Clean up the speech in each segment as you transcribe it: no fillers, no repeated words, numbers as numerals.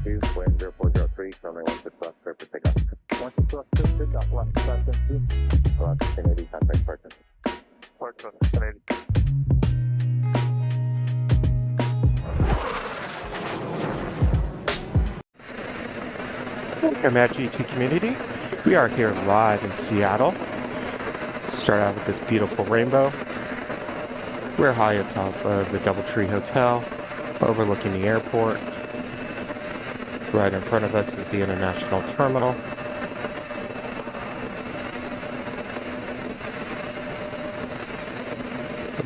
4022, wind 0403, runway 16 left, clear for takeoff. 16 left, clear for takeoff, left, 572. Left, 1080, contact partner. Partner, 1080. Welcome at GT Community. We are here live in Seattle. Start out with this beautiful rainbow. We're high atop of the DoubleTree Hotel, overlooking the airport. Right in front of us is the International Terminal.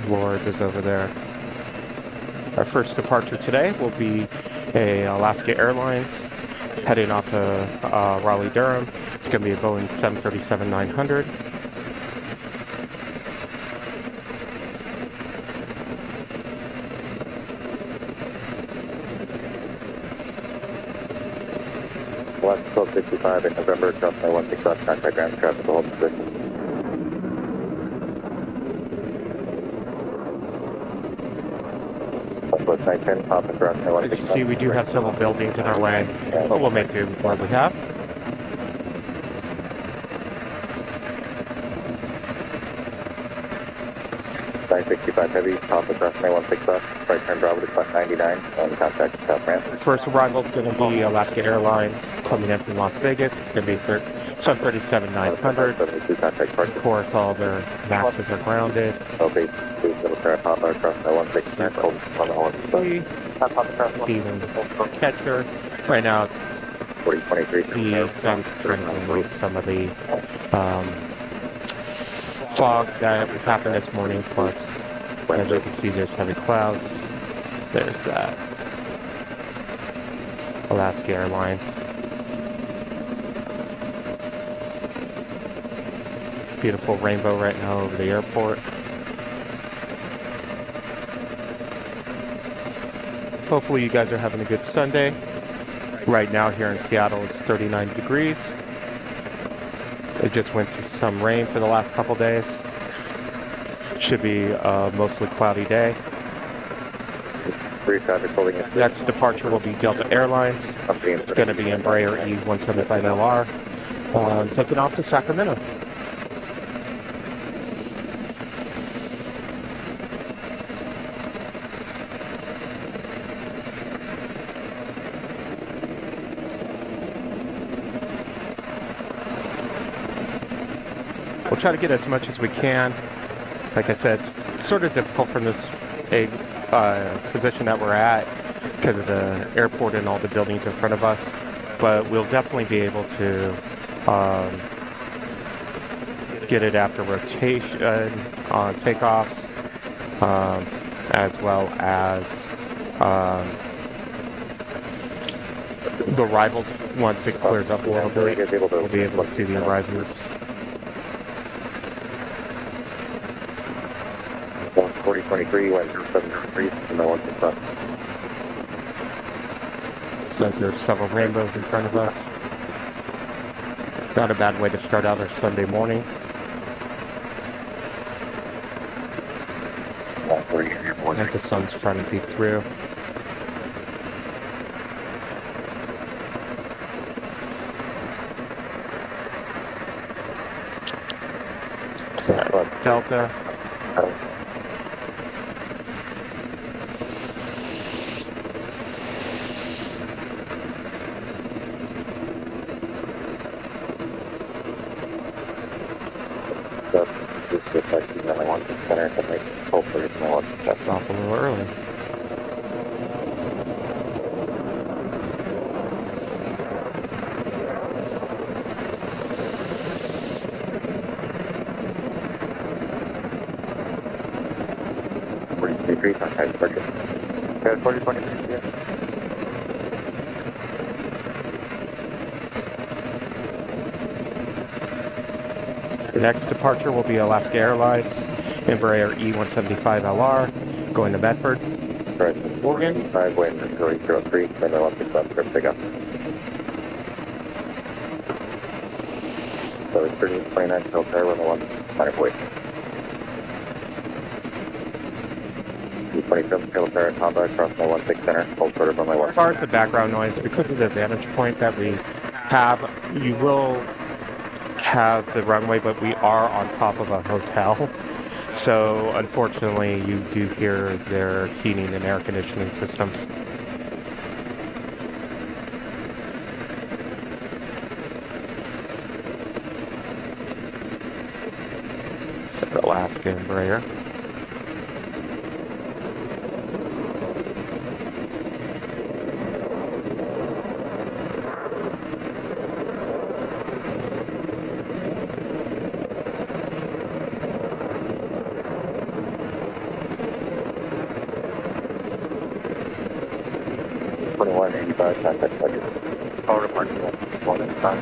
Lords is over there. Our first departure today will be a Alaska Airlines heading off to Raleigh-Durham. It's going to be a Boeing 737-900. Left 1265 in November, crossing 16 left, contact ground traffic, hold position. West 910, pop and crossing As you 16 see, we do have several buildings in our way, but we'll make do with what we have. $965 heavy, pop and crossing 16 left, right turn Bravo to Flight 99, and contact South Ramp. First arrival is going to be Alaska Airlines coming in from Las Vegas. It's going to be 737-900. 72 contact Of partner. course, all their MAXs are grounded. Okay, please little pair of pop across the 16 left, hold on the horse. See, even catcher. Right now, it's 4023. the sun's trying to remove some of the fog that happened this morning. Plus, as you can see, there's heavy clouds. There's Alaska Airlines. Beautiful rainbow right now over the airport. Hopefully you guys are having a good Sunday. Right now here in Seattle it's 39 degrees. It just went through some rain for the last couple days. Should be a mostly cloudy day. Next departure will be Delta Airlines. It's going to be Embraer E175LR. Taking off to Sacramento. We'll try to get as much as we can. Like I said, it's sort of difficult from this position that we're at because of the airport and all the buildings in front of us. But we'll definitely be able to get it after rotation on takeoffs, as well as the arrivals. Once it clears up a little bit, we'll be able to see the arrivals. 4023, wind 0703, and the 16 left. So there's several rainbows in front of us. Not a bad way to start out our Sunday morning. As the sun's trying to peek through. So, Delta. That's off a little early. The next departure will be Alaska Airlines, Embraer E175LR, going to Medford, Oregon. 5 wind 0803, and the 16 left, clear for takeoff. So it's 3029, Delta, run the 1, center voice. 27 Kilo Parrot, Honda, across runway 16 center, hold short of runway 1. As far as the background noise, because of the vantage point that we have, you will have the runway, but we are on top of a hotel. So unfortunately, you do hear their heating and air conditioning systems. Set Alaska Embraer. Contact budget. Power departure 1 at a time.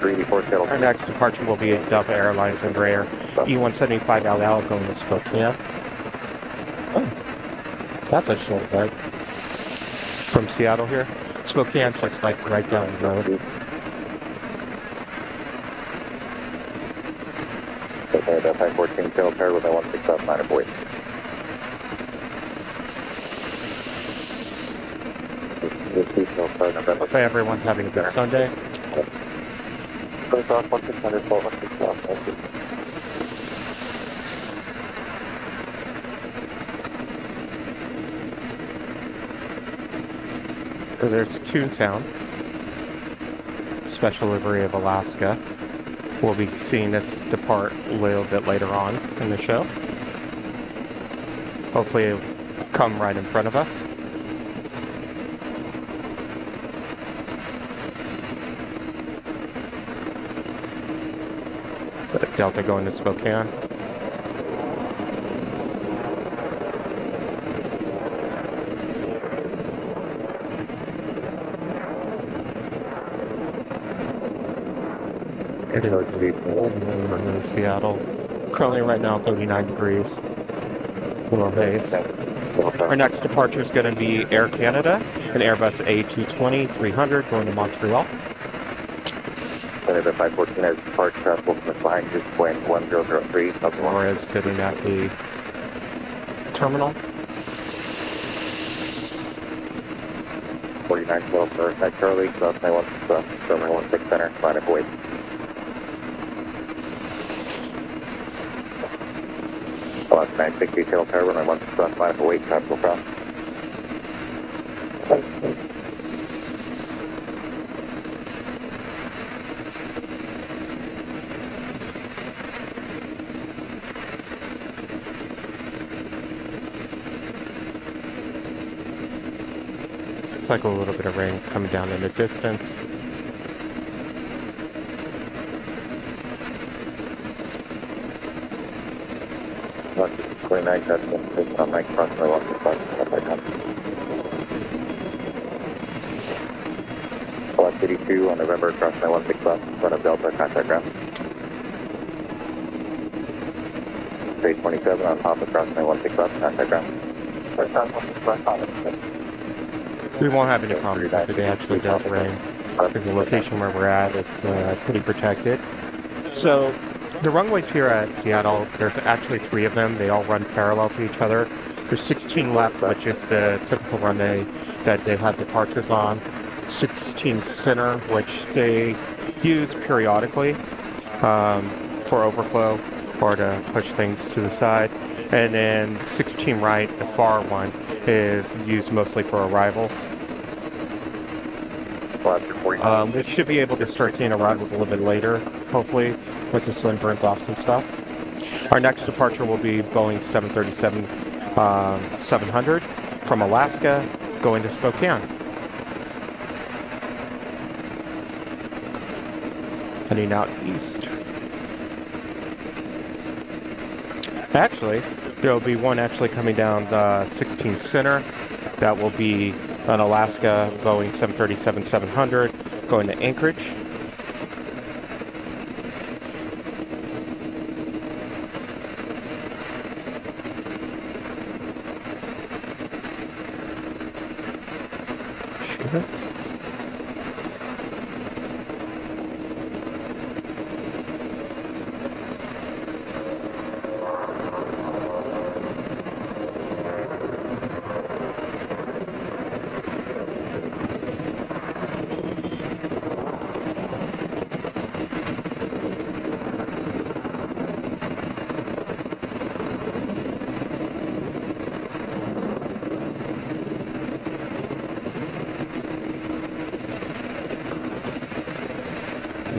384 shuttle. Our next departure will be a Delta Airlines Embraer E175LL going to Spokane. Oh, that's a short flight from Seattle here. Spokane's just like right down the road. Okay, the 514 shuttle pair with a 165 avoid. Hopefully everyone's having a good Sunday. First off, 1600, 12, thank you. So there's Toontown, special livery of Alaska. We'll be seeing this depart a little bit later on in the show. Hopefully it'll come right in front of us. Delta going to Spokane. It is in Seattle. Currently right now 39 degrees. Low haze. Our next departure is going to be Air Canada, an Airbus A220-300 going to Montreal. Senator 514 has parked traffic behind you, Boeing 1003. Or is sitting at the terminal. 4912 for at Charlie, South 916, Terminal 16 Center, line of wait. Alaska 960 Tail Tower, runway 16 line of wait, traffic cross. Looks like a little bit of rain coming down in the distance. Alaska 29, that's on Mike Cross, my walk across, Alaska 82 on November, across my 16 left, in front of Delta, contact ground. Stage 27 on top across my 16 left, contact ground. We won't have any problems after they actually does rain, because the location where we're at is pretty protected. So the runways here at Seattle, there's actually 3 of them. They all run parallel to each other. There's 16 left, which is the typical runway that they have departures on. 16 center, which they use periodically for overflow or to push things to the side. And then 16 right, the far one, is used mostly for arrivals. We should be able to start seeing arrivals a little bit later, hopefully, once the sun burns off some stuff. Our next departure will be Boeing 737-700 from Alaska, going to Spokane. Heading out east. Actually, there will be one actually coming down the 16 center. That will be an Alaska Boeing 737-700 going to Anchorage.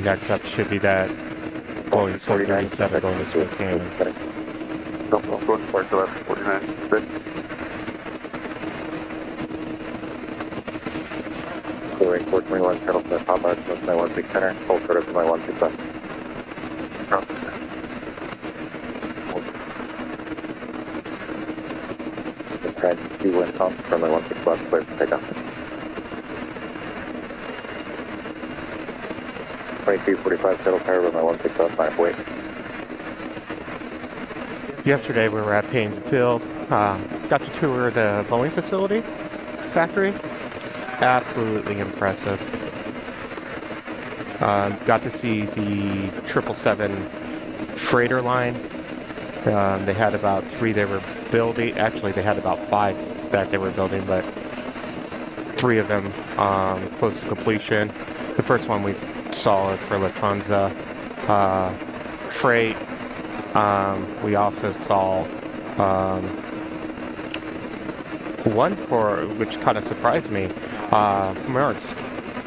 next up should be that Boeing 737 going to Spokane. North Park 1149. Boeing 421, Shuttle to Papa, North 916 Center, hold short of 916 West. Head to wind pump from 916 West, clear for takeoff. 2345 Shuttle Tower, runway 16 West, 9 wait. Yesterday we were at Payne's Field, got to tour the Boeing facility, factory. Absolutely impressive. Got to see the 777 freighter line. They had about 3 they were building. Actually, they had about 5 that they were building, but 3 of them close to completion. The first one we saw is for Lufthansa freight. We also saw one for, which kind of surprised me, Maersk.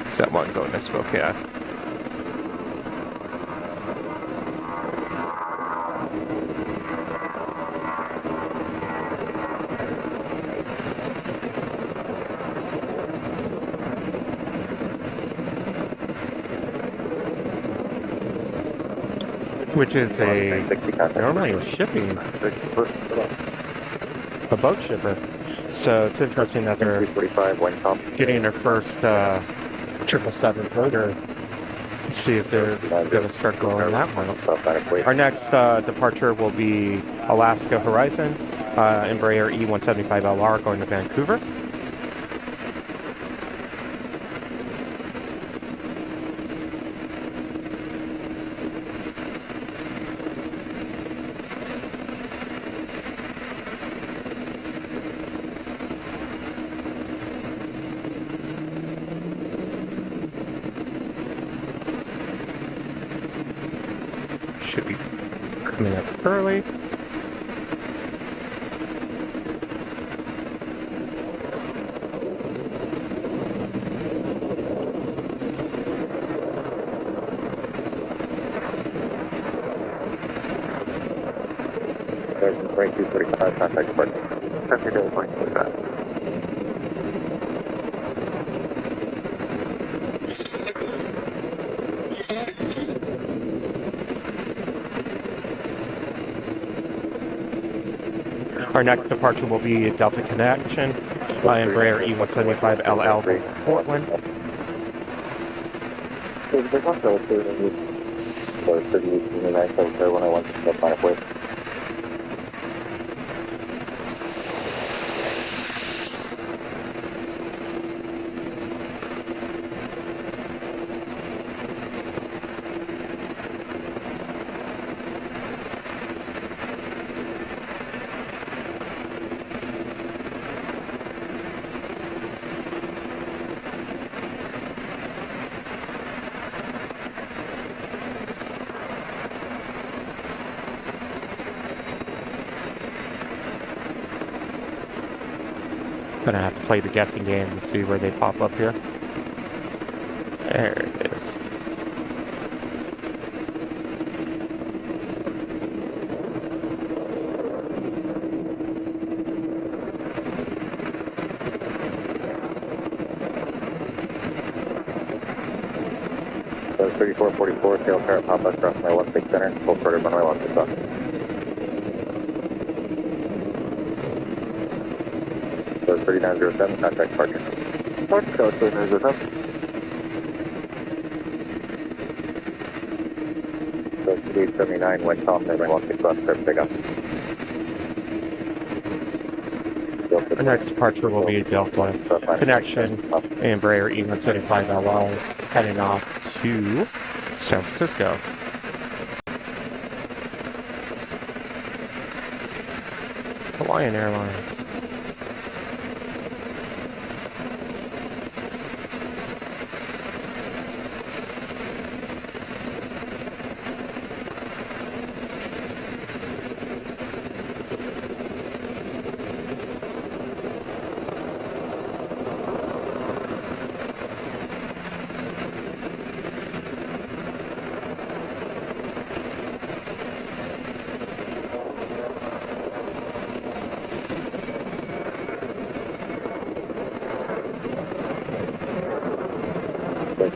Is that one going to Spokane? Which is normally a shipping, a boat shipper. So it's interesting that they're getting their first 777 freighter. Let's see if they're going to start going that one. Our next departure will be Alaska Horizon, Embraer E175LR going to Vancouver. Should be coming up early. There's 2245, contact departure. Happy day, 2245. Our next departure will be Delta Connection, Embraer E175LL going to Portland. There's also a series for 38 so when I want to go find a place. Gonna have to play the guessing game to see where they pop up here. There it is. So 3444, tail car, pop us, cross my 16 center, full short of runway 16 West. So 3907, contact departure. Park code 3907. So 3879, wind calm, runway 16 West, clear for takeoff. Our next departure will be Delta Connection, Embraer E175LR, heading off to San Francisco. Hawaiian Airlines.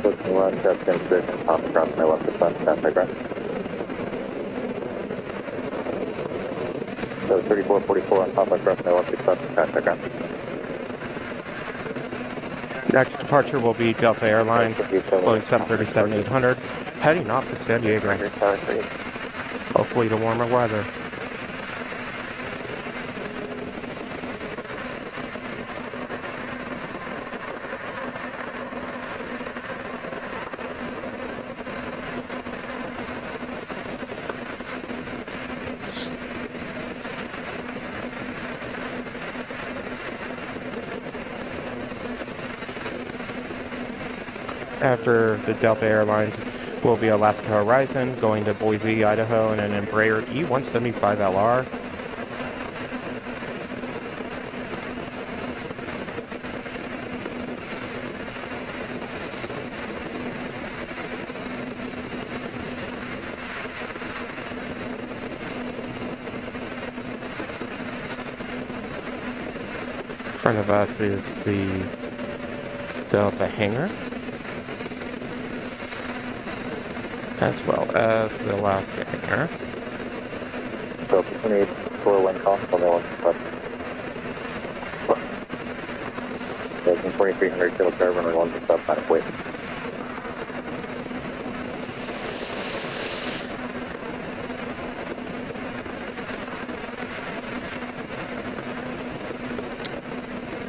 Switching run, test in position, top across my left to front, contact ground. So 3444 on top across my left to front, contact ground. Next departure will be Delta Airlines, Boeing 737-800, heading off to San Diego. Hopefully to warmer weather. After the Delta Airlines will be Alaska Horizon, going to Boise, Idaho, and an Embraer E175LR. In front of us is the Delta hangar, as well as the Alaska hangar. So, 2841 call, on the one left. 2300 kilo car, runway 1 to stop, final wait.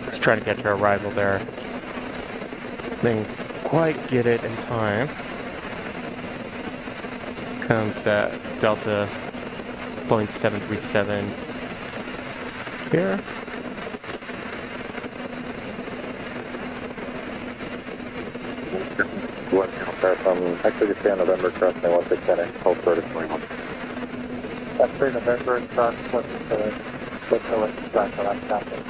Just trying to get to arrival there. Just didn't quite get it in time. Comes that Delta Boeing 737 here. One from actually just down November, cross my 167, hold short of 21. That's 3 November, cross 167, let's go with the last captain.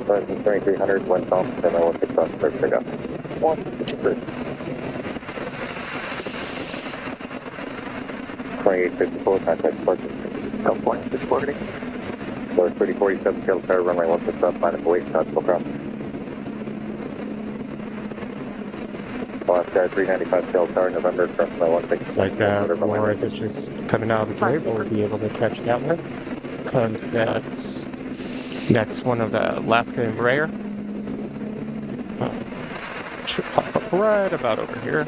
From 2300, one call, then I want to cross first pick up. 2854, contact departure. California, 640. So 3047, kilo car, runway 1 to stop, minus weight, possible cross. Alaska 395, kilo car, November, cross my 160. It's like more as it's just coming out of the gate, we'll be able to catch that one. Comes that next one of the Alaska Embraer. Should pop up right about over here.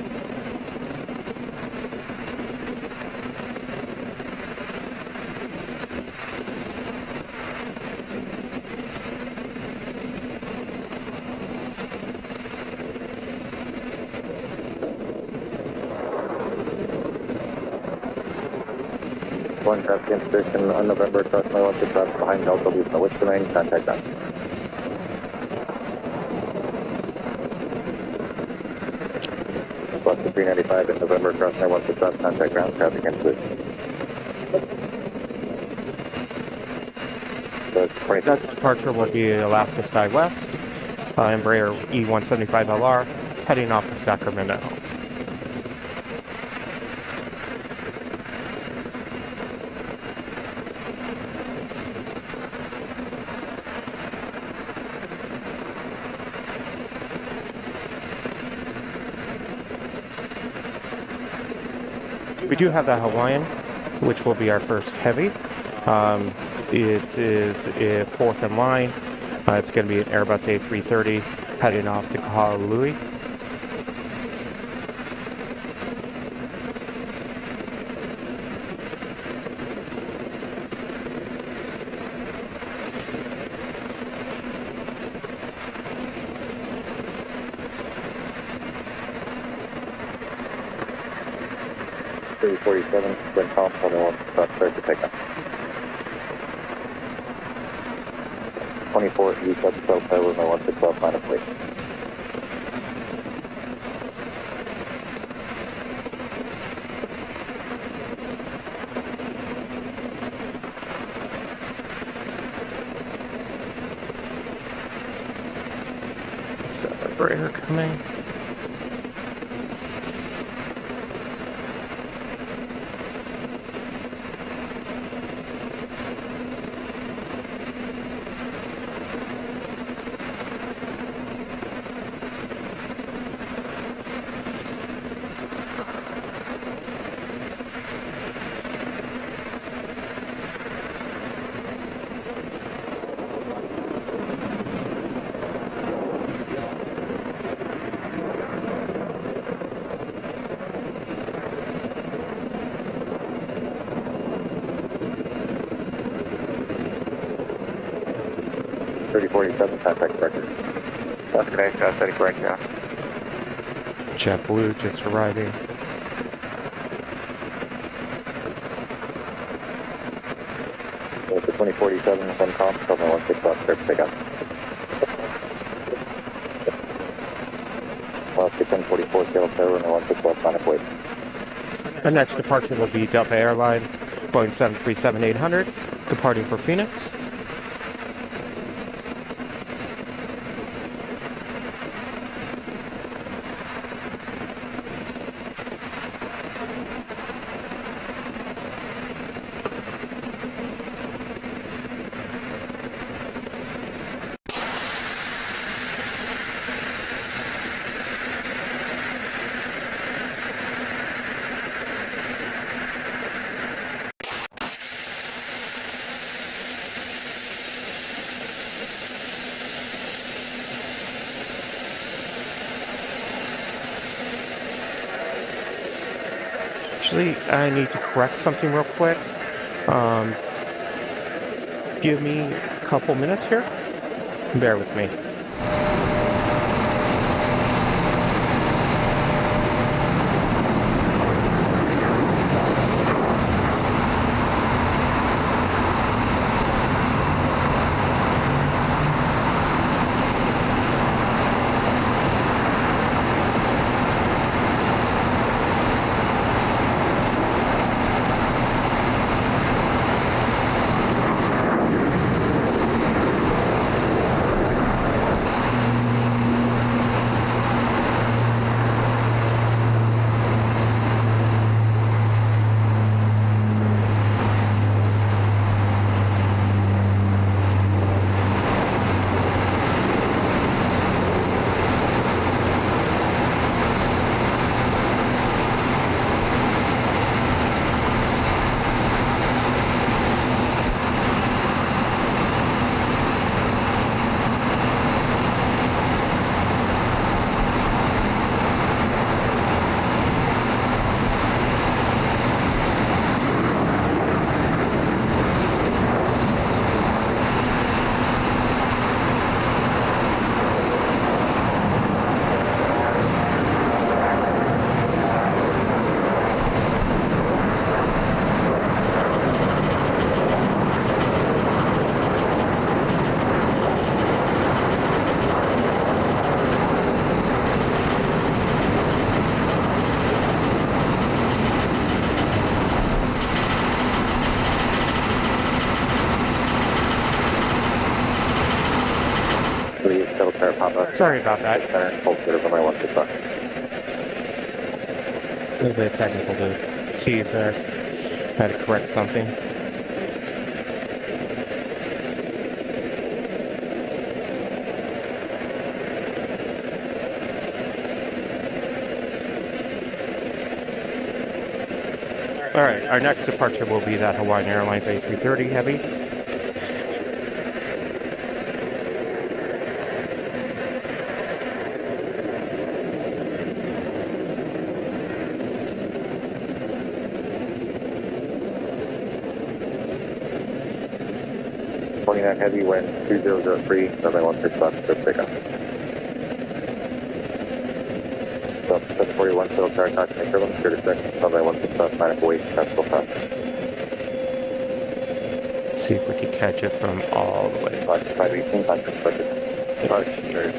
One traffic in position on November, cross my 1 to stop, behind Delta, leave no which domain, contact ground. Alaska 395 in November, cross my 1 to stop, contact ground, traffic in position. So it's 20. Next departure will be Alaska Sky West, Embraer E175LR, heading off to Sacramento. We do have the Hawaiian, which will be our first heavy. It is fourth in line. It's going to be an Airbus A330 heading off to Kahului. .347, wind calm, only one stop, clear to take off. 24 east up to Delta, with my 161 minus weight. Air coming. Contact record. Destination, setting breakdown. JetBlue just arriving. With the 2047 from comp, Tacoma 16 left, clear pick up. Left 1044, tail tower, and 16 left, line of wait. The next departure will be Delta Airlines, Boeing 737-800, departing for Phoenix. Actually, I need to correct something real quick. Give me a couple minutes here. Bear with me. Sorry about that. A little bit technical to tease there. Had to correct something. Alright, our next departure will be that Hawaiian Airlines A330 Heavy. Heavy wind 2003, runway 16 left, good pickup. So 741, shuttle tower, taxi, Makerland, 36, runway 16 left, line of wait, tactical fast. See if we can catch it from all the way. 518, time expected. Oh, jeez.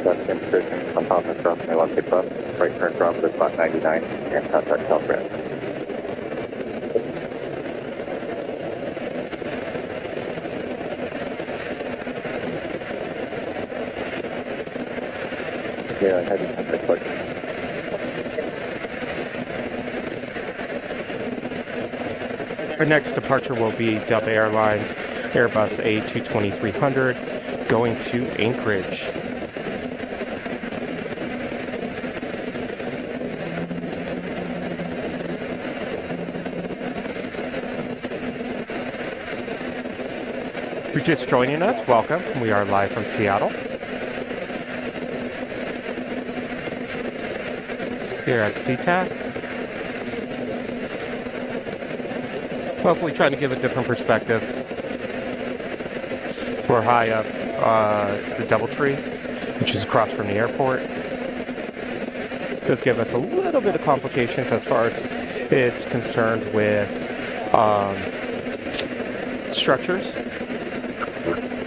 Left in position on top of crossing 16 left, right turn drop at spot 99 and contact southbound. Yeah, heading to the click. Our next departure will be Delta Airlines Airbus A220-300 going to Anchorage. If you're just joining us, welcome. We are live from Seattle. Here at SeaTac. Hopefully trying to give a different perspective. We're high up the DoubleTree, which is across from the airport. Does give us a little bit of complications as far as it's concerned with structures.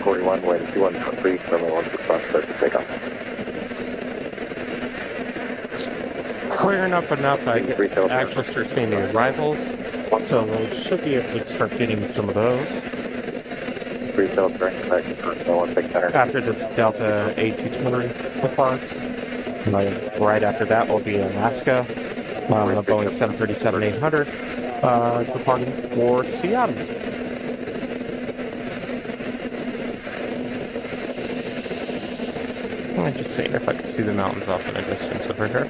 41, wind 2113, runway 16 left, start to take off. Clearing up enough, I actually start seeing the arrivals, so we should be able to start getting some of those. Retail turn back to 16 center. After this Delta A220 departs, right after that will be Alaska, a Boeing 737-800 departing for Seattle. I'm just seeing if I can see the mountains off in the distance over here.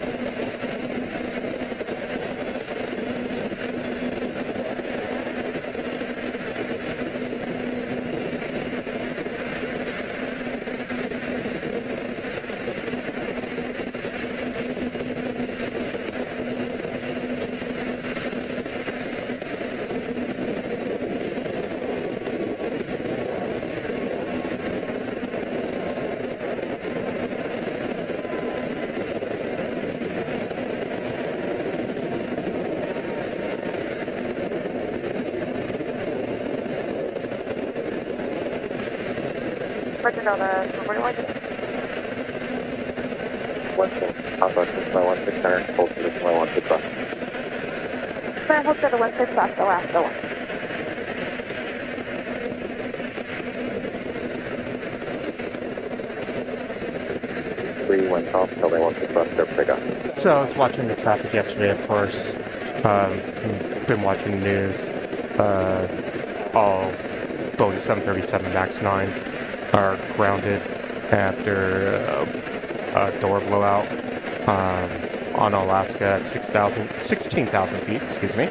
Alpha 616 center, hold position 16 left. Hold to the 16 left, Alaska 1. 3, wind south, building 16 left, start pick up. So I was watching the traffic yesterday, of course. Been watching the news. All Boeing 737 MAX 9s are grounded after a door blowout on Alaska at 16,000 feet, excuse me.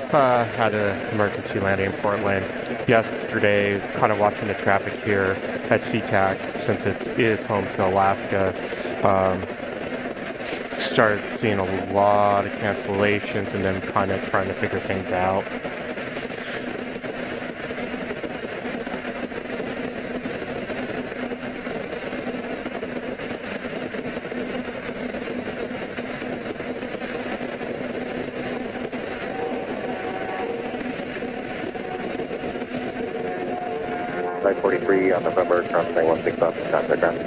Had an emergency landing in Portland yesterday. Kind of watching the traffic here at SeaTac since it is home to Alaska. Started seeing a lot of cancellations and then kind of trying to figure things out. Flight 43 on November, crossing 16 left, contact ground.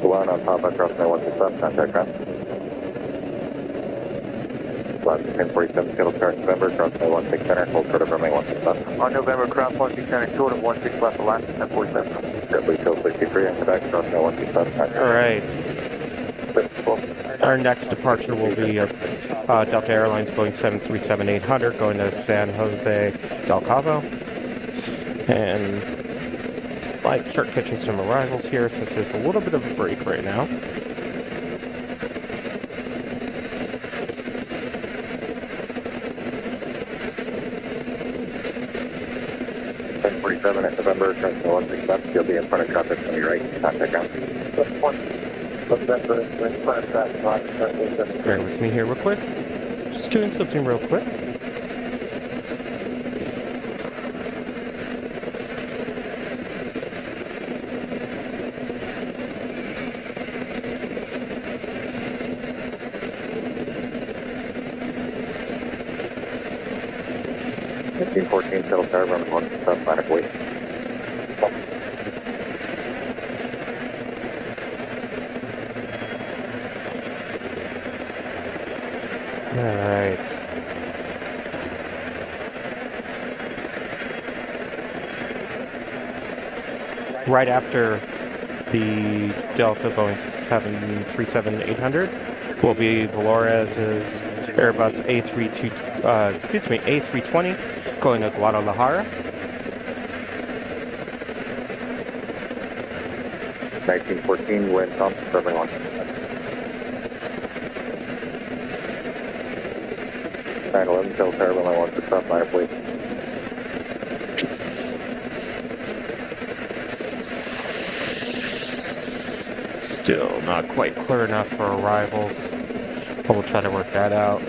One on top of crossing 16 left, contact ground. Last 1047, Seattle start November, crossing 16 center, hold short of runway 16 left. On November, cross 16 center, short of 16 left, Alaska 1047. Jet Tail 63 on Quebec, crossing 16 left, contact. All right. Our next departure will be Delta Airlines Boeing 737-800 going to San Jose Del Cabo. And might start catching some arrivals here since there's a little bit of a break right now. At November, crossing 16 left, you'll be in front of traffic on your right, contact ground. Bear with me here real quick. Just doing something real quick. Seattle Tower, runway 16 left, line of wait. Alright. Right after the Delta Boeing 737-800 will be Valores's Airbus A320 going to Guadalajara. 1914, wind pump, serving 1. 911, Delta, runway 16 left, minor please. Still not quite clear enough for arrivals, but we'll try to work that out,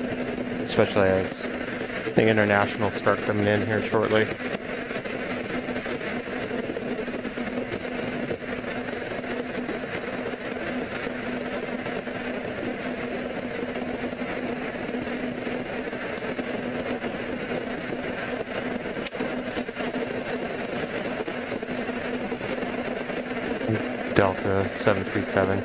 especially as the internationals start coming in here shortly. Delta 737.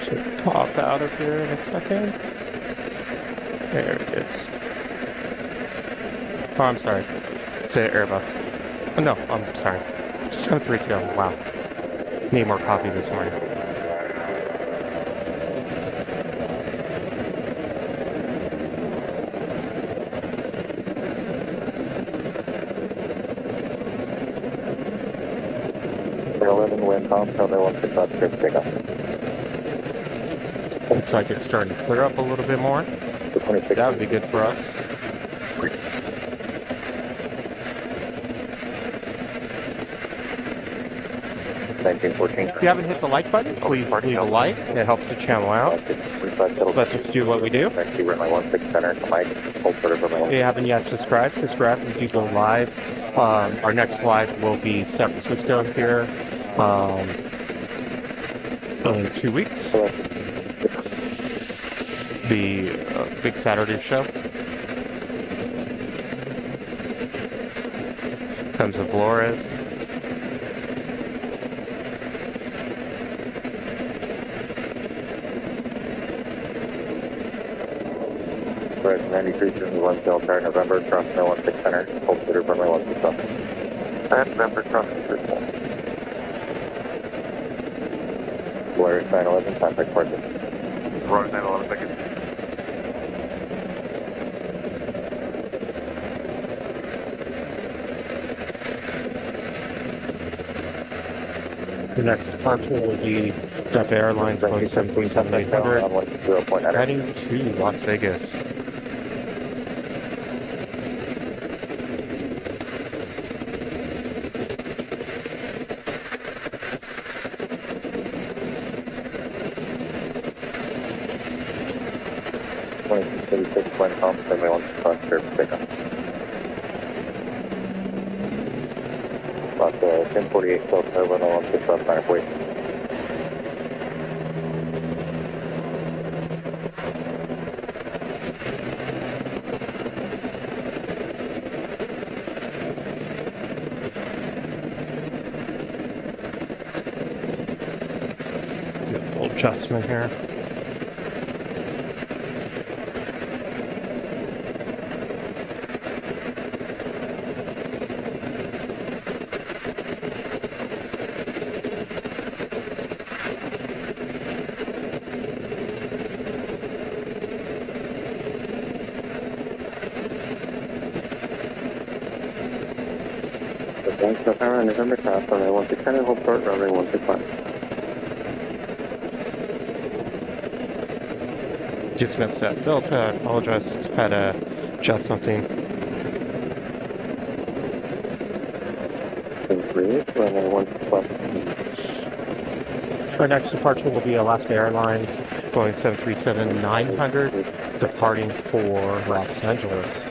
Should pop out of here in a second. There it is. Oh, I'm sorry. It's an Airbus. Oh, no, I'm sorry. 737. Wow. Need more coffee this morning. Wind pump, runway 16 left, script, take off. Looks like it's starting to clear up a little bit more. That would be good for us. If you haven't hit the like button, please leave a like. It helps the channel out. Lets us do what we do. If you haven't yet subscribed, subscribe. We do go live. Our next live will be San Francisco here in 2 weeks. The big Saturday show. Comes of Flores. Red 93, Delta, November, cross 16 center, hold clear, runway 16. And November, cross 16. Polaris 911, contact partner. Polaris 911, second. The next departure will be Delta Airlines Boeing 737-800 heading to Las Vegas. Wind pump, runway 16 service pickup. About 1048, Delta, runway 16 left, wait. Do a little adjustment here. Tacoma, November, cross, runway 16, hold short, runway 16. Just missed that Delta. I apologize. Had to adjust something. 1038, runway 16. Our next departure will be Alaska Airlines Boeing 737-900 departing for Los Angeles.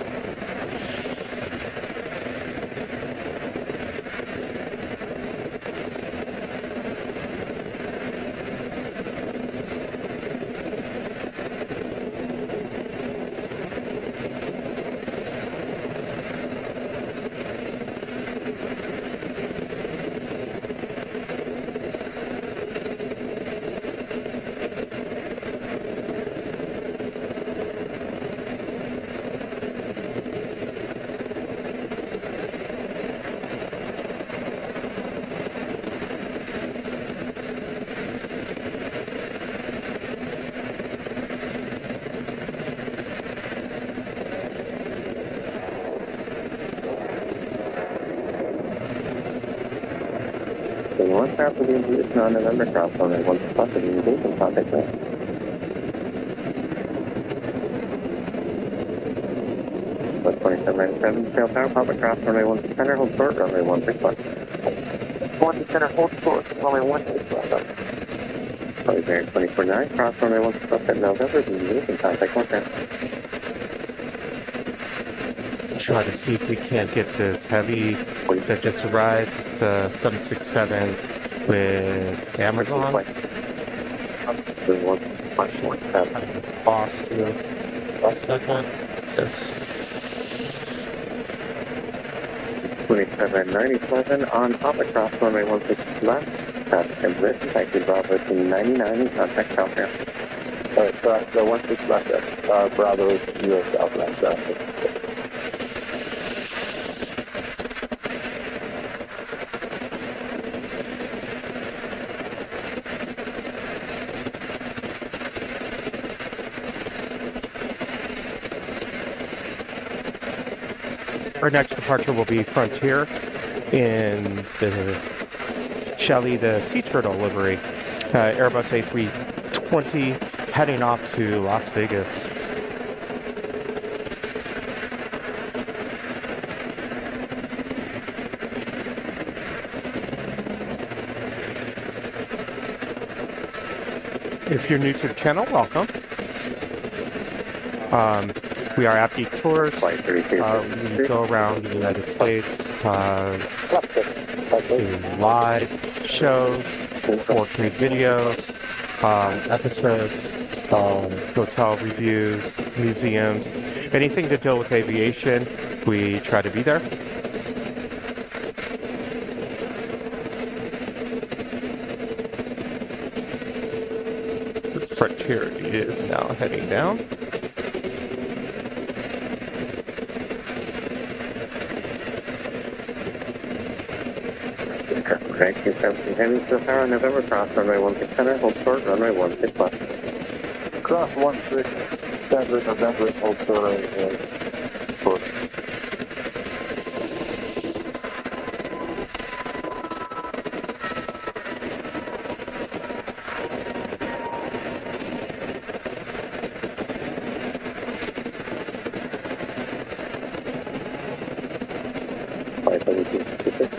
aircraft will be in position on November cross runway 16 left of communication, contact me. West 2797, Sail Tower, Papa cross runway 16 center, hold short, runway 16 left. 16 center, hold short, runway 16 left. Probably bearing 249, cross runway 16 left at November, communication, contact contact. Try to see if we can't get this heavy that just arrived. It's a 767 with Amazon. Boss here. A second. Yes. 2797 on Papa cross runway 16 left. Traffic in position, taxi Bravo to 99, contact Southbound. The 16 left, Bravo US Southbound traffic. Our next departure will be Frontier in the Shelly, the Sea Turtle livery. Airbus A320 heading off to Las Vegas. If you're new to the channel, welcome. We are AVGeek Tours. We go around the United States, do live shows, 4K videos, episodes, hotel reviews, museums, anything to deal with aviation, we try to be there. Frontier is now heading down. Thank you, 17 heading to Tower, November cross runway 16 center, hold short, runway 16 left. Cross 16 center, November, hold short, short.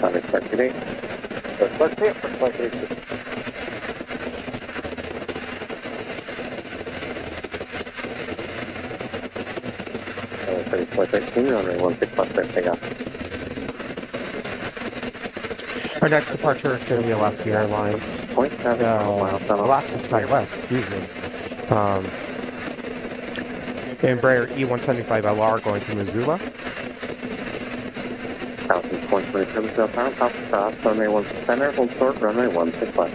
Contact start today. Start here for flight 86. Flight 13, runway 16 left, lifting up. Our next departure is going to be Alaska Airlines. 0.7 miles down. Alaska SkyWest, excuse me. Embraer E175LR going to Missoula. 1,027 Sail Tower, Papa cross, runway 16 center, hold short, runway 16 left.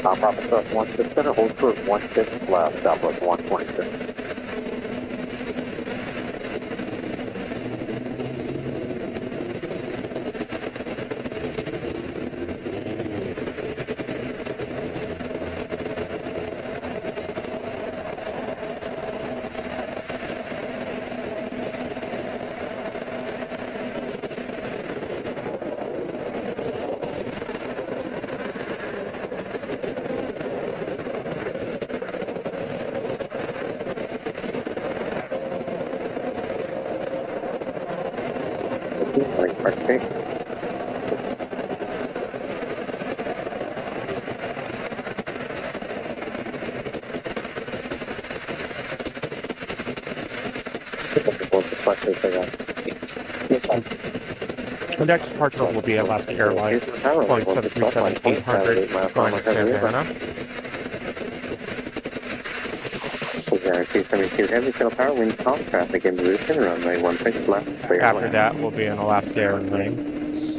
Papa cross 16 center, hold short, 16 left, Southwest 126. The next departure will be Alaska Airlines, Boeing 737-800 from Santa Ana. Guarantee 72 heavy Sail Tower, wind calm, traffic in position, runway 16 left. After that will be an Alaska Airlines,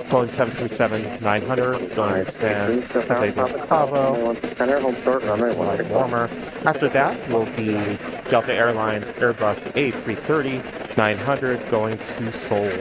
Boeing 737-900 going to San Jose del Cabo, slightly warmer. After that will be Delta Airlines Airbus A330-900 going to Seoul.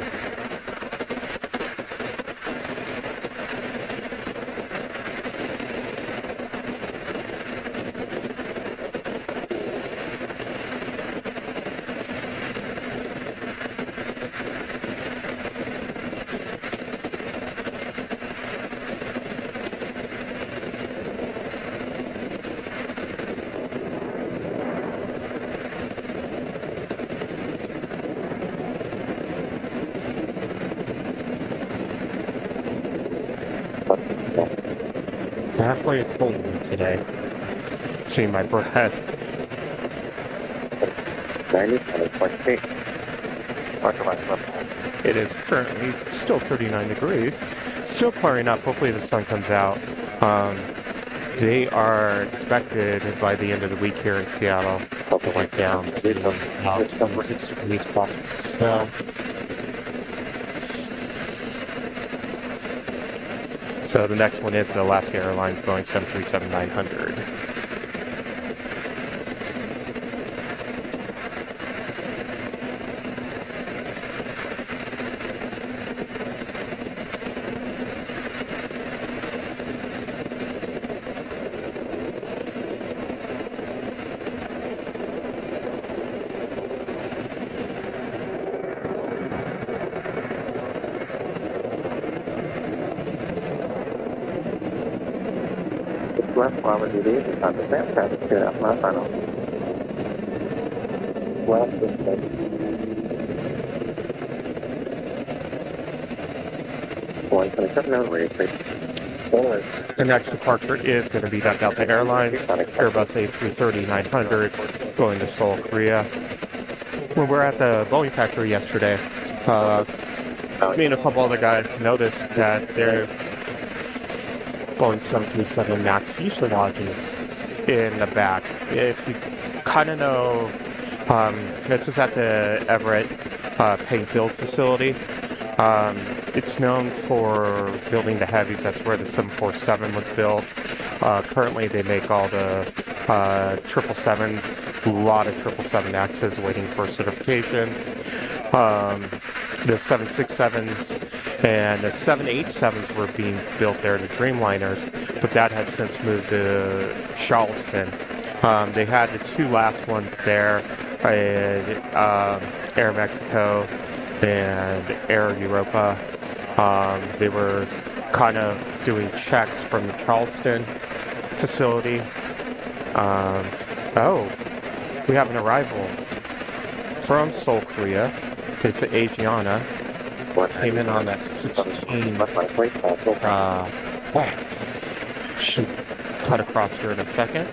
Definitely a cold one today. Seeing my breath. 97.8. It is currently still 39 degrees. Still clearing up. Hopefully the sun comes out. They are expected by the end of the week here in Seattle to get down to about 26 degrees possible snow. So the next one is Alaska Airlines Boeing 737-900. Left while we do these, it's on the same traffic tune up my final. Left this way. One 27 over, please. The next departure is going to be that Delta Airlines Airbus A330-900 going to Seoul, Korea. When we were at the Boeing factory yesterday, me and a couple other guys noticed that their Boeing 737 MAX fuselage is in the back. If you kind of know, this is at the Everett Payne Field facility. It's known for building the heavies. That's where the 747 was built. Currently, they make all the 777s, a lot of 777Xs waiting for certifications. The 767s and the 787s were being built there, the Dreamliners, but that has since moved to Charleston. They had the two last ones there, Air Mexico and Air Europa. They were kind of doing checks from the Charleston facility. Oh, we have an arrival from Seoul, Korea. It's the Asiana. Came in on that 16. Should cut across here in a second.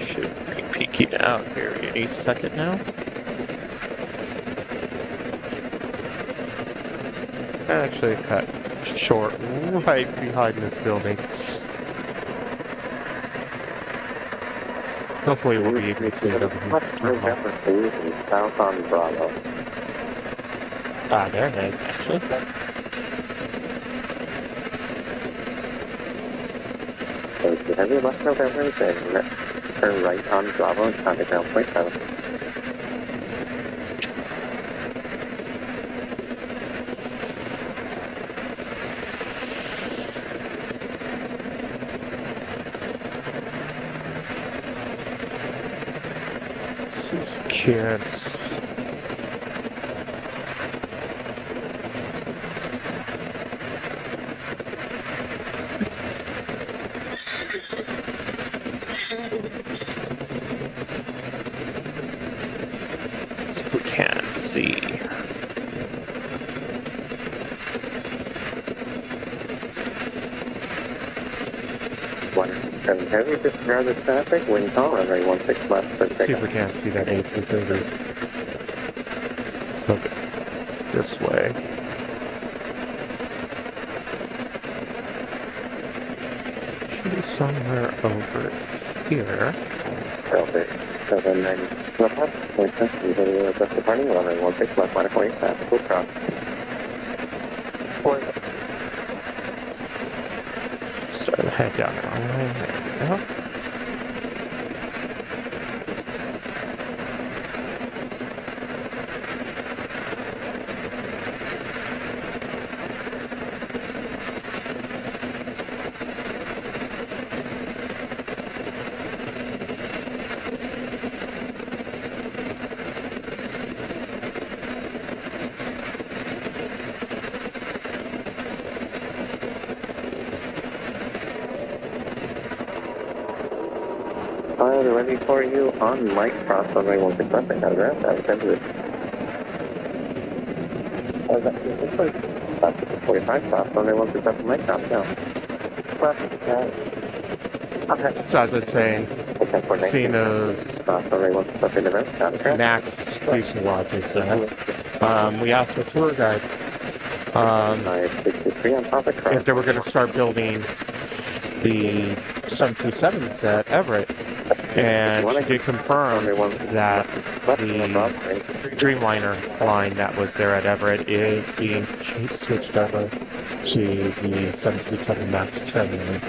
Should be peeking out here any second now. Actually cut short right behind this building. Hopefully we'll be able to see it over here. South on Bravo. Ah, there it is, actually. So if you have your left November, then turn right on Bravo and contact down point 7. Can't. See if we can see. And heavy disregard the traffic, wind call, runway 16 left for See takeoff. if we can't see that A330. Look this way. Should be somewhere over here. Delta 790 left, point 7, video just departing, runway 16 left, minus 20, traffic will cross. Starting to head down the wrong way. There we go. They're ready for you on Mike Cross, runway 16 left, and out of that, That's 45 stops, runway 167 left top now. Okay. So as I was saying, seeing those Runway 167 in the top. Max station lodges there. We asked the tour guide 63 on topic. if they were going to start building the 737s at Everett, and she did confirm that the Dreamliner line that was there at Everett is being switched over to the 737 MAX 10 line.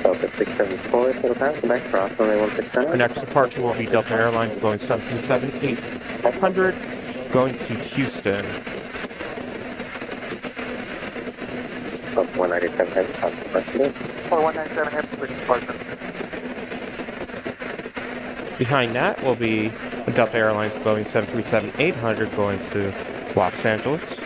Delta 674 to the pass, the next cross, runway 167. Our next departure will be Delta Airlines Boeing 737-800 going to Houston. 197 heavy, top departure. 197 heavy, departure. Behind that will be Delta Airlines Boeing 737-800 going to Los Angeles.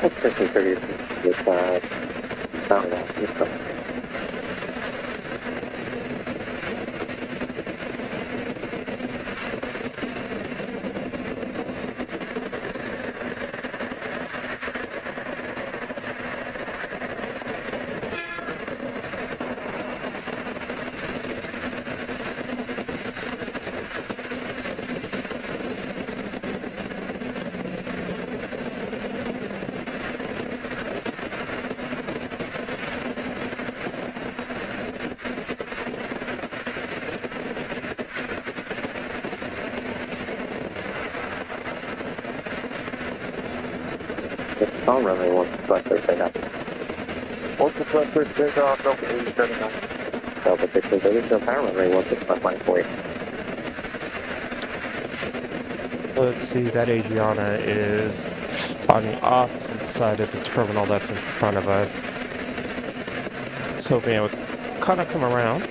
That's 1530 with Mountain West. All runway 167 right up. 167 take off, Delta 879. Delta 630, still power runway 165 for you. Let's see, that Adriana is on the opposite side of the terminal that's in front of us. So hoping it would kind of come around.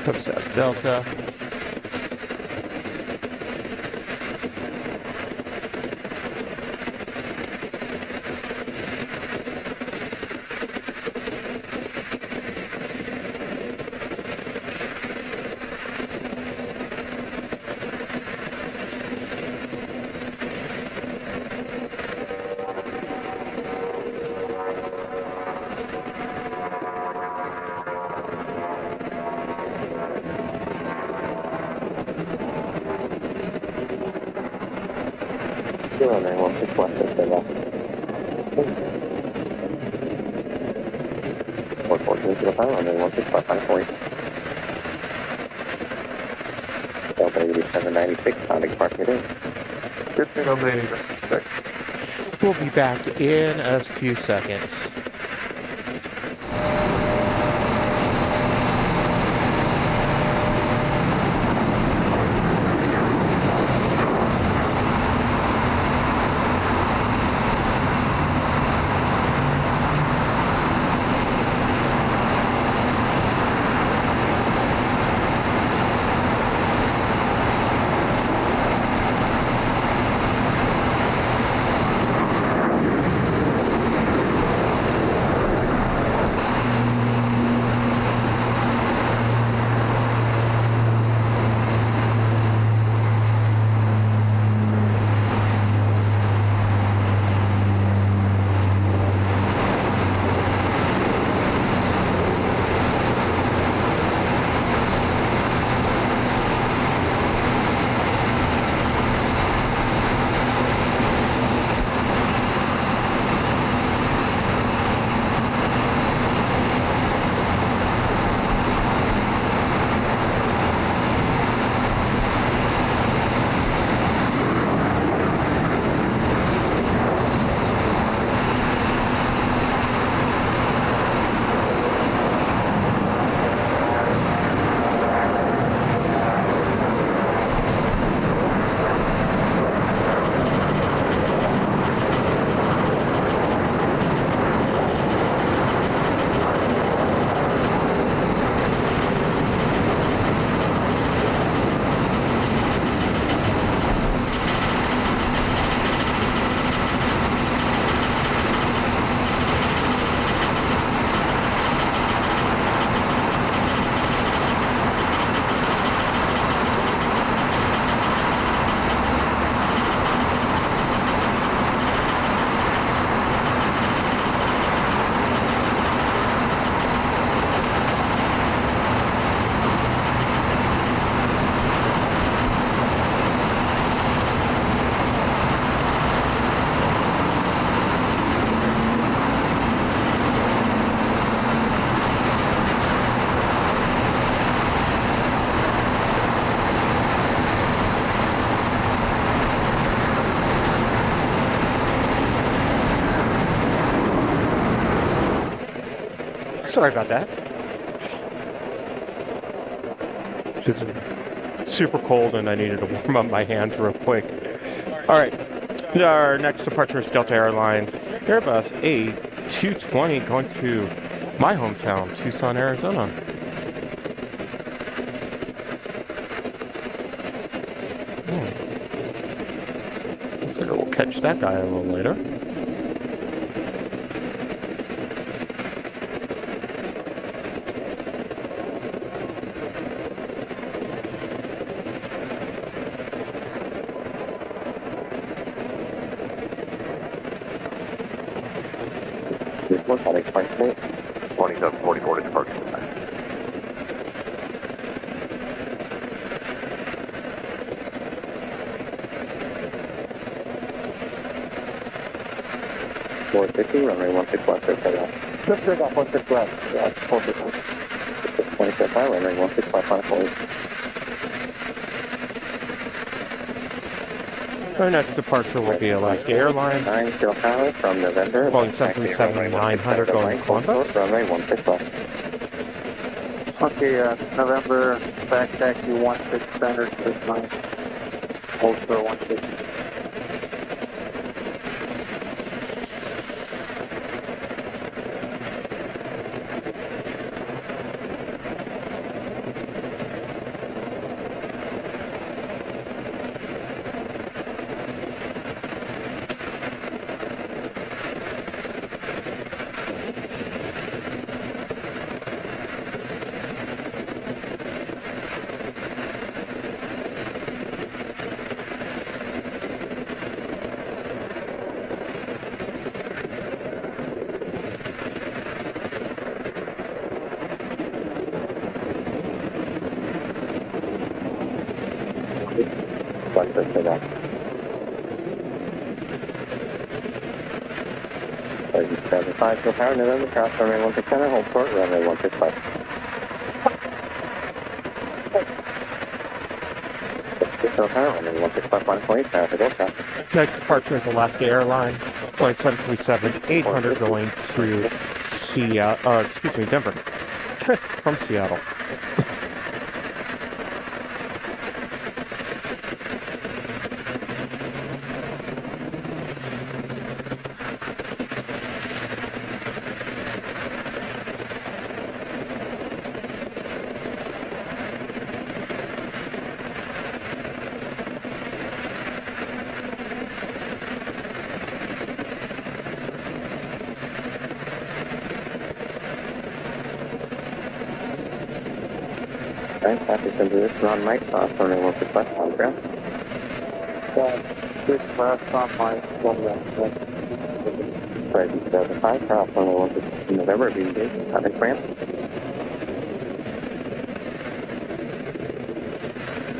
Comes out Delta. Runway 161, stay left. 114 to the power, runway 165 for you. Delta 8796, sounding park it in. 15 on the 86. We'll be back in a few seconds. Sorry about that. Just super cold and I needed to warm up my hands real quick. Alright, our next departure is Delta Airlines Airbus A220 going to my hometown, Tucson, Arizona. So we'll catch that guy a little later. Look at it, 2744 to departure time. Runway 16 left, take off. Just take off 16 left. Yeah, 4 26 runway 16 left, final hold. Our next departure will be Alaska Airlines. 9 Zero Power from November. Boeing 737-900 going to Columbus. Runway 16 left. Okay, November, back taxi 16 center, 69. Hold for 16. Take off. 5 Zero Power, November, cross runway 16 center, hold short, runway 16 left. Zero Power, runway 16 left, final point, to go south. Next departure is Alaska Airlines, Boeing 737-800 going to Denver, from Seattle. Alright, traffic position on Mike, cross runway 16 left, on ground. 6 left on my 1 left. 5 cross runway 16 November, AVGeek, traffic ramp.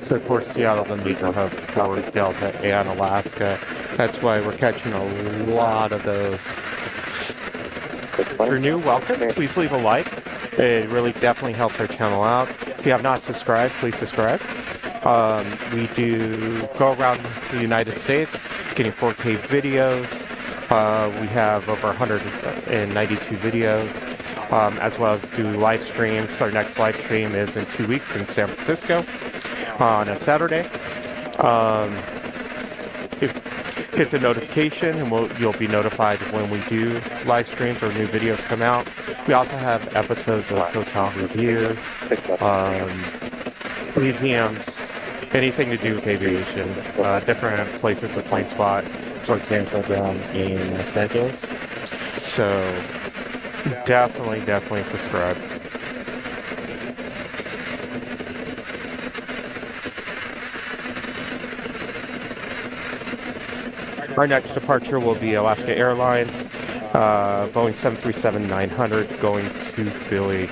So of course Seattle's a major hub for Delta and Alaska. That's why we're catching a lot of those. If you're new, welcome. Please leave a like. It really definitely helps our channel out. If you have not subscribed, please subscribe. We do go around the United States getting 4K videos. We have over 192 videos, as well as do live streams. Our next live stream is in 2 weeks in San Francisco on a Saturday. Hit the notification and you'll be notified when we do live streams or new videos come out. We also have episodes of hotel reviews, museums, anything to do with aviation, different places to plane spot, for example, down in Los Angeles. So definitely subscribe. Our next departure will be Alaska Airlines, Boeing 737-900 going to Philly.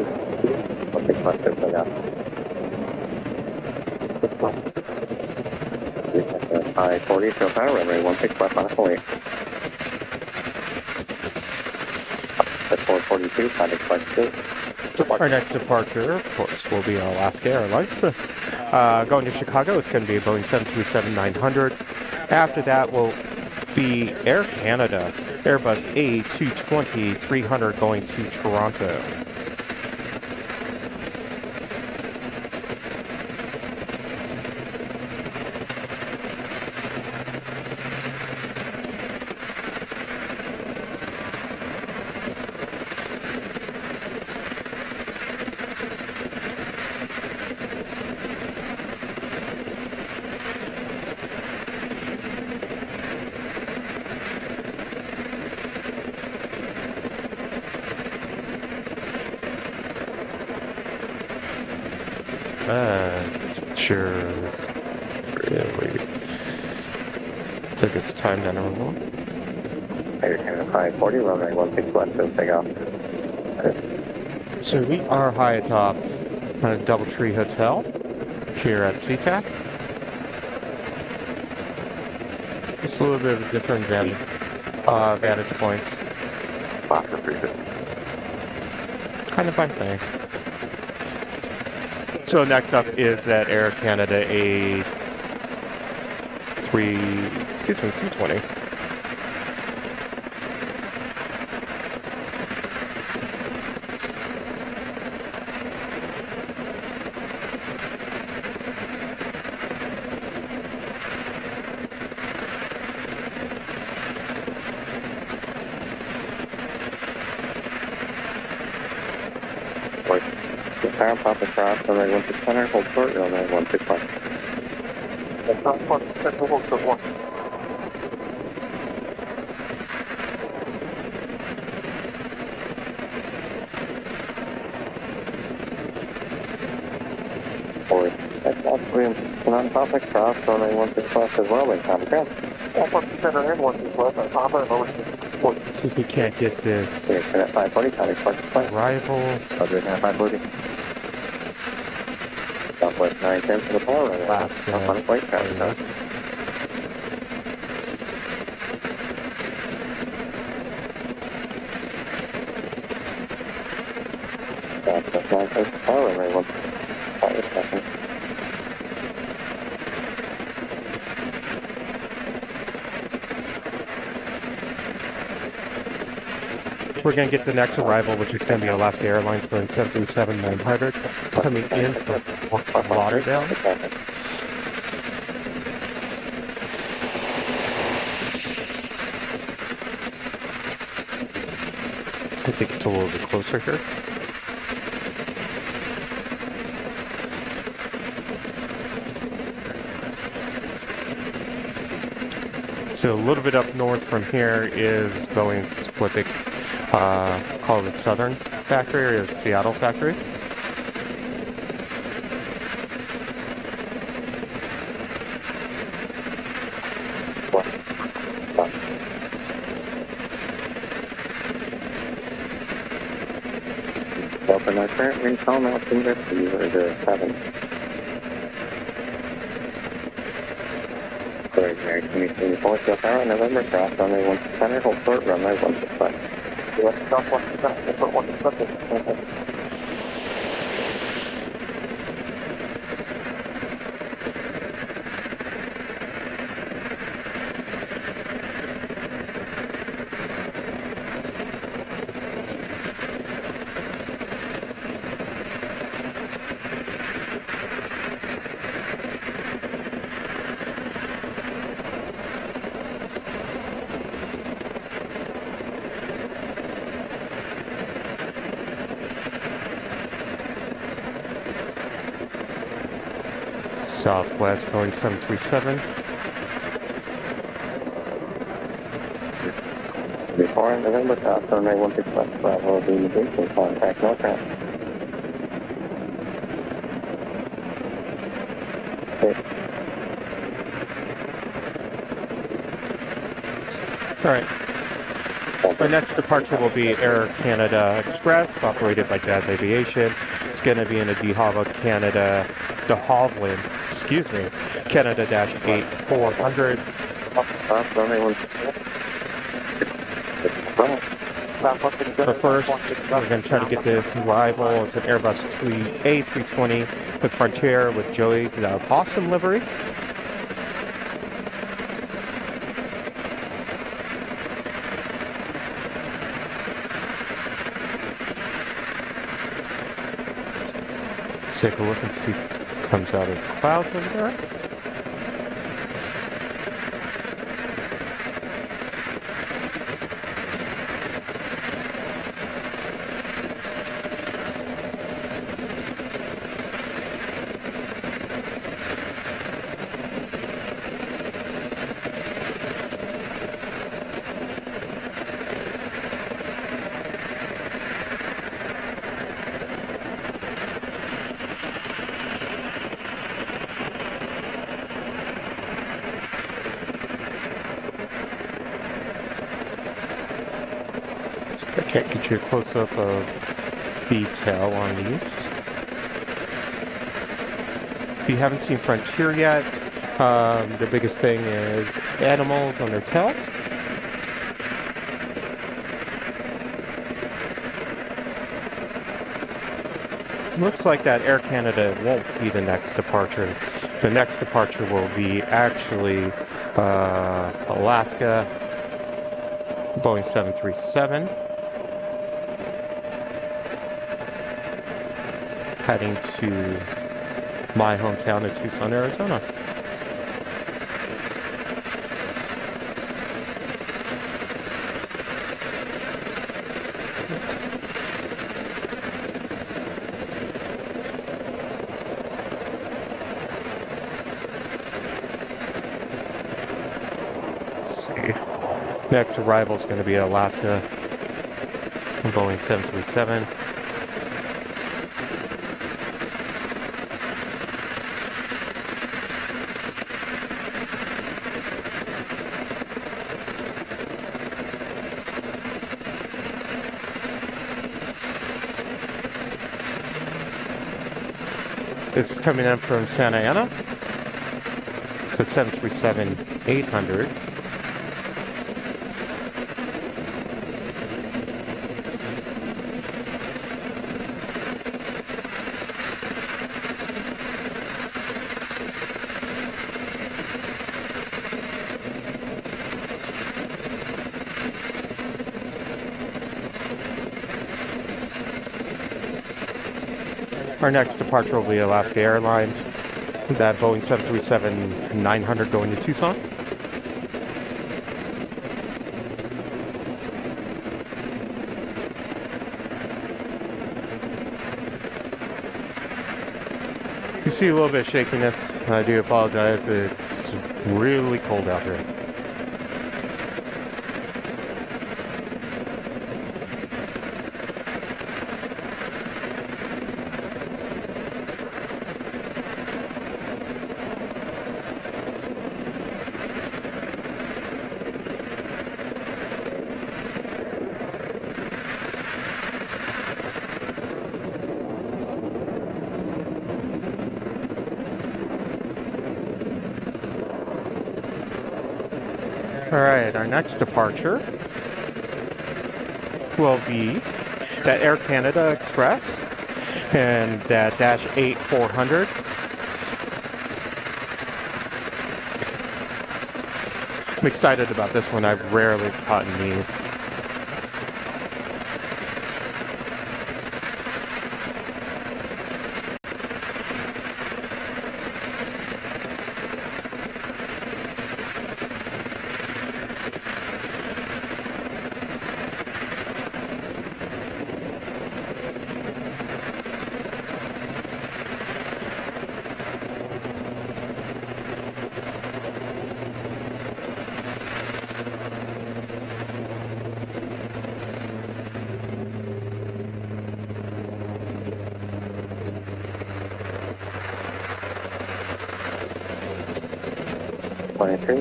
165, take off. I-40, fill power, runway 16 left, away. At 442, contact flight 2. Our next departure, of course, will be Alaska Airlines. Going to Chicago, it's going to be a Boeing 737-900. After that will be Air Canada, Airbus A220-300 going to Toronto. Sure, really took its time down the road. Air Canada 540, runway 16 left, so take off. So we are high atop Doubletree Hotel here at SeaTac. Just a little bit of a different vantage points. Kind of my thing. So next up is that Air Canada A220. Power pop across, runway 16 center, hold short, runway 16 left. Hold short 1. Forward. That's William, on top across, runway 16 left as well, then contact ground. 1% and 16 left, top and over. See if we can't get this Air Canada 540, contact flight. arrival. Other than 540. Southwest 910 for the power runway. Alaska. Up on the flight pattern. Southwest 910 for the power runway. 5 seconds. We're going to get the next arrival, which is going to be Alaska Airlines Boeing 737-900 coming in from Fort Lauderdale. Let's get a little bit closer here. So a little bit up north from here is Boeing's what they call the Southern Factory or the Seattle Factory. Open our current wind calm out to the 7. Correct, Mary 2024, South Tower, November, cross runway 16 center, hold short, runway 16 left. South 16 Southwest Boeing 737. Before November, cross runway 16 left, Bravo, the Midday, contact northbound. All right. Our next departure will be Air Canada Express. Express operated by Jazz Aviation. It's going to be in a de Havilland, Canada-8-400. Runway 16. But first, we're going to try to get this arrival. It's an Airbus A320 with Frontier with Joey, the Possum livery. Take a look and see what comes out of the clouds over there. I can't get you a close-up of detail on these. If you haven't seen Frontier yet, their biggest thing is animals on their tails. Looks like that Air Canada won't be the next departure. The next departure will be actually Alaska, Boeing 737. Heading to my hometown of Tucson, Arizona. Let's see. Next arrival is going to be Alaska, Boeing 737. This is coming in from Santa Ana. It's a 737-800. Our next departure will be Alaska Airlines, that Boeing 737-900 going to Tucson. If you see a little bit of shakiness, I do apologize. It's really cold out here. Alright, our next departure will be that Air Canada Express and that Dash 8-400. I'm excited about this one. I've rarely caught in these.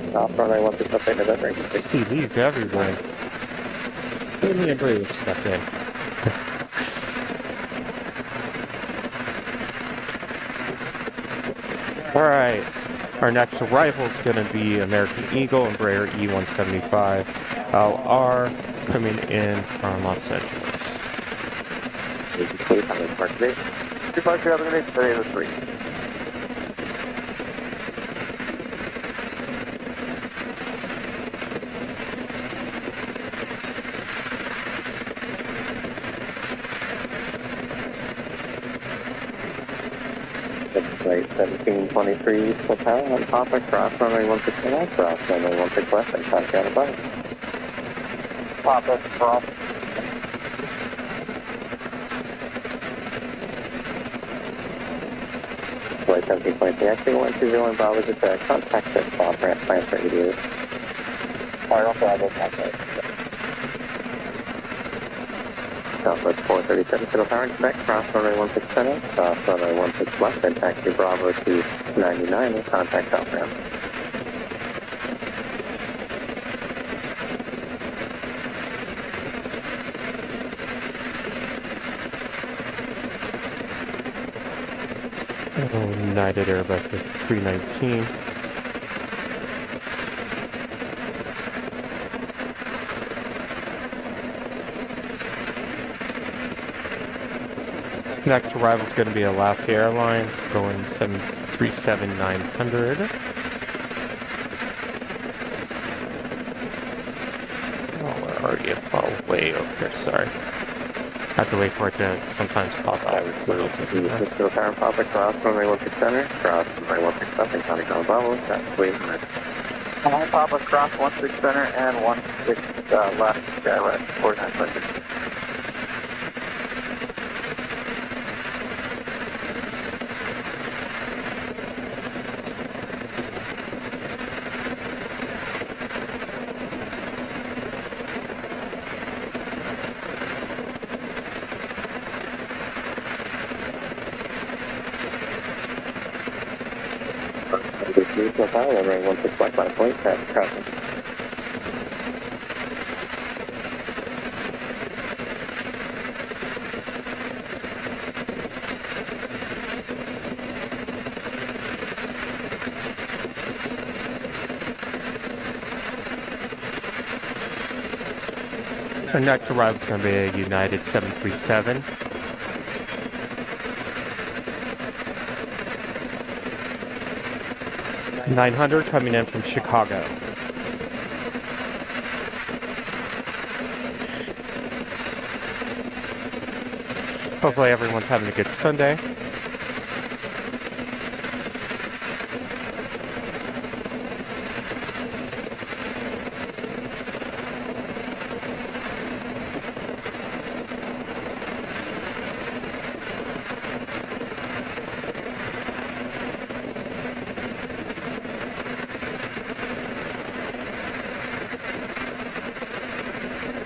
Stop runway 16 up into that range. I see these everywhere. Give me a breather, step in. Alright, our next arrival is going to be American Eagle Embraer E175 LR coming in from Los Angeles. Please, how many park today? Departure of the next day of the 3. Flight 1723 Hotel on Papa, cross runway 16 left, cross runway 16 left, and contact above. Papa, cross. Flight 1723, actually 120 Bravo, just contact this Bob, ramp plan for you. Alright, Bravo, contact. Southwest 437, Fiddle Power, inspect, cross runway 16 center, cross runway 16 left, and taxi Bravo to 99 and contact South ramp. United Airbus is 319. Next arrival is going to be Alaska Airlines, going 737-900. Oh, where are you? Oh, way over here, sorry. I have to wait for it to sometimes pop out. Fiddle Power, Papa, cross runway 16 center, cross runway 16 left, and contact on Bravo, that's wait a minute. Alright, Papa, cross 16 center and 16 left, direct, 4900. Fiddle Power, runway 16 left, on point, that's crossing. Our next arrival is going to be a United 737. $900 coming in from Chicago. Hopefully everyone's having a good Sunday.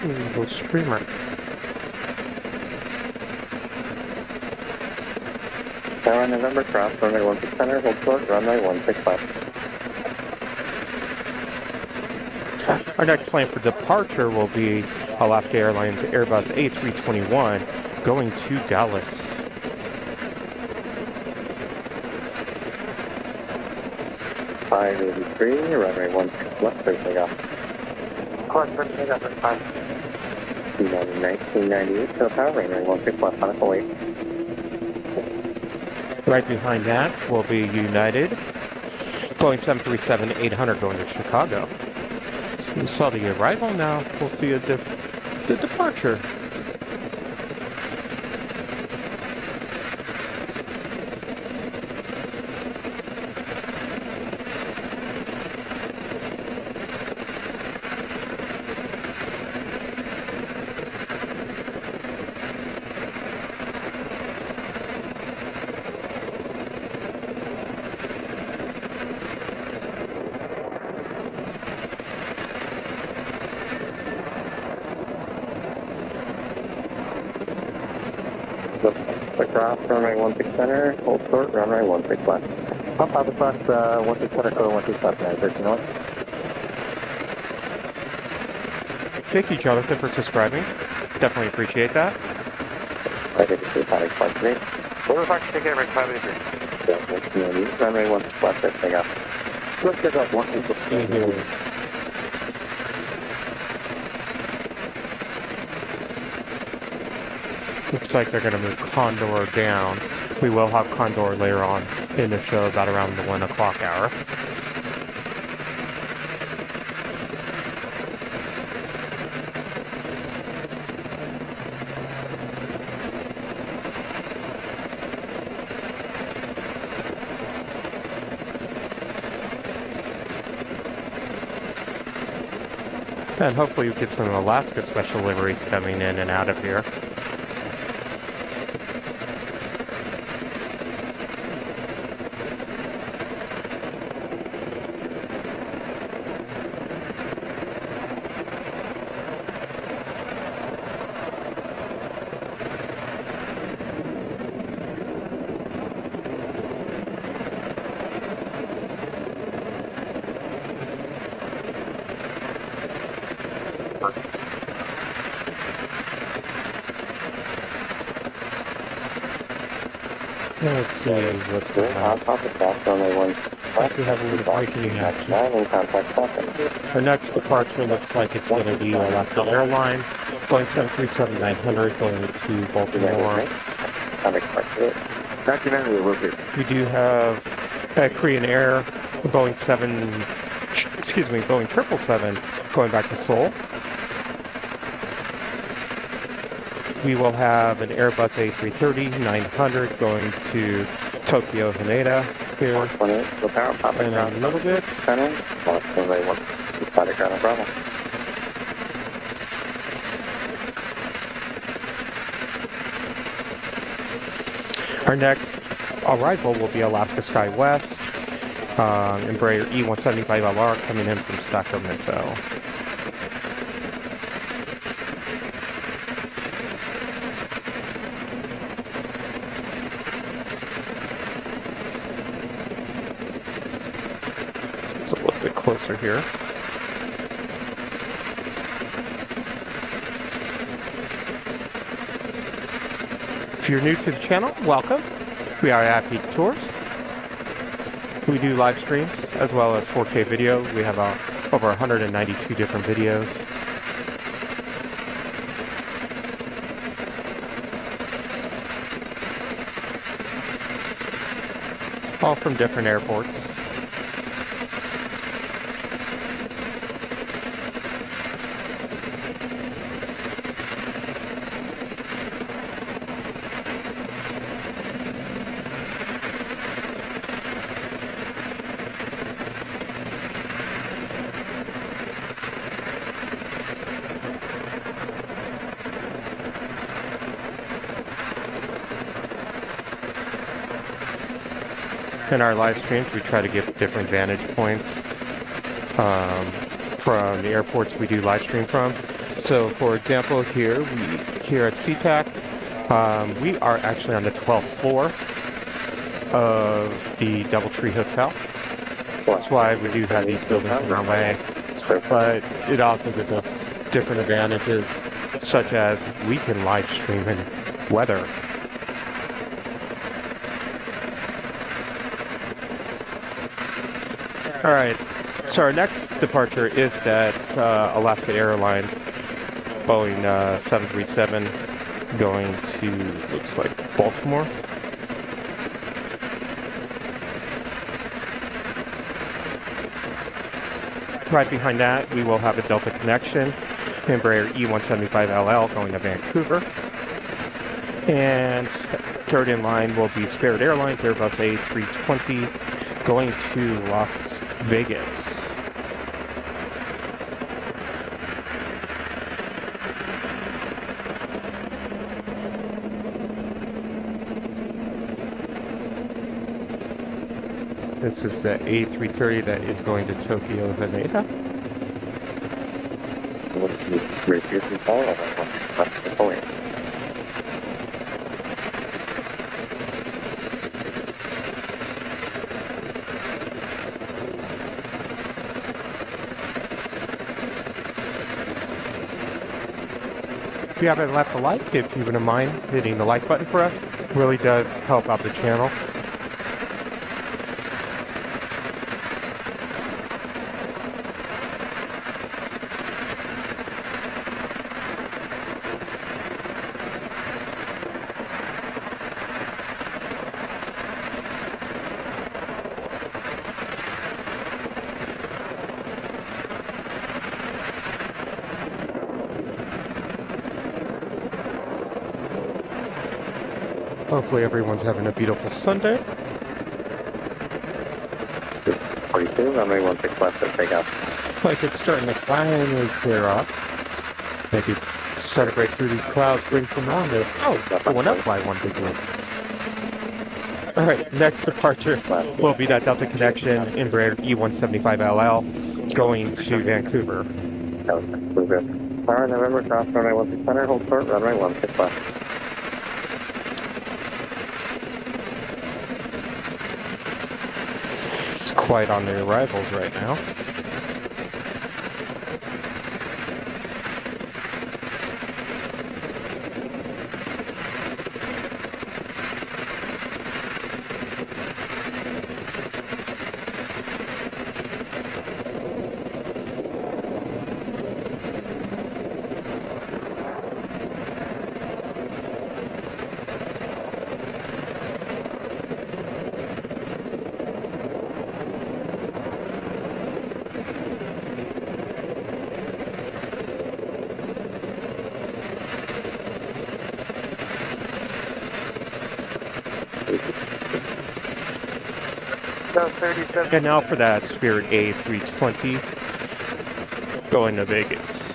Little streamer. Tower November, cross runway 16 center, hold short, runway 16 left. Our next plane for departure will be Alaska Airlines Airbus A321 going to Dallas. Five 83, runway 16 left, there's the off. Course, take up at 5. 1998, Fiddle Power, runway 16 left, on a wait. Right behind that will be United, Boeing 737-800 going to Chicago. So we saw the arrival, now we'll see the departure. Cross runway 16 center, hold short, runway 16 left. Pump out the cross, 16 center, code 16 left, 913 north. Thank you, Jonathan, for subscribing. Definitely appreciate that. I think it's 563. What if I can take every 583? Runway 1 left, that thing up. Let's get up 1 See here. Looks like they're going to move Condor down. We will have Condor later on in the show, about around the 1 o'clock hour. And hopefully we get some Alaska special liveries coming in and out of here. Let's see what's going on. Looks like we have a little braking action. Our next departure looks like it's going to be Alaska Airlines, Boeing 737-900 going to Baltimore. We do have Korean Air, Boeing 777 going back to Seoul. We will have an Airbus A330-900 going to Tokyo, Haneda here in a little bit. Our next arrival will be Alaska SkyWest, Embraer E175LR coming in from Sacramento. It's a little bit closer here. If you're new to the channel, welcome. We are AVGeek Tours. We do live streams as well as 4K video. We have over 192 different videos. All from different airports. In our live streams, we try to get different vantage points from the airports we do live stream from. So, for example, here at SeaTac, we are actually on the 12th floor of the DoubleTree Hotel. That's why we do have these buildings around way. But it also gives us different advantages, such as we can live stream in weather. All right, so our next departure is that Alaska Airlines Boeing 737 going to, looks like, Baltimore. Right behind that, we will have a Delta connection, Embraer E175LL going to Vancouver. And third in line will be Spirit Airlines Airbus A320 going to Las Vegas. This is the A330 that is going to Tokyo, Haneda. If you haven't left a like, if you wouldn't mind hitting the like button for us, really does help out the channel. Hopefully everyone's having a beautiful Sunday. 42, runway 16 left to take off. Looks like it's starting to finally clear up. Maybe start to break through these clouds, bring some roundness. Oh, it went up by one big one. Alright, next departure will be that Delta Connection Embraer E175LL going to Vancouver. Vancouver. Tower, November, cross runway 16 center, hold short, runway 16 left. It's quiet on the arrivals right now. And now for that Spirit A320 going to Vegas.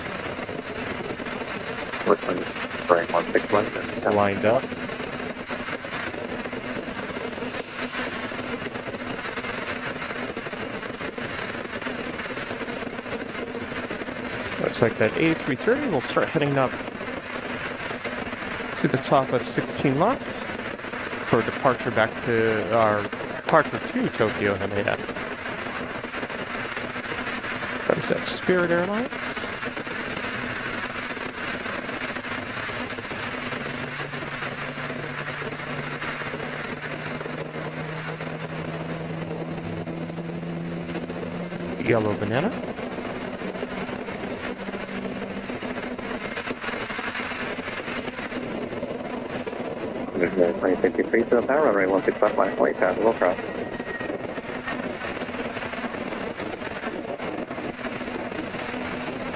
Richmond, Boeing 161. It's lined up. Looks like that A330 will start heading up to the top of 16 left for departure back to our departure to Tokyo Haneda. There's that Spirit Airlines. Yellow Banana. There's no 2053 to the tower, runway 16 left, line white, pass, will cross.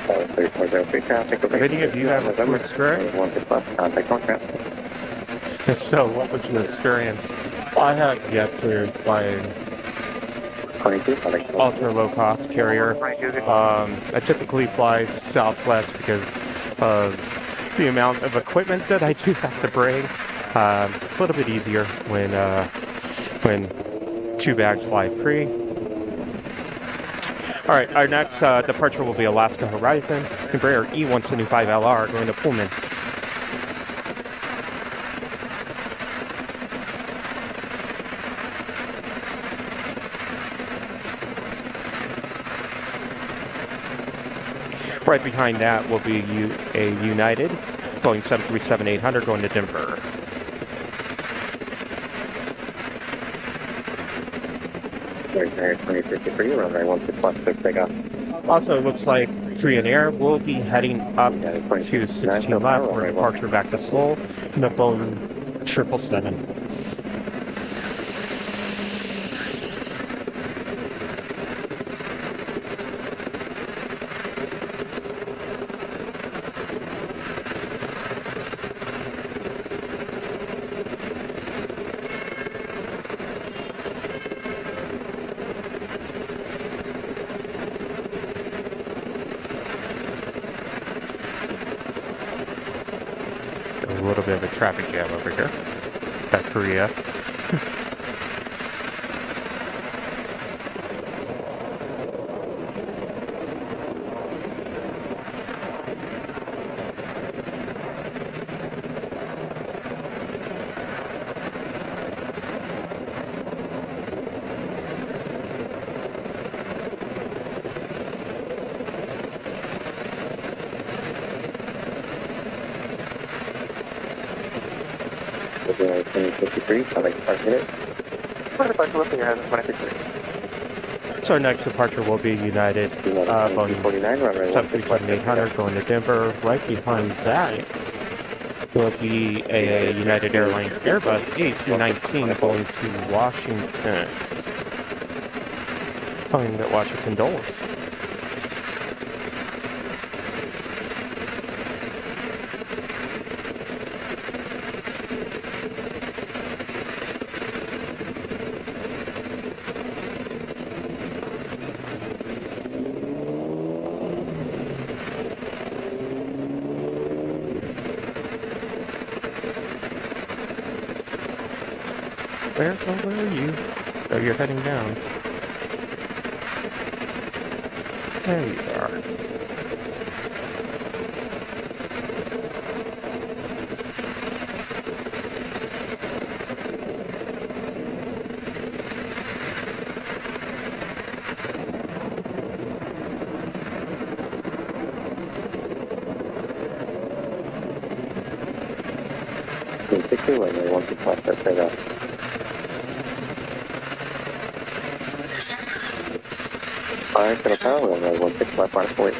Tower 3403 traffic. Have any of you have a November, Swiss Spirit? 16 left, contact contract. If so, what was your experience? I have yet to fly 22, contact ultra low cost carrier. I typically fly Southwest because of the amount of equipment that I do have to bring. A little bit easier when two bags fly free. All right, our next departure will be Alaska Horizon, Embraer E175LR going to Pullman. Right behind that will be a United, Boeing 737-800 going to Denver. Air 2053, runway 16 left to take off. Also, it looks like Korean Air will be heading up to 16 left for departure back to Seoul in the Boeing 777. A little bit of a traffic jam over here at Korea. 2053, I'd like to park it. What departure will be your hazard 2053? So our next departure will be United Boeing 737-800 going to Denver. Right behind that will be a United Airlines Airbus A319 going to Washington. Coming at Washington Dulles. Where are you? Oh, you're heading down. There you are. When they want to pass that set up. Alright, gonna power when they want to fly on point.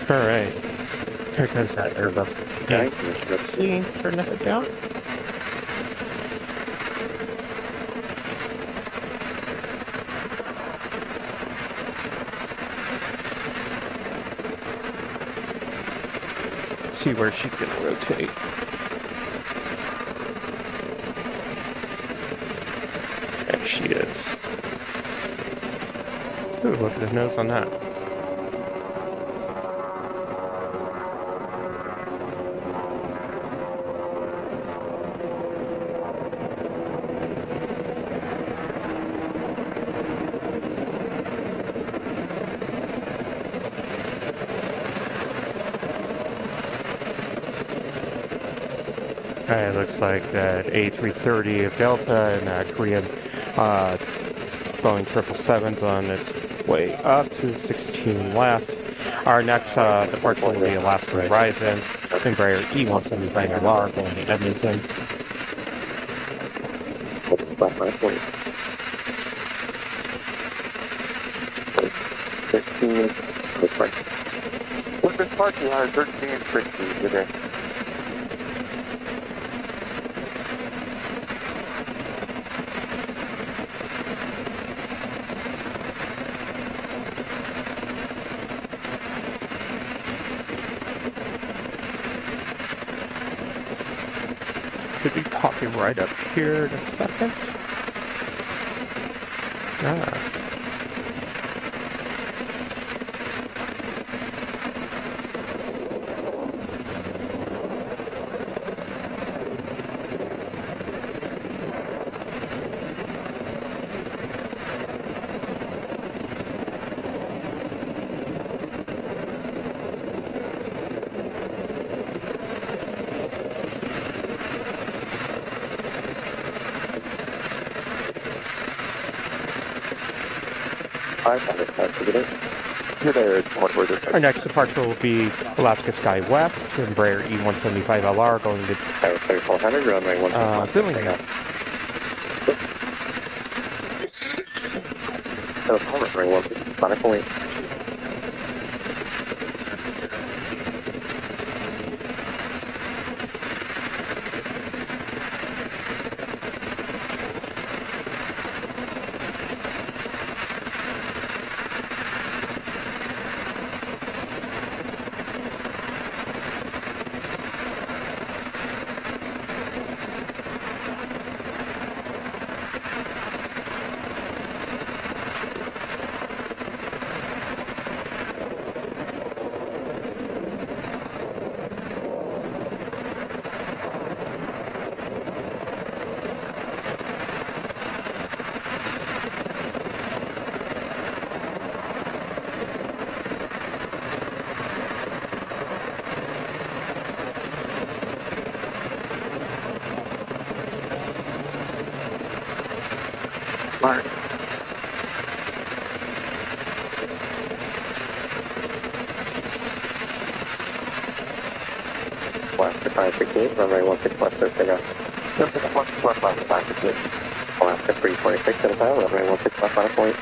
Alright. Here comes that Airbus. Okay. Let's see. Starting to head down. See where she's going to rotate. There she is. Ooh, look at the nose on that. It looks like that A330 of Delta and that Korean Boeing 777's on its way up to 16 left. Our next departure will be Alaska Horizon, Embraer E175LR going to Edmonton. Fly on point. 15, quick park. With this park, you have 1360 today. Should be popping right up here in a second. Our next departure will be Alaska Sky West, Embraer E175LR going to 3400, runway 1. Dillingham. Runway 1, fly point. Mark. Alaska 568, runway 16 left, there, take off. Alaska 326 at a time, runway 16 left on a point.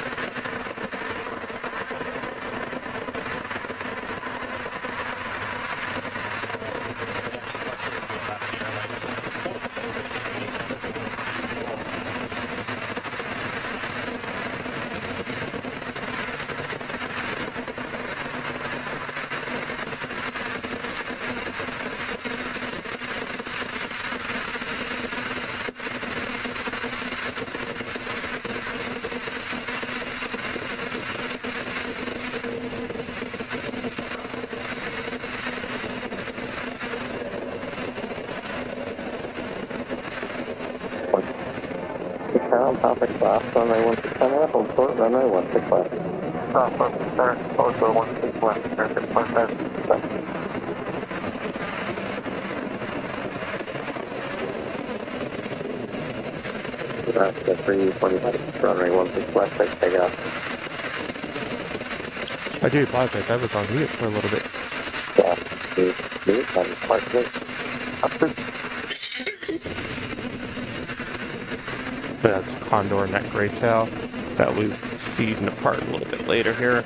Topic class, runway 16 left, hold short, runway 16 left. Stop, start, also 16 left, start, Alaska 326, runway 16 left, take it off. I do apologize, I was on mute for a little bit. So that's Condor and that gray tail that we've seen depart a little bit later here.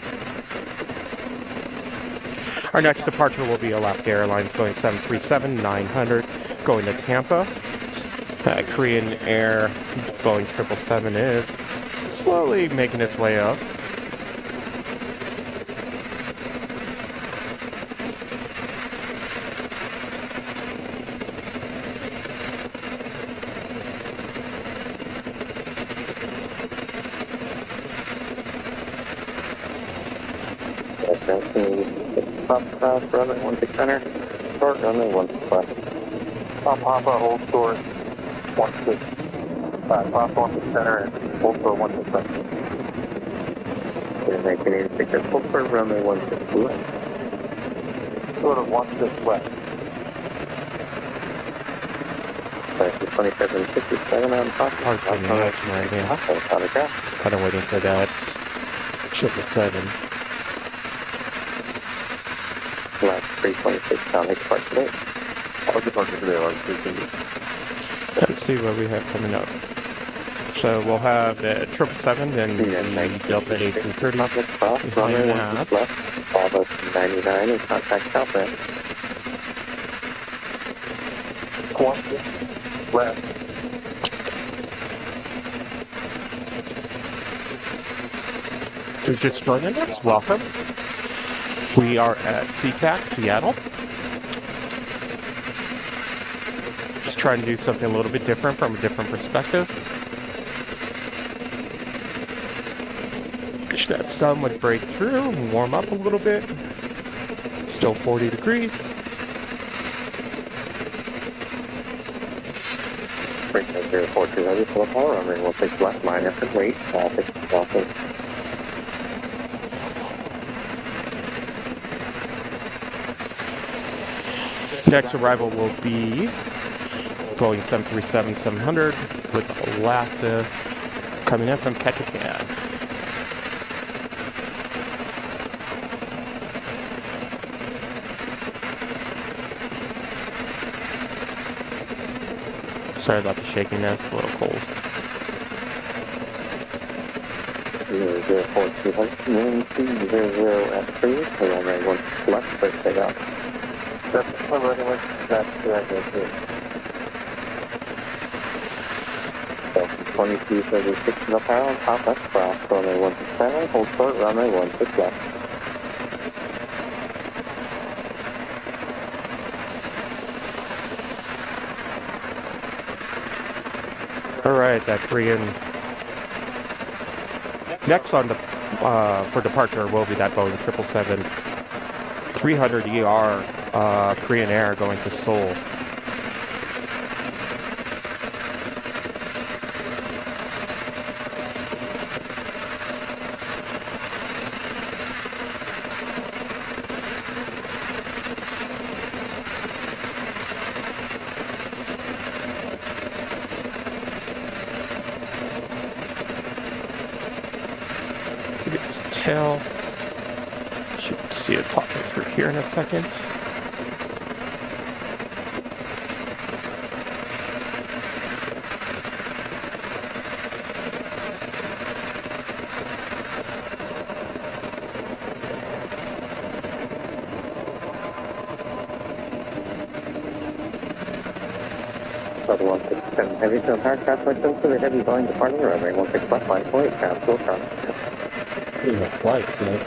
Our next departure will be Alaska Airlines Boeing 737-900 going to Tampa. Korean Air Boeing 777 is slowly making its way up. Cross, runway 16 center, short, runway 16 left. Papa, hold short, 16. Papa 16 center, and hold short 16 left. 1986, hold short, runway 16 left. Short of 16 left. 2757 on top. Kind of waiting for that 777. Last 326 down depart today. I'll departure today, Let's see what we have coming up. So we'll have the 777 and the Delta A330 behind that. Left, Bravo 99 and contact Southwest. 20 left. If you're just joining us, welcome. We are at SeaTac, Seattle. Just trying to do something a little bit different from a different perspective. Wish that sun would break through and warm up a little bit. Still 40 degrees. Breaking 04200, full power, runway 16 left, minus and wait, traffic, traffic. Next arrival will be Boeing 737-700 with Alaska coming in from Ketchikan. Sorry about the shakiness, a little cold. 04200, at 3, runway 16 left, first take off. That's the runway 16 So 2236 in the power, top left cross, runway 16 hold short, runway 16 left. Alright, that Korean... Next on the for departure will be that Boeing 777-300ER Korean Air going to Seoul. See its tail. Should see it popping through here in a second. Delta 167 Heavy, so power craft license to the heavy Boeing departing runway 16 left line, 48 capsule, Pretty much flights, yeah.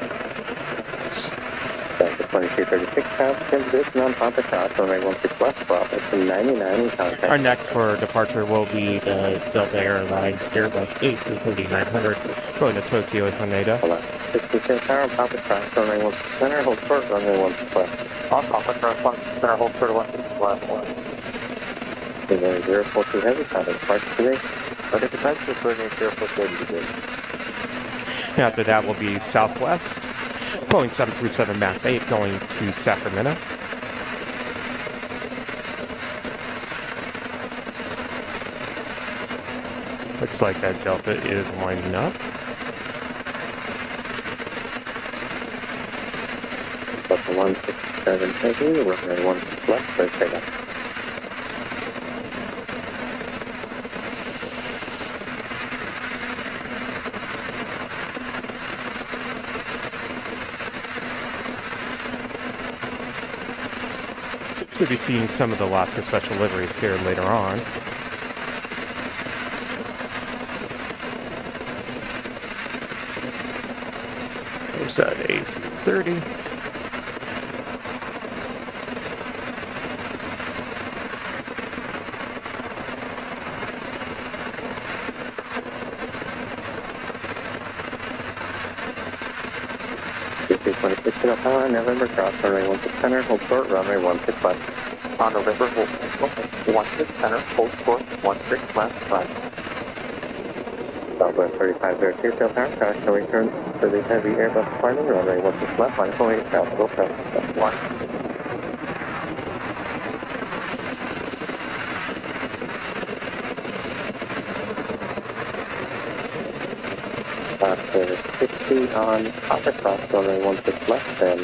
Delta 2236 pounds, transition on Papa Cross, runway 16 left, Bravo, from 99 in contact. Our next for departure will be the Delta Airlines Airbus A330-900 going to Tokyo and Haneda. 66 power, Papa Cross, runway 16 center, hold short, runway 16 left. On Papa Cross 16 center, hold short 16 left 1. 042 heavy, contact departure today. Okay, departure for 042 today. After that will be Southwest, Boeing 737 MAX 8 going to Sacramento. Looks like that Delta is lining up. Delta 167 heavy, runway 16 left, first take off. Should be seeing some of the Alaska special liveries here later on. There's that A330. Power, November cross, runway 16 center, hold short, runway 16 left. On November, hold 16 center, hold short 16 left 5. Southwest 3502, tail power, crash, no return to the heavy Airbus departing, runway 16 left, line 48 south, go south, 1. After 60 on Papa Cross, runway 16 left, and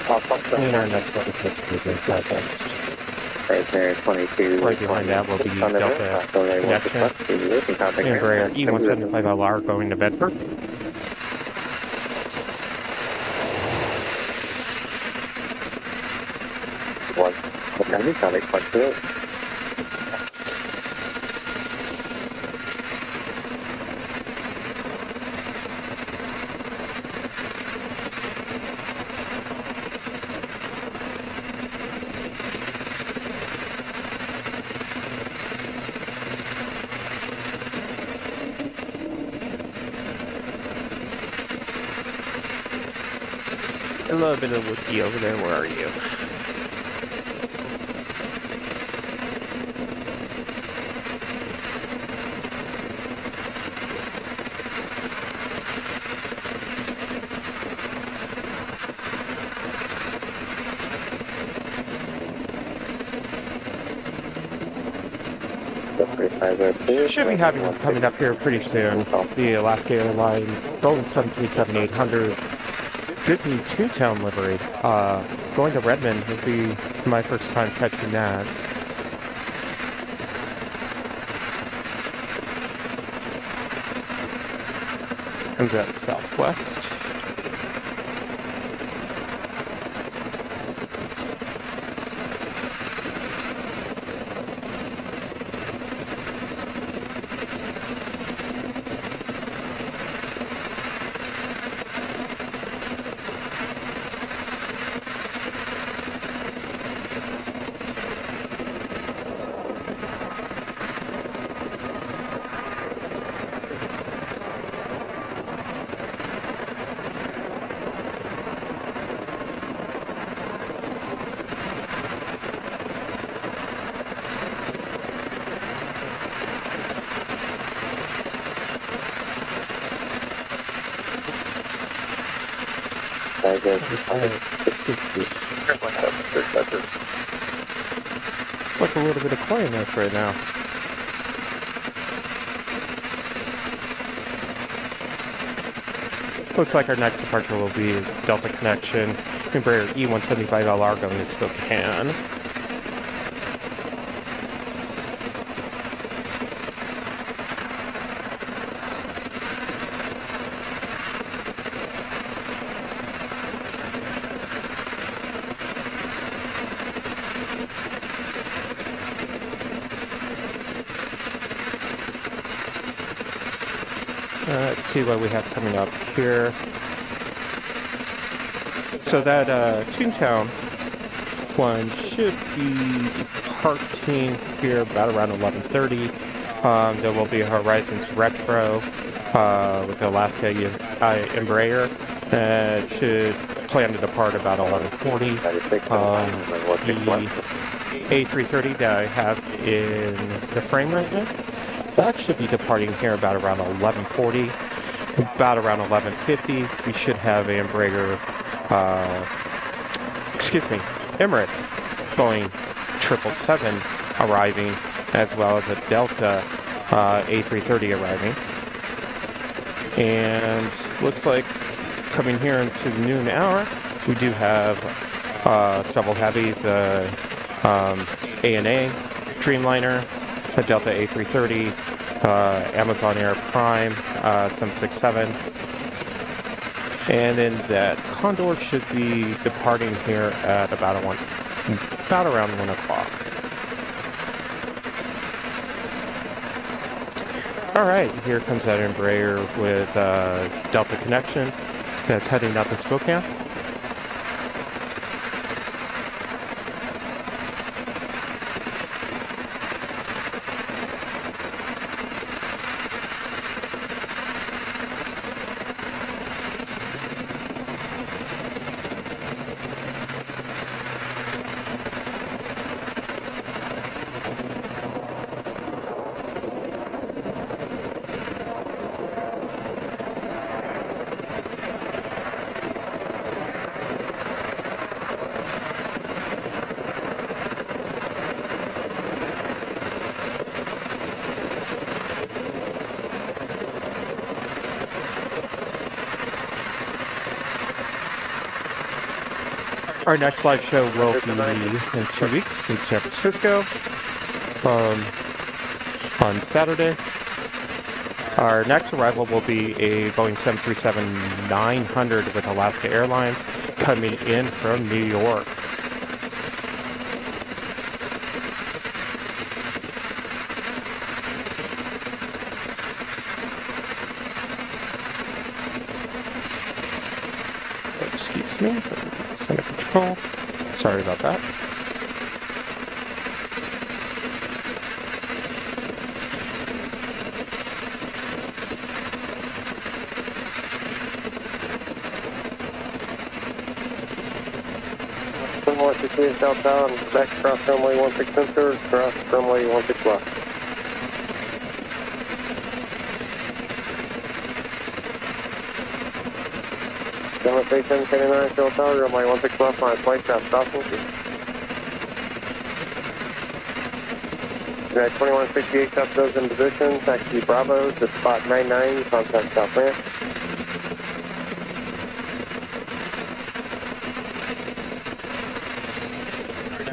Papa Cross. And our next one is in Southeast. Right there, 22. Right behind that will be Delta Connection. Embraer E175LR going to Bedford. One. Okay, contact departure. A little bit of wookie over there. Where are you? Should be having one coming up here pretty soon. The Alaska Airlines Boeing 737-800 Disney Toontown livery. Going to Redmond would be my first time catching that. Comes out of Southwest. It's like a little bit of quietness right now. Looks like our next departure will be Delta Connection, Embraer E175LR going to Spokane. Let's see what we have coming up here. So that Toontown one should be departing here about around 11:30. There will be a Horizons Retro with the Alaska Embraer. It should plan to depart about 11:40. The A330 that I have in the frame right now, that should be departing here about around 11:40. About around 11:50, we should have an Embraer, Emirates Boeing 777 arriving, as well as a Delta A330 arriving. And looks like coming here into the noon hour, we do have several heavies, ANA, Dreamliner, a Delta A330, Amazon Air Prime 767, and then that Condor should be departing here at about around 1 o'clock. All right, here comes that Embraer with Delta connection that's heading out to Spokane. Our next live show will be in 2 weeks in San Francisco on Saturday. Our next arrival will be a Boeing 737-900 with Alaska Airlines coming in from New York. Excuse me. Center control. Sorry about that. Runway 16 southbound, back across runway 16 center, cross runway 16 left. Runway 3729, Shell Tower, runway 16 left, line flight, south crossing. United 2168, South goes in position, taxi Bravo to spot 99, contact South Ramp.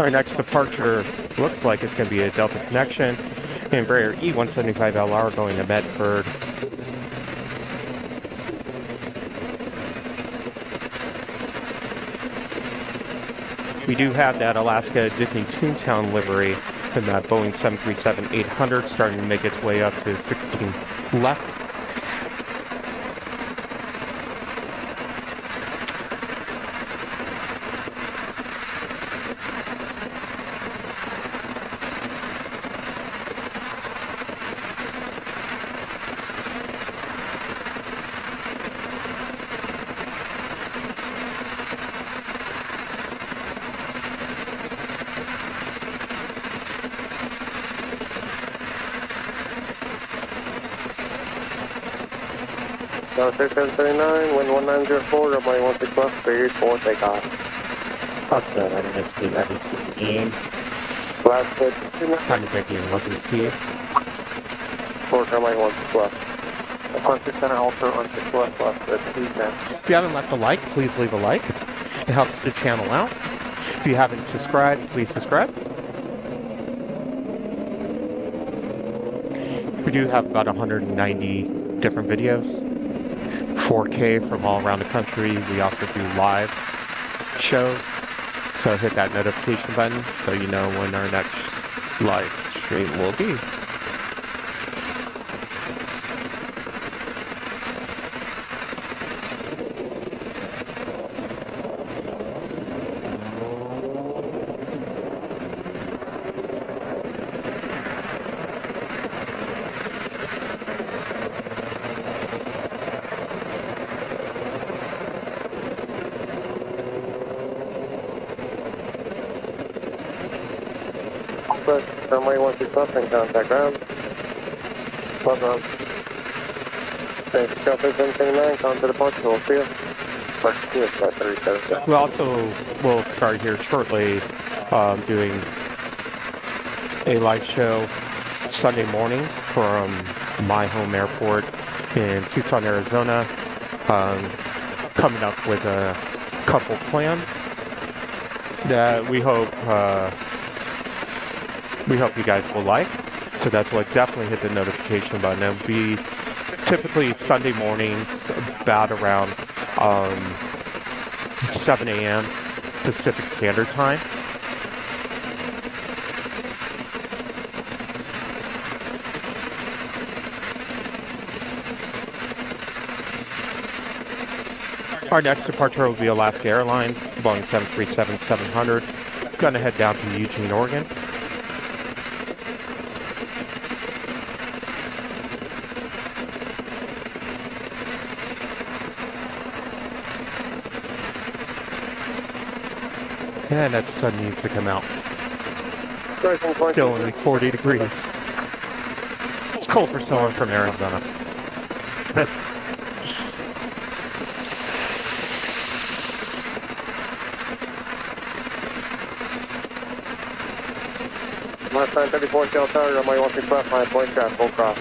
Our next departure looks like it's going to be a Delta connection. Embraer E175LR going to Medford. We do have that Alaska Disney Toontown livery and that Boeing 737-800 starting to make its way up to 16 left. South 6739, wind 1904, runway 16 left, Barrier 4, takeoff. Oscar, I missed the level speaking. Last good, Time to check in, looking to see it. 4, runway 16 left. 16 center, also 16 left, that's 2 cents. If you haven't left a like, please leave a like. It helps the channel out. If you haven't subscribed, please subscribe. We do have about 190 different videos. 4K from all around the country. We also do live shows. So hit that notification button so you know when our next live stream will be. runway 16 left and contact ground. Love ground. Thanks, Delta 779, come to departure, we'll see you. Departure 2 is 537. We also will start here shortly doing a live show Sunday mornings from my home airport in Tucson, Arizona. Coming up with a couple plans that we hope you guys will like. So that's why definitely hit the notification button. It'll be typically Sunday mornings about around 7 a.m. Pacific Standard Time. Our next departure will be Alaska Airlines, Boeing 737-700. Gonna head down to Eugene, Oregon. And that sun needs to come out. Still only 40 degrees. It's cold for someone from Arizona. Last time 34 Shell Tower, runway 16 left, 5 point traffic, full cross.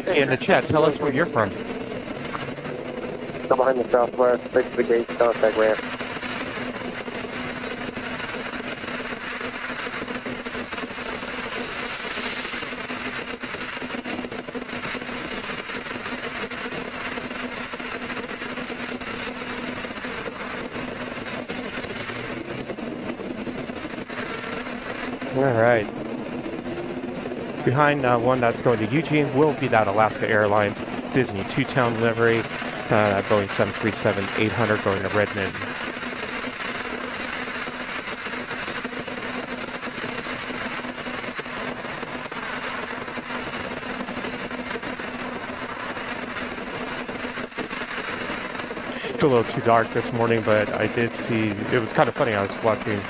Hey, in the chat, tell us where you're from. Come behind the southwest, fix the gate, contact ramp. All right. Behind one that's going to Eugene will be that Alaska Airlines Disney two-town livery, Boeing 737-800 going to Redmond. It's a little too dark this morning, but I did see, it was kind of funny, I was watching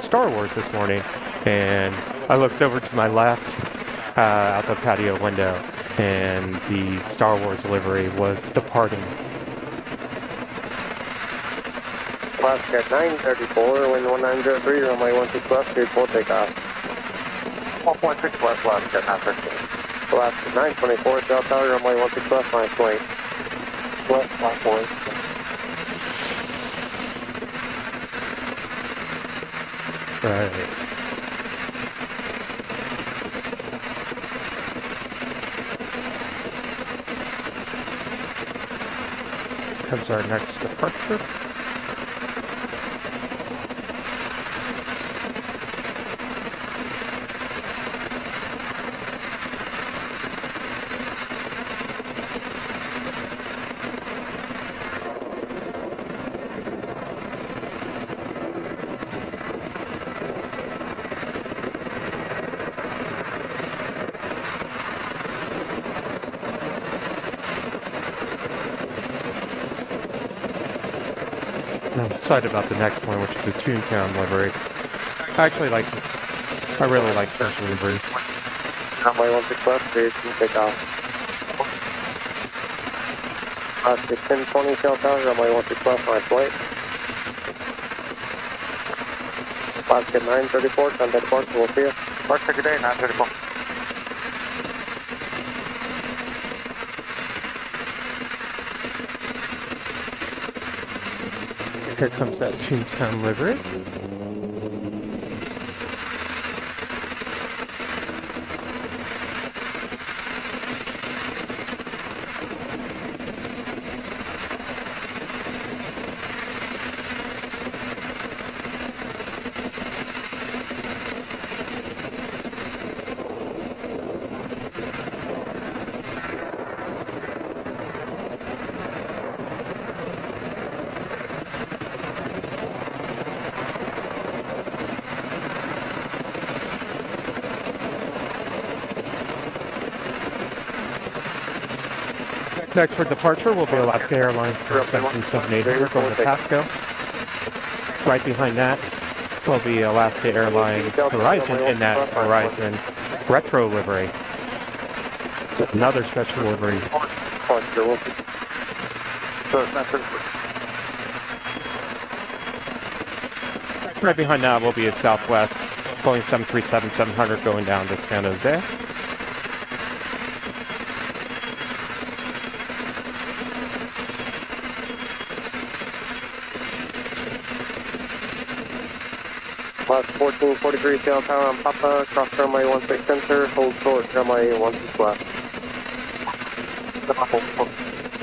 Star Wars this morning, and I looked over to my left out the patio window, and the Star Wars livery was departing. Alaska 934, wind 1903, runway 16 left, cleared full takeoff. 1.6 left, Alaska 913. Alaska 924, Shell Tower, runway 16 left, 928. Left, 5 Right. Comes our next departure. I'm excited about the next one, which is a Toontown livery. I really like special liveries. Runway 16 left, cleared full takeoff. Alaska 1020, Shell Tower, runway 16 left, 928. Alaska 934, contact departure, we'll see you. Mark for today, 934. Here comes that Toontown livery. Next for departure will be Alaska Airlines 778 going to Pasco. Right behind that will be Alaska Airlines Horizon in that Horizon retro livery. It's another special livery. Right behind that will be a Southwest Boeing 737-700 going down to San Jose. Plus 1443 sail power on Papa, cross runway 16 center, hold short, runway 16 left.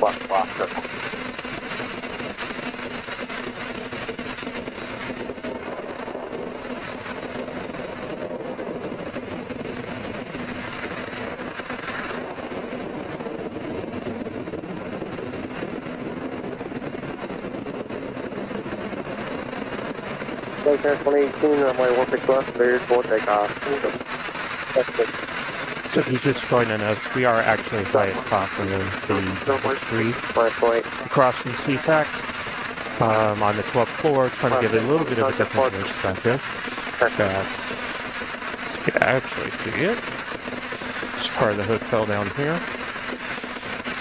Left. Air 2018, runway 16 left, cleared for takeoff. So if you're just joining us, we are actually high at top of the tree across from CFAC on the 12th floor, trying to give it a little bit of a different perspective. So you can actually see it. It's part of the hotel down here.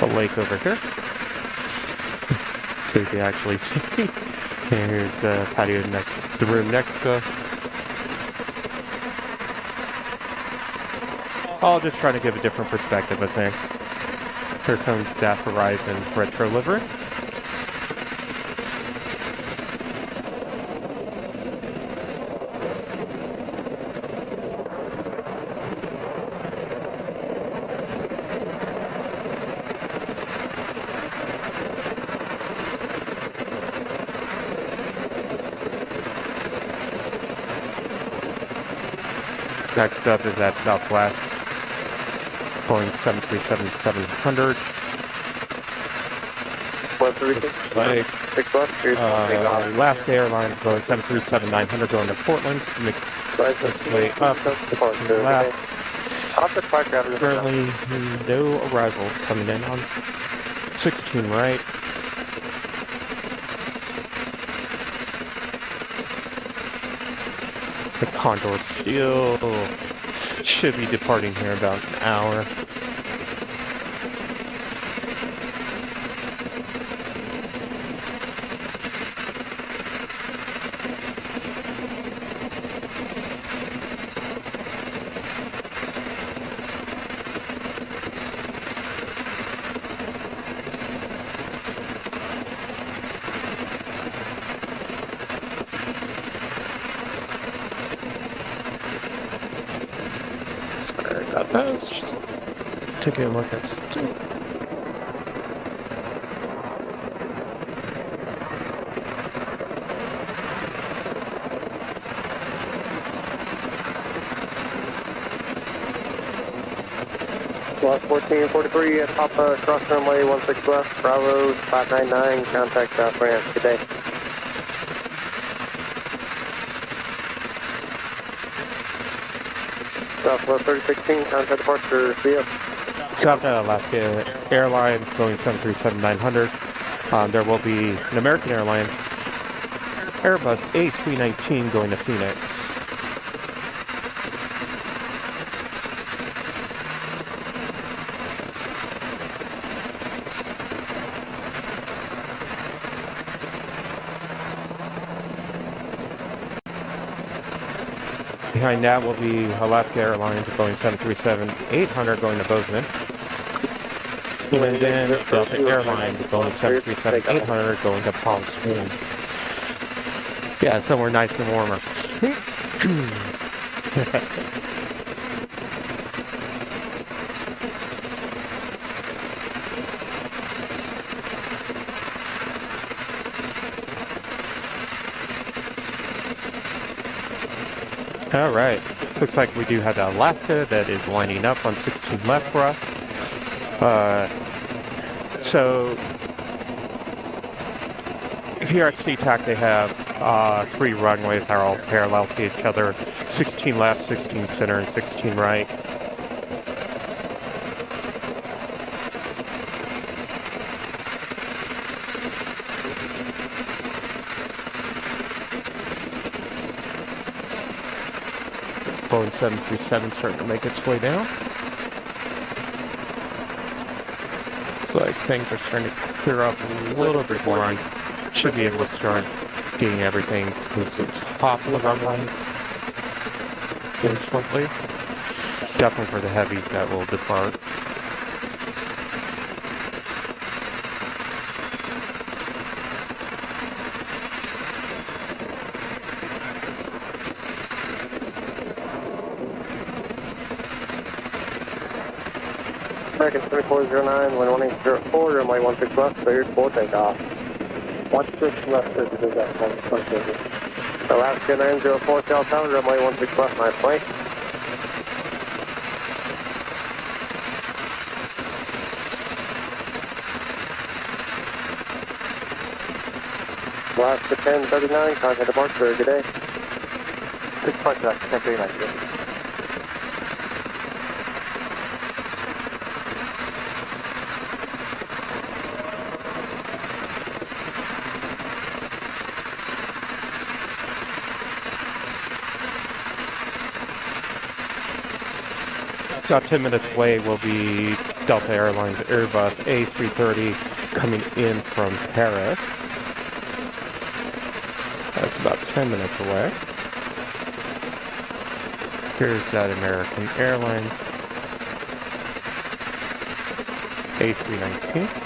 The lake over here. So you can actually see. Here's the patio the room next to us. All just trying to give a different perspective of things. Here comes that Horizon retro livery. Next up is at Southwest, Boeing 737-700. Alaska Airlines Boeing 737-900 going to Portland. Let's way up, 16 left. Currently no arrivals coming in on 16 right. The Condor still should be departing here about an hour. Let's just take a look at something. Plus 1443 at Papa, cross runway 16 left, Bravo 599, contact South France. Good day. Southwest 3016, contact departure, see ya. South Alaska Airlines, Boeing 737-900. There will be an American Airlines Airbus A319 going to Phoenix. Behind that will be Alaska Airlines Boeing 737-800 going to Bozeman. And then Delta Airlines Boeing 737-800 going to Palm Springs. Yeah, somewhere nice and warmer. All right, looks like we do have the Alaska that is lining up on 16 left for us. So here at SeaTac they have 3 runways that are all parallel to each other, 16 left, 16 center, and 16 right. Boeing 737 starting to make its way down. Looks like things are starting to clear up a little bit more. I should be able to start getting everything towards the top of the runways here shortly. Definitely for the heavies that will depart. American 2409, 11804, runway 16 left, cleared for takeoff. 16 left, this is that one. Alaska 904, South Tower, runway 16 left, my flight. Alaska 1039, contact departure, good day. 6 flights back, 1039, good day. About 10 minutes away will be Delta Airlines Airbus A330 coming in from Paris. That's about 10 minutes away. Here's that American Airlines A319.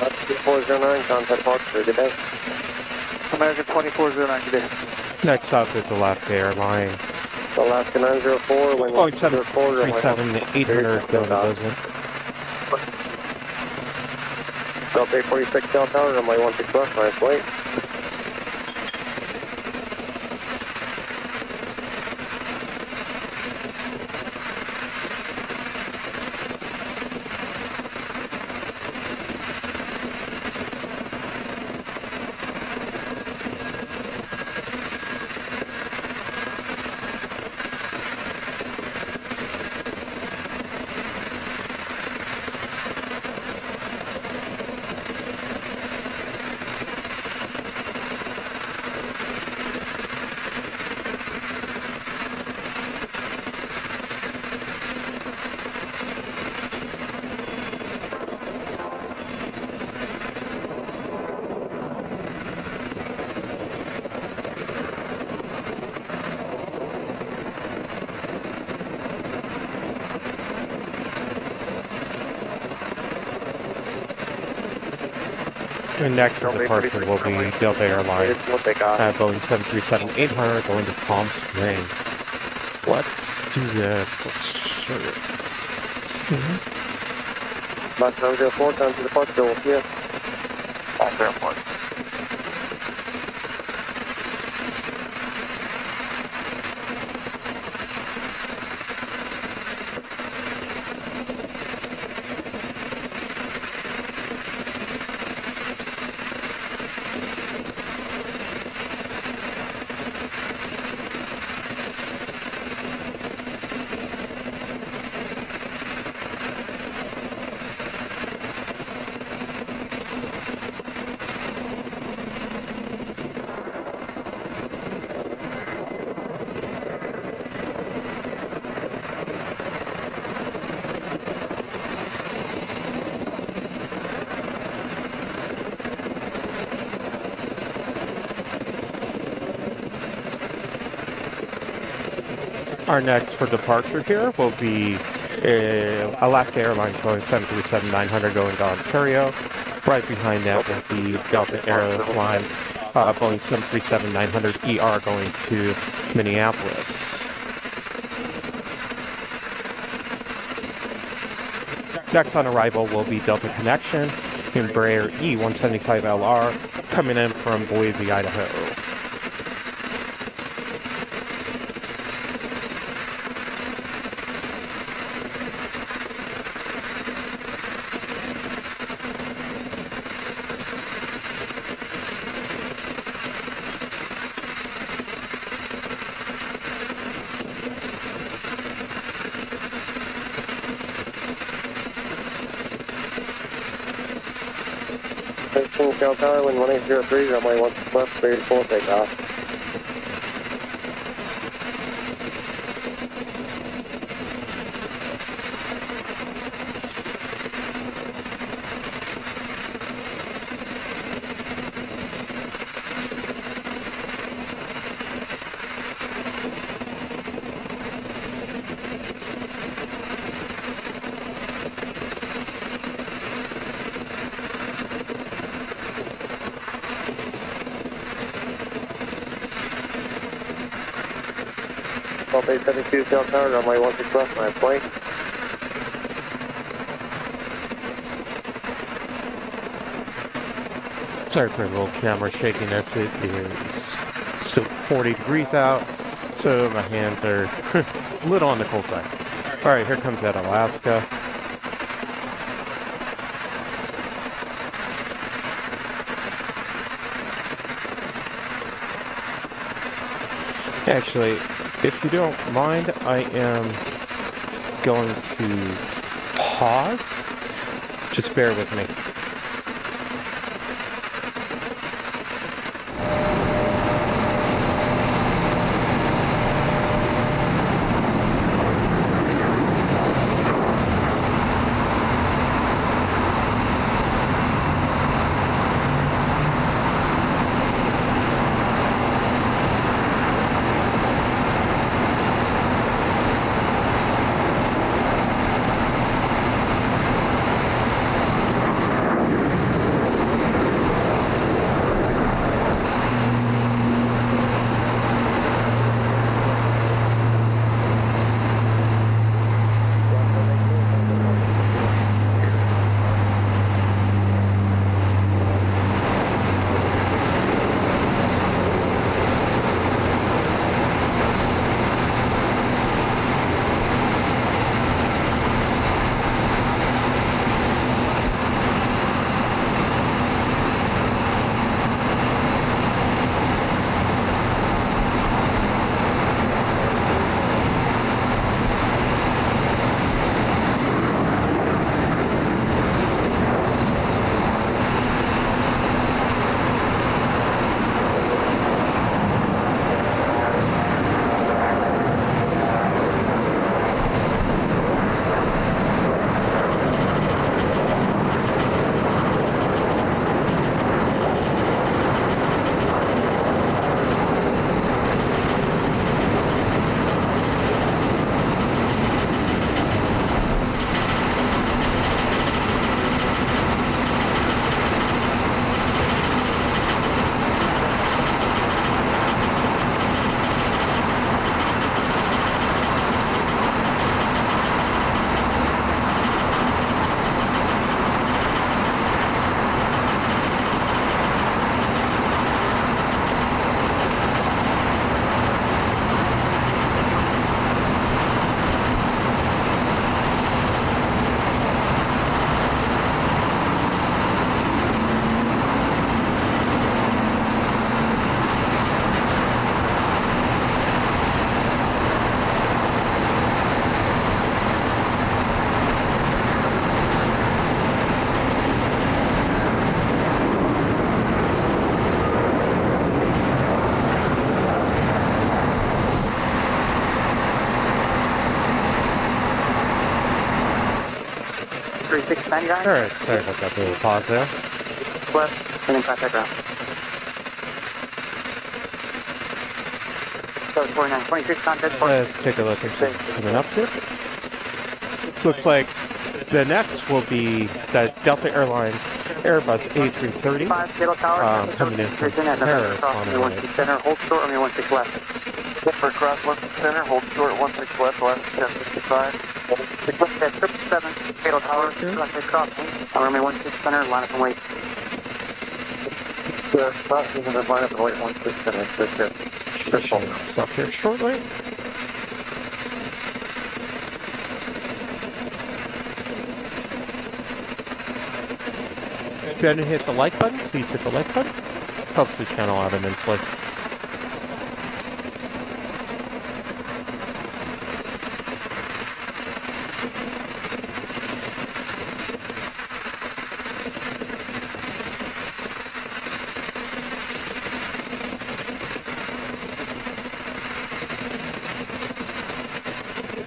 Alaska 2409, contact departure, good day. American 2409, good day. Next up is Alaska Airlines. Alaska 904, wind Boeing 704, runway 737-800 going to Lisbon. Delta 846, South Tower, runway 16 left, my flight. And next departure will be Delta Airlines We'll take off. Boeing 737-800 going to Palm Springs. Let's do this. Let's show you. Bus 904, time to departure, we'll see you. Off airport. Our next for departure here will be Alaska Airlines Boeing 737-900 going to Ontario. Right behind that will be Delta Airlines Boeing 737-900ER going to Minneapolis. Next on arrival will be Delta Connection Embraer E175LR coming in from Boise, Idaho. 13 Shell Tower, wind 1803, runway 16 left, clear to full takeoff. Base 72 Shell Tower, runway 16 left, 9 point. Sorry for a little camera shakiness. It is still 40 degrees out, so my hands are a little on the cold side. Alright, here comes that Alaska. Actually, if you don't mind, I am going to pause. Just bear with me. Alright, sorry about that little pause there. Left, and then contact ground. So 49, 26 contact. Let's take a look and see what's coming up here. This looks like the next will be the Delta Airlines Airbus A330 coming in from Paris on the way. Center, hold short, runway 16 left. Left for cross 16 center, hold short 16 left, land 1055. Request at 777, Fatal Tower, contact crossing, runway 16 center, line up and wait. Crossing and then line up and wait 16 center, good ship. Stop here shortly. If you haven't hit the like button, please hit the like button. Helps the channel out immensely.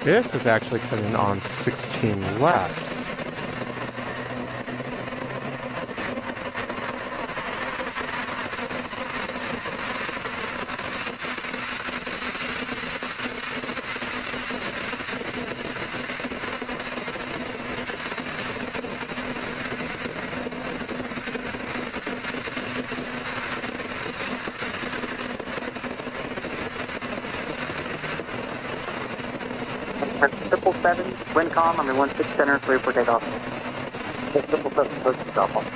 This is actually coming on 16 left. Triple seven, wind calm, I'm in 16 center, clear for takeoff. 777, push stop off.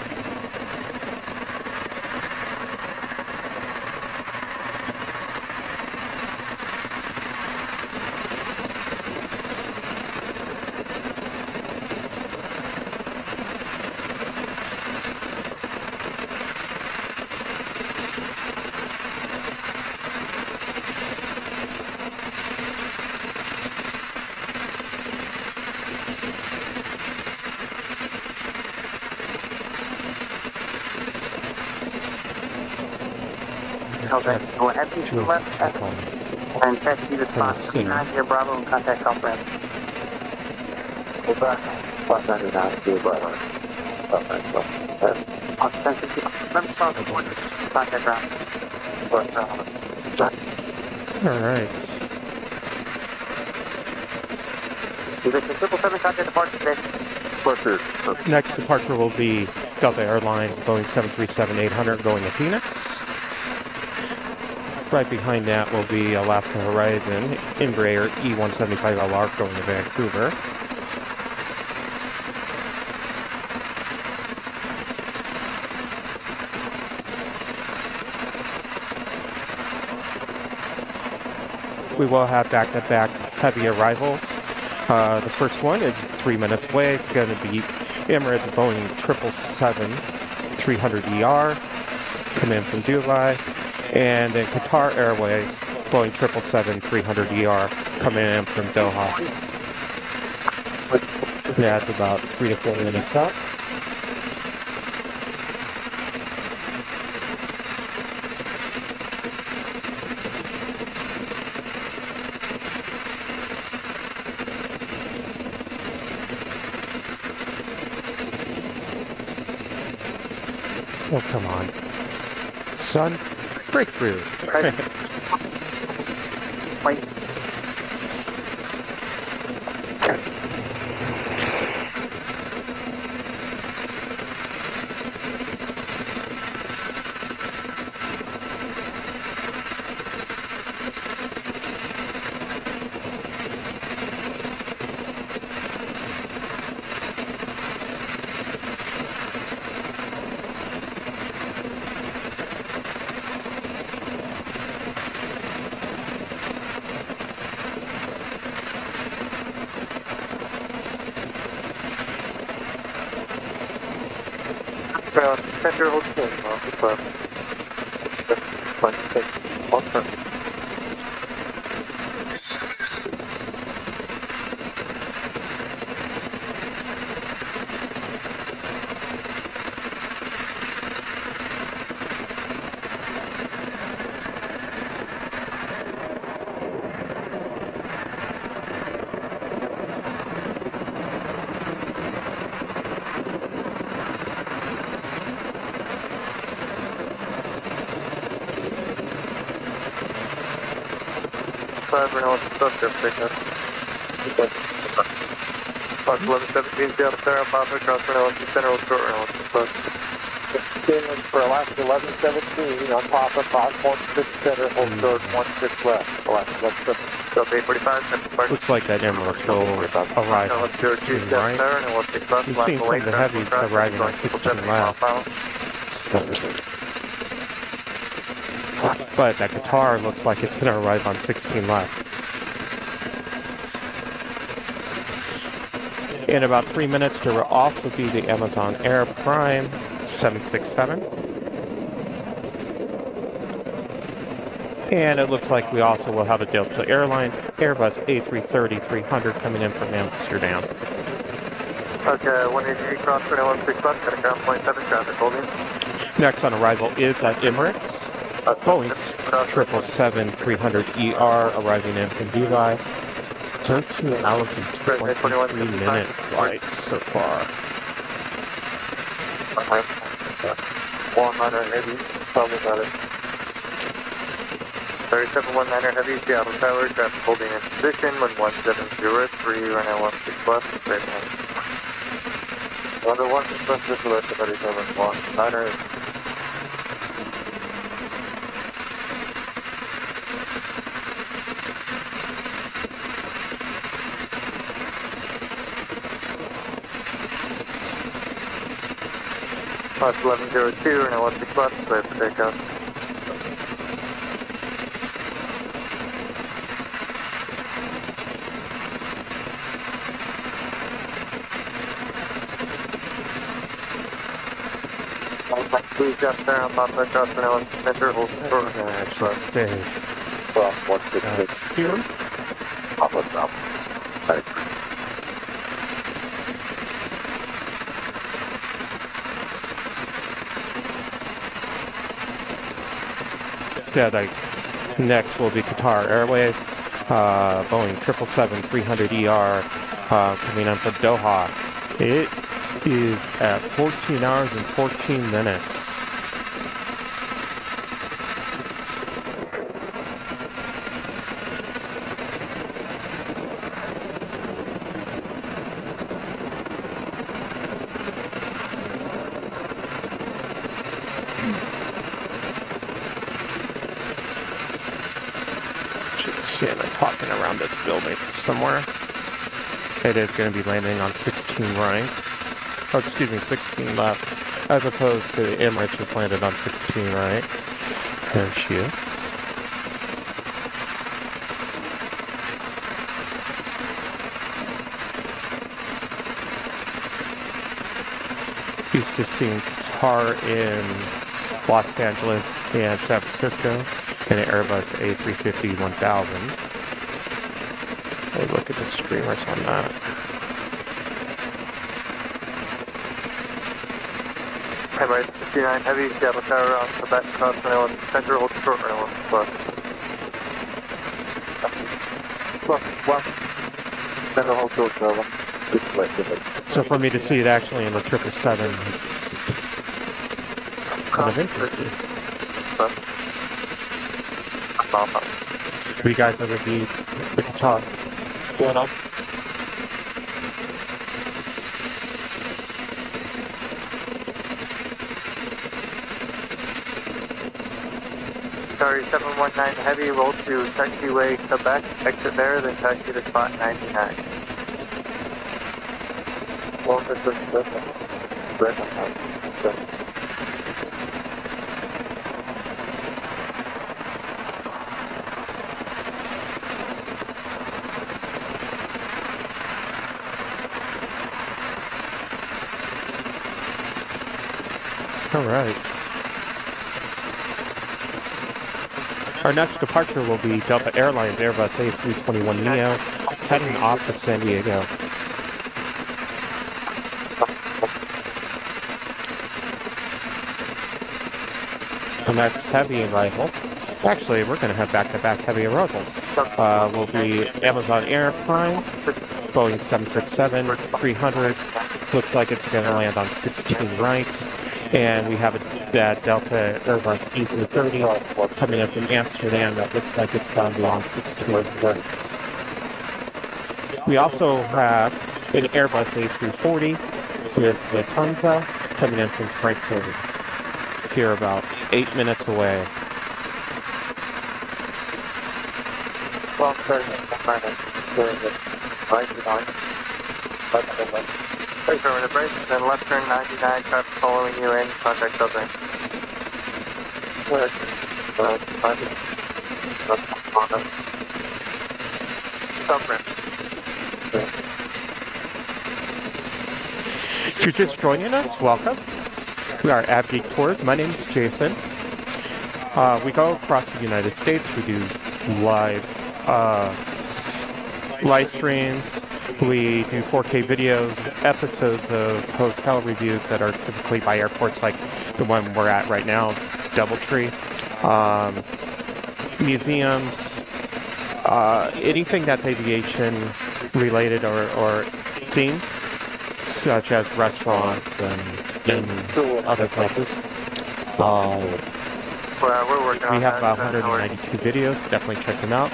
Okay, go ahead to the left and taxi to spot 390 Bravo and contact conference. Go back. 599 Bravo. Let me start the point. Contact ground. Alright. Is it the 777 contact departure today? Next departure will be Delta Airlines Boeing 737-800 going to Phoenix. Right behind that will be Alaska Horizon Embraer E175LR going to Vancouver. We will have back-to-back heavy arrivals. The first one is 3 minutes away. It's going to be Emirates Boeing 777-300ER coming in from Dubai. And then Qatar Airways Boeing 777-300ER coming in from Doha. That's about 3 to 4 minutes out. Oh, come on. Son, break through. Wait. Center hotel, Fox 1117, Seattle Center, Papa, cross Reynolds, Center, short Reynolds, for Alaska 1117, on Papa, Fox 16 Center, hold short, 16 left, Alaska 1117. Delta 845, Looks like that Emirates will arrive at 16, right? So you've seen some of the heavies arriving at 16 left. But that Qatar looks like it's going to arrive on 16 left. In about 3 minutes, there will also be the Amazon Air Prime 767. And it looks like we also will have a Delta Airlines Airbus A330-300 coming in from Amsterdam. Okay, 188 cross for 165, got a ground point 7 traffic holding. Next on arrival is at Emirates. Boeing 777-300ER arriving in from Dubai. 13 hours and 23 minute flight so far. 19er Heavy, probably about it. 3719er Heavy, Seattle Tower, traffic holding in position, 11703, runway 16 left, straight ahead. Runway 16 left, this is 3719er. Plus 1102, and 16 left, clear for takeoff. Please up there on top of cross and center, hold short. Actually stay. Well, 166 here. Pop us up. Right. Yeah, like next will be Qatar Airways, Boeing 777-300ER coming in from Doha. It is at 14 hours and 14 minutes. Seeing it popping around this building somewhere. It is going to be landing on 16 right. Oh, excuse me, 16 left. As opposed to the Emirates just landed on 16 right. There she is. Used to seeing Qatar in Los Angeles and San Francisco in an Airbus A350-1000. Hey, look at the streamers on that. Emirates 59 Heavy, Seattle Tower on the back cross runway 1 center, hold short runway 1 left. Left. Center, hold short runway 1. So for me to see it actually in the 777, it's kind of interesting. You guys ever be the Qatar going on? Sorry, 719 Heavy, roll to taxiway Quebec, exit there, then taxi to spot 99. Well, this is All right. Our next departure will be Delta Airlines Airbus A321neo, heading off to San Diego. The next heavy arrival, actually we're going to have back-to-back heavy arrivals, will be Amazon Air Prime, Boeing 767-300, looks like it's going to land on 16 right. And we have a Delta Airbus A330 coming up from Amsterdam that looks like it's going to be on 16 right. We also have an Airbus A340 with Lufthansa coming in from Frankfurt, here about 8 minutes away. well, turn it, Right over the brakes, then left turn 99, traffic following you in, contact Dublin. If you're just joining us, welcome. We are AVGeek Tours. My name is Jason. We go across the United States. We do live streams. We do 4K videos, episodes of hotel reviews that are typically by airports like the one we're at right now, Doubletree, museums, anything that's aviation related or themed, such as restaurants and other places. We have about 192 videos. Definitely check them out.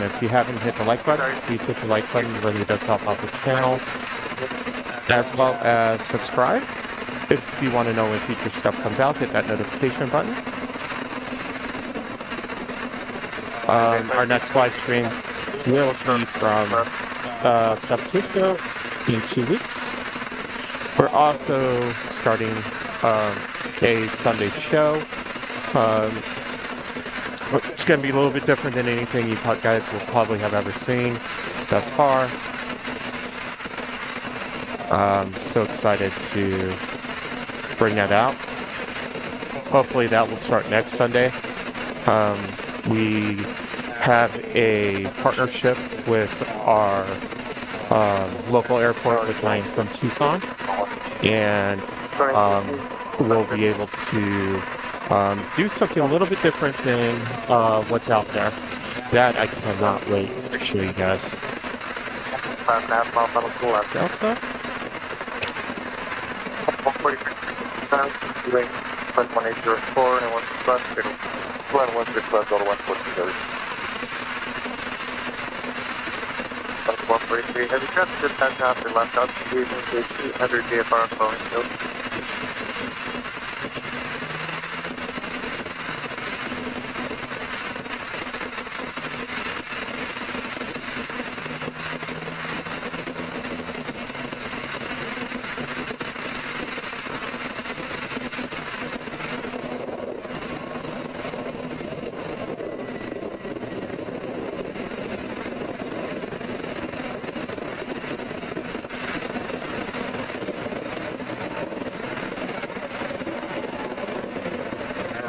If you haven't hit the like button, please hit the like button. It really does help out the channel. As well as subscribe. If you want to know when future stuff comes out, hit that notification button. Our next live stream will be from San Francisco in 2 weeks. We're also starting a Sunday show. It's going to be a little bit different than anything you guys will probably have ever seen thus far. So excited to bring that out. Hopefully that will start next Sunday. We have a partnership with our local airport, which I am from Tucson, and we'll be able to do something a little bit different than what's out there. That I cannot wait to show you guys. Delta. 1804 and 116 left, all the 143. 143 heavy trucks, just passing off your left out, using 800 VFR Boeing field.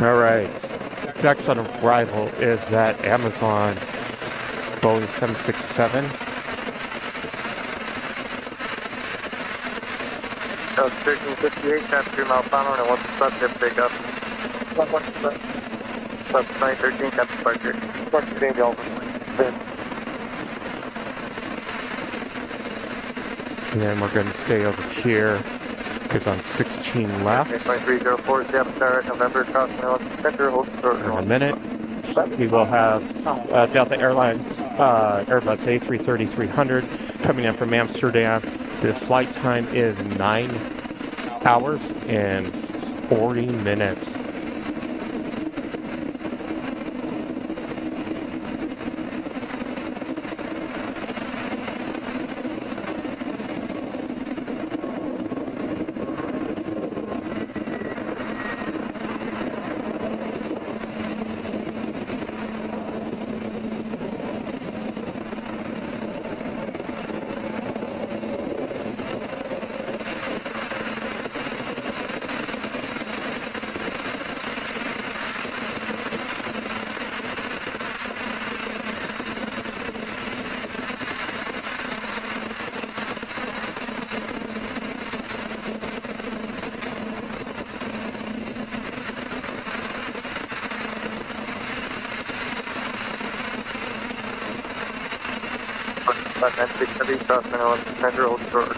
All right. Next on arrival is that Amazon Boeing 767. 1358, passenger Malfano, and what's the subject pick up? Plus 913, captain departure. Departure today, And then we're going to stay over here because on 16 left. 2304, Seattle Star, November, crossing center, hold short. In a minute, we will have Delta Airlines Airbus A330-300 coming in from Amsterdam. The flight time is 9 hours and 40 minutes. Center, hold short.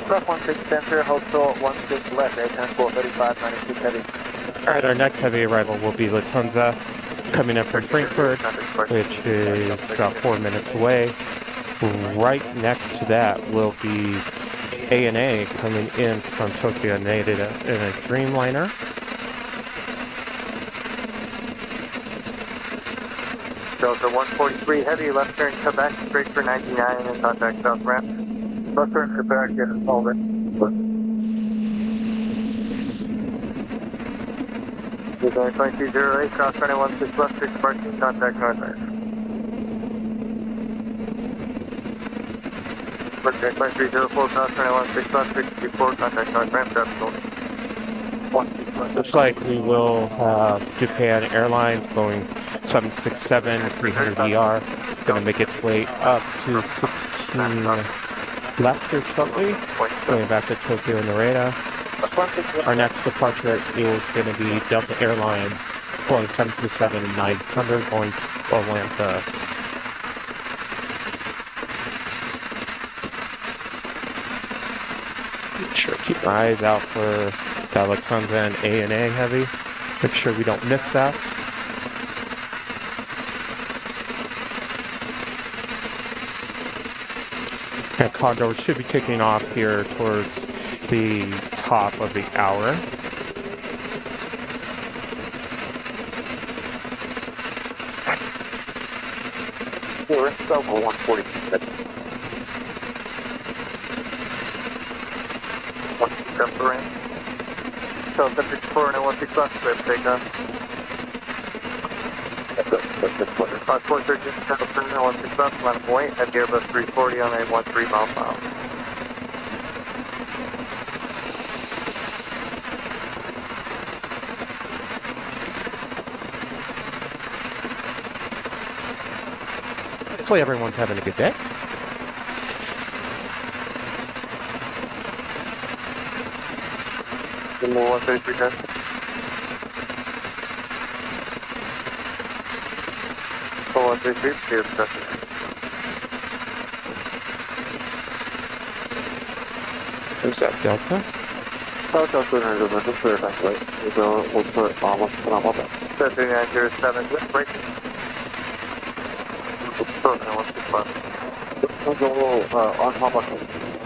Left 16 center, hold short, 16 left, 810-435, 96 heavy. All right, our next heavy arrival will be Lufthansa coming in from Frankfurt, which is about 4 minutes away. Right next to that will be ANA coming in from Tokyo in a Dreamliner. Delta 143 heavy, left turn, come back straight for 99 and contact south ramp. Left turn, come back, get it folded. Design 2208, cross runway 16 left, 6 parking, contact north ramp. Design 2304, cross runway 16 left, 64, contact north ramp, traffic hold. Looks like we will have Japan Airlines Boeing 767-300ER going to make its way up to 16 left or shortly, going back to Tokyo Narita. Our next departure is going to be Delta Airlines Boeing 737-900 going to Atlanta. Make sure to keep my eyes out for that Lufthansa and ANA heavy. Make sure we don't miss that. And Condor should be taking off here towards the top of the hour. We're still over 140 minutes. Jump the range. So 74 and 16 left, clear for takeoff. 413, Central Center, 16 left, line of weight, at Airbus 340 on a 13 mile per hour. Hopefully everyone's having a good day. Give me 133, guys. Full 133, clear for takeoff. There's that Delta. Delta 200, clear back right. We'll put almost put on that. 3907, break. We'll go on how much?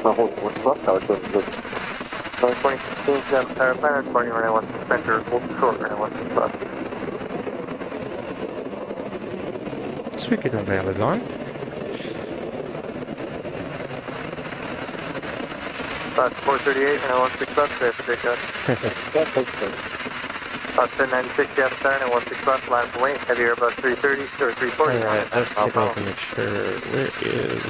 The whole one plus, that was good. 2016, planner, party running 16 center, hold short running 16 left. Speaking of Amazon. 438 and 16 left, clear for takeoff. That's good. 1096, Seattle Siren and 16 left, line for weight, heavy Airbus 330 or 340. Alright, let's take a look and make sure. Where is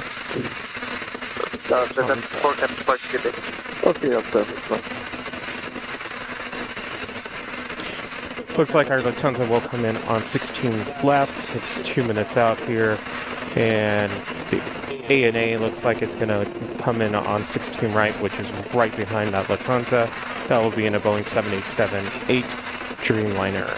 So that's 4 Captain Spark, good day. Okay, that's perfect. Looks like our Lufthansa will come in on 16 left. It's 2 minutes out here. And the ANA looks like it's going to come in on 16 right, which is right behind that Lufthansa. That will be in a Boeing 787-8 Dreamliner.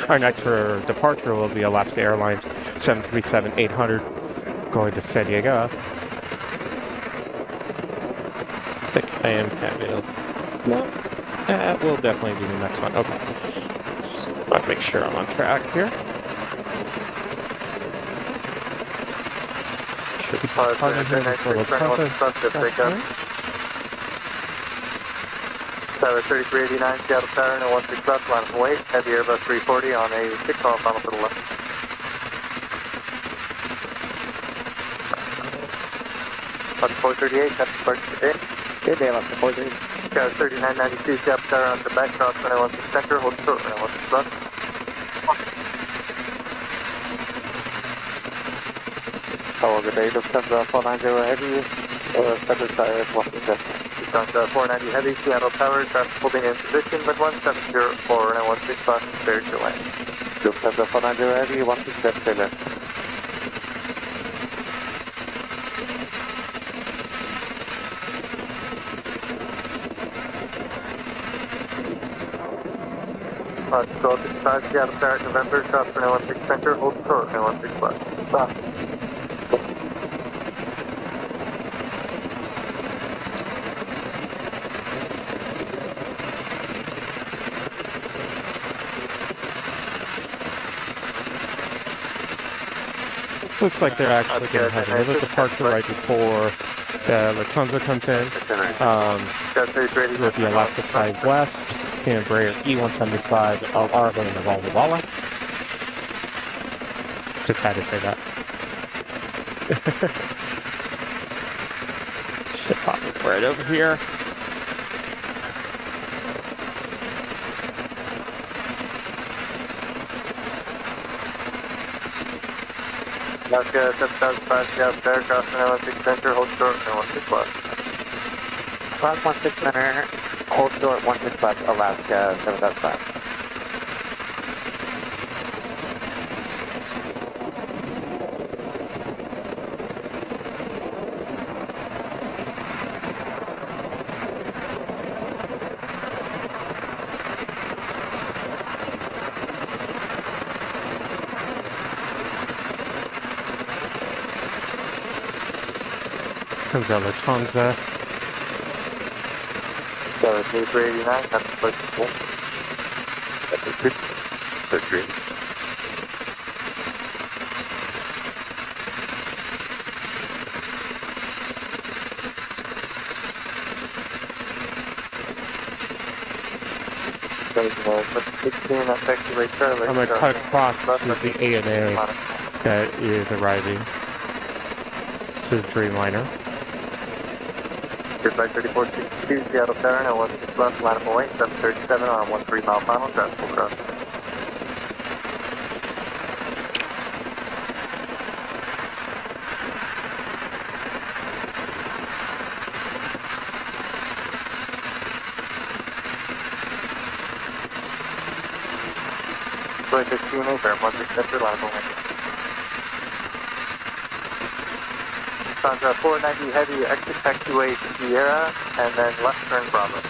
Our next for departure will be Alaska Airlines 737-800 going to San Diego. I think I am having no. We'll definitely do the next one. Okay. So, I'll make sure I'm on track here. Should be departing here before Lufthansa. 3389, Seattle Siren and 16 left, line of weight, heavy Airbus 340 on a 6 mile final to the left. On 438, Captain Spark, good day. Good day, Alaska 438. 3992, Seattle Siren on the back, cross 16 center, hold short, 16 left. Hello, good day. Lufthansa 490 heavy, Center Siren 16 Lufthansa 490 heavy, Seattle Tower, traffic holding in position, but 1704 and 16 left, clear to land. Lufthansa 490 heavy, 16 Taylor. So 65, Seattle Tower, November, cross 16 center, hold short, 16 left. Stop. Looks like they're actually going to have another departure right before the Lufthansa comes in. With the Alaska Sky West and Embraer E175 LR going to Walla Walla. Just had to say that. Should pop it right over here. Alaska 7005, Seattle Tower, cross 16 center, hold short, 16 left. Cross 16 center, hold short 16 left, Alaska 7005. comes out Lufthansa. 7389, that's the first school. That's a good surgery. I'm going to cut across to the ANA that is arriving to the Dreamliner. Goodbye 3462, Seattle Center, and 16 left, line up away, 737 on 13 mile final, draft full cross. Goodbye 15, Fair 16 center, line up away. Lufthansa 490 heavy, exit taxiway Sierra, and then left turn Bravo.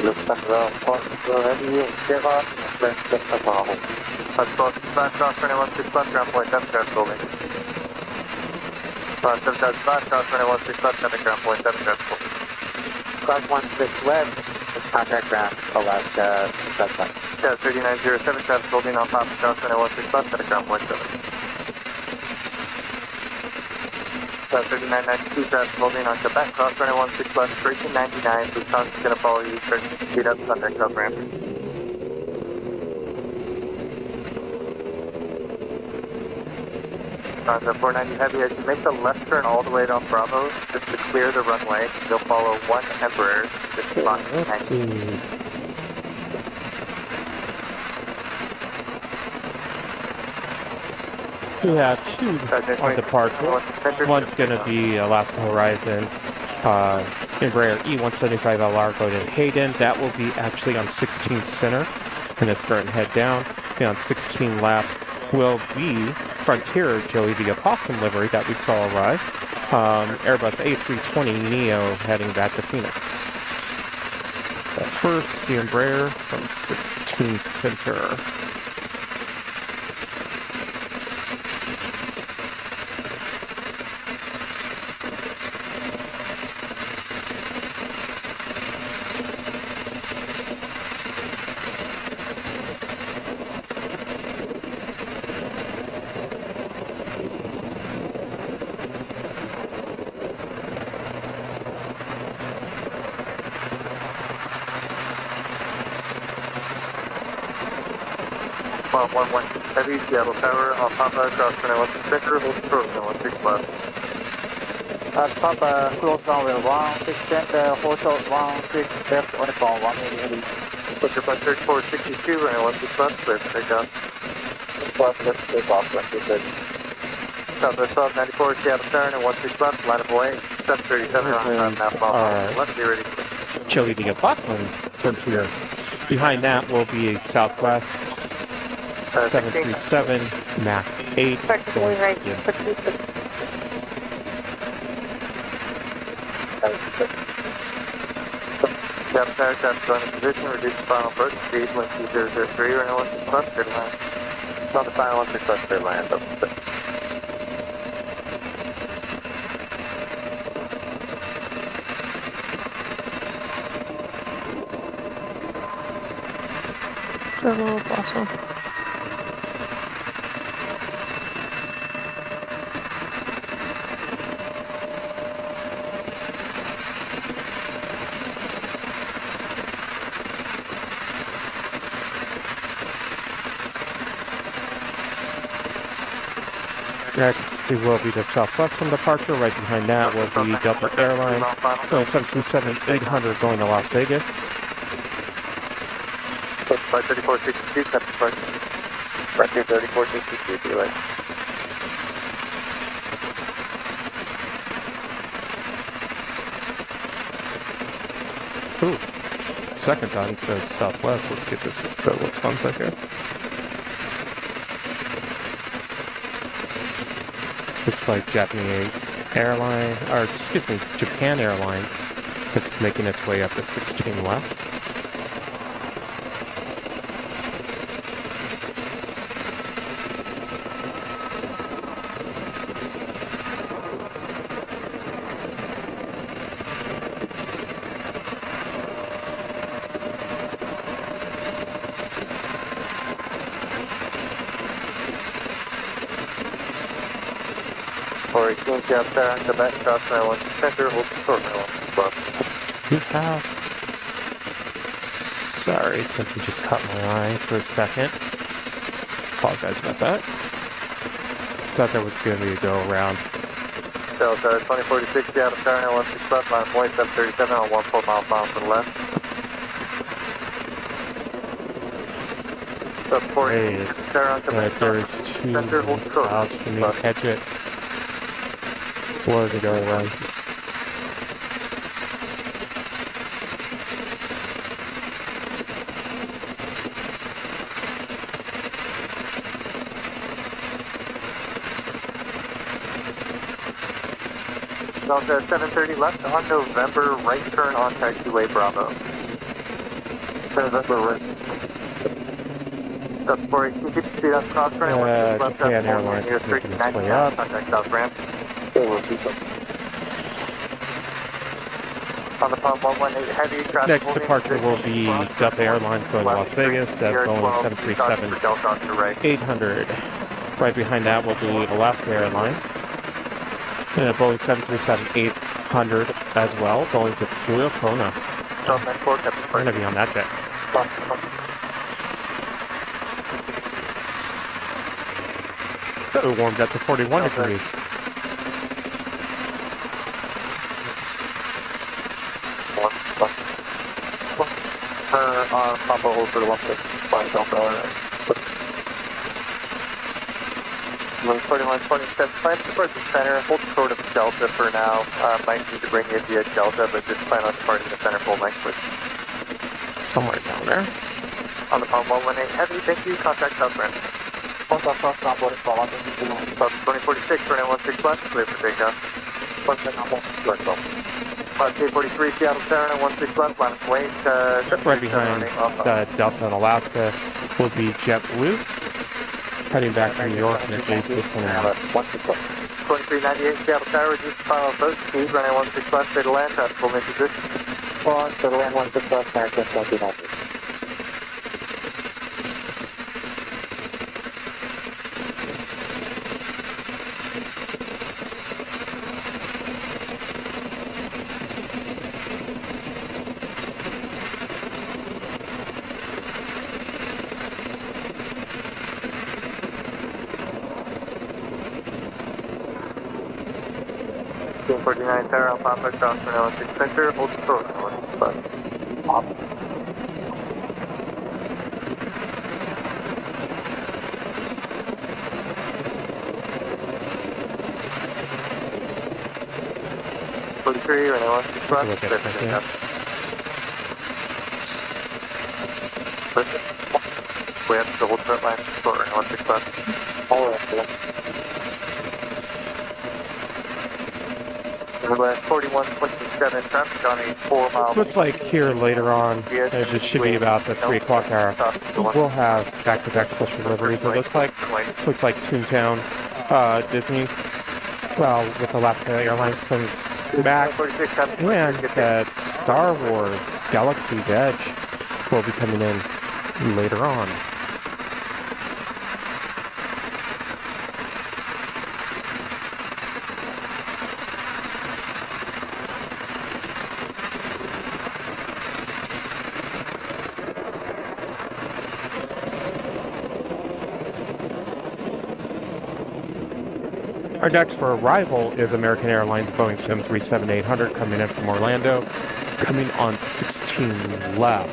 Lufthansa 490 heavy, Sierra, left turn Bravo. That's both fast cross 216 left, ground point, that's draft building. 7,500, cross 216 left, 7 ground point, 7 draft building. Cross 16 left, contact ground, Alaska, suspect. Yeah, 3907, draft building on top of cross 216 left, 7 ground point, 7. 3992, draft building on Quebec, cross 216 left, breaking 99, Lufthansa's going to follow you, turn speed up, contact top ramp. Lufthansa 490 heavy, as you make the left turn all the way down Bravo, just to clear the runway, you'll follow one Embraer, just box Let's 90. see. We have two on departure. One's going to be Alaska Horizon, Embraer E175LR going in Hayden. That will be actually on 16 center, and it's starting to head down. And on 16 left will be Frontier Joey the Opossum livery that we saw arrive. Airbus A320neo heading back to Phoenix. First, the Embraer from 16 center. Heavy, Seattle Tower, Papa, cross 216 center, hold approach 16 left. Papa, close runway 16 center, hold short 16 left, on the phone, 180. Booker by 3462, and 16 left, clear for takeoff. Left, let's take off, left, good. Southwest 1294, Seattle Center, and 16 left, line of away, 737 on map off. Left, be ready. Joey the Opossum Frontier. Behind that will be a Southwest 737 Max 8. Effectively right. Yeah. Seattle Tower, traffic going in position, reduce the final approach, speed, wind 2003, or 16 left, clear to land. Not the final 16 left, clear land, up. Hello, Opossum. Next, it will be the Southwestern departure. Right behind that will be Delta Airlines. So 737-800 going to Las Vegas. By 3462, cut the flight. Frontier 3462, be like. Ooh, second time it says Southwest. Let's get this Lufthansa here. Looks like Japanese airline, or excuse me, Japan Airlines is making its way up to 16 left. 418, Seattle Tower, Quebec, cross runway 16 center, hold short runway 16 You have... Sorry, something just caught my eye for a second. Apologize about that. Thought that was going to be a go around. Seattle Tower, 2046, Seattle Tower, 916 left, line of flight 737 on 14 miles an hour to the left. Hey, there's two clouds for me to catch it. Was a go around. About 7:30 left on November, right turn on taxiway Bravo. November right. That's 418, keep speed up, cross runway, left Japan Airlines is making its way up. Contact south ramp. On the pump 118 heavy, traffic. Next departure will be Delta Airlines going to Las Vegas at Boeing 737-800. Right behind that will be Alaska Airlines. And a Boeing 737-800 as well, going to Tacoma. We're going to be on that jet. So it warmed up to 41 degrees. Papa hold for the 16, Delta. 4127, plan to depart the center, hold short of Delta for now. Might need to bring you via Delta, but just plan on departing the center full next week. Somewhere down there. On the pump 118 heavy, thank you, contact south ramp. 2046, runway 16 left, clear for takeoff. 5K43, Seattle Tower, 16 left, line of wait. Right behind Delta and Alaska will be JetBlue, heading back to New York in an A320. 2398, Seattle Tower, reduce the final approach speed, runway 16 left, clear to land, traffic full in position. Clear to land 16 left, Tower 2090. Team 49 Tower, Alpha cross for 16 center, hold short, 16 left. Runway 16 left, clear for takeoff. We have to hold short line, short runway 16 left. All right, 4127, traffic on a 4 mile. Looks like here later on, it should be about the 3 o'clock hour, we'll have back-to-back special deliveries. It looks like Toontown, Disney, well, with Alaska Airlines comes back, and that Star Wars Galaxy's Edge will be coming in later on. Our next for arrival is American Airlines Boeing 737-800 coming in from Orlando, coming on 16 left.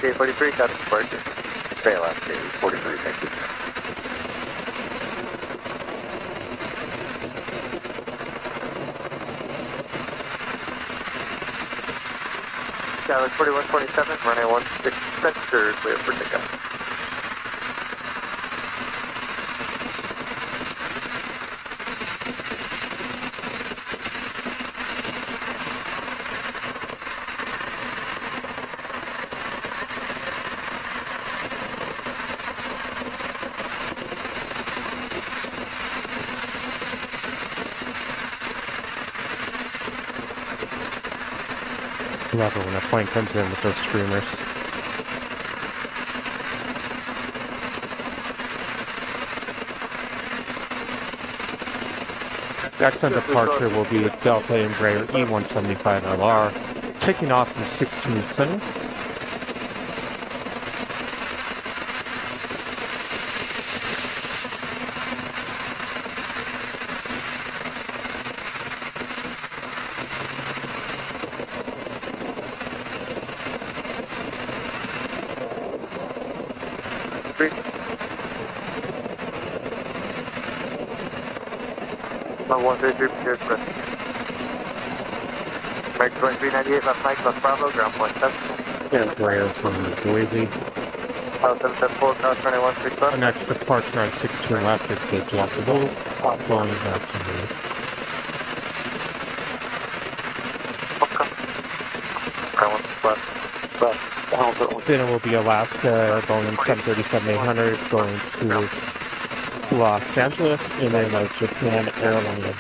Gate 43, got a departure. Fail out, Gate 43, thank you. Dallas 4127, runway 16 center, clear for takeoff. Love it when a plane comes in with those streamers. Next on departure will be Delta Embraer E175LR, taking off from 16 Center. One, two, three, good, Chris. Make 2398 left Mike, left Bravo, ground point 7. Yeah, Embraer from Boise. 774, cross 21 Our next departure on 16 left is the Jacksonville, going back to Then it will be Alaska, Boeing 737-800, going to Los Angeles, and then Japan Airlines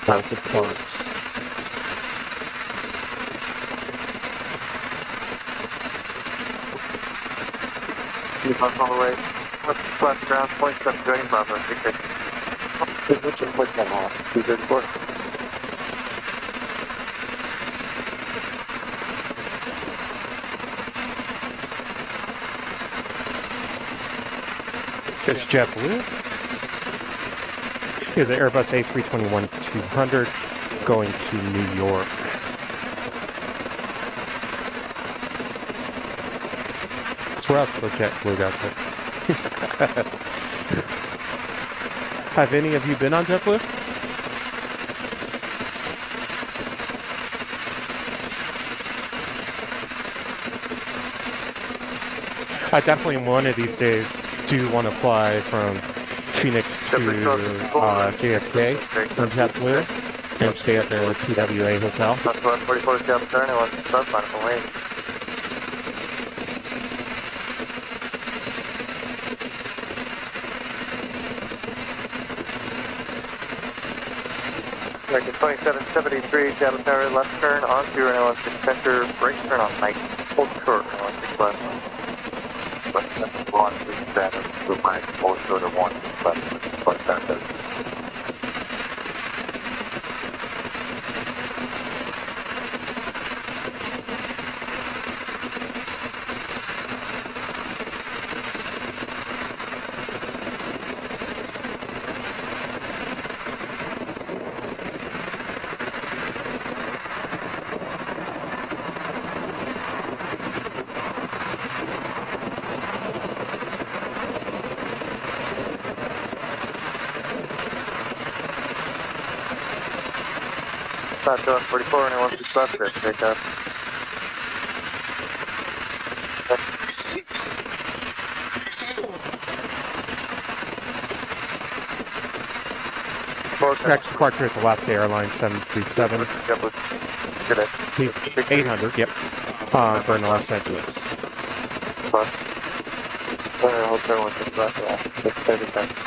both departs. Keep us all the way. Left ground point 7, joining Bravo, 6. Which is point 10 off, 234. It's JetBlue. Here's an Airbus A321-200 going to New York. That's where else for JetBlue got there. Have any of you been on JetBlue? I definitely one of these days do want to fly from Phoenix to JFK on JetBlue and stay at the TWA hotel. That's 144 Seattle turn, and 1 sub, final lane. American 2773, Seattle Tower, left turn on 016 center, brake turn on Mike, hold short, 16 left. But that's 137, to Mike, hold short of 1 left, plus that does. Start to 144 and 1 left there, take off. Next departure is Alaska Airlines 737. 800, yep. Going to Los Angeles. Hotel 16 left, 6:30.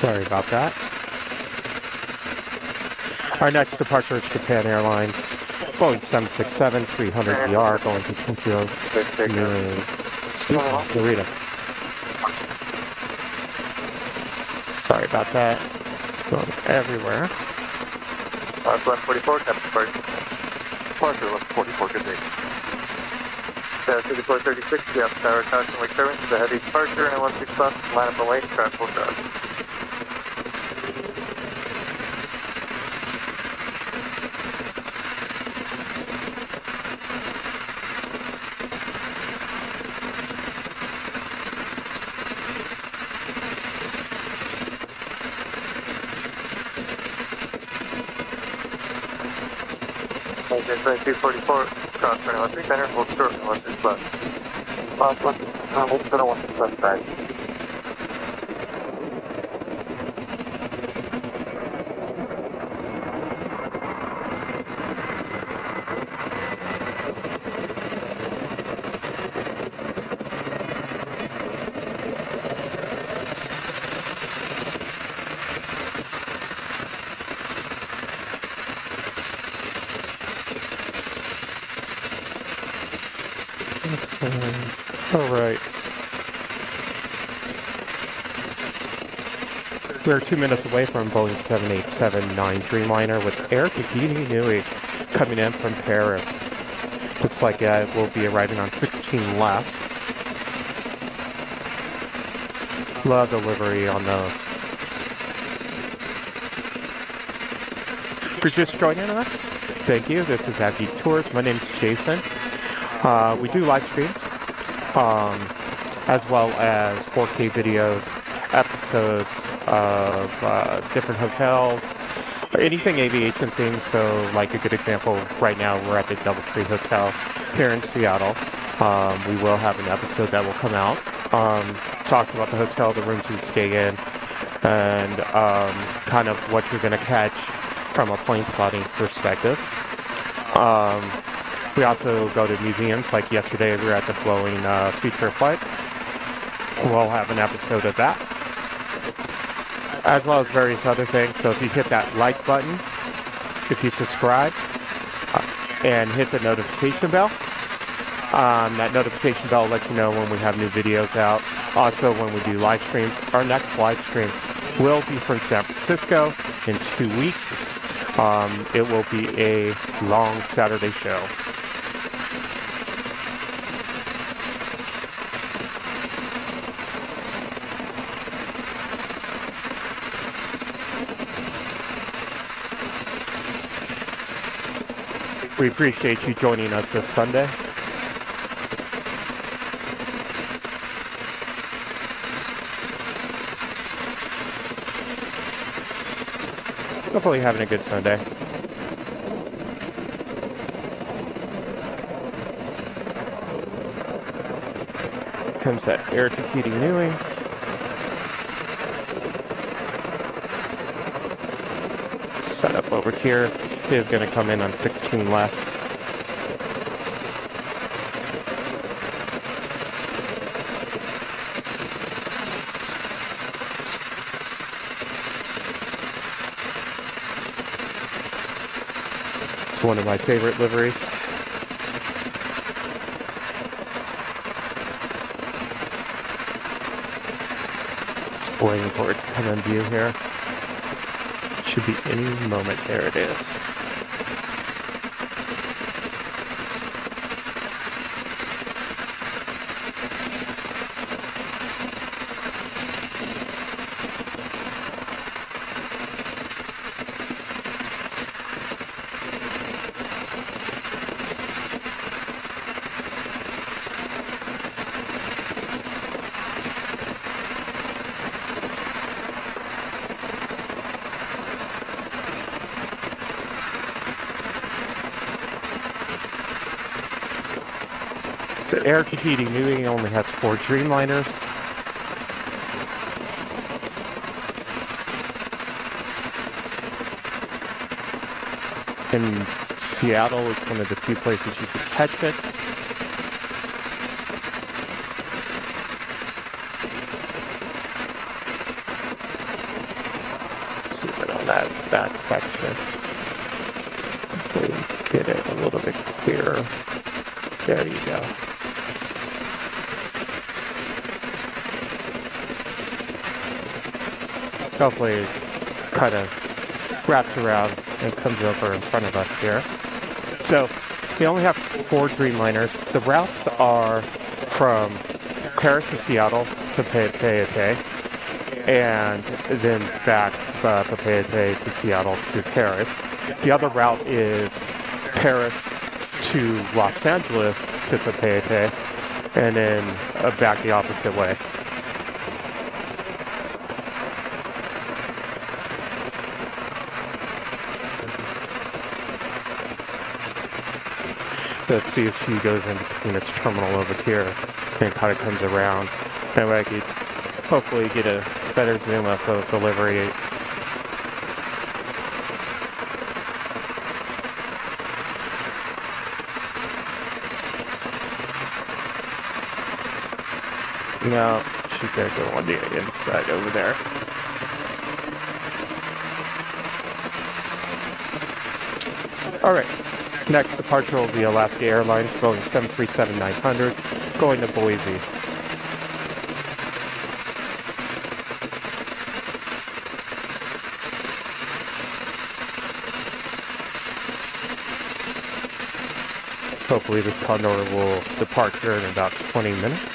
Sorry about that. Our next departure is Japan Airlines, Boeing 767-300ER, going to Tokyo, Narita. Sorry about that. Going everywhere. Left 44, Captain Departure. Departure, left 44, good day. 3436, Seattle Tower, caution wake service is a heavy departure, and 16 left, line up the lane, track full drive. Okay, 244, cross 21 center, hold short, 16 left. Cross 1, hold short, 16 left side. All right. We're 2 minutes away from Boeing 787-9 Dreamliner with Air Tahiti Nui coming in from Paris. Looks like it will be arriving on 16 left. Love the livery on those. If you're just joining us, thank you. This is AVGeek Tours. My name is Jason. We do live streams, as well as 4K videos, episodes of different hotels, or anything aviation themed. So, like a good example, right now we're at the DoubleTree Hotel here in Seattle. We will have an episode that will come out. Talks about the hotel, the rooms you stay in, and kind of what you're going to catch from a plane spotting perspective. We also go to museums, like yesterday we were at the Boeing feature flight. We'll have an episode of that, as well as various other things. So if you hit that like button, if you subscribe, and hit the notification bell, that notification bell will let you know when we have new videos out. Also, when we do live streams, our next live stream will be from San Francisco in 2 weeks. It will be a long Saturday show. We appreciate you joining us this Sunday. Hopefully having a good Sunday. Comes that Air Tahiti Nui. Set up over here. It is going to come in on 16 left. It's one of my favorite liveries. Just waiting for it to come in view here. Should be any moment. There it is. So Air Tahiti Nui only has 4 Dreamliners. In Seattle, it's one of the few places you can catch it. Zoom in on that section. Hopefully get it a little bit clearer. There you go. Hopefully it kind of wraps around and comes over in front of us here. So we only have 4 Dreamliners. The routes are from Paris to Seattle to Papeete, and then back Papeete to Seattle to Paris. The other route is Paris to Los Angeles to Papeete, and then back the opposite way. Let's see if she goes in between its terminal over here and kind of comes around. That way I could hopefully get a better zoom up of the livery. No, she's gonna go on the inside over there. Alright, next departure will be Alaska Airlines, Boeing 737-900, going to Boise. Hopefully this Condor will depart here in about 20 minutes.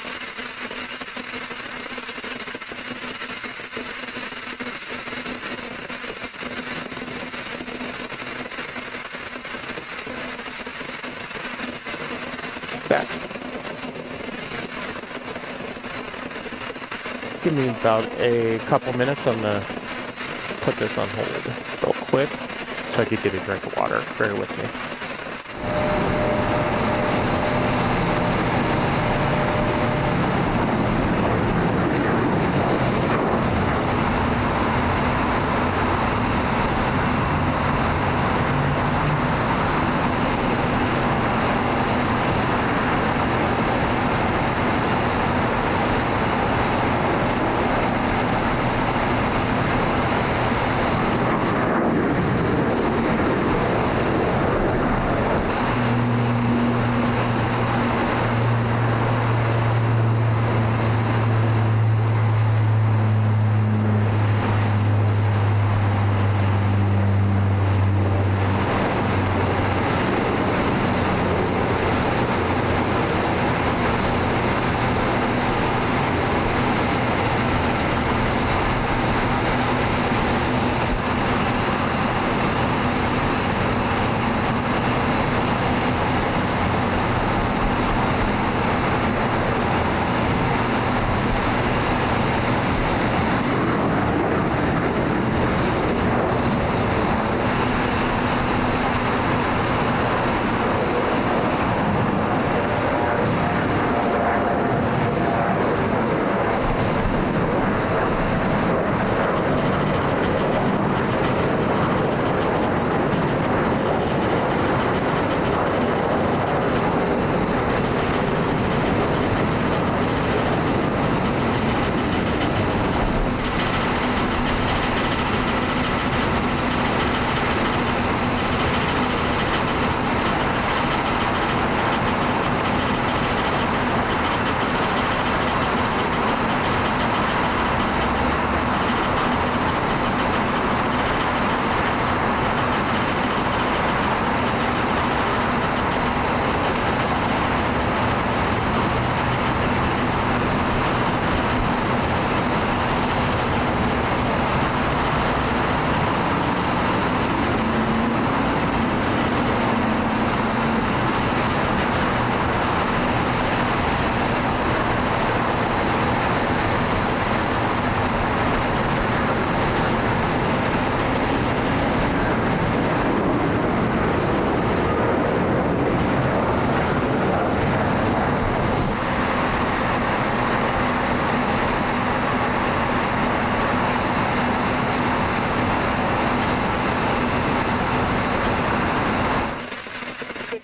Give me about a couple minutes. I'm going to put this on hold real quick so I could get a drink of water. Bear with me.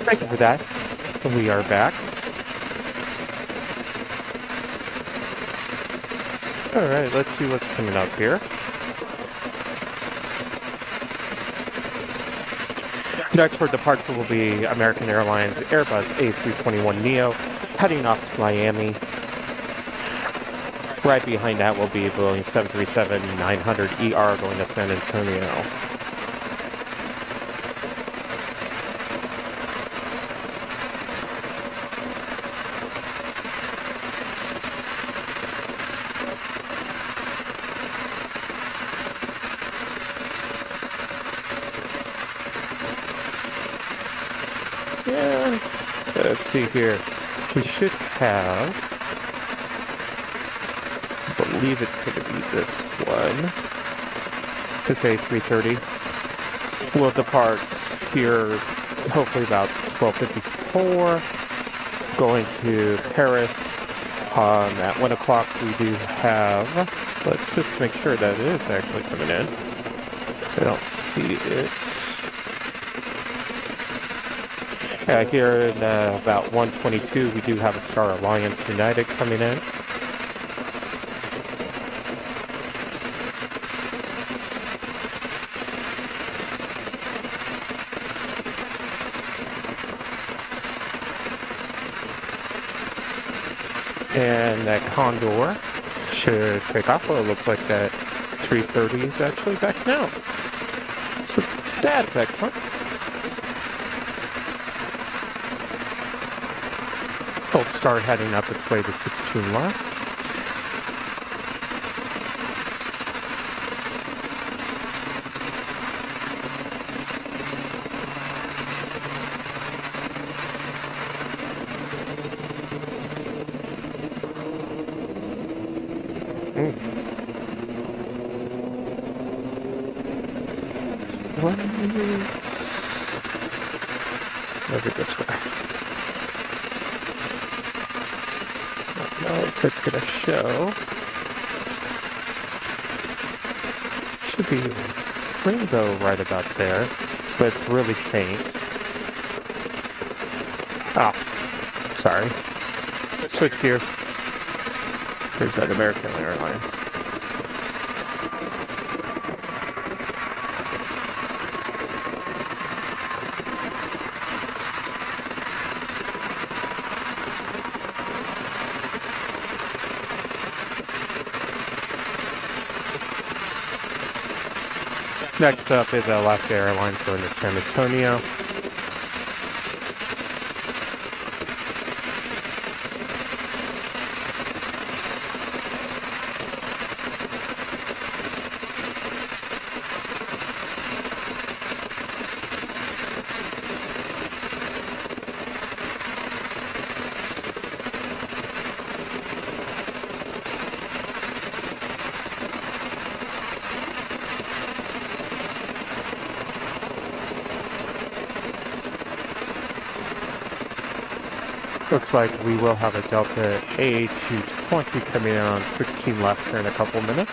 Thank you for that. We are back. Alright, let's see what's coming up here. Next for departure will be American Airlines Airbus A321neo, heading off to Miami. Right behind that will be Boeing 737-900ER going to San Antonio. And let's see here. We should have, I believe it's going to be this one. This A330 will depart here hopefully about 12:54. Going to Paris at 1 o'clock. We do have, let's just make sure that it is actually coming in, so I don't see it. Yeah, here in about 1:22, we do have a Star Alliance United coming in. And that Condor should take off. Well, it looks like that 330 is actually backing out. So that's excellent. It'll start heading up its way to 16 left. Over this way. Don't know if it's going to show. Should be rainbow right about there, but it's really faint. Oh, sorry. Switch gears. Here's that American Airlines. Next up is Alaska Airlines going to San Antonio. Looks like we will have a Delta A220 coming in on 16 left here in a couple minutes.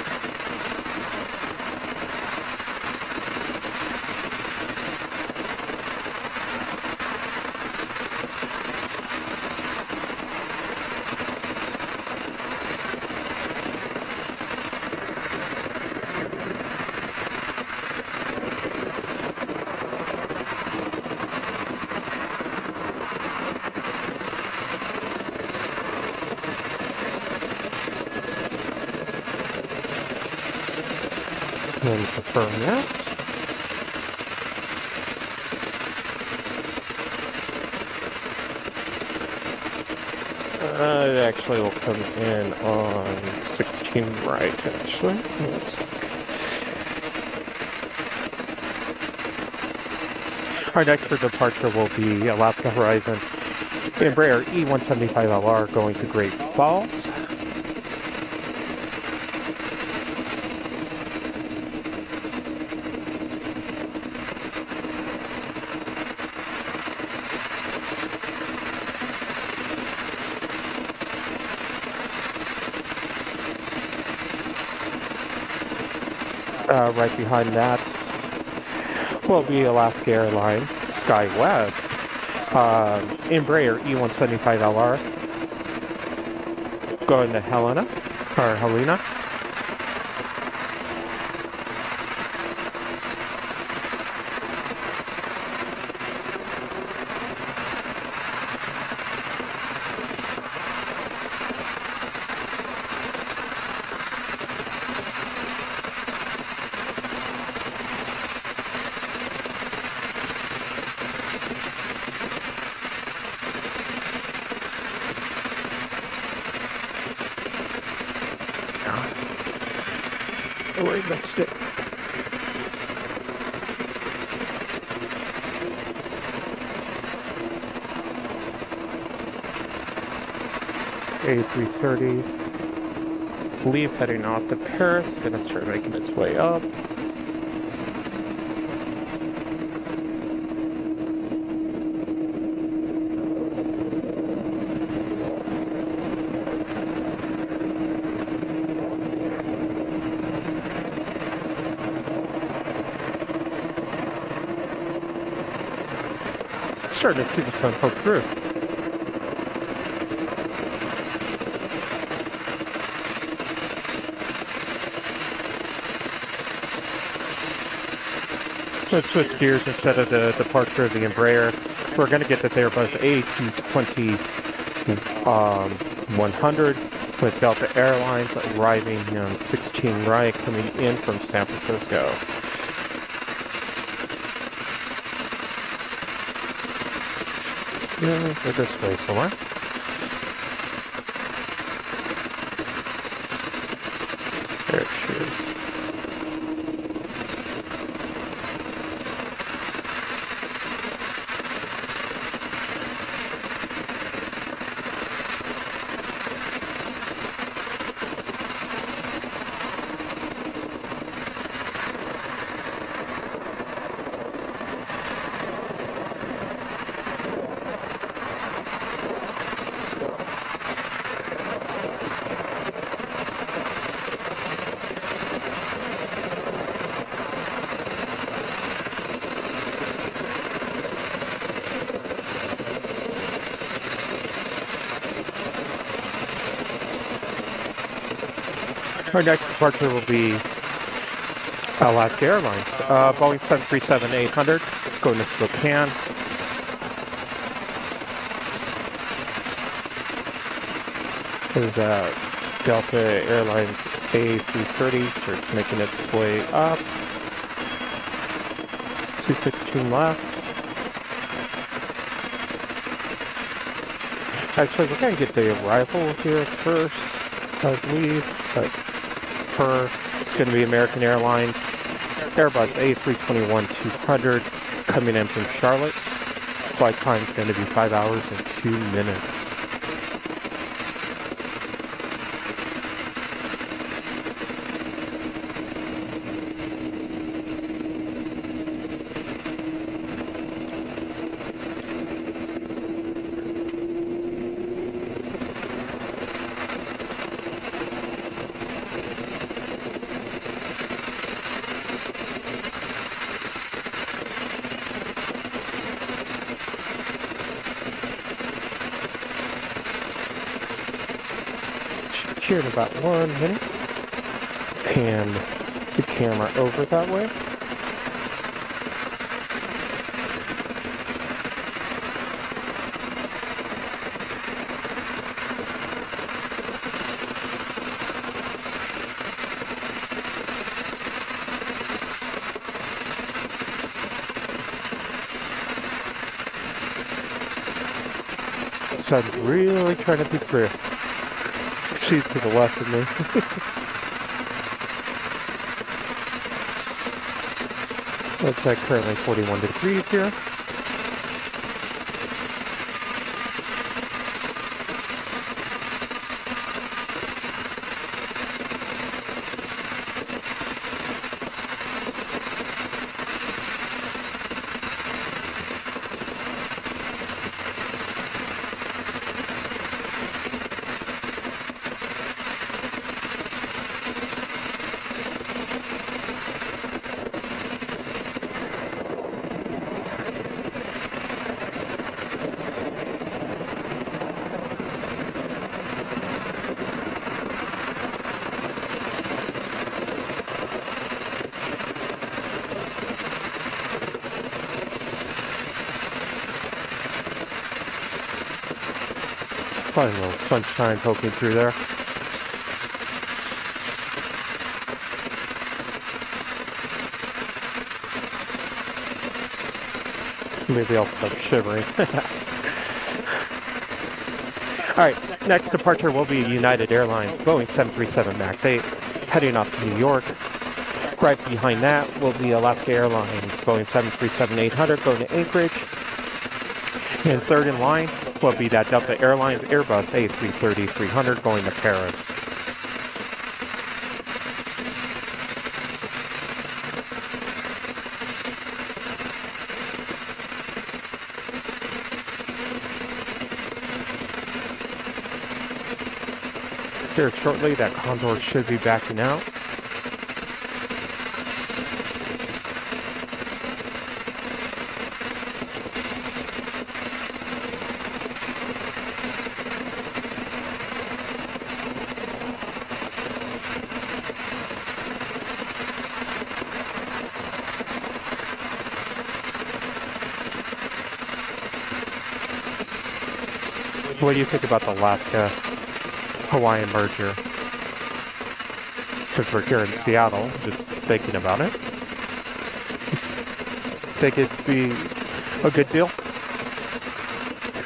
And confirm that. It actually will come in on 16 right, actually. Looks like. Our next for departure will be Alaska Horizon Embraer E175LR going to Great Falls. Right behind that will be Alaska Airlines SkyWest Embraer E175LR going to Helena. Oh, we missed it. A330. Leave heading off to Paris. Gonna start making its way up. starting to see the sun poke through. So let's switch gears. Instead of the departure of the Embraer, we're going to get this Airbus A220 100 with Delta Airlines arriving on 16 right, coming in from San Francisco. Yeah, we're this way somewhere. There she is. Our next departure will be Alaska Airlines, Boeing 737-800, going to Spokane. There's Delta Airlines A330, starts making its way up. 216 left. Actually, we're going to get the arrival here first, I believe, but it's going to be American Airlines Airbus A321-200 coming in from Charlotte. Flight time is going to be 5 hours and 2 minutes. Here in about 1 minute. Pan the camera over that way. The sun's really trying to peek through. See to the left of me. Looks like currently 41 degrees here. Probably a little sunshine poking through there. Maybe I'll start shivering. Alright, next departure will be United Airlines, Boeing 737 MAX 8, heading off to New York. Right behind that will be Alaska Airlines, Boeing 737-800 going to Anchorage. And third in line will be that Delta Airlines Airbus A330-300 going to Paris. Here shortly, that Condor should be backing out. What do you think about the Alaska-Hawaiian merger? Since we're here in Seattle, just thinking about it. Think it'd be a good deal?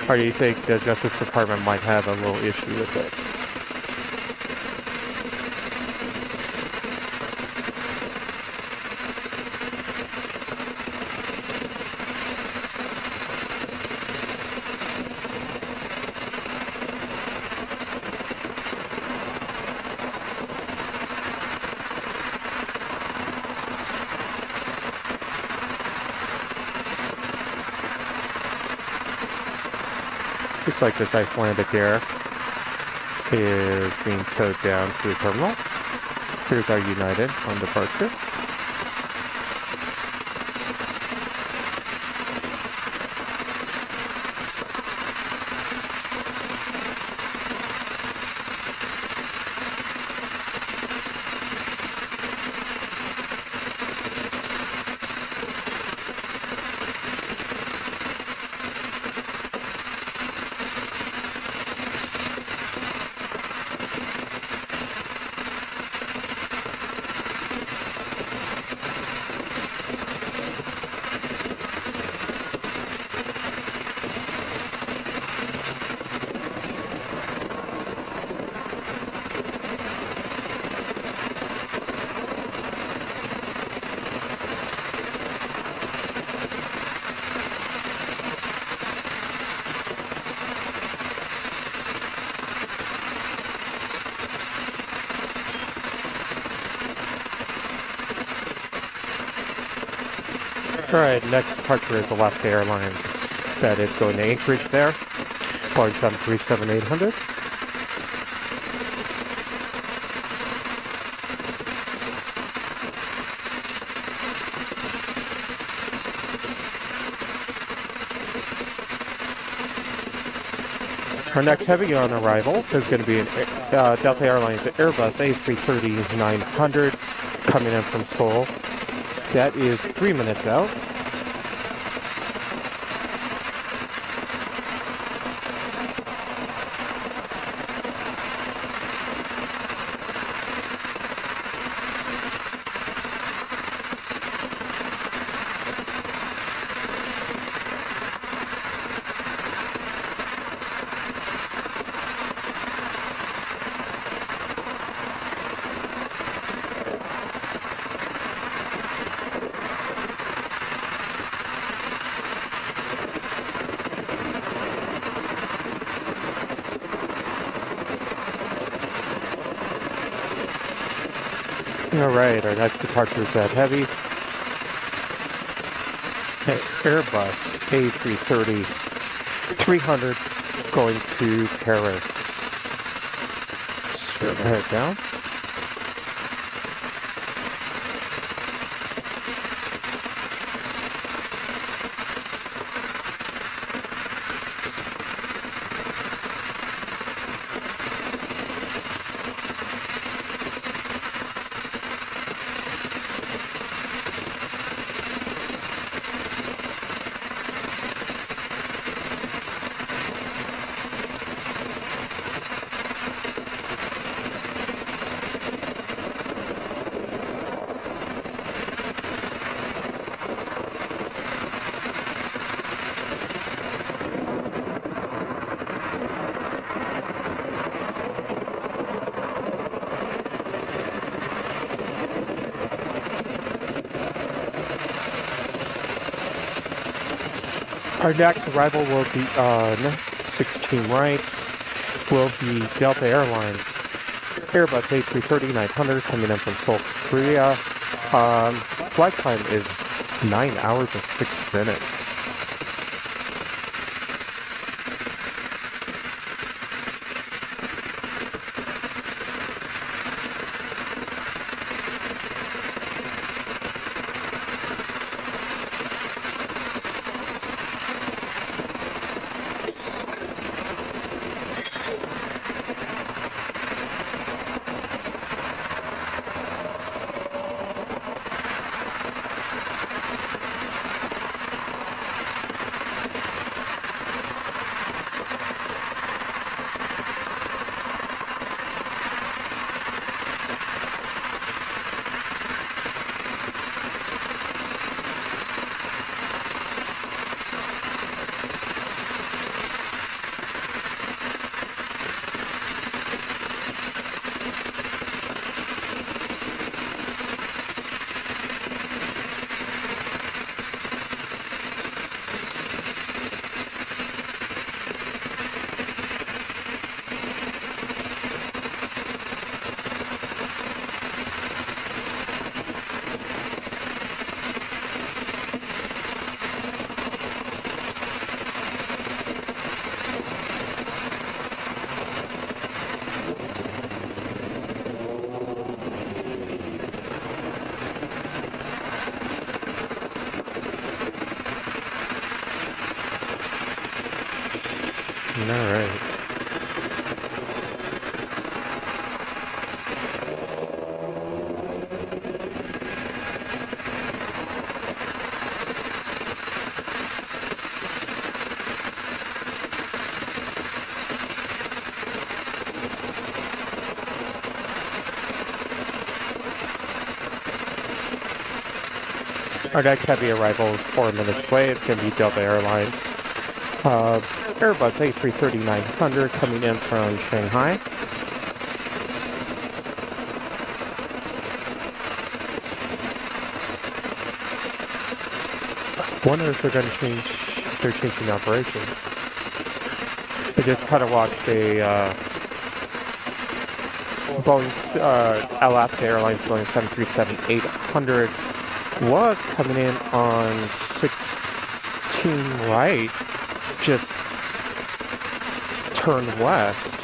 Or do you think the Justice Department might have a little issue with it? Looks like this Icelandic Air is being towed down to the terminal. Here's our United on departure. Alright, next departure is Alaska Airlines. That is going to Anchorage there. Boeing 737-800. Our next heavy on arrival is going to be an Delta Airlines Airbus A330-900 coming in from Seoul. That is 3 minutes out. Alright, our next departure is at Heavy. Airbus A330-300 going to Paris. Straight head down. Our next arrival will be on 16 right, will be Delta Airlines Airbus A330-900 coming in from Seoul, Korea. Flight time is 9 hours and 6 minutes. all right. Our next heavy arrival is 4 minutes away. It's going to be Delta Airlines. Airbus A330-900 coming in from Shanghai. Wonder if they're going to they're changing operations. I just kind of watched a Boeing, Alaska Airlines Boeing 737-800 was coming in on 16 right, just turned west.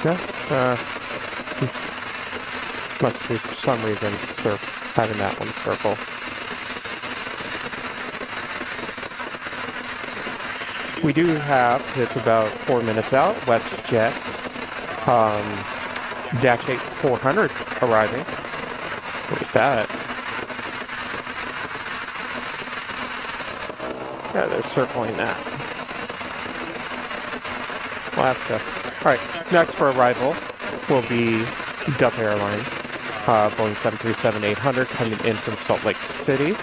Yeah, must be for some reason having that one circle. We do have, it's about 4 minutes out, WestJet Dash 8 400 arriving. Look at that. Yeah, they're circling that. Alaska. Alright, next for arrival will be Delta Airlines, Boeing 737-800 coming in from Salt Lake City.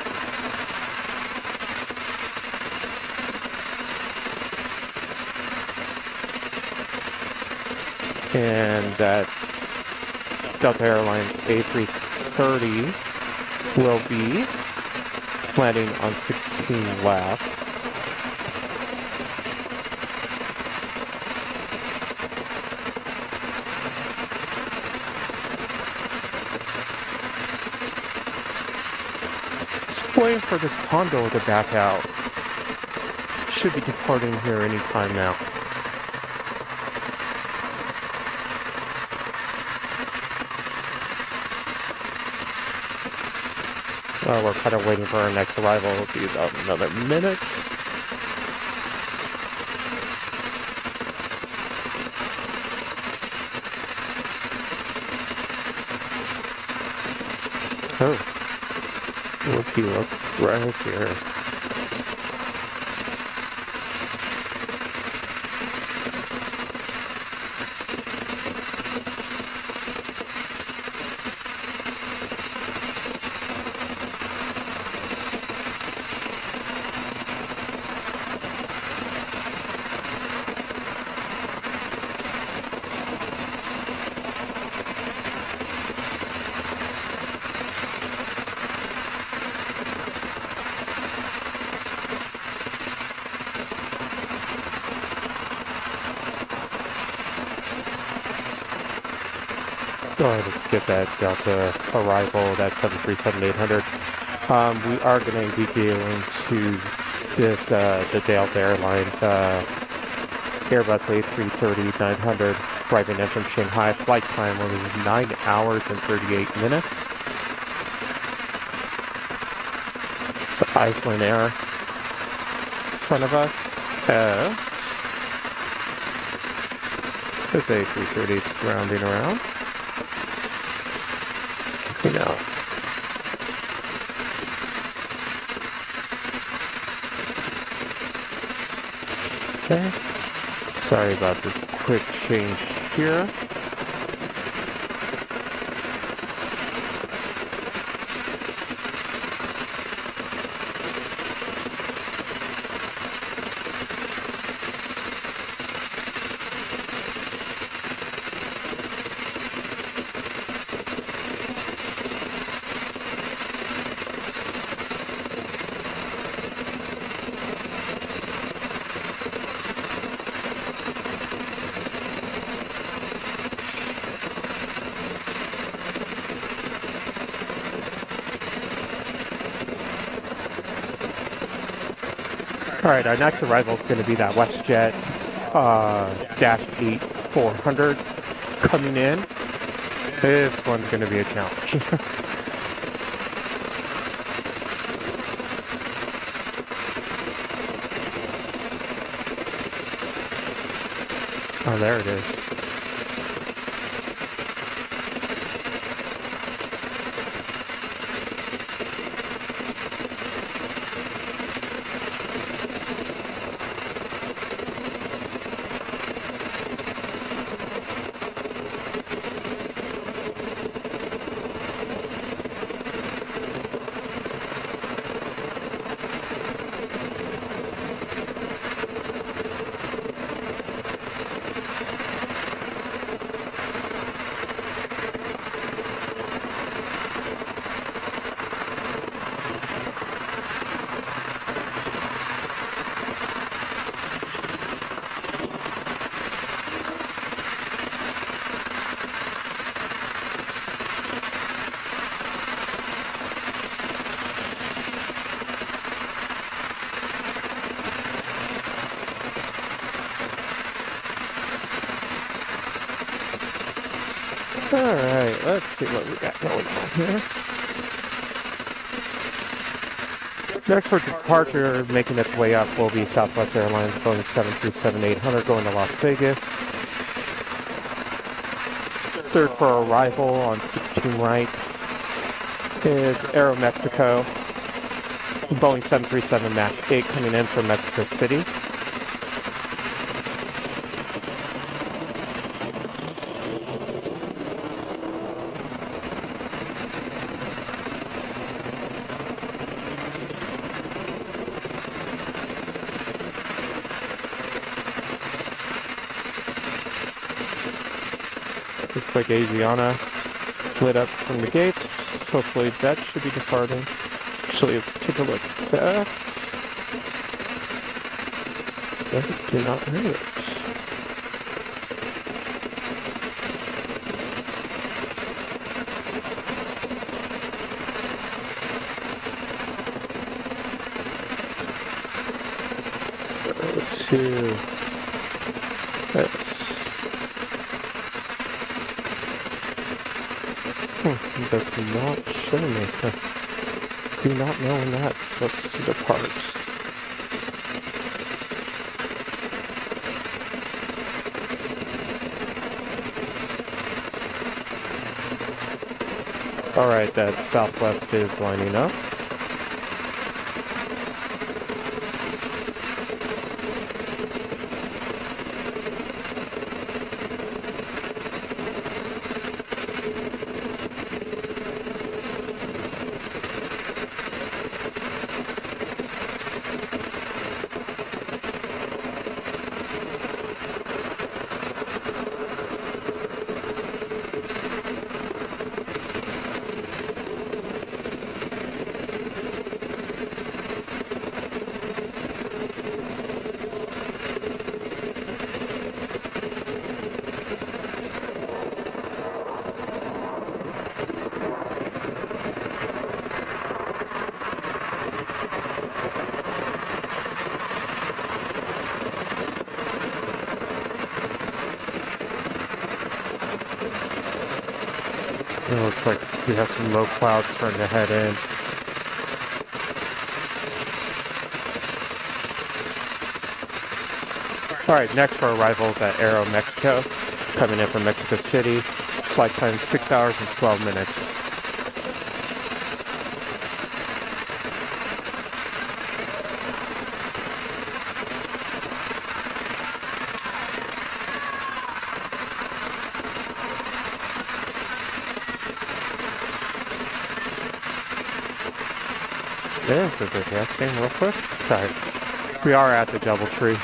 And that's Delta Airlines A330 will be landing on 16 left. Just waiting for this Condor to back out. Should be departing here anytime now. We're kind of waiting for our next arrival. It'll be about another minute. Oh, looky, look right here. Go ahead and skip that Delta arrival, that's 737-800. We are going to be going to this, the Delta Airlines Airbus A330-900 arriving in from Shanghai. Flight time was 9 hours and 38 minutes. So Iceland Air in front of us as this A330 rounding around. You know. Okay. Sorry about this quick change here. Alright, our next arrival is going to be that WestJet Dash 8 400 coming in. This one's going to be a challenge. Oh, there it is. Alright, let's see what we got going on here. Next for departure, making its way up, will be Southwest Airlines Boeing 737-800 going to Las Vegas. Third for arrival on 16 right is Aeromexico, Boeing 737 MAX 8 coming in from Mexico City. Looks like Asiana lit up from the gates. Hopefully that should be departing. Actually, let's take a look at that. I do not hear it. To this. It does not show me. I do not know when that's supposed to depart. Alright, that Southwest is lining up. It looks like we have some low clouds starting to head in. Alright, next for arrivals at Aeromexico, coming in from Mexico City. Flight time 6 hours and 12 minutes. This is a gas station real quick. Sorry. We are at the DoubleTree.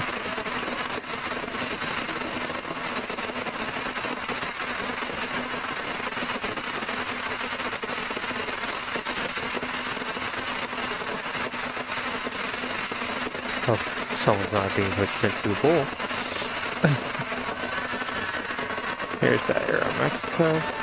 Oh, someone's not being pushed into the bowl. Here's that Aeromexico.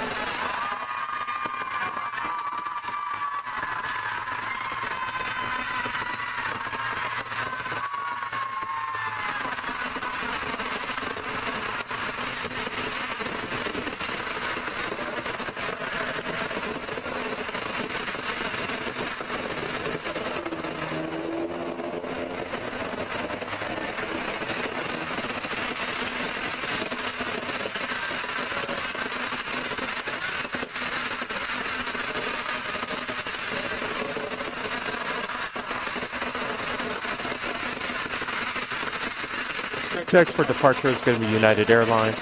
Next for departure is going to be United Airlines,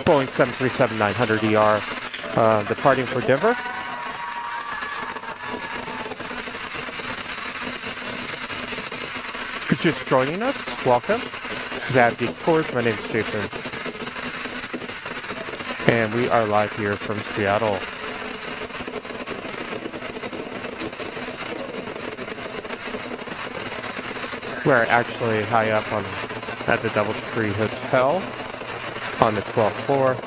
Boeing 737-900ER, departing for Denver. If you're just joining us, welcome. This is AVGeek Tours. My name is Jason. And we are live here from Seattle. We're actually high up at the DoubleTree Hotel on the 12th floor.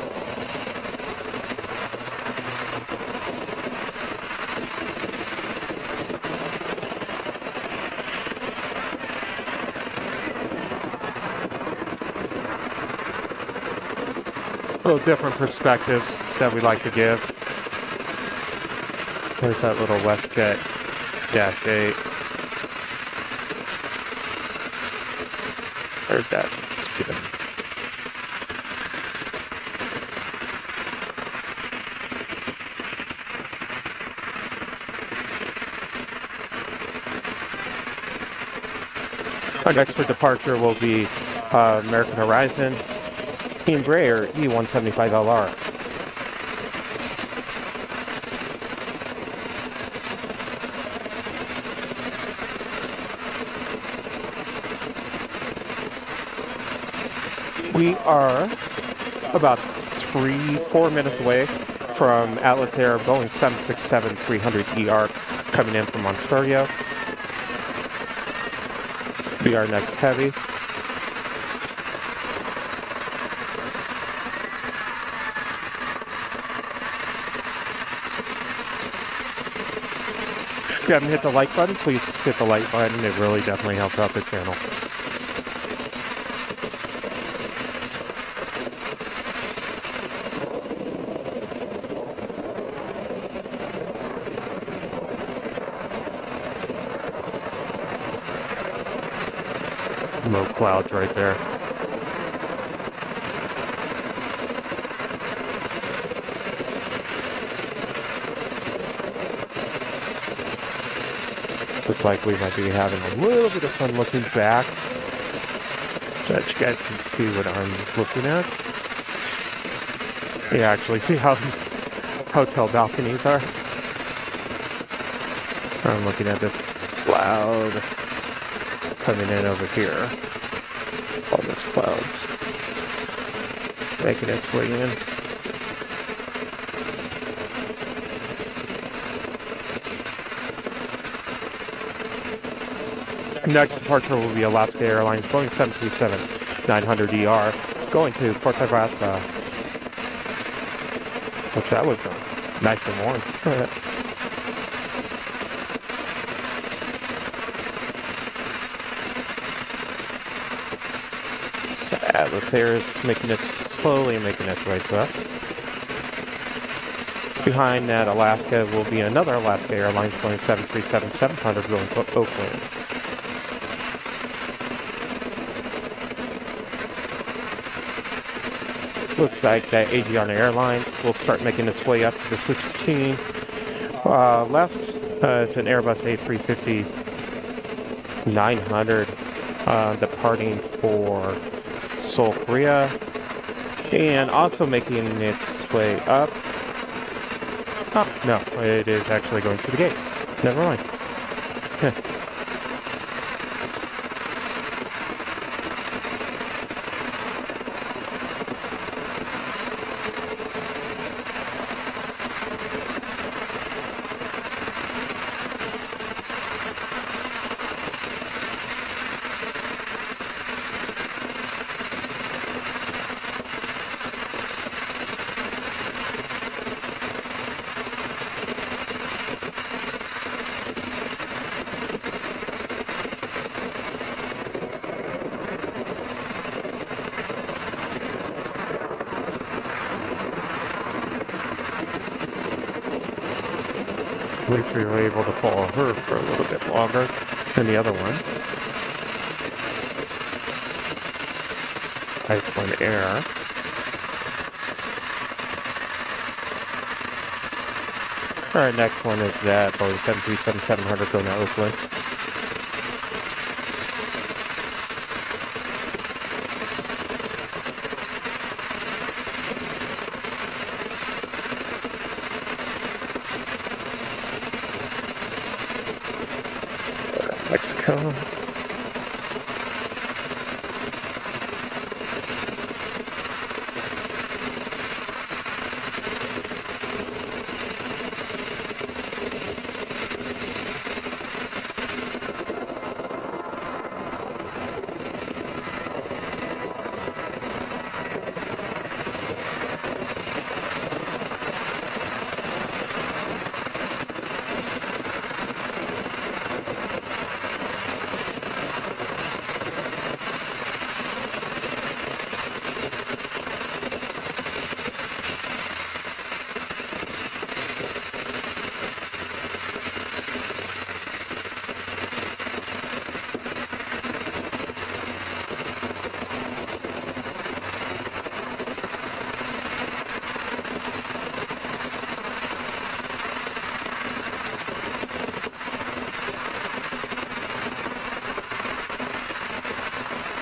A little different perspectives that we like to give. There's that little WestJet Dash 8. Or Dash 2. Our next for departure will be American Horizon Embraer E175LR. We are about 3-4 minutes away from Atlas Air Boeing 767-300ER coming in from Ontario. Be our next heavy. If you haven't hit the like button, please hit the like button. It really definitely helps out the channel. Low clouds right there. Looks like we might be having a little bit of fun looking back so that you guys can see what I'm looking at. You actually see how these hotel balconies are. I'm looking at this cloud coming in over here. All this clouds making its way in. Next departure will be Alaska Airlines Boeing 737-900ER going to Puerto Vallarta. Which that was going nice and warm. So Atlas Air is slowly making its way to us. Behind that Alaska will be another Alaska Airlines Boeing 737-700 going to Oakland. Looks like that Aviation Airlines will start making its way up to the 16. Left, it's an Airbus A350-900 departing for Seoul, Korea. And also making its way up. Oh, no, it is actually going through the gates. Never mind. At least we were able to follow her for a little bit longer than the other ones. Iceland Air. Alright, next one is that Boeing 737-700 going to Oakland. Tacoma.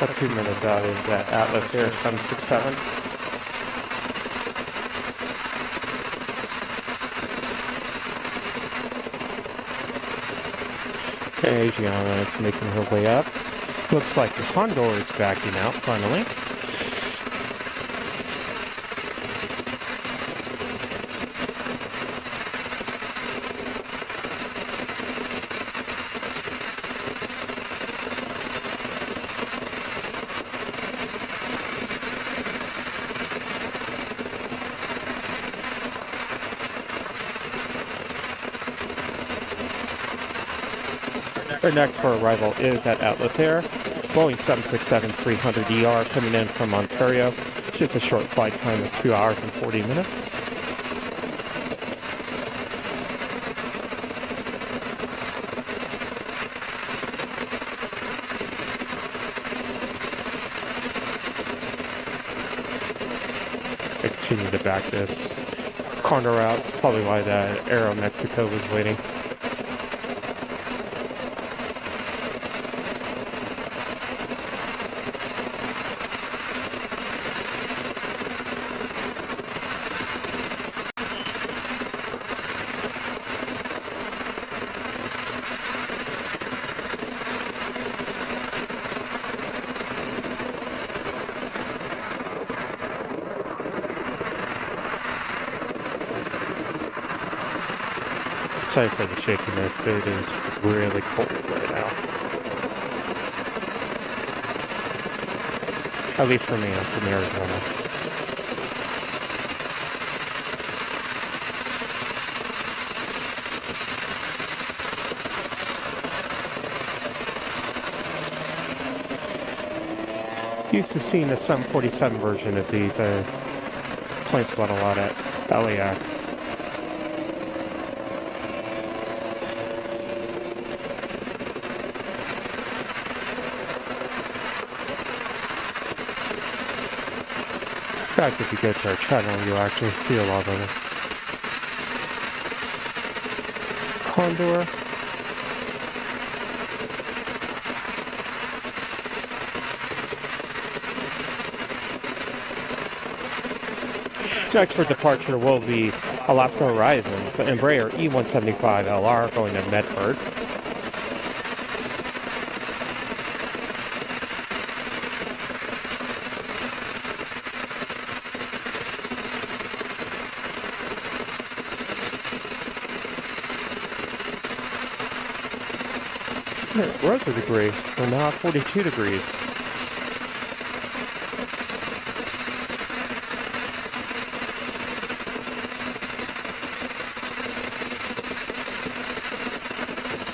About 2 minutes out is that Atlas Air 767. Asiana is making her way up. Looks like the Condor is backing out finally. Our next for arrival is at Atlas Air, Boeing 767-300ER coming in from Ontario. Just a short flight time of 2 hours and 40 minutes. Continue to back this Condor out, probably why that Aero Mexico was waiting. Sorry for the shakiness, it is really cold right now. At least for me, I'm from Arizona. Used to seeing the 747 version of these plane spot a lot at LAX. In fact, if you go to our channel, you'll actually see a lot of them. Condor. Next for departure will be Alaska Horizons, so Embraer E175LR going to Medford. It rose a degree. We're now at 42 degrees.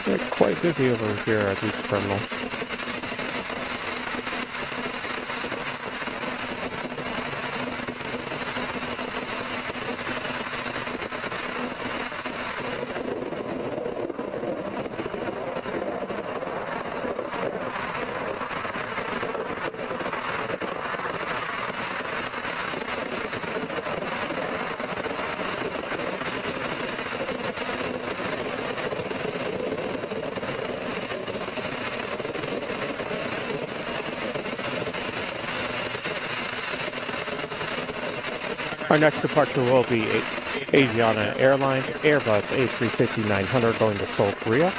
So quite busy over here at these terminals. Our next departure will be Asiana Airlines Airbus A350-900 going to Seoul, Korea.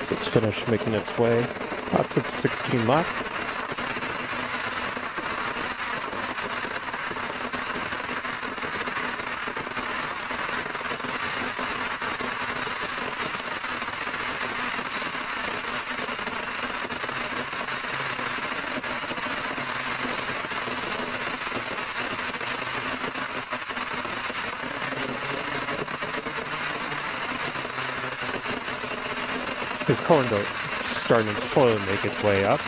So it's finished making its way up to the 16 left. His corn dog is starting to slowly make its way up.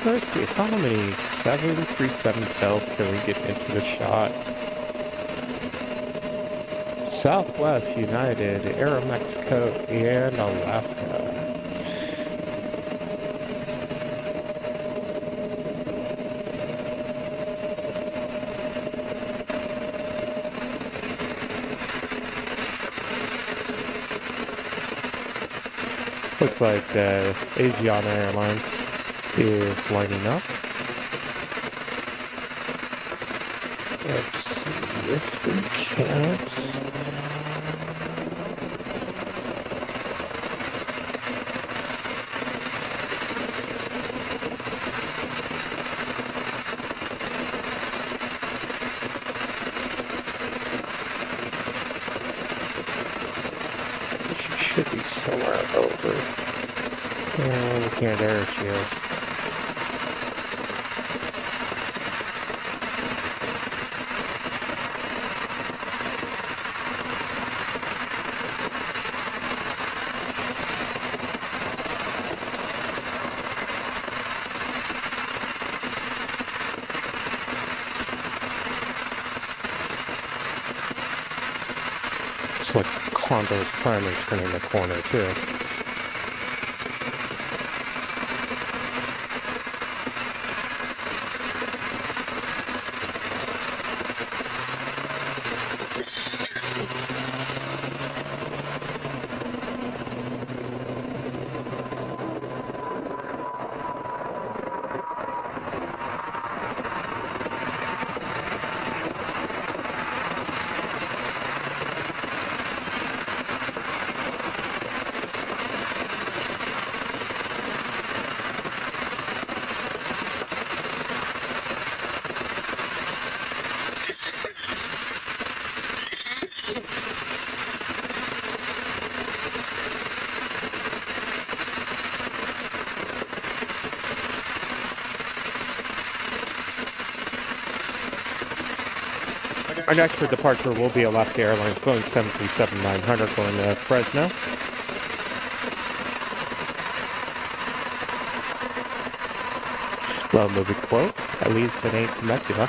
Let's see, how many 737 tails can we get into the shot? Southwest, United, Aeromexico, and Alaska. Looks like Aviation Airlines is lining up. Let's see if we can't. Should be somewhere over. Oh, here, there she is. Looks like Condor's finally turning the corner too. Our next for departure will be Alaska Airlines Boeing 737-900 going to Fresno. Low moving quote, at least it ain't Temecula.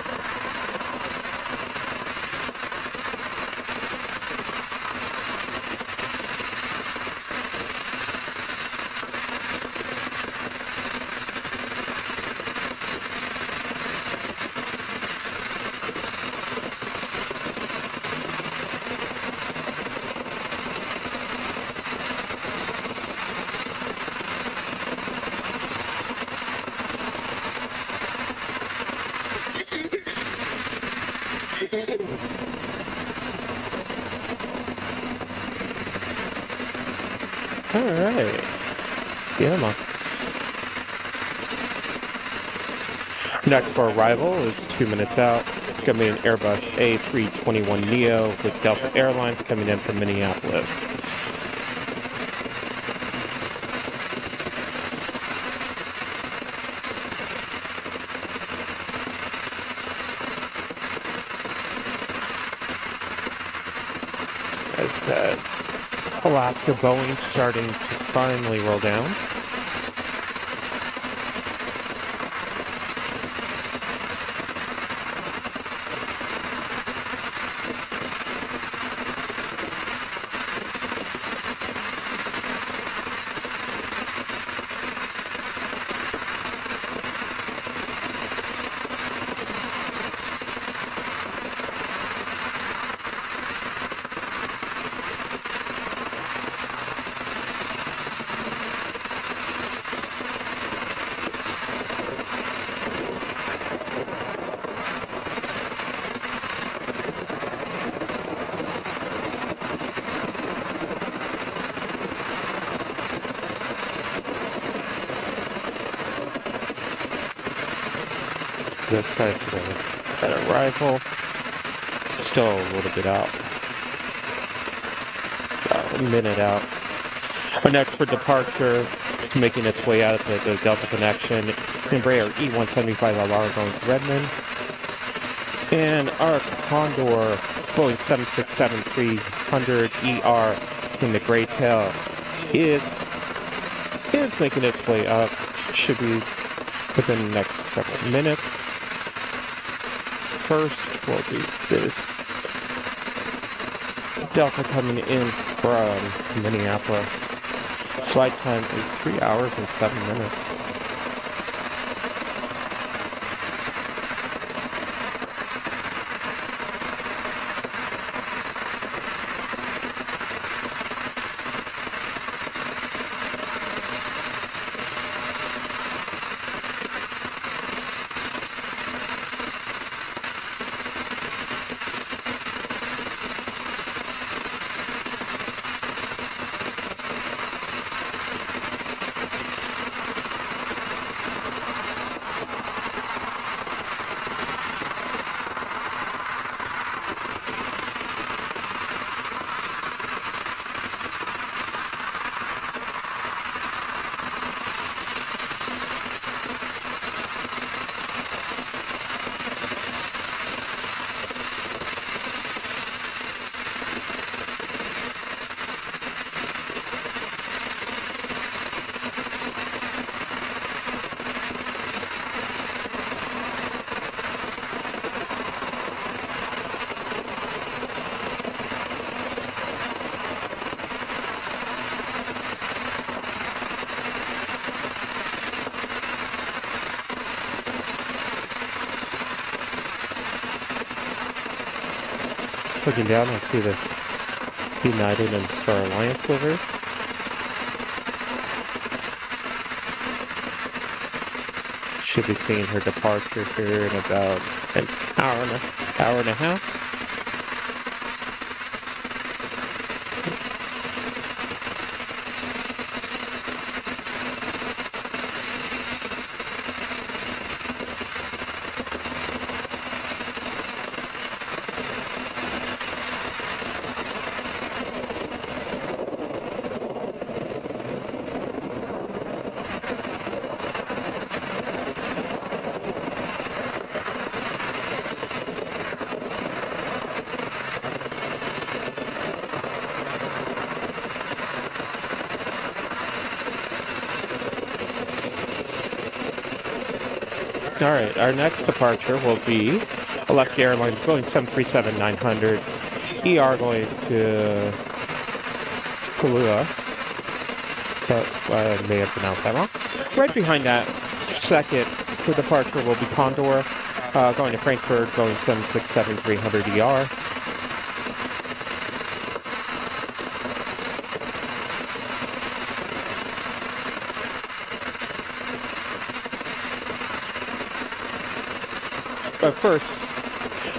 Alright. Yeah, next for arrival is 2 minutes out. It's going to be an Airbus A321neo with Delta Airlines coming in from Minneapolis. As said, Alaska Boeing starting to finally roll down. this side for an arrival. Still a little bit out. About a minute out. Our next for departure is making its way out of the Delta connection. Embraer E-175LR going to Redmond. And our Condor Boeing 767-300ER in the gray tail is making its way up. Should be within the next several minutes. First will be this Delta coming in from Minneapolis. Flight time is 3 hours and 7 minutes. Looking down, I see the United and Star Alliance livery. Should be seeing her departure here in about an hour and a half. Alright, our next departure will be Alaska Airlines Boeing 737-900 ER going to Kailua. But I may have pronounced that wrong. Right behind that, second for departure will be Condor going to Frankfurt, going 767-300 ER. But first,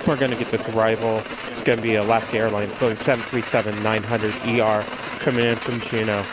we're going to get this arrival. It's going to be Alaska Airlines Boeing 737-900 ER coming in from Juneau.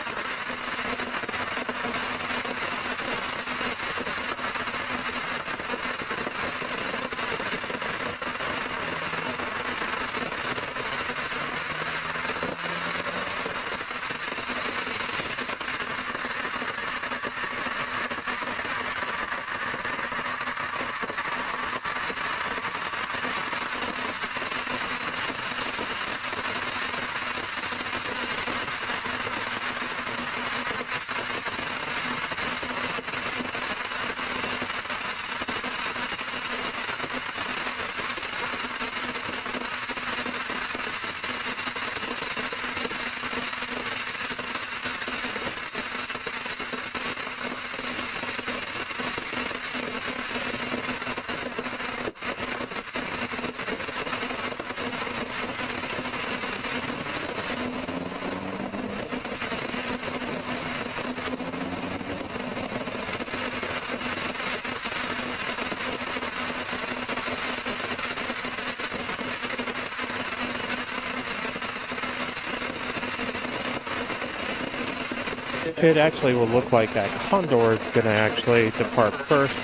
It actually will look like that Condor is going to actually depart first.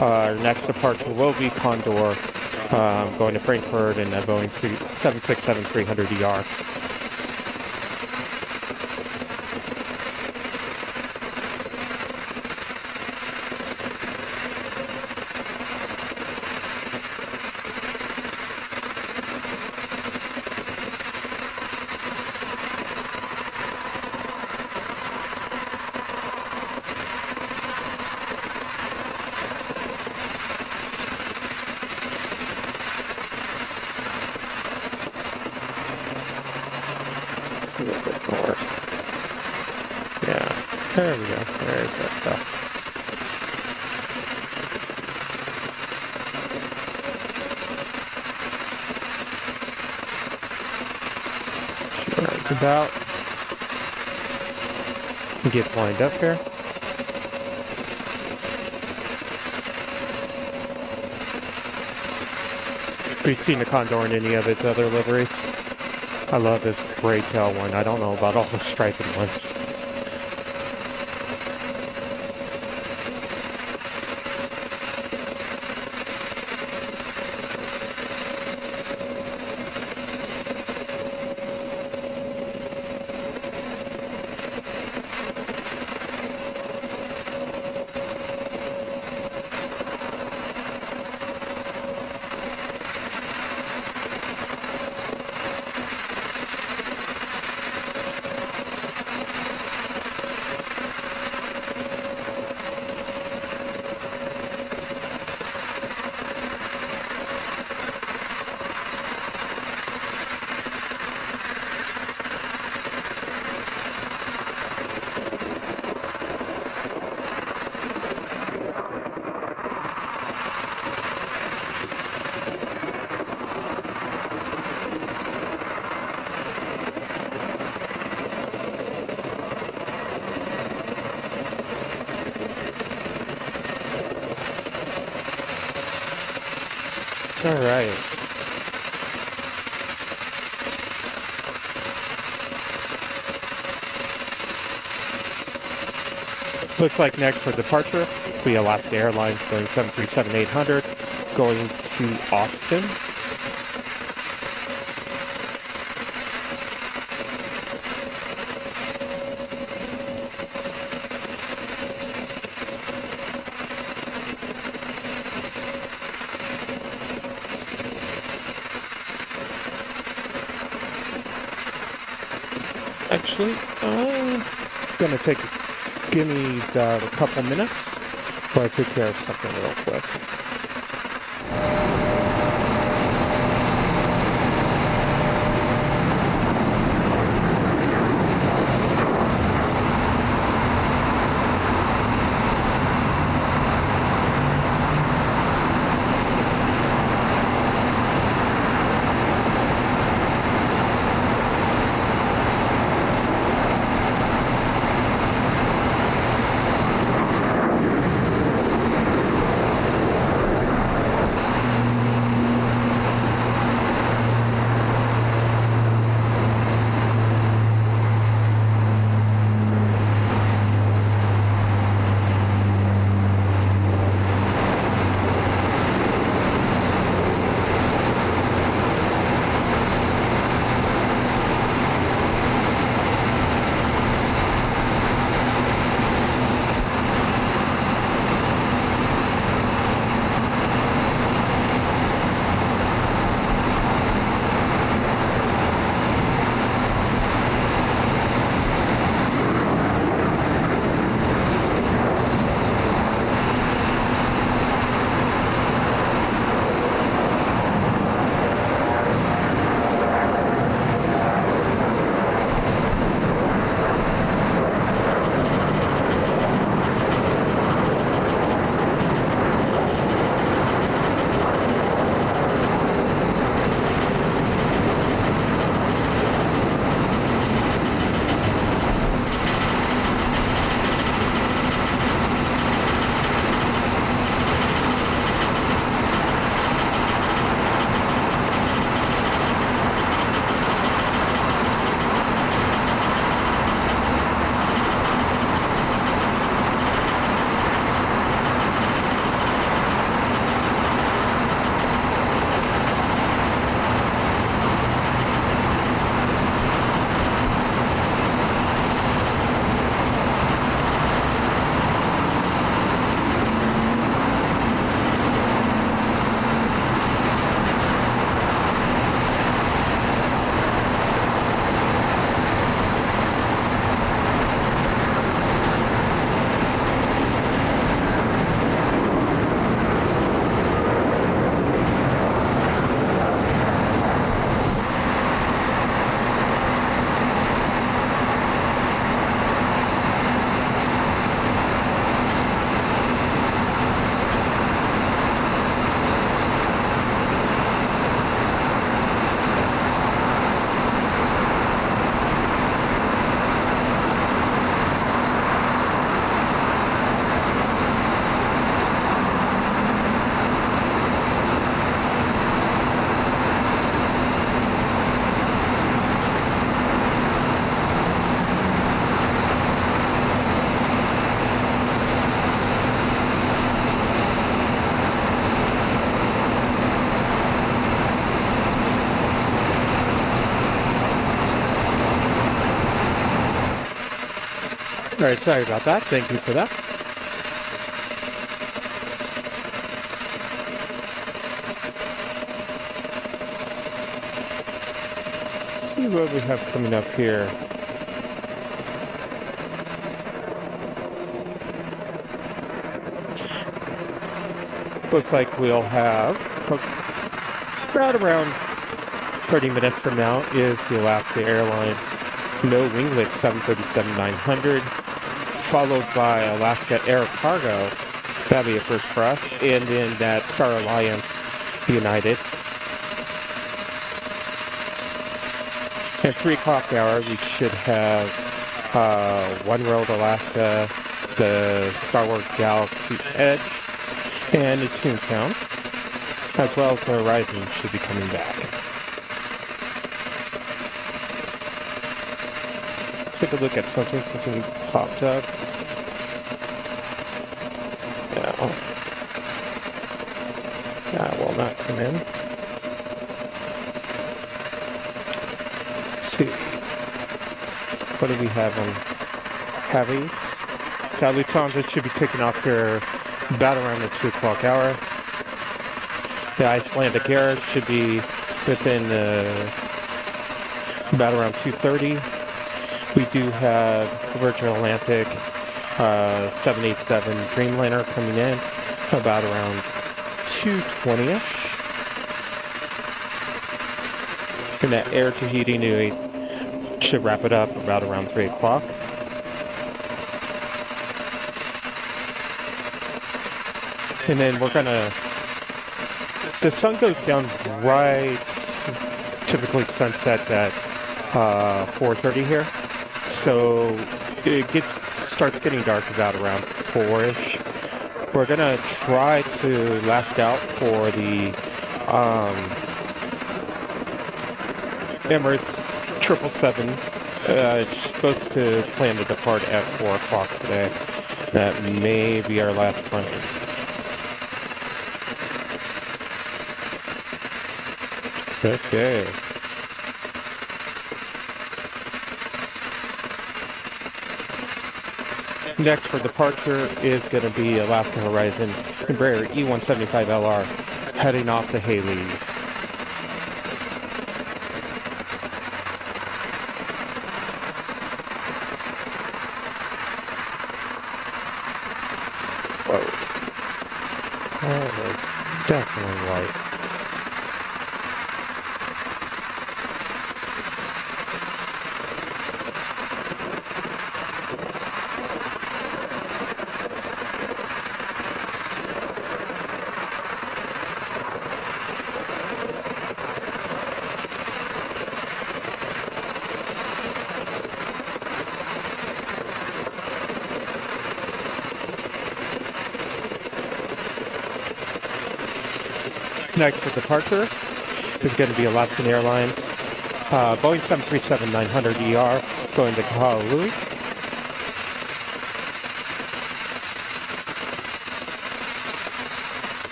Our next departure will be Condor, going to Frankfurt in a Boeing 767-300ER. A little bit north. Yeah, there we go. There's that stuff. Sure, it's about. He gets lined up here. Have you seen the Condor in any of its other liveries? I love this gray tail one. I don't know about all the striped ones. All right. Looks like next for departure, we Alaska Airlines Boeing 737-800 going to Austin. Actually, I'm gonna give me a couple minutes, but I take care of something real quick. Alright, sorry about that. Thank you for that. Let's see what we have coming up here. Looks like we'll have about around 30 minutes from now is the Alaska Airlines no winglet 737-900, followed by Alaska Air Cargo. That'll be a first for us. And then that Star Alliance United. At 3 o'clock hour, we should have One World Alaska, the Star Wars Galaxy Edge, and the Toontown, as well as the Horizon should be coming back. Take a look at something popped up. No. That will not come in. Let's see. What do we have on heavies? That Lufthansa should be taking off here about around the 2 o'clock hour. The Icelandic Air should be within about around 2:30. We do have Virgin Atlantic 787 Dreamliner coming in about around 2:20ish. And that Air Tahiti Nui should wrap it up about around 3 o'clock. And then we're gonna, the sun goes down right, typically sunsets at 4:30 here. So it starts getting dark about around 4-ish. We're gonna try to last out for the Emirates 777. It's supposed to plan to depart at 4 o'clock today. That may be our last plane. Okay. Next for departure is going to be Alaska Horizon Embraer E175LR heading off to Haley. Whoa. That was definitely light. Next for departure is going to be Alaskan Airlines Boeing 737-900ER going to Kahului.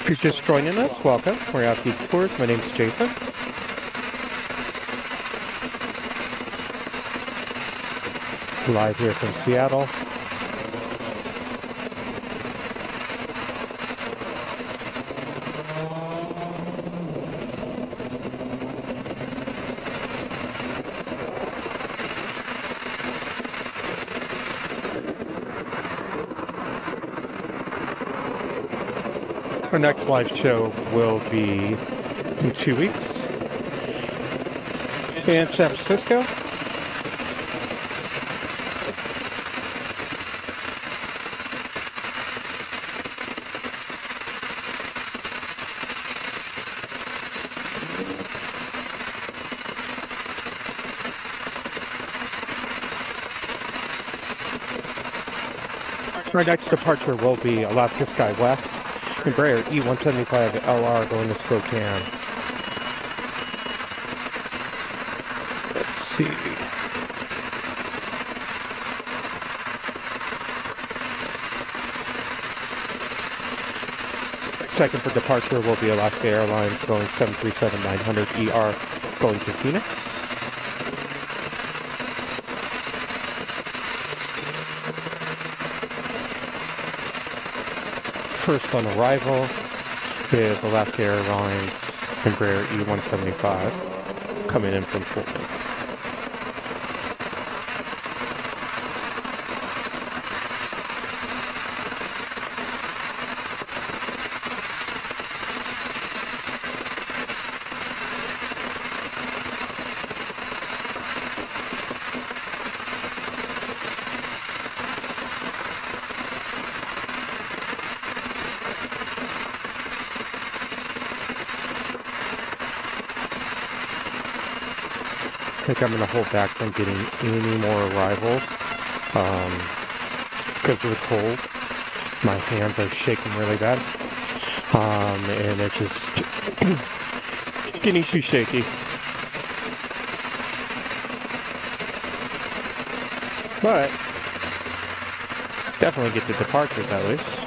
If you're just joining us, welcome. We're AVGeek Tours. My name's Jason. Live here from Seattle. Our next live show will be in 2 weeks in San Francisco. Our next departure will be Alaska Sky West. Embraer E175LR going to Spokane. see. Second for departure will be Alaska Airlines going 737-900 ER going to Phoenix. First on arrival is Alaska Airlines Embraer E-175 coming in from Portland. I think I'm going to hold back from getting any more arrivals because of the cold. My hands are shaking really bad, and it's just getting too shaky. But definitely get the departures at least.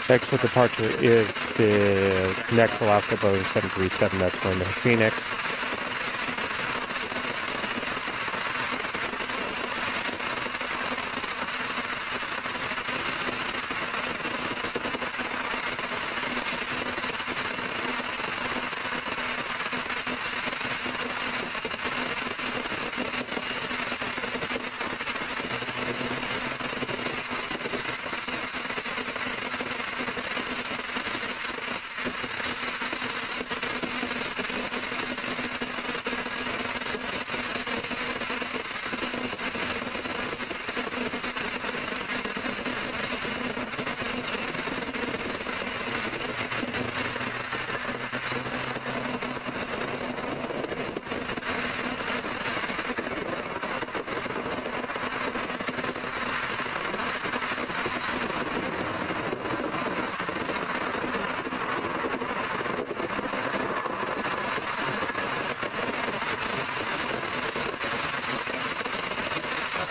Next for departure is the next Alaska Boeing 737 that's going to Phoenix.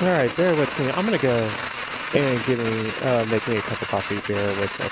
Alright, bear with me. I'm going to go and make me a cup of coffee. Bear with me.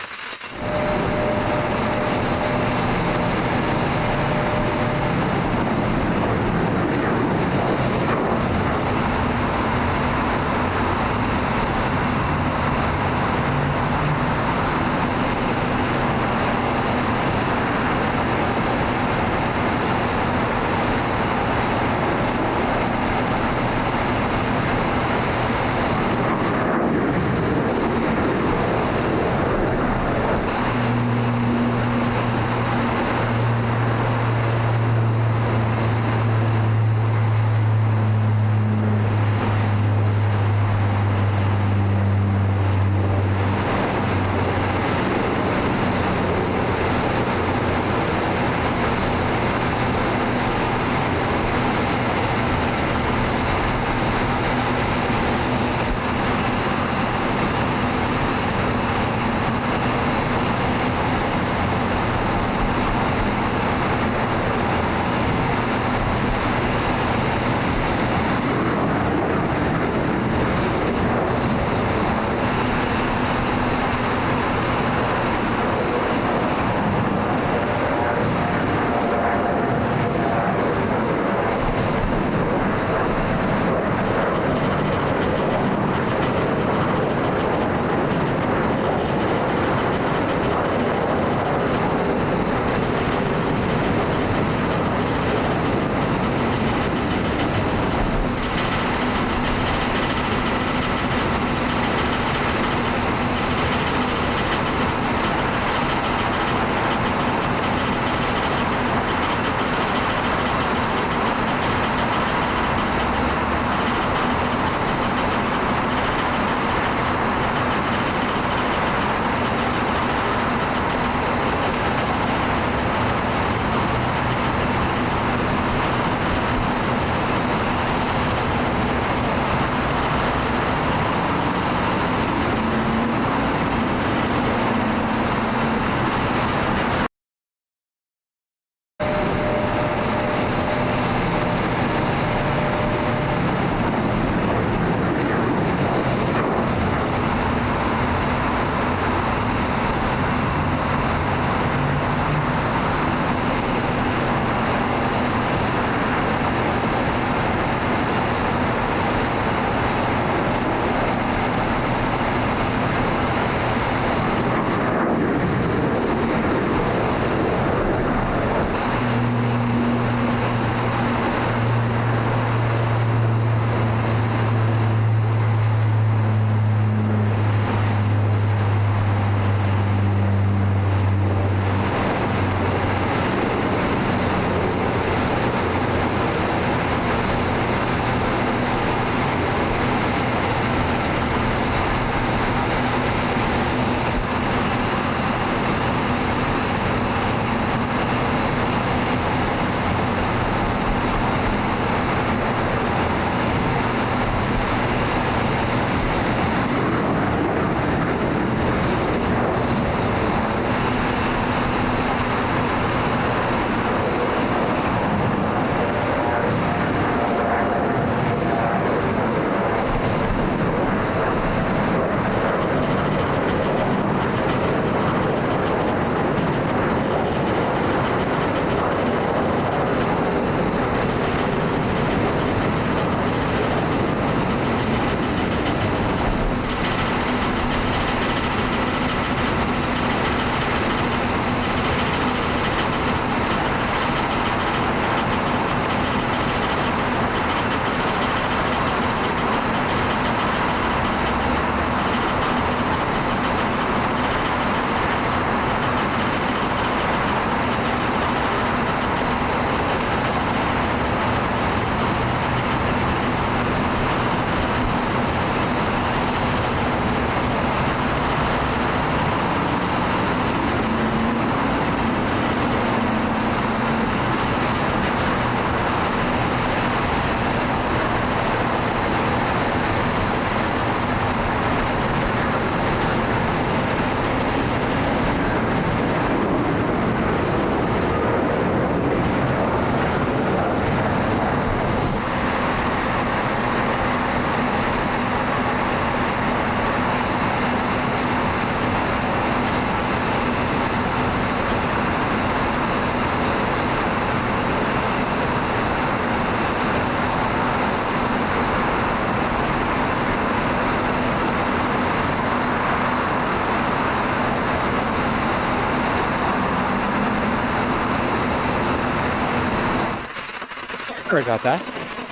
Sorry about that.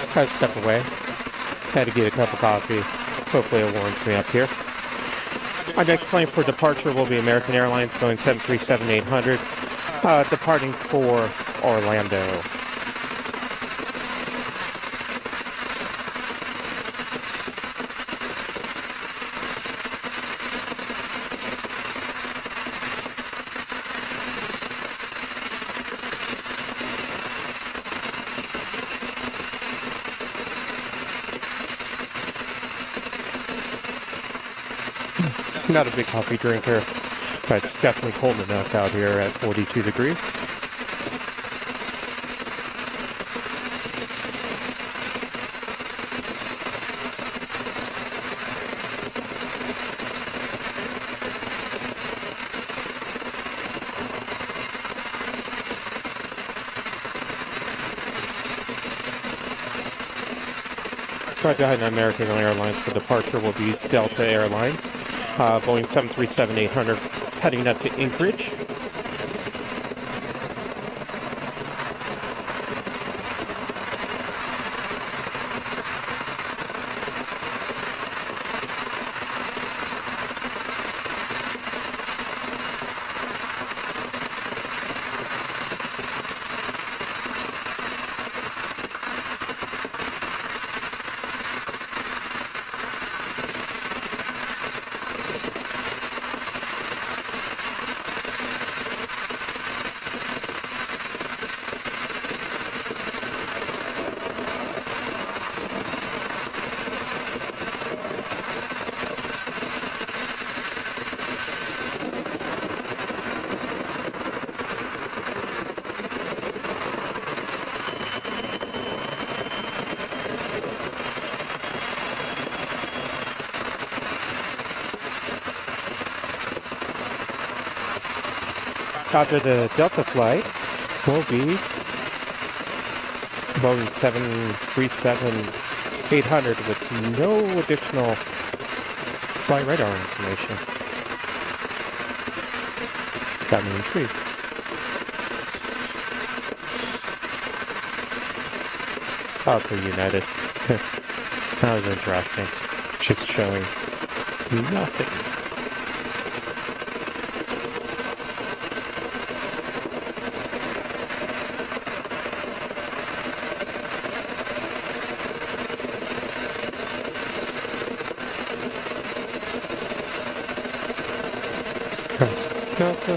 Had to step away. Had to get a cup of coffee. Hopefully it warms me up here. Our next plane for departure will be American Airlines Boeing 737-800, departing for Orlando. Not a big coffee drinker, but it's definitely cold enough out here at 42 degrees. Right behind American Airlines for departure will be Delta Airlines. Boeing 737-800 heading up to Anchorage. After the Delta flight will be Boeing 737-800 with no additional flight radar information. It's got me intrigued. Oh, to United. That was interesting. Just showing nothing. Delta.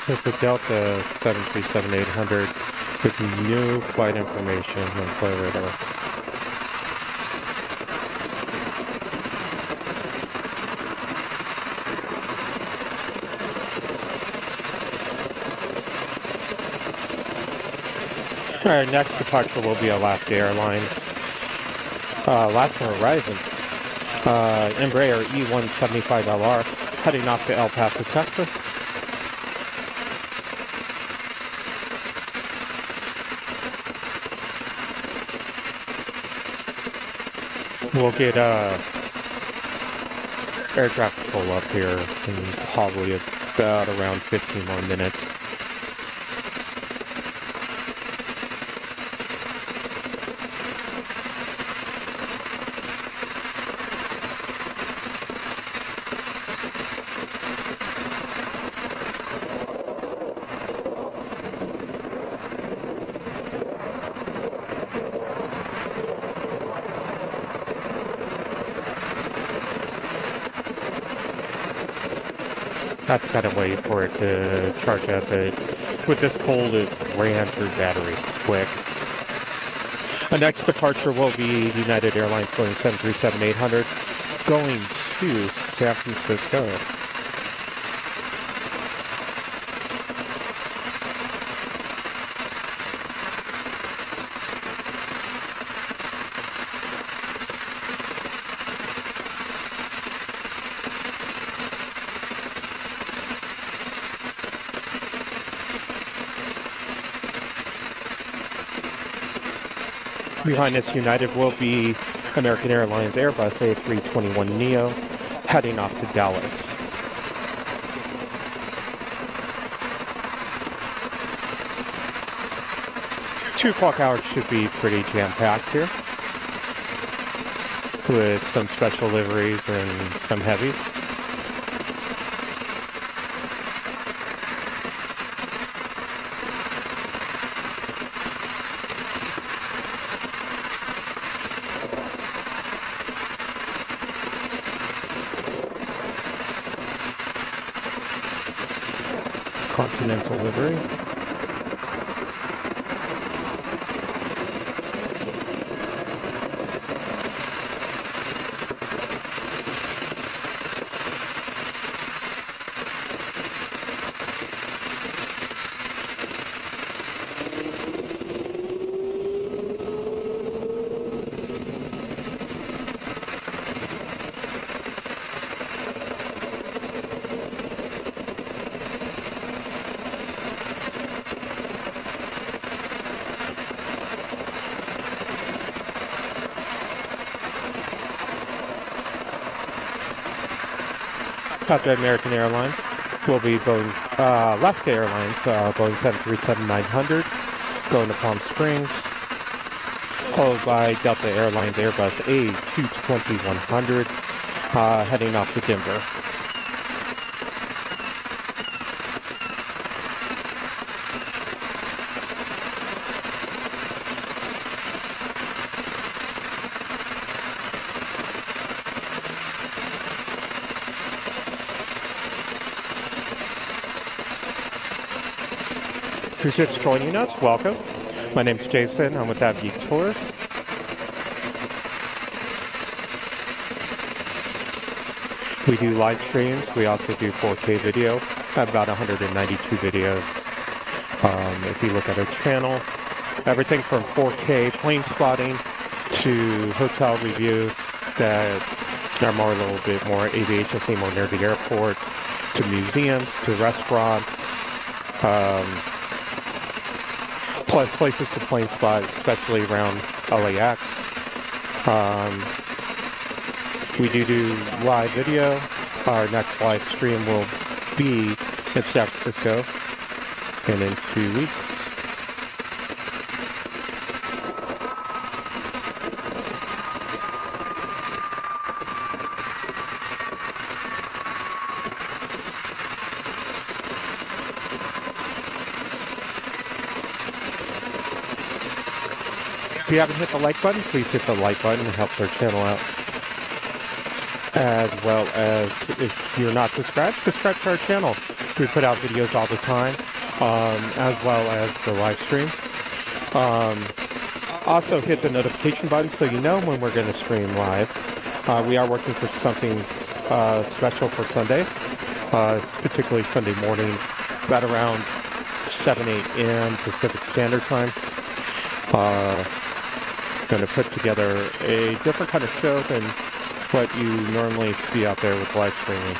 So it's a Delta 737-800 with no flight information on flight radar. Our next departure will be Alaska Airlines. Alaska Horizon. Embraer E175LR heading off to El Paso, Texas. We'll get air traffic control up here in probably about around 15 more minutes. have to kind of wait for it to charge up, but with this cold, it ran through battery quick. The next departure will be United Airlines Boeing 737-800 going to San Francisco. Behind us, United will be American Airlines Airbus A321neo heading off to Dallas. 2 o'clock hours should be pretty jam-packed here with some special liveries and some heavies. Continental livery. After American Airlines will be Boeing, Alaska Airlines, Boeing 737-900 going to Palm Springs, followed by Delta Airlines Airbus A220-100 heading off to Denver. If you're just joining us, welcome. My name's Jason. I'm with AVGeek Tours. We do live streams. We also do 4K video. I have about 192 videos. If you look at our channel, everything from 4K plane spotting to hotel reviews that are more a little bit more aviation theme, more near the airport, to museums, to restaurants, plus places to plane spot, especially around LAX. We do live video. Our next live stream will be in San Francisco and in 2 weeks. If you haven't hit the like button, please hit the like button. It helps our channel out. As well as, if you're not subscribed, subscribe to our channel. We put out videos all the time, as well as the live streams. Also hit the notification button so you know when we're going to stream live. We are working for something special for Sundays, particularly Sunday mornings, about around 7, 8 a.m. Pacific Standard Time. Going to put together a different kind of show than what you normally see out there with live streaming.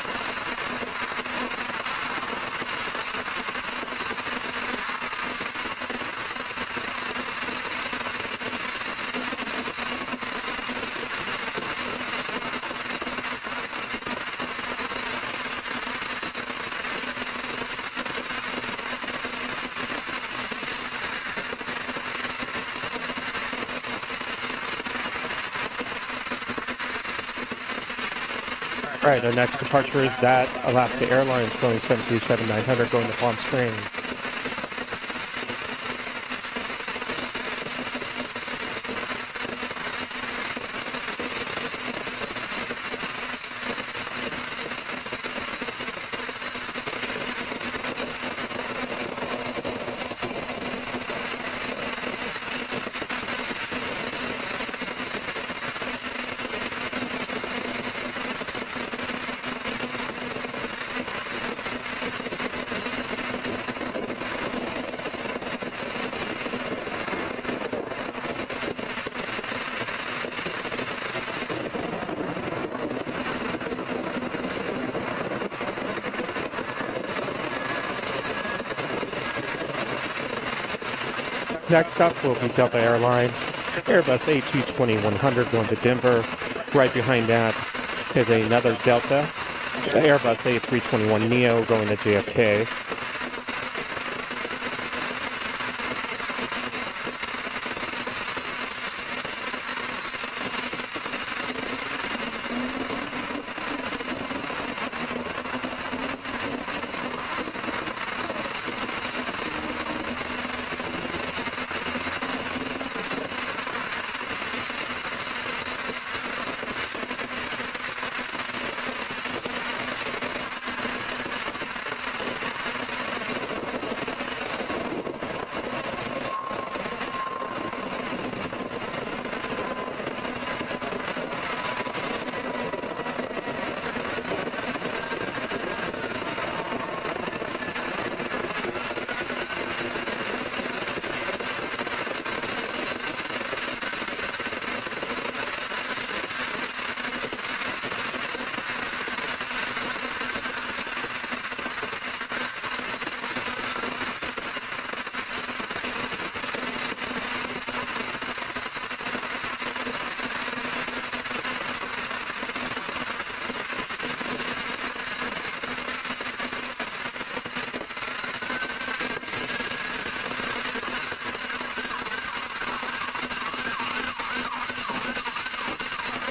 All right, our next departure is that Alaska Airlines Boeing 737-900 going to Palm Springs. Next up will be Delta Airlines, Airbus A220-100 going to Denver. Right behind that is another Delta, the Airbus A321neo going to JFK.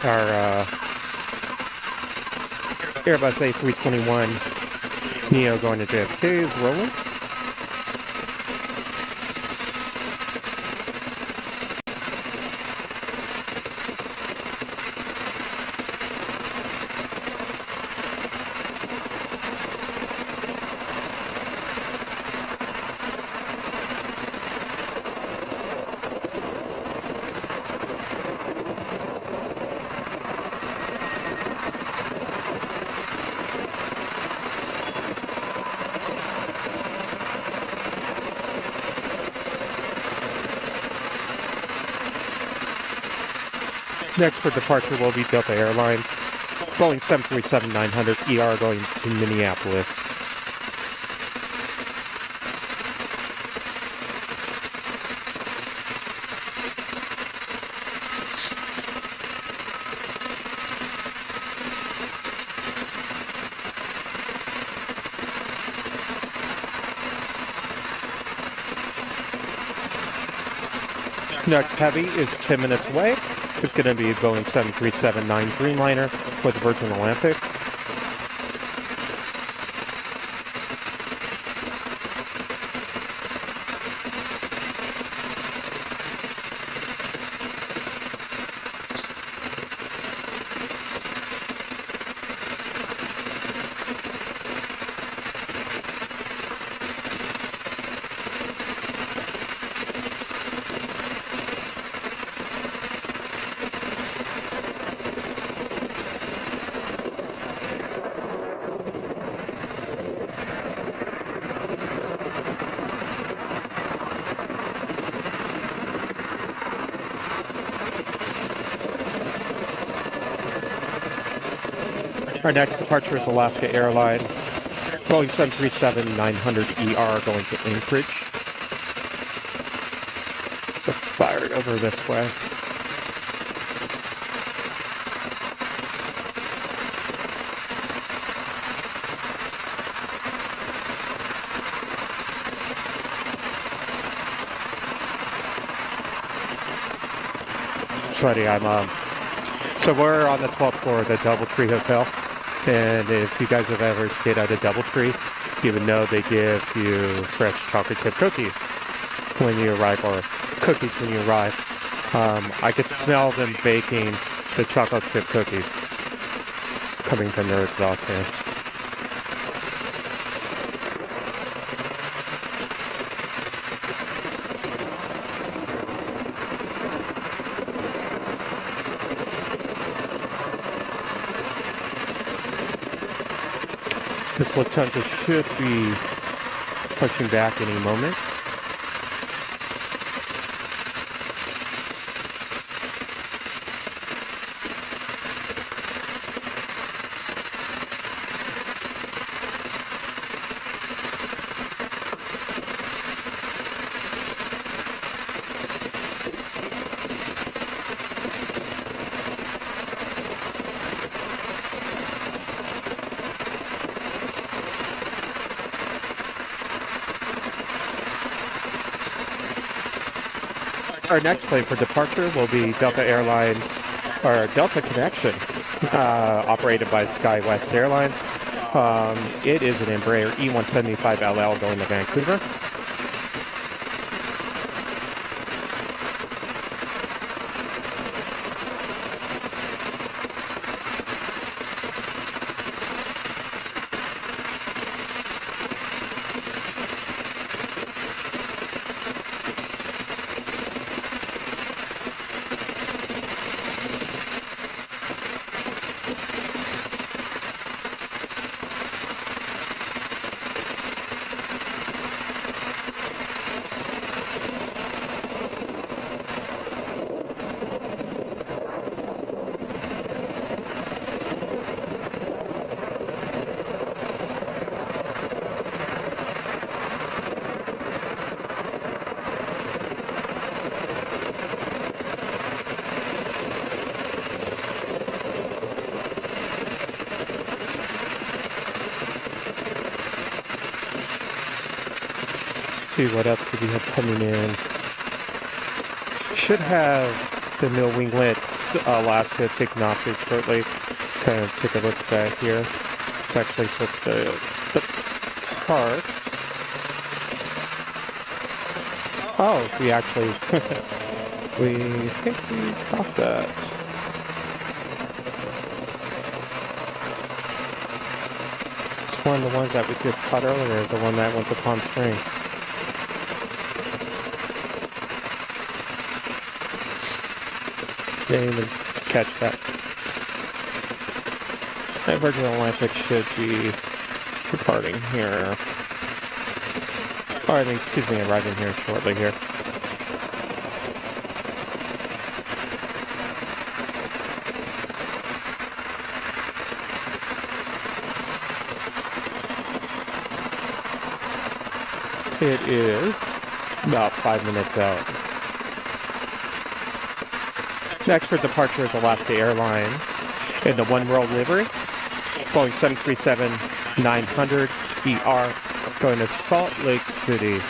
Our Airbus A321neo going to JFK is rolling. Next for departure will be Delta Airlines, Boeing 737-900ER going to Minneapolis. Next heavy is 10 minutes away. It's going to be Boeing 737-9 Dreamliner with Virgin Atlantic. Our next departure is Alaska Airlines, Boeing 737-900ER going to Anchorage. So fire it over this way. Sorry, so we're on the 12th floor of the DoubleTree Hotel. And if you guys have ever stayed at a DoubleTree, you would know they give you fresh chocolate chip cookies when you arrive, or cookies when you arrive. I could smell them baking the chocolate chip cookies coming from their exhaust fans. This Lufthansa should be touching back any moment. Our next plane for departure will be Delta Airlines, or Delta Connection, operated by SkyWest Airlines. It is an Embraer E175LL going to Vancouver. See what else do we have coming in. Should have the mill winglets Alaska taking off here shortly. Let's kind of take a look at that here. It's actually supposed to depart. Oh, we actually we think we caught that. It's one of the ones that we just caught earlier, the one that went to Palm Springs. Didn't even catch that. Virgin Atlantic should be departing here. Or I mean, excuse me, arriving here shortly here. It is about 5 minutes out. Next for departure is Alaska Airlines in the One World livery. Boeing 737-900 ER going to Salt Lake City.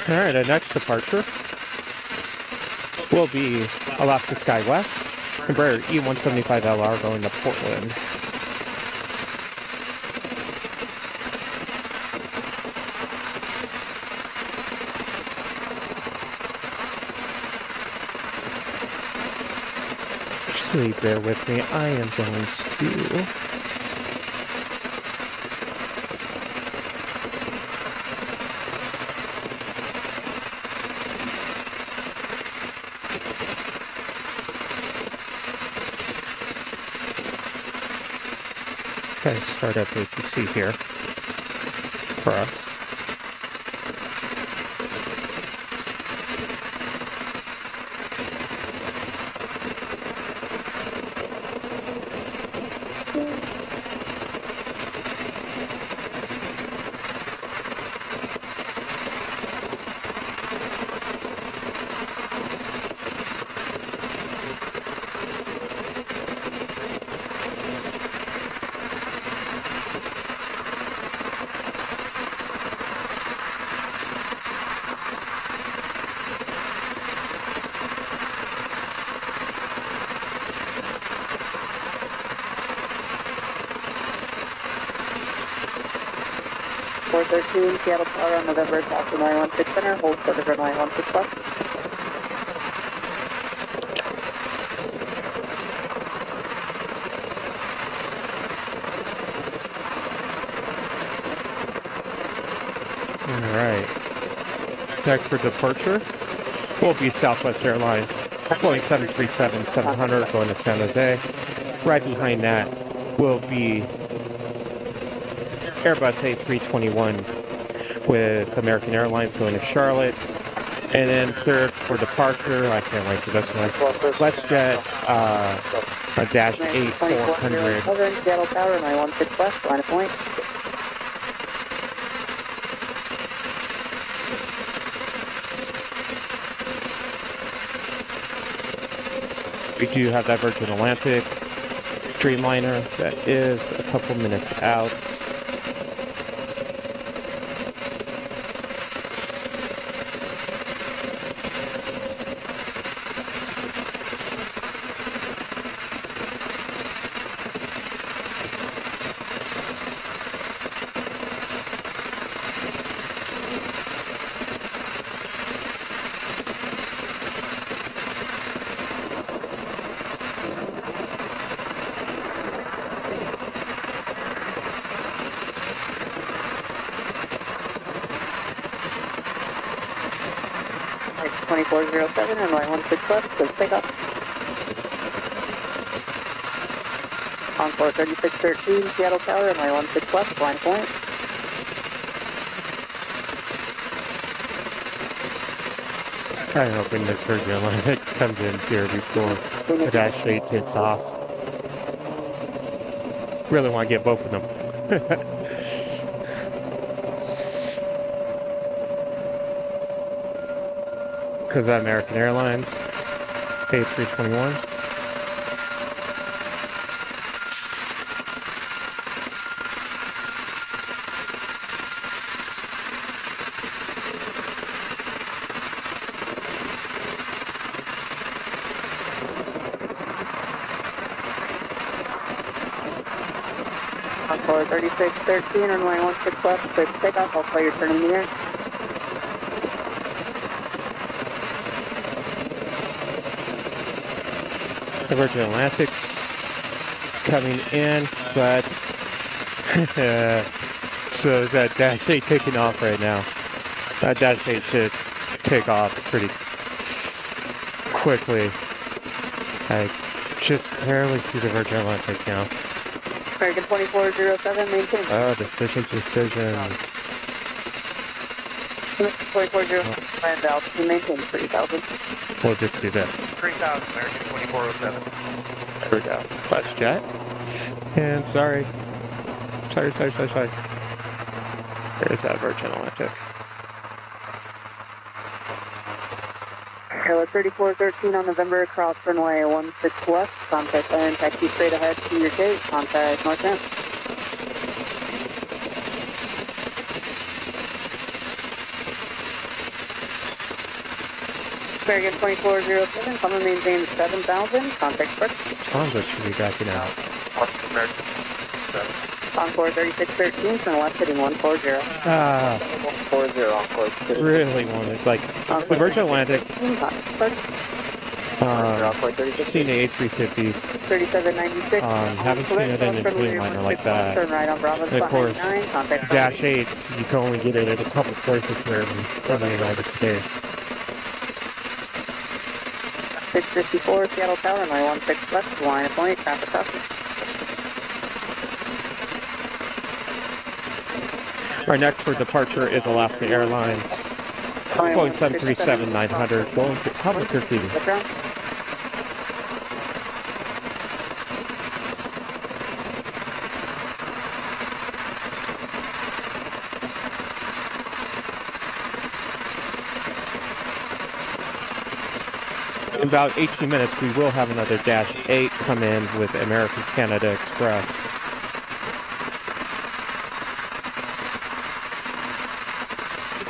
All right, our next departure will be Alaska SkyWest, Embraer E175LR going to Portland. Actually, bear with me, I am going to... Okay, start up ATC here for us. 3413, Seattle Tower on November, south runway 16 center, hold short of runway 16 left. Alright. Next for departure will be Southwest Airlines, Boeing 737-700 going to San Jose. Right behind that will be Airbus A321 with American Airlines going to Charlotte. And then third for departure, I can't wait to this one, WestJet, a Dash 8-400. Seattle Tower, runway 16 left, line of point. We do have that Virgin Atlantic Dreamliner that is a couple minutes out. It's 2407, runway 16 left, please take off. Encore 3613, Seattle Tower, runway 16 left, line point. Kind of hoping this Virgin Atlantic comes in here before the Dash 8 takes off. Really want to get both of them. Because that American Airlines A321. Encore 3613, runway 16 left, please take off. I'll play your turn in the air. The Virgin Atlantic's coming in, but so that Dash 8 taking off right now. That Dash 8 should take off pretty quickly. I just barely see the Virgin Atlantic now. American 2407, maintain. Oh, decisions. 2407, land altitude, maintain 3000. We'll just do this. 3000, American 2407. There we go. WestJet. And sorry. There's that Virgin Atlantic. Hello, 3413 on November, cross runway 16 left, contact land, taxi straight ahead to your gate, contact north ramp. American 2407, come and maintain 7000, contact first. Tonga should be backing out. American 7. Encore 3613, turn left heading 140. Ah, 140, Encore. really wanted, like, the Virgin Atlantic, seen the A350s, 3796. haven't seen it in a Dreamliner like that. Turn right on Bravo, And of course, 599, contact Dash 8s, you can only get it at a couple places here in the United States. 654, Seattle Tower, runway 16 left, line of point, traffic crossing. Our next for departure is Alaska Airlines, Boeing 737-900, going to Albuquerque. Look around. In about 18 minutes, we will have another Dash 8 come in with American Canada Express.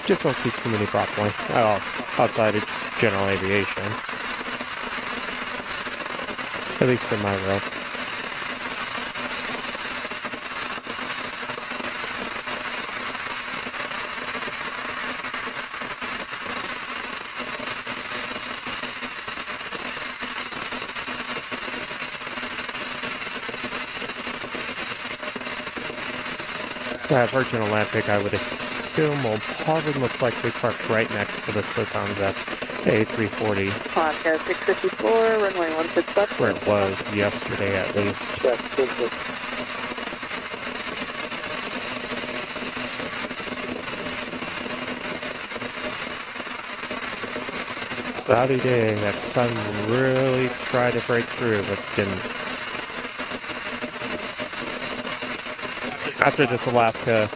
Just don't see too many properly. Oh, outside of general aviation. At least in my row. Virgin Atlantic, I would assume, will probably most likely park right next to this Lufthansa A340. Alaska 654, runway 16 left. Where it was yesterday, at least. Cloudy day. That sun really tried to break through, but didn't. After this Alaska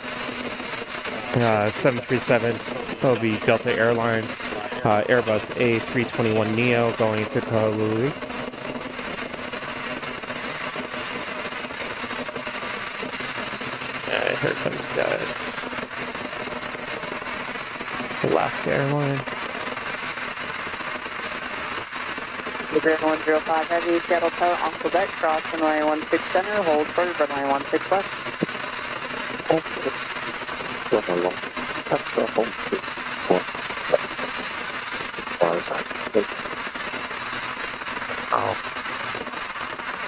737, will be Delta Airlines Airbus A321neo going to Kahului. Here comes that Alaska Airlines. Grand 105 Heavy, Seattle Tower on Quebec, cross runway 16 center, hold for runway 16 left. Oh.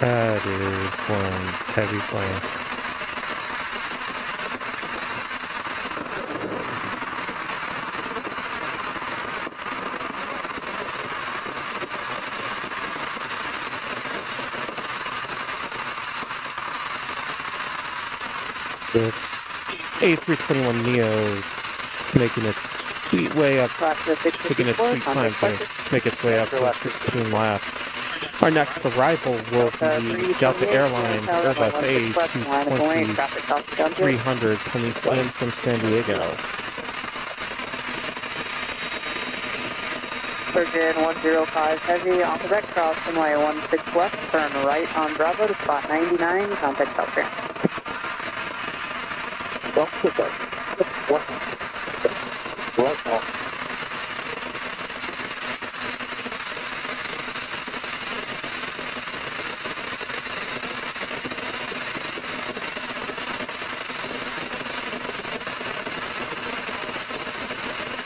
That is one heavy plane. This A321neo making its sweet way up, taking its sweet time to make its way up to 16 left. Our next arrival will be Delta Airlines Airbus A220-300 coming in from San Diego. Virgin 105 Heavy, on Quebec, cross runway 16 left, turn right on Bravo to spot 99, contact Delta.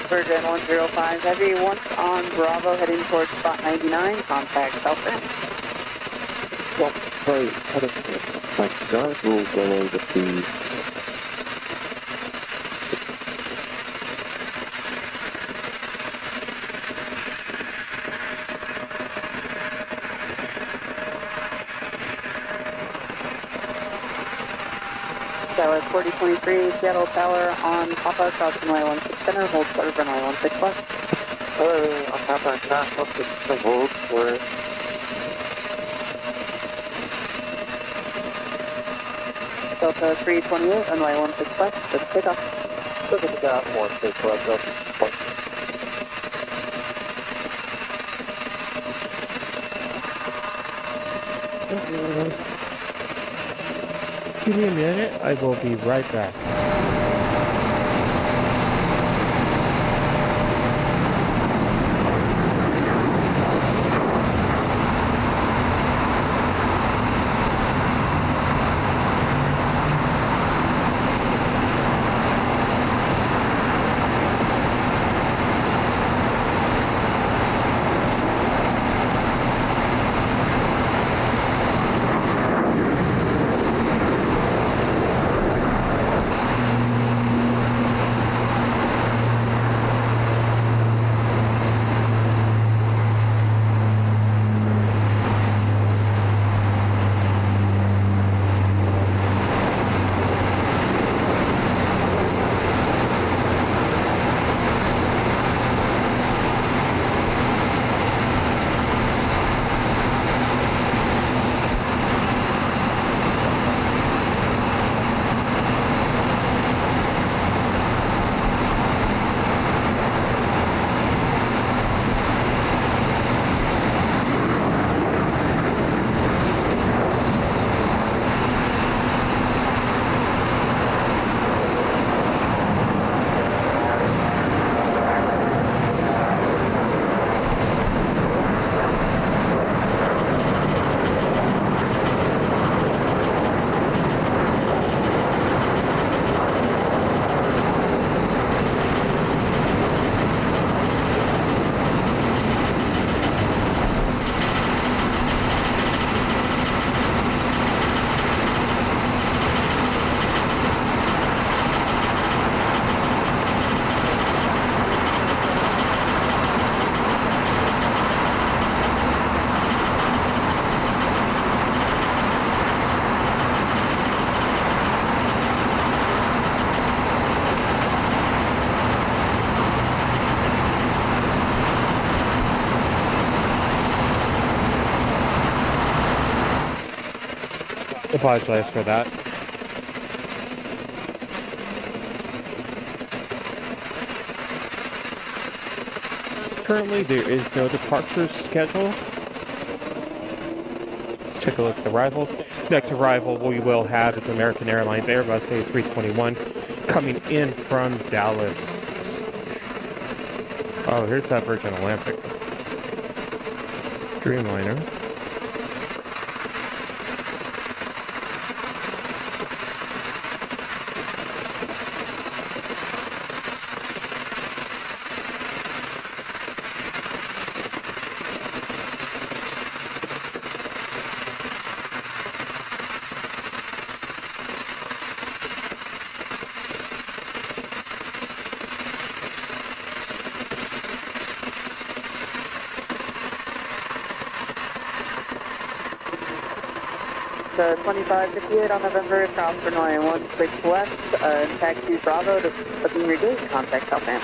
Virgin 105 Heavy, once on Bravo, heading towards spot 99, contact Delta. Well, sorry, my guys will go over the Tower 4023, Seattle Tower on Papa, cross runway 16 center, hold for runway 16 left. on top of that, what's the hold for it? Delta 328, runway 16 left, just pick up. Look at the guy, 16 left, Delta. Give me a minute, I will be right back. Apologize for that. Currently, there is no departure schedule. Let's take a look at the arrivals. Next arrival we will have is American Airlines Airbus A321 coming in from Dallas. Oh, here's that Virgin Atlantic Dreamliner. The 2558 on November, cross runway 16 west, taxi Bravo to Beamer Gate, contact Southman.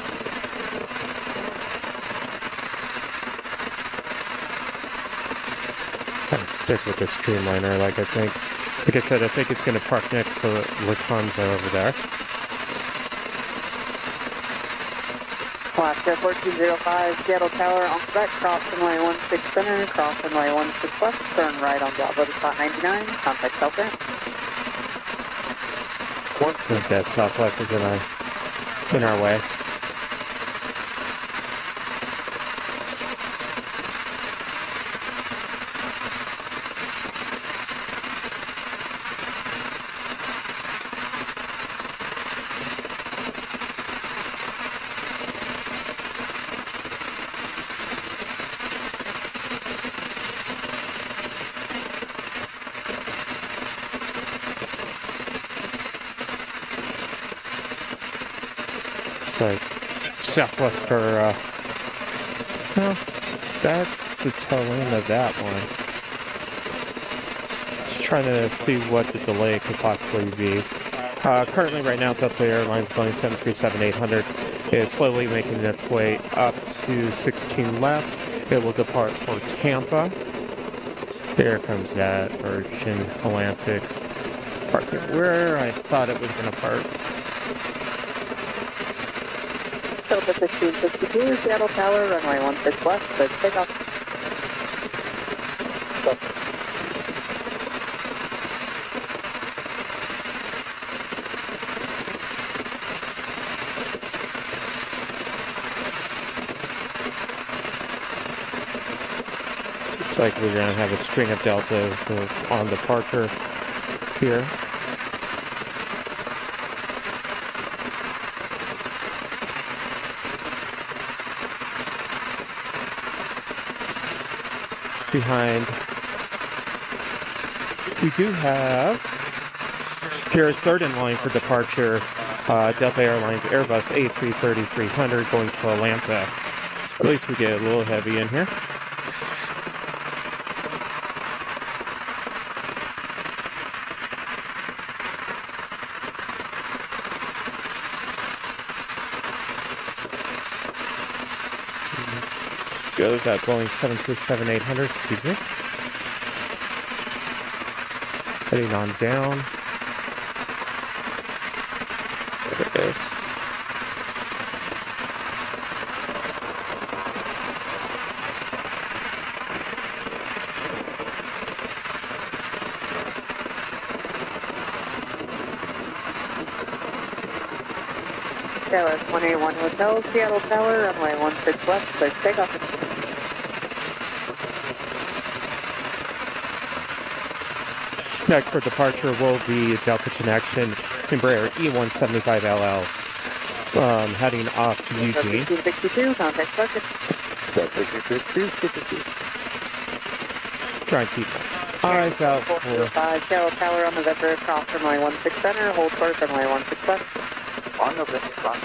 Kind of stick with this Dreamliner, like I said, I think it's going to park next to Lufthansa over there. Alaska 1405, Seattle Tower on Quebec, cross runway 16 center, cross runway 16 west, turn right on Bravo to spot 99, contact Southman. I think that Southwest is in our way. Like Southwest or no, that's the tail end of that one. Just trying to see what the delay could possibly be. Currently right now Delta Airlines Boeing 737-800 is slowly making its way up to 16 left. It will depart for Tampa. There comes that Virgin Atlantic parking where I thought it was going to park. Delta 1562, Seattle Tower, runway 16 west, but take off. Looks like we're going to have a string of Deltas on departure here. Behind, we do have here third in line for departure, Delta Airlines Airbus A330-300 going to Atlanta. So at least we get a little heavy in here. Goes at Boeing 737-800, excuse me. Heading on down. There it is. Dallas 181 Hotel, Seattle Tower, runway 16 west, please take off. Next for departure will be Delta Connection Embraer E175LL, heading off to Eugene. 1562, contact focus. Try and keep eyes out for 405, Seattle Tower on November, cross runway 16 center, hold course runway 16 west. On November, cross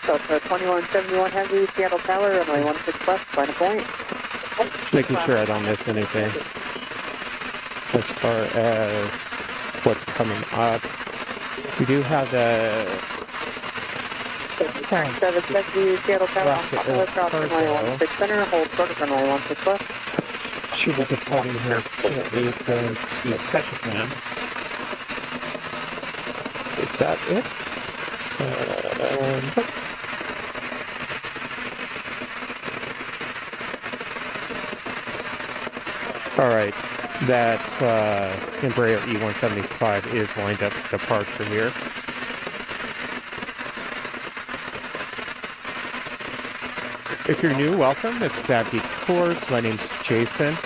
Delta 2171 Heavy, Seattle Tower, runway 16 west, final point. making sure I don't miss anything as far as what's coming up. We do have the 770 Seattle Tower on top of the cross runway 16 center, hold short of runway 16 west. Should be departing here shortly towards the Ketchikan. Is that it? Alright, that Embraer E175 is lined up for departure here. If you're new, welcome. It's AVGeek Tours. My name's Jason.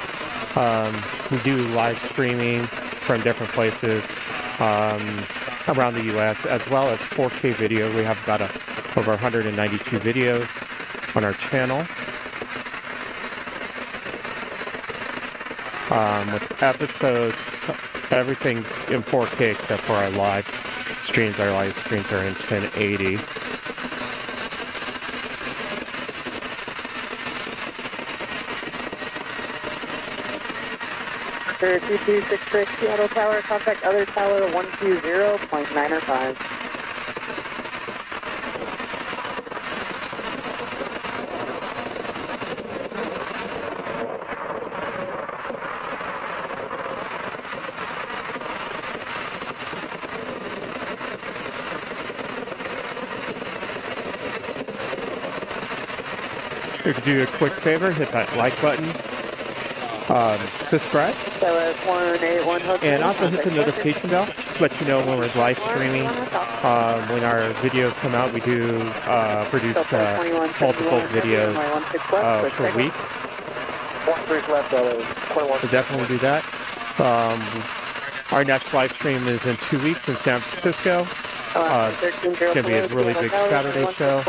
We do live streaming from different places around the U.S. as well as 4K video. We have about over 192 videos on our channel. With episodes, everything in 4K except for our live streams. Our live streams are in 1080. For 2266 Seattle Tower, contact other tower 120.905. If you could do a quick favor, hit that like button, subscribe, and also hit the notification bell to let you know when we're live streaming. When our videos come out, we do produce multiple videos per week. So definitely do that. Our next live stream is in 2 weeks in San Francisco. It's going to be a really big Saturday show.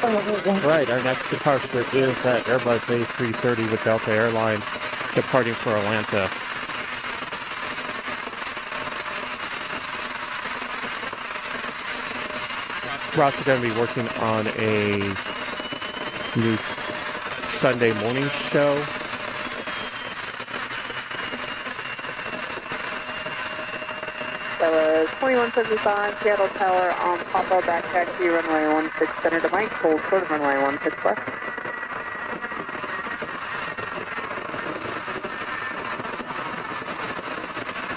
Right, our next departure is at Airbus A330 with Delta Airlines, departing for Atlanta. We're also going to be working on a new Sunday morning show. That was 2175 Seattle Tower on Papa, back taxi, runway 16 center to Mike, hold short of runway 16 left.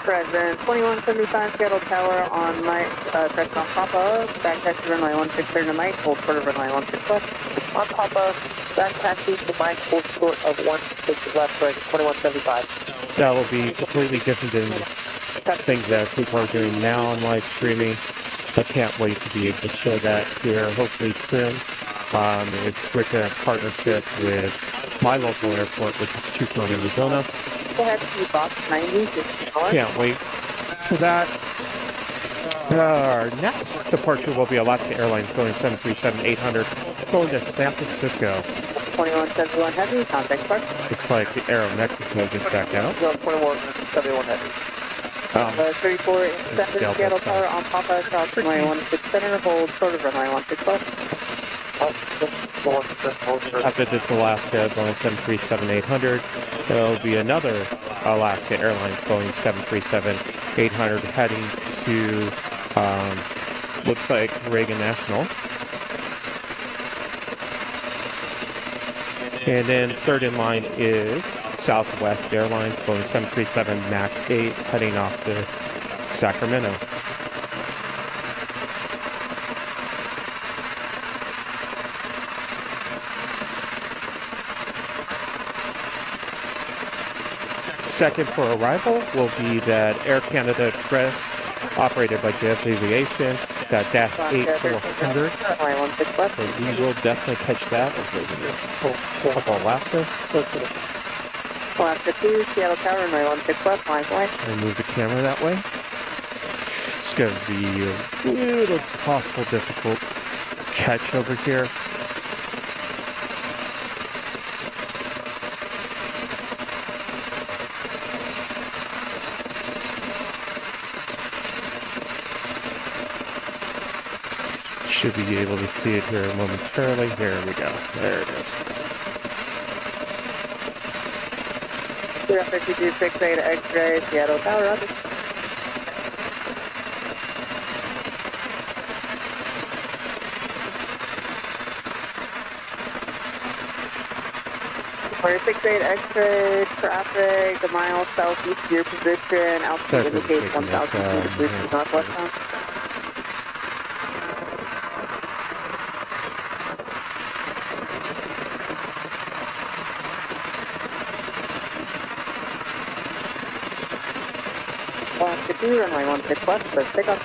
Present 2175 Seattle Tower on Mike, crest on Papa, back taxi, runway 16 to Mike, hold short of runway 16 left. On Papa, back taxi to Mike, hold short of 16 left, present 2175. That will be completely different than things that people are doing now on live streaming. I can't wait to be able to show that here hopefully soon. It's with a partnership with my local airport, which is Tucson, Arizona. Can't wait for that. Our next departure will be Alaska Airlines Boeing 737-800 going to San Francisco. 2171 Heavy, contact park. Looks like the Aero Mexico just backed out. 2171 Heavy. 34 7 Seattle Tower on Papa, south runway 16 center, hold short of runway 16 left. After this Alaska Boeing 737-800, there will be another Alaska Airlines Boeing 737-800 heading to, looks like Reagan National. And then third in line is Southwest Airlines Boeing 737 MAX 8 heading off to Sacramento. Second for arrival will be that Air Canada Express operated by JS Aviation, that Dash 8400. So we will definitely catch that over this couple Alaskas. Alaska 2, Seattle Tower, runway 16 left, line flight. And move the camera that way. It's going to be a little possible difficult catch over here. Should be able to see it here momentarily. Here we go. There it is. 5268 X-ray, Seattle Tower, roger. 468 X-ray, traffic, a mile southeast of your position, altitude indicates 1,000 feet degrees northwestbound. Alaska 2, runway 16 west, so take off.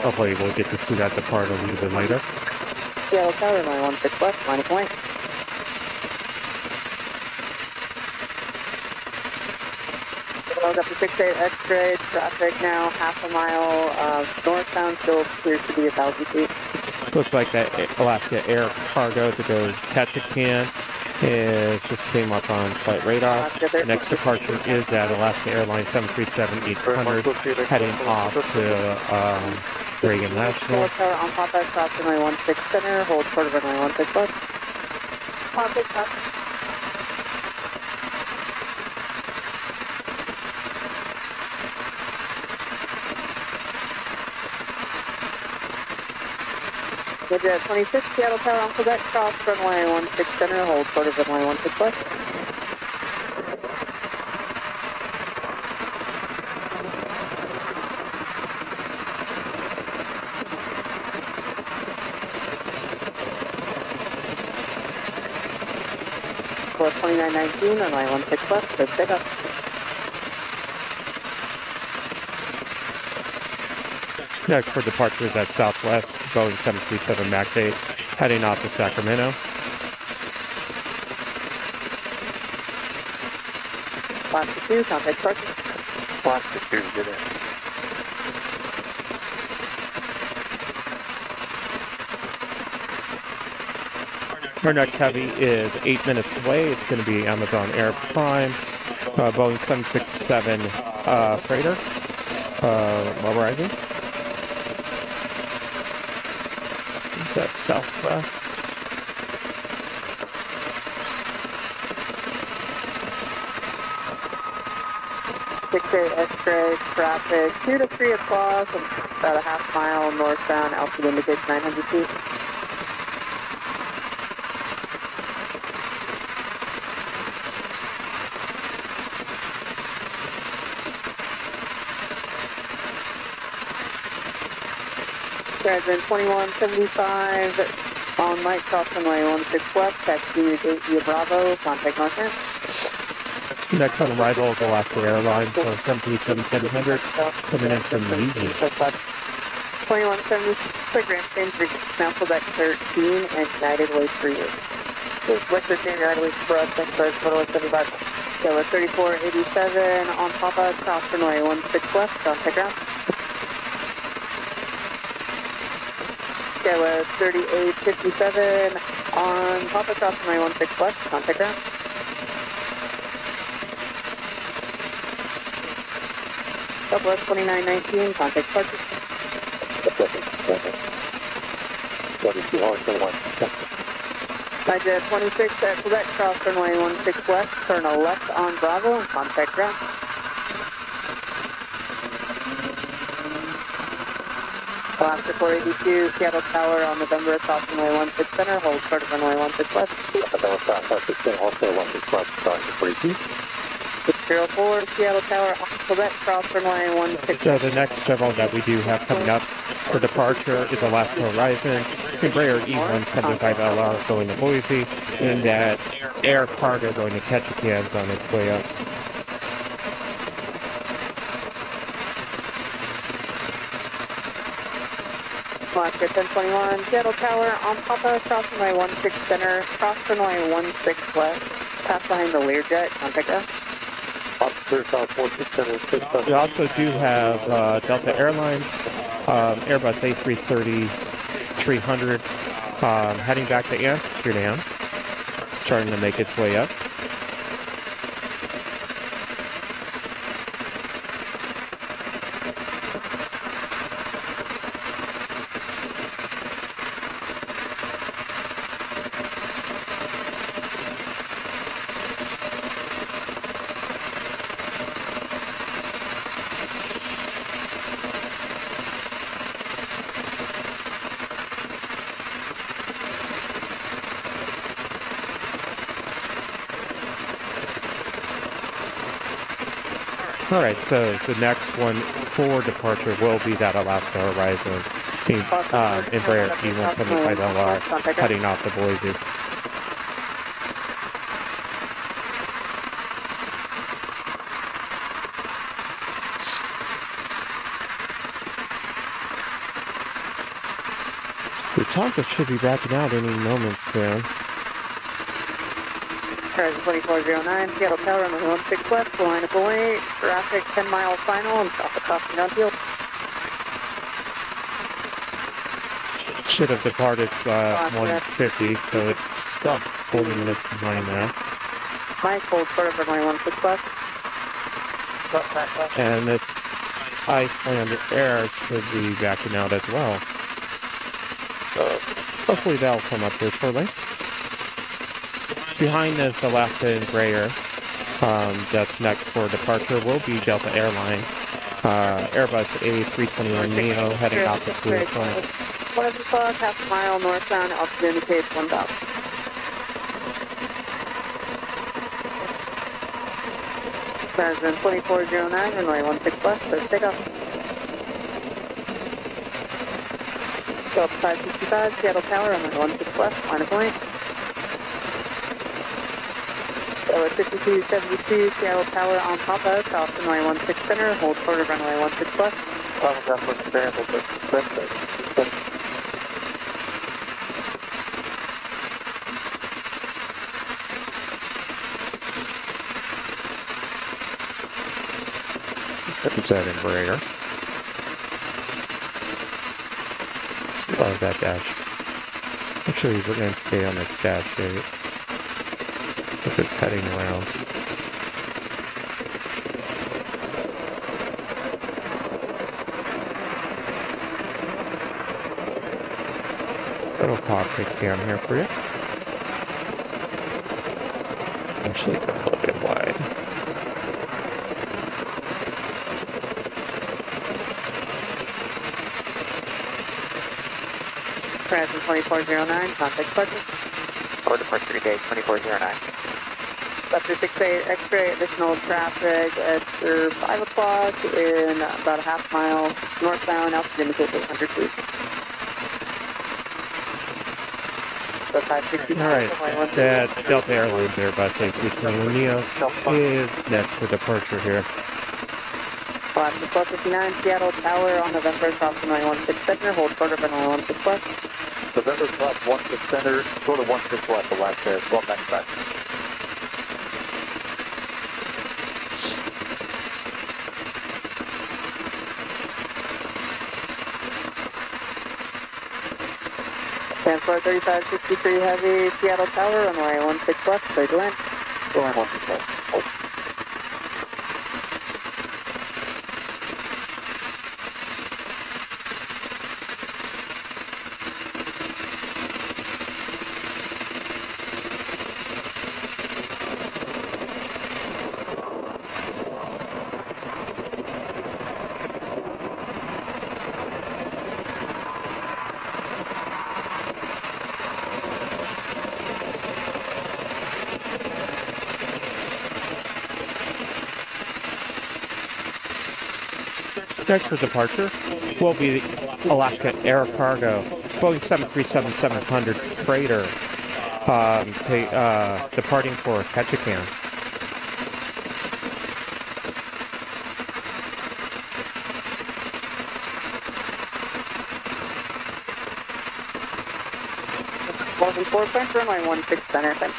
Hopefully we'll get to see that depart a little bit later. Seattle Tower, runway 16 west, line of point. Up to 68 X-ray, traffic now half a mile northbound, still appears to be 1,000 feet. Looks like that Alaska Air cargo to go catch a can is just came up on flight radar. The next departure is at Alaska Airlines 737-800 heading off to Reagan National. Tower on Papa, cross runway 16 center, hold quarter runway 16 west. Papa, stop. Midday 26, Seattle Tower on Quebec, cross runway 16 center, hold quarter runway 16 west. Course 2919, runway 16 west, so take up. Next for departures at Southwest, Boeing 737 MAX 8, heading off to Sacramento. Alaska 2, contact departure. Alaska 2, get in. Our next heavy is 8 minutes away. It's going to be Amazon Air Prime, Boeing 767 freighter, while rising. Is that Southwest? X-ray traffic 2 to 3 o'clock, about a half mile northbound, altitude indicates 900 feet. Horizon 2175 on Mike, cross runway 16 west, taxi to via Bravo, contact Northern. Next on arrival is Alaska Airlines, 737-700, coming in from the evening. 2176, program change, now Quebec 13, and United waits for you. West Virginia, United waits for us, thanks for total 75. So 3487 on Papa, cross runway 16 west, contact ground. Skyla 3857 on Papa, cross runway 16 west, contact ground. Southwest 2919, contact departure. Niger 26 at Quebec, cross runway 16 west, turn a left on Bravo and contact ground. Alaska 482, Seattle Tower on November, cross runway 16 center, hold short of runway 16 west. Also 16 west, cross 42. 604, Seattle Tower on Quebec, cross runway 16. So the next several that we do have coming up for departure is Alaska Horizon, Embraer E175LR going to Boise, and that Air Cargo going to Ketchikan's on its way up. Alaska 1021, Seattle Tower on Papa, cross runway 16 center, cross runway 16 west, pass behind the Learjet, contact us. We also do have Delta Airlines, Airbus A330-300 heading back to Amsterdam, starting to make its way up. Alright, so the next one for departure will be that Alaska Horizon. Embraer P175LR heading off to Boise. The Tonka should be backing out any moment soon. Horizon 2409, Seattle Tower, runway 16 left, line of Boeing, traffic 10-mile final, and south of Coffee Downfield. Should have departed 150, so it's about 40 minutes behind now. Mike, hold short of runway 16 left. And this Iceland Air should be backing out as well. So hopefully that'll come up here shortly. Behind this Alaska Embraer, that's next for departure, will be Delta Airlines. Airbus A321neo heading out to Fluid Point. 11 o'clock, half a mile northbound, altitude indicates 1,000. Horizon 2409, runway 16 left, first takeoff. Delta 565, Seattle Tower, runway 16 left, line of point. Delta 5272, Seattle Tower on Papa, south runway 16 center, hold short of runway 16 left. It's that Embraer. Love that dash. Actually, we're going to stay on this dash 8 since it's heading around. Little cockpit cam here for you. Actually, go a little bit wide. Horizon 2409, contact departure. For departure today, 2409. After 68 X-ray, additional traffic at 5 o'clock in about a half mile northbound, altitude indicates 800 feet. So 560. Alright, that Delta Airlines Airbus A321neo is next for departure here. Alaska 1259, Seattle Tower on November, south runway 16 center, hold short of runway 16 left. November flight 16 center, short of 16 left, Alaska 1295. Transport 3563 Heavy, Seattle Tower, runway 16 left, clear to land. Runway 16 left. Next for departure will be the Alaska Air Cargo Boeing 737-700 freighter departing for Ketchikan. Before French runway 16 center, thanks.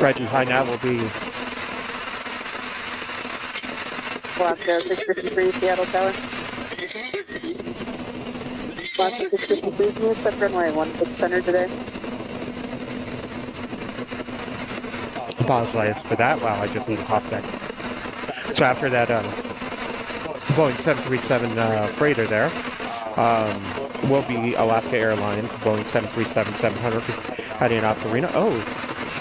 Right behind that will be Alaska 653 Seattle Tower. Alaska 653, can you accept runway 16 center today? apologize for that. Wow, I just need a cough deck. So after that Boeing 737 freighter there, will be Alaska Airlines, Boeing 737-700 heading off the arena. Oh,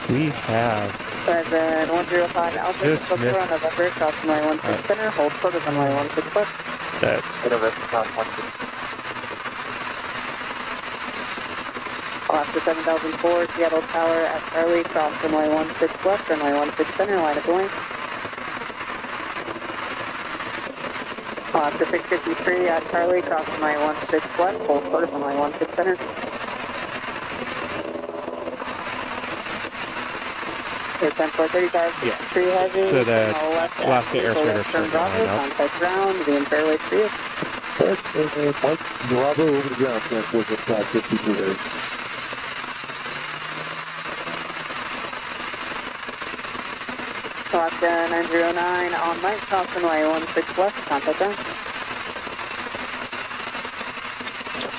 we have... President 105 Alpha, Just on missed. November, cross runway 16 center, hold short of runway 16 left. That's... Alaska 7004, Seattle Tower at Charlie, cross runway 16 left, runway 16 center, line of Boeing. Oscar 653 at Charlie, cross runway 16 left, hold short of runway 16 center. It's 10-435, 63 heavy. So the left Alaska airspace turn Bravo, contact ground, the fairway 3. Bravo over the ground, transport to 52 there. Alaska 909 on Mike, cross runway 16 left, contact ground.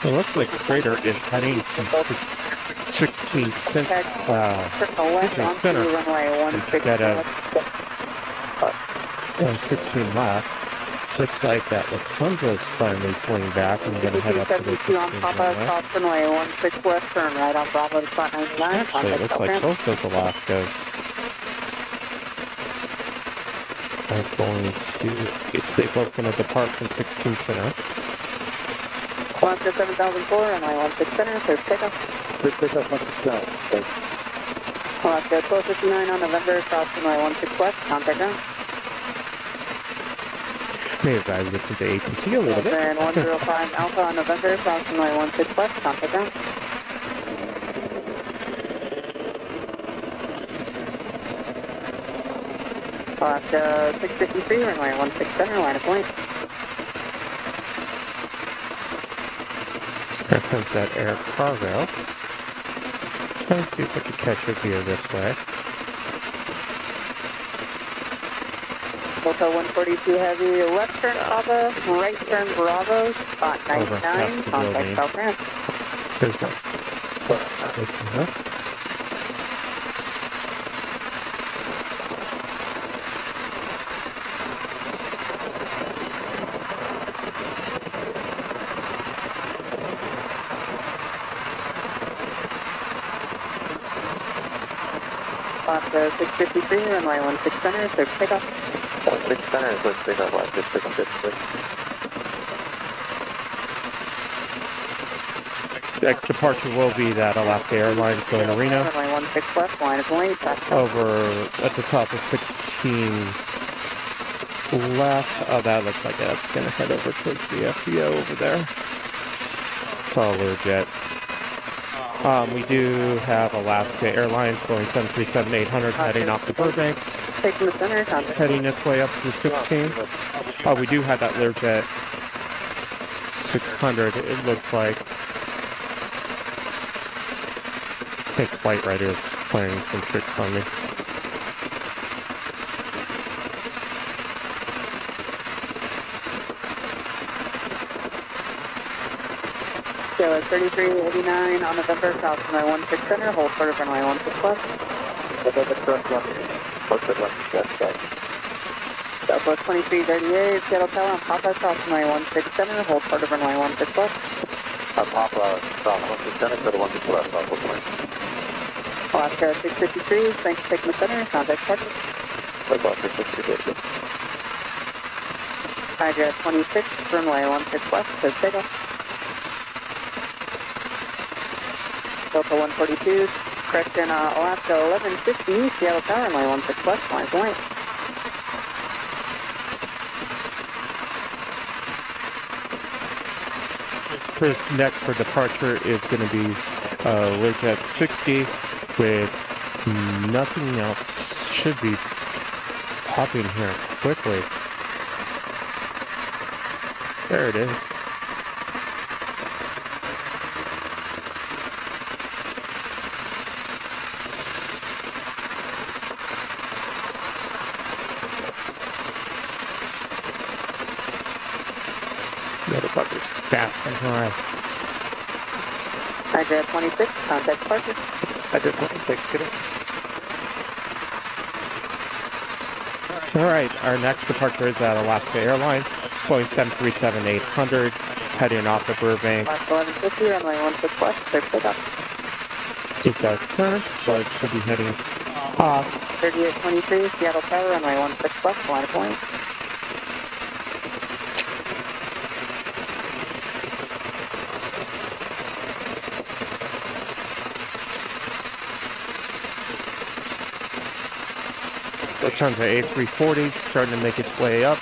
So it looks like the freighter is heading to 16 center instead of 16 left. Looks like that Lufthansa is finally pulling back and going to head up to the 16 on Papa, cross runway 16 left, turn right on Bravo to spot 99. Actually, it looks like both those Alaskas are going to, they're both going to depart from 16 center. Alaska 7004, runway 16 center, clear for takeoff. Clear takeoff, 16 south. Thanks. Alaska 1259 on November, cross runway 16 west, contact ground. Maybe if I listen to ATC a little bit. And 105 Alpha on November, cross runway 16 west, contact ground. Alaska 653, runway 16 center, line of point. Here comes that air cargo. Trying to see if I can catch a view this way. Delta 142 heavy, left turn Papa, right turn Bravo, spot 99, contact South Ramp. There's that. Alaska 653, runway 16 center, clear for takeoff. 16 center, clear for takeoff, Alaska 653. Next departure will be that Alaska Airlines going to Reno. Runway 16 left, line of point, over at the top of 16 left. Oh, that looks like it's going to head over towards the FBO over there. Saw a Learjet. We do have Alaska Airlines going 737-800 heading off to Burbank, taking the center, contact. heading its way up to the 16s. Oh, we do have that Learjet 600, it looks like. Take flight right here, playing some tricks on me. So 3389 on November, south runway 16 center, hold short of runway 16 left. Southwest 2338, Seattle Tower on Papa, south runway 16 center, hold short of runway 16 left. Papa, south 16 center, go to 16 left, southwest 20. Alaska 653, thanks for taking the center, contact departure. Alaska 653. Hydra 26, runway 16 left, clear for takeoff. Delta 142, correction, Alaska 1150, Seattle Tower, runway 16 left, line of point. First, next for departure is going to be Learjet 60 with nothing else. Should be popping here quickly. There it is. Motherfucker's fast and high. Hydra 26, contact departure. Hydra 26, get it. Alright, our next departure is at Alaska Airlines, Boeing 737-800, heading off to Burbank. Alaska 1150, runway 16 left, clear for takeoff. Just got clearance, so it should be heading off. 3823, Seattle Tower, runway 16 left, line of point. Let's turn to A340, starting to make its way up.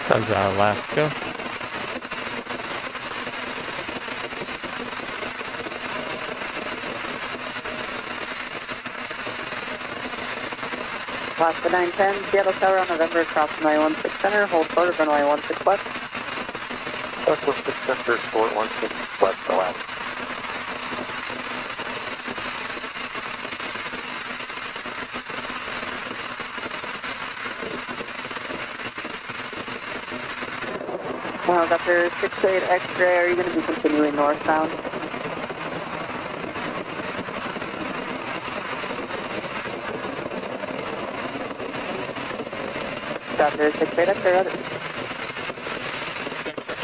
Comes out of Alaska. Alaska 910, Seattle Tower on November, cross runway 16 center, hold short of runway 16 west. Southwest 6 center, short 16 west, Alaska. Vector 68 X-ray, are you going to be continuing northbound? Vector 68 X-ray, other.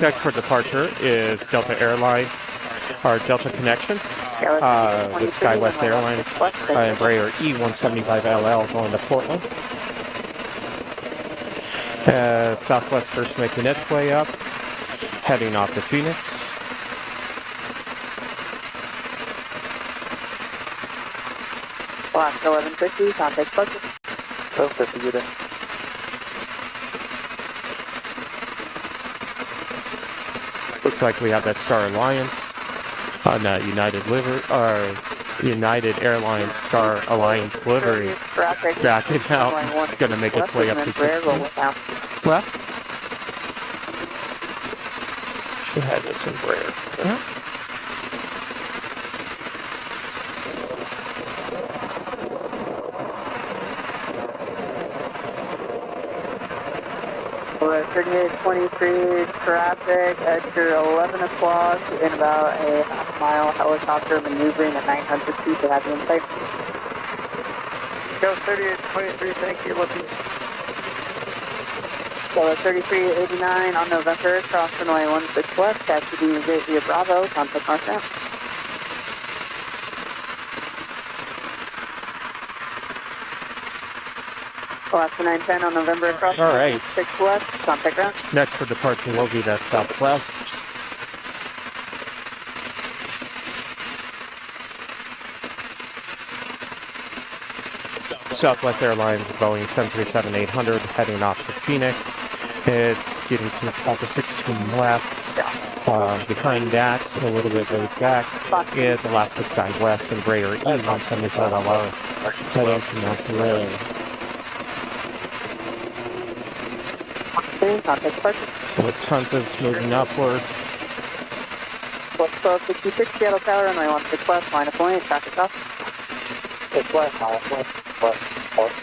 Next for departure is Delta Airlines, or Delta Connection, with SkyWest Airlines, Embraer E175LL going to Portland. Southwest starts making its way up, heading off to Phoenix. Alaska 1150, contact focus. 1250, good day. Looks like we have that Star Alliance on that United Airlines Star Alliance livery backing out, gonna make its way up to 16. Left. Should have this Embraer. We're 3823 traffic at your 11 o'clock in about a half-mile helicopter maneuvering at 900 feet to have you in sight. Go 3823, thank you, looking. So 3389 on November, cross runway 16 west, taxi to via Bravo, contact northbound. Alaska 910 on November, cross All right. 6 west, contact ground. Next for departure will be that Southwest. Southwest Airlines Boeing 737-800 heading off to Phoenix. It's getting to about the 16 left. Behind that, a little bit ways back, is Alaska SkyWest Embraer E175LR heading to Monterey. Contact departure. Lufthansa's moving upwards. West 1266, Seattle Tower, runway 16 west, line of point, traffic off. It's west, west.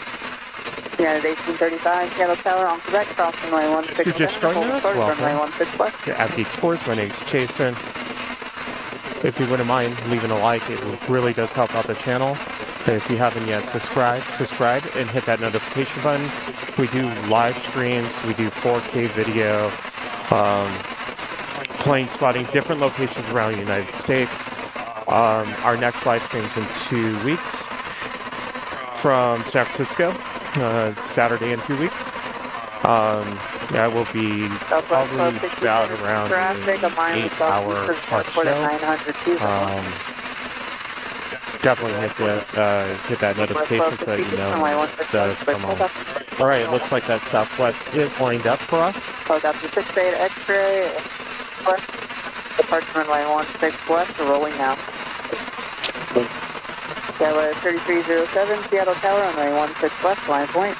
United 1835, Seattle Tower on Quebec, cross runway 16 You're just joining us? Welcome. runway 16 west. AVGeek Tours, my name's Jason. If you wouldn't mind leaving a like, it really does help out the channel. If you haven't yet, subscribe and hit that notification button. We do live streams, we do 4K video, plane spotting, different locations around the United States. Our next live stream's in 2 weeks from San Francisco, Saturday in 2 weeks. That will be probably about around an 8-hour part show. Definitely hit that notification so that you know it does come on. All right, it looks like that Southwest is lined up for us. So got the 68 X-ray, west, departure runway 16 west, we're rolling now. Tower 3307, Seattle Tower, runway 16 west, line point.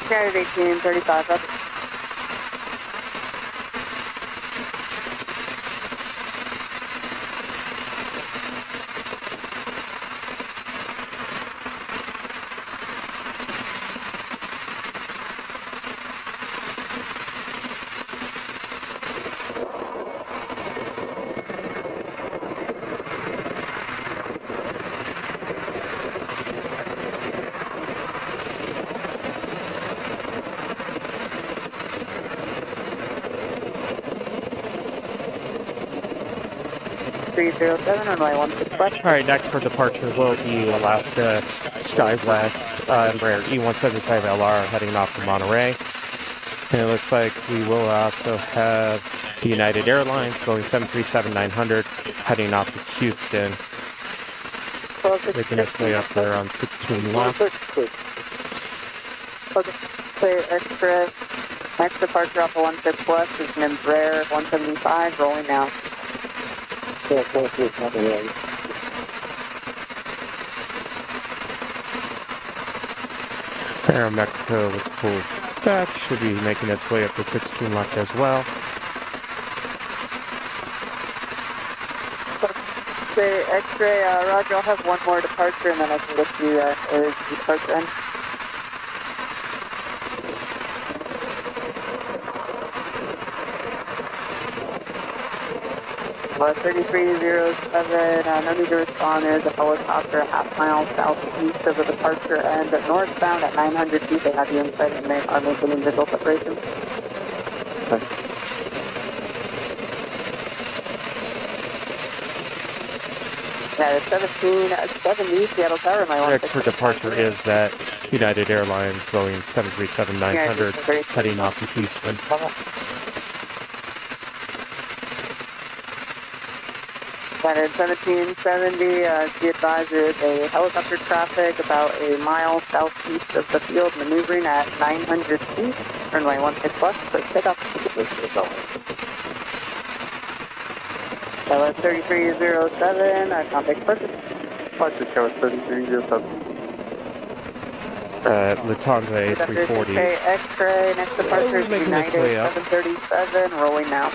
United 1835, up. Runway 16 west. All right, next for departure will be Alaska SkyWest Embraer E175LR heading off to Monterey. And it looks like we will also have the United Airlines Boeing 737-900 heading off to Houston. making its way up there on 16 left. Okay, clear X-ray. Next departure off of 16 West is an Embraer 175, rolling now. Air Mexico was pulled back, should be making its way up to 16 left as well. Say X-ray, Roger, I'll have one more departure and then I can get you areas to departure in. Well, 3307, no need to respond. There's a helicopter a half mile southeast of the departure and northbound at 900 feet. They have you inside and they are maintaining visual separation. Yeah, it's 1770 Seattle Tower, my one. Next for departure is that United Airlines Boeing 737-900 heading off to Houston. That is 1770, be advised there is a helicopter traffic about a mile southeast of the field maneuvering at 900 feet. Runway 16 left, please take off. That was 3307, contact purchase. Departure tower 3307. Lufthansa A340. X-ray, next departure is United 737, rolling now.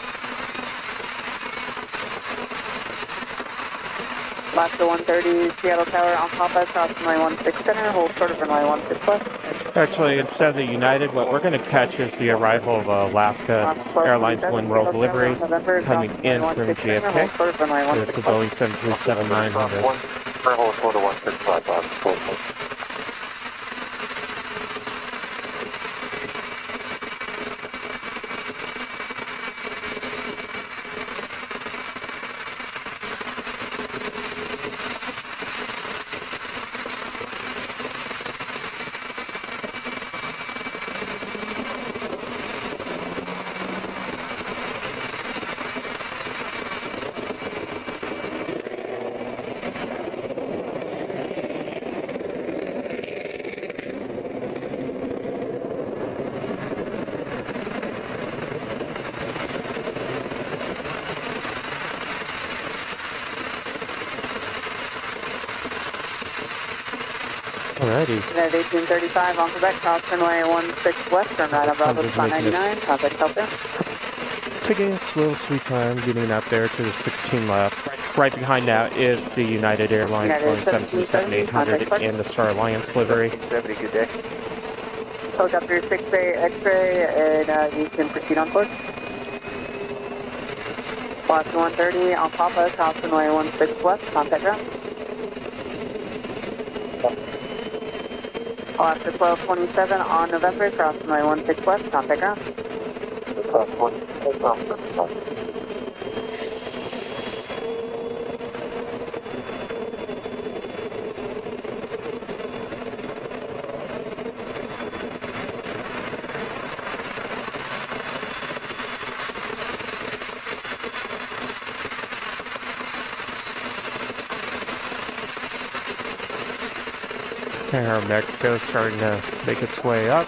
Last to 130, Seattle Tower on Papa, cross runway 16 center, hold short of runway 16 left. Actually, instead of the United, what we're going to catch is the arrival of Alaska Airlines One World Delivery coming in from JFK. It's a Boeing 737-900. Hold short of 165. Alrighty. United 1835 on Quebec, cross runway 16 west, turn right on Bravo 599, contact Delta. Taking its little sweet time getting up there to the 16 left. Right behind that is the United Airlines Boeing 737-800 in the Star Alliance livery. 70, good day. Helicopter 6A X-ray, and you can proceed on course. Last 130 on Papa, cross runway 16 west, contact ground. Alaska 1227 on November, cross runway 16 west, contact ground. Air Mexico starting to make its way up.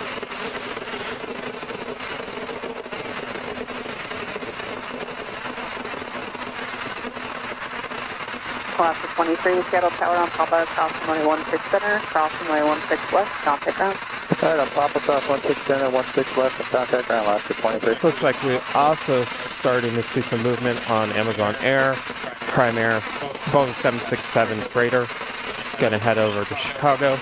Alaska 23, Seattle Tower on Papa, cross runway 16 center, cross runway 16 west, contact ground. Alright, on Papa South 16 center, 16 west, and contact ground, Alaska 23. Looks like we're also starting to see some movement on Amazon Air, Prime Air, Boeing 767 freighter. Gonna head over to Chicago.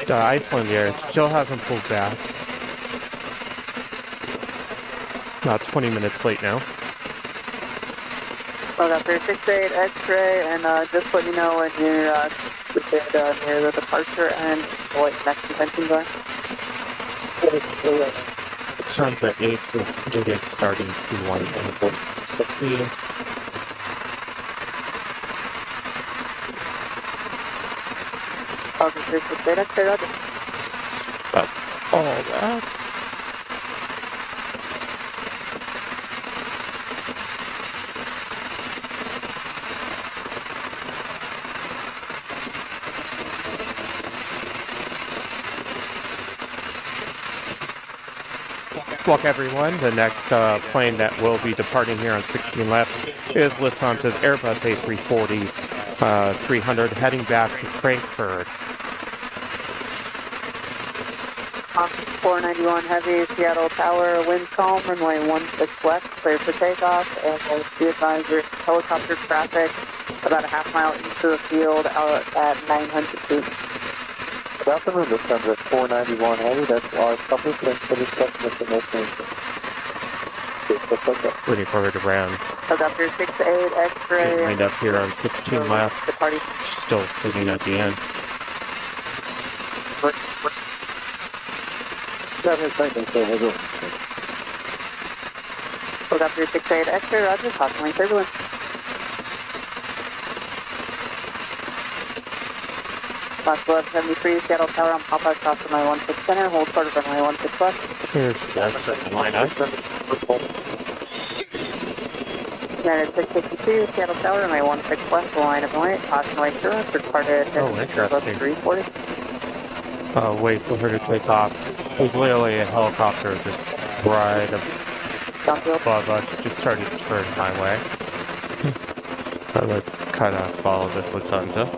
The Iceland Air still hasn't pulled back. About 20 minutes late now. Helicopter 68 X-ray, and just let you know when you're near the departure and what next intentions are. Sounds like 8 will get starting to 160. Helicopter 68 X-ray, roger. But all that. Welcome everyone. The next plane that will be departing here on 16 left is Lufthansa's Airbus A340 300 heading back to Frankfurt. 491 Heavy, Seattle Tower, wind calm, runway 16 west, clear for takeoff, and be advised there's helicopter traffic about a half mile east of the field out at 900 feet. Good afternoon, this is 491 Heavy, that's our couple of things for this destination. Waiting for her to round. Helicopter 68, X-ray. Lined up here on 16 left. Departing. Still sitting at the end. Helicopter 68, X-ray, roger, cautioning turbulence. Last 1173, Seattle Tower on Papa, cross runway 16 center, hold short of runway 16 west. Here's that line up. United 652, Seattle Tower, runway 16 west, line of light, caution light turbulence, departed interesting. 340. Wait for her to take off. There's literally a helicopter just right above us, just started spurring my way. So let's kind of follow this Lufthansa.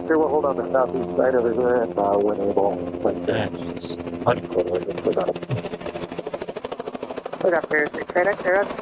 We'll hold on the southeast side over here and when able. That's Helicopter 68, X-ray, roger.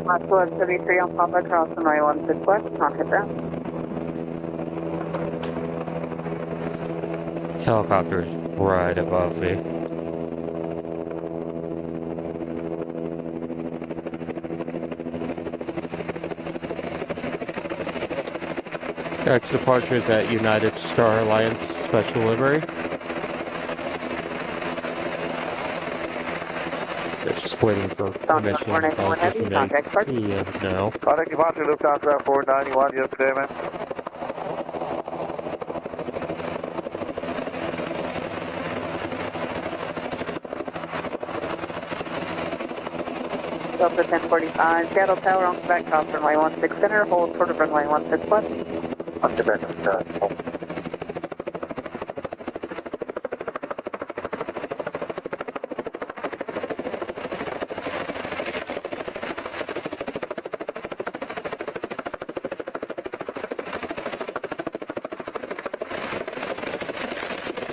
Last 1173 on Papa, cross runway 16 west, not hit ground. helicopter's right above me. Next departure is at United Star Alliance Special Livery. Just waiting for permission. Process and AVC now. Contact departure Lufthansa 491 yesterday, man. Delta 1045, Seattle Tower on Quebec, cross runway 16 center, hold short of runway 16 west. On Quebec,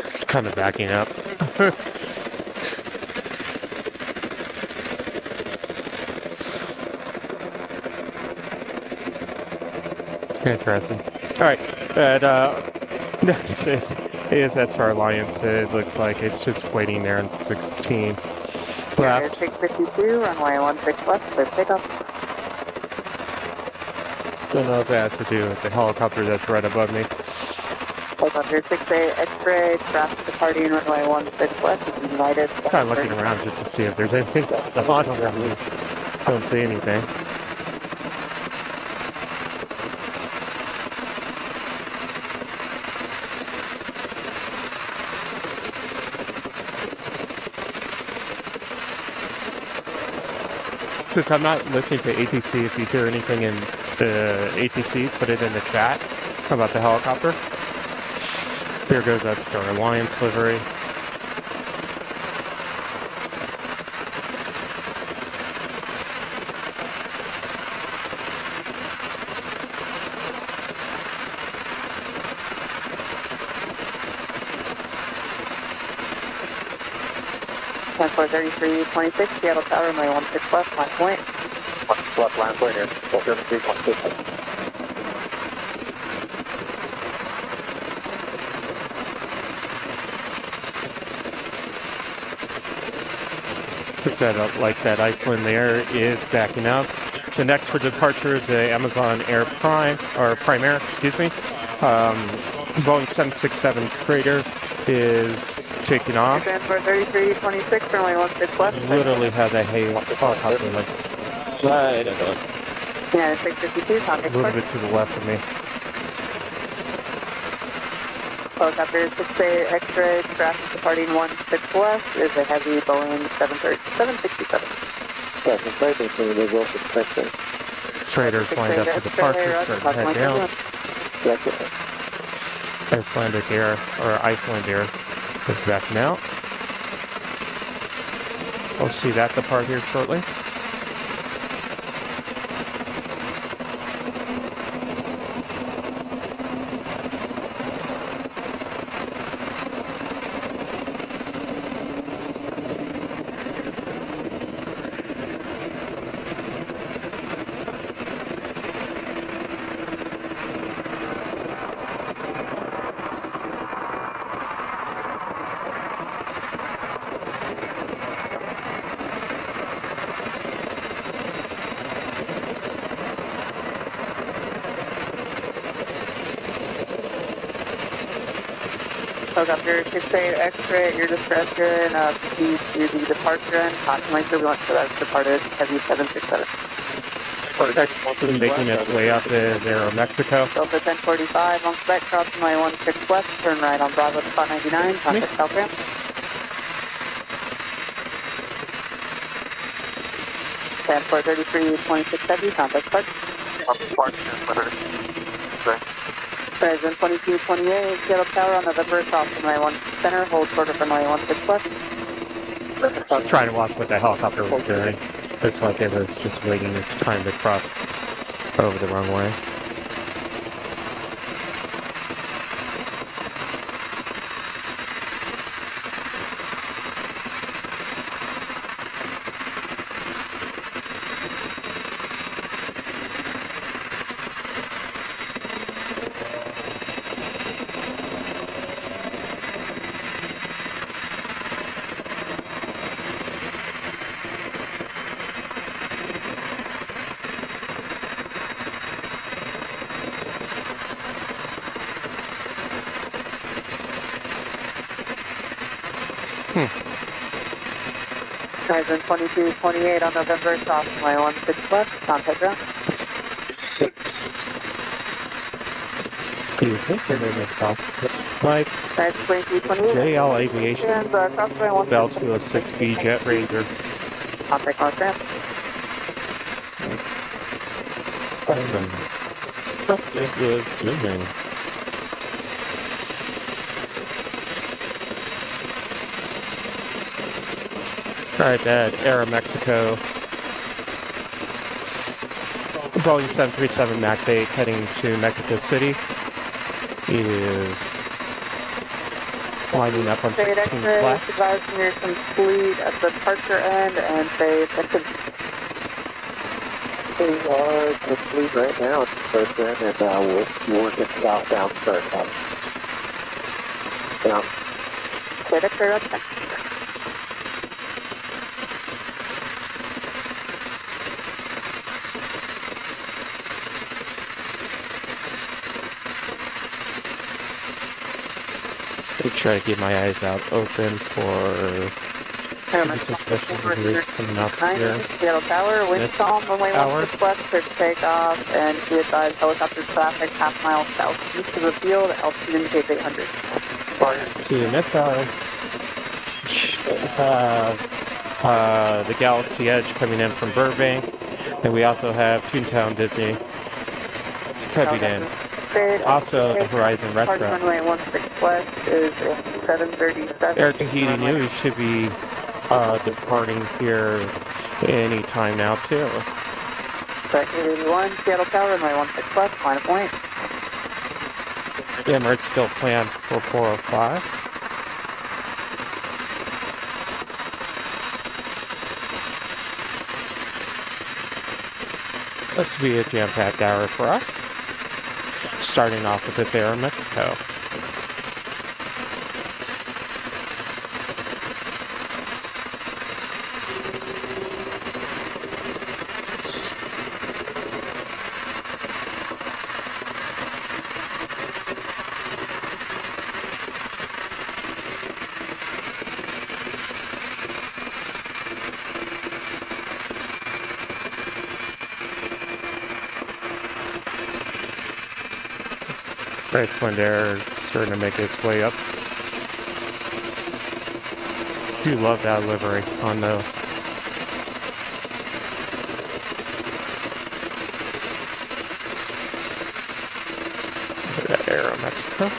It's kind of backing up. Interesting. Alright, next is Star Alliance. It looks like it's just waiting there on 16 left. 652, runway 16 west, clear takeoff. Don't know if it has to do with the helicopter that's right above me. Helicopter 68, X-ray, traffic departing runway 16 west, United. Kind of looking around just to see if there's anything on around me. Don't see anything. Since I'm not listening to ATC, if you hear anything in the ATC, put it in the chat about the helicopter. Here goes that Star Alliance livery. Ten 43326, Seattle Tower, runway 16 west, line point. 16 left, line point here. 433, 16. Looks like that Iceland there is backing up. So next for departure is the Amazon Air Prime, or Prime Air, excuse me. Boeing 767 freighter is taking off. Transport 3326, runway 16 left. Literally has a helicopter like right at the, Yeah, 652, a contact little clear. bit to the left of me. Helicopter 68 X-ray, traffic departing 16 left is a heavy Boeing 767. Yes, the flight is going to go suspected. Freighter's lined up to departure, starting to head down. That's it. Icelandic Air, or Iceland Air, is backing out. We'll see that depart here shortly. Helicopter 68 X-ray at your discretion, proceed to the departure end, approximately turbulence, so that's departed, heavy 767. Texas making its way up to Aeromexico. Delta 1045 on spec, cross runway 16 left, turn right on Bravo to spot 99, contact South Ramp. Transport 3326 heavy, contact Park. President 2228, Seattle Tower on November, cross runway 16 center, hold short of runway 16 left. I'm trying to watch what the helicopter was doing. Looks like it was just waiting its time to cross over the runway. President 2228 on November, cross runway 16 left, contact ground. Excuse me, for the next off. Mike, President 2228. JL Aviation, And cross runway Bell 16 206B Jet Ranger. contact North Ramp. It was moving. Alright, at Aeromexico, Boeing 737 MAX 8 heading to Mexico City. It is lining up on 16 flat. Advising you're complete at the departure end and say effective. We are complete right now at the first end, and we'll get southbound start up. Now, Say that clear up. I try to keep my eyes out open for suspicious degrees coming up here. Seattle Tower, wind This calm, runway hour. 16 left, clear to take off, and be advised helicopter traffic half mile southeast of the field, altitude indicates 800. See, in this hour, the Galaxy Edge coming in from Burbank, and we also have Toontown Disney coming in. Also, the Horizon Park Restaurant. runway 16 west is in 737. Air Tahiti News should be departing here any time now, too. Track 881, Seattle Tower, runway 16 west, line of point. Emirates still planned for 405. This will be a jam-packed hour for us. Starting off with this Aeromexico. Iceland Air starting to make its way up. Do love that livery on those. Look at that Aero Mexico.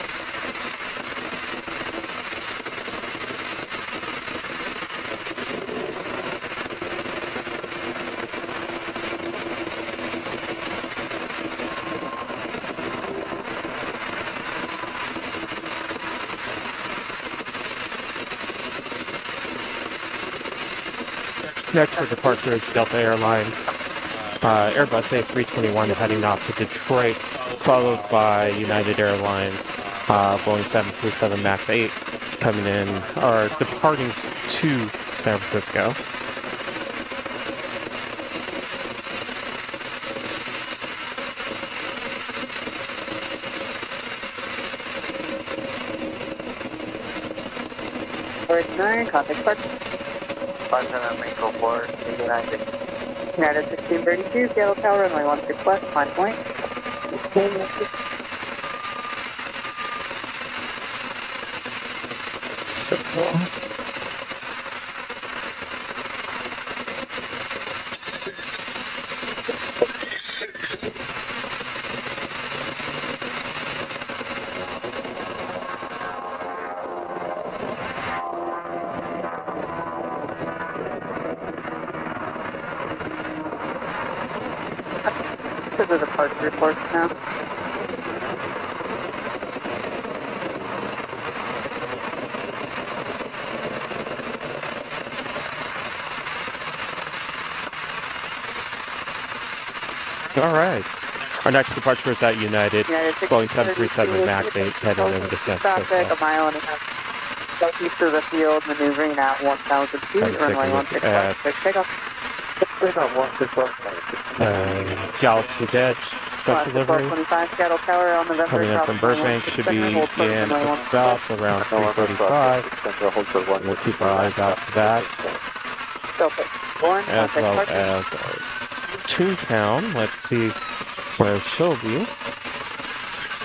Next for departure is Delta Airlines. Airbus A321 heading off to Detroit, followed by United Airlines, Boeing 737 MAX 8 coming in, or departing to San Francisco. Contact departure. 500 Metro 4, United. United 1632, Seattle Tower, runway 16 west, climb point. So cool. This is a departure report now. All right. Our next departure is at United, Boeing 737 MAX 8 heading over to San Traffic, Francisco. a mile and a half southeast of the field, maneuvering at 1,000 feet, Take a runway look 16 at west, takeoff. Galaxy's Edge special delivery 1225 Seattle Tower on November. coming in from Burbank should be in about around 3:35. We'll keep our eyes out for that, as well as Toontown. Let's see where she'll be.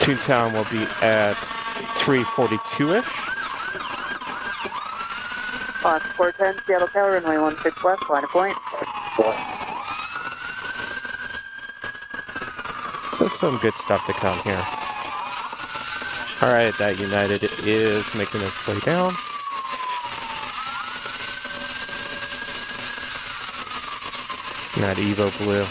Toontown will be at 3:42ish. On 410 Seattle Tower, runway 16 west, line of point. So some good stuff to come here. All right, that United is making its way down. And that Evo Blue.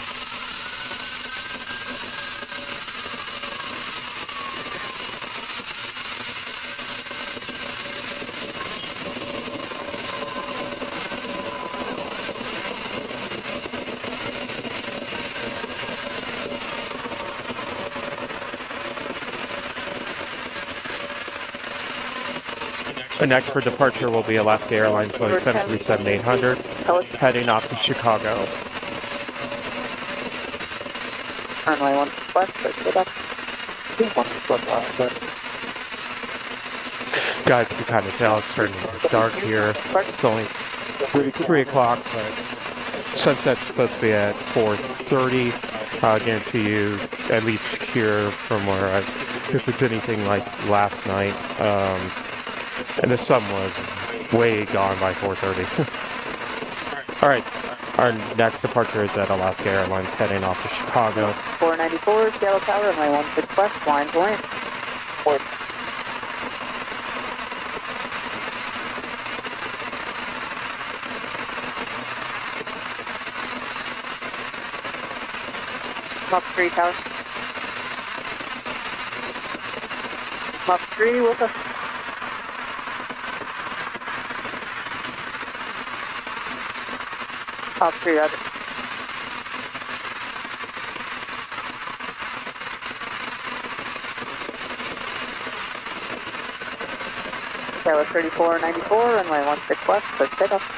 The next for departure will be Alaska Airlines Boeing 737-800, heading off to Chicago. Runway 16 west, go back. Guys, you can kind of tell it's turning dark here. It's only 3 o'clock, but sunset's supposed to be at 4:30. I'll guarantee you, at least here from where if it's anything like last night, and the sun was way gone by 4:30. All right, our next departure is at Alaska Airlines heading off to Chicago. 494 Seattle Tower, runway 16 west, line point. Mop 3 Tower. Mop 3, with us. Mop 3, roger. Tower 3494, runway 16 west, let's take off.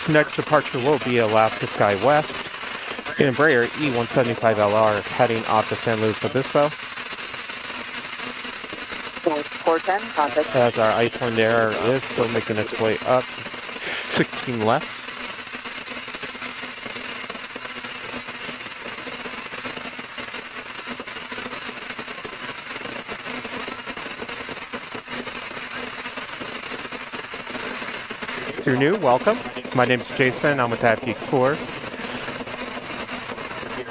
Next departure will be Alaska Sky West, Embraer E175LR heading off to San Luis Obispo. 410, contact. As our Iceland Air is still making its way up. 16 left. If you're new, welcome. My name is Jason. I'm with AVGeek Tours.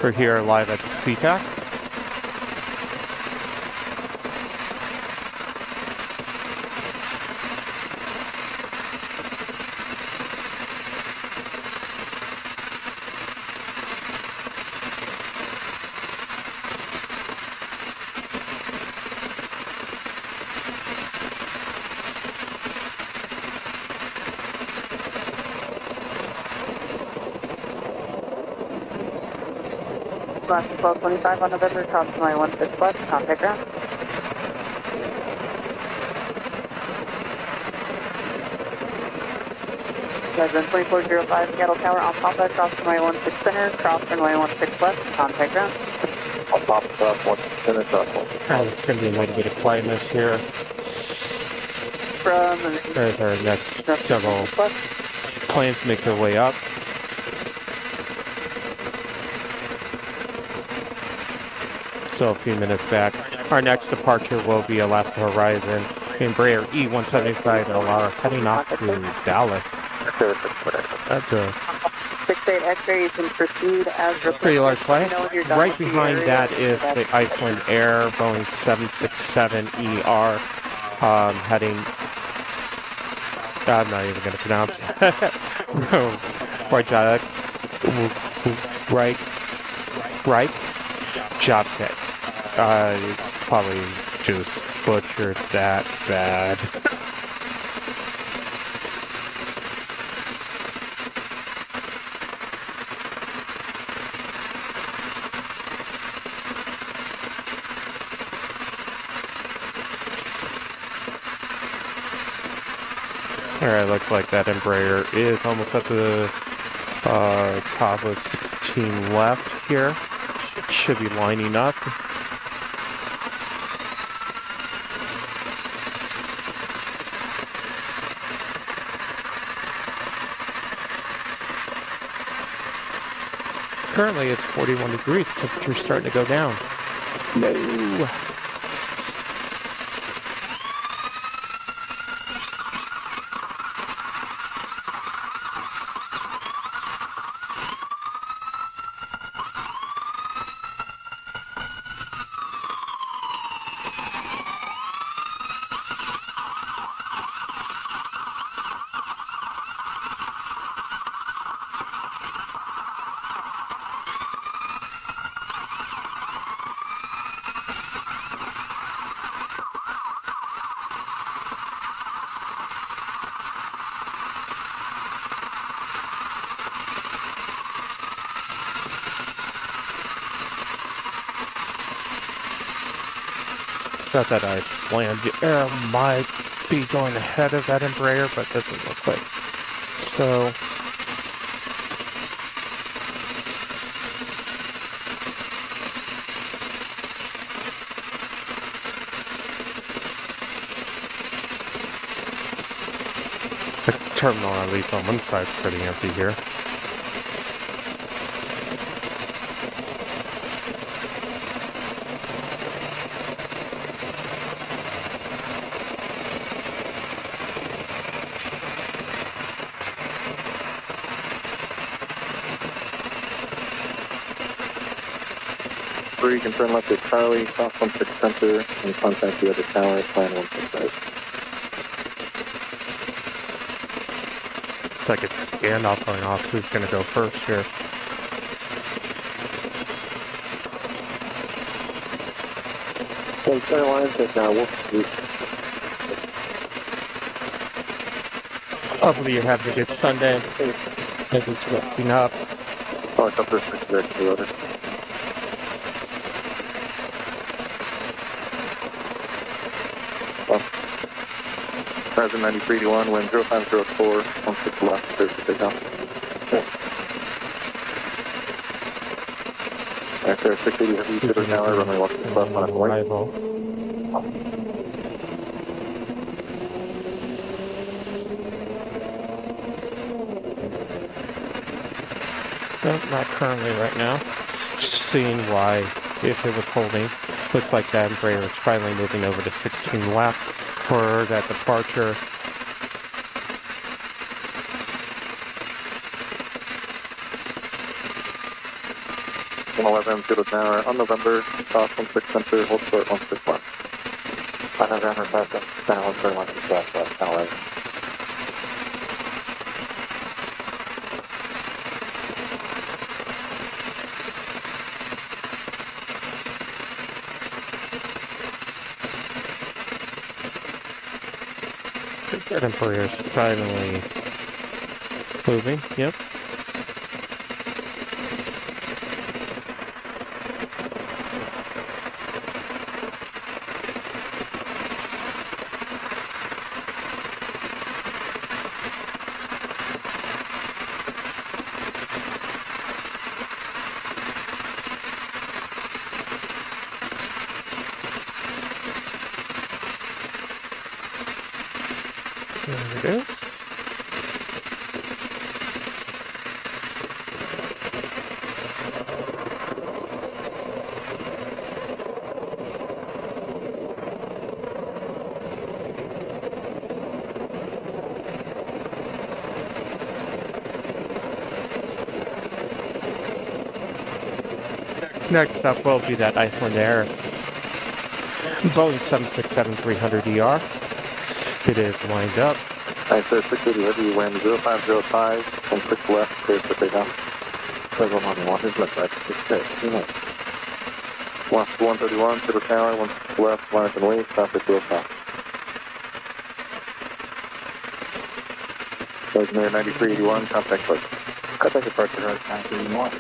We're here live at SeaTac. Last 1225 on November, cross runway 16 left, contact ground. Resident 2405 Seattle Tower on Papa, cross runway 16 center, cross runway 16 left, contact ground. On Papa, cross 16 center, cross 16. Oh, there's going to be a little bit of quietness here. From There's our next several planes make their way up. So a few minutes back. Our next departure will be Alaska Horizon, Embraer E175LR heading off to Dallas. That's a 68 X-ray, you can proceed as pretty large plane. Right behind area. that is the Iceland Air Boeing 767ER heading. I'm not even going to pronounce it. Right. Job kit. Probably just butchered that bad. Alright, looks like that Embraer is almost at the top of 16 left here. Should be lining up. Currently it's 41 degrees. Temperature's starting to go down. No. Thought that Iceland Air might be going ahead of that Embraer, but doesn't look like so. The terminal, at least on one side, is pretty empty here. You can turn left at Charlie, cross 16 center, and contact the other tower, plan 165. It's like a standoff going off. Who's going to go first here? Well, center line says now, Hopefully you're having a good Sunday as it's wrapping up. Oh, it's up there, 6 direct to the other. Present 9381, wind 0504, 16 left, 30 takeoff. After 680 heavy Cedar Tower, runway 16 left, line up and wait. Arrival. Nope, not currently right now. Seeing why, if it was holding. Looks like that Embraer is finally moving over to 16 left for that departure. Cedar Tower on November, south 16 center, hold short 16 left. On November, south 16 hold short 16 left, left, 11. That Embraer is finally moving, yep. There it is. Next up will be that Iceland Air Boeing 767-300ER. It is lined up. Alright, sir, 680 heavy, wind 0505, from 6 left, clear for takeoff. Clear on the one, left side, 66, you know. Left 131, Cedar Tower, 1 left, line up and wait, traffic 205. Legendary 9381, contact clear. Contact departure, 9381.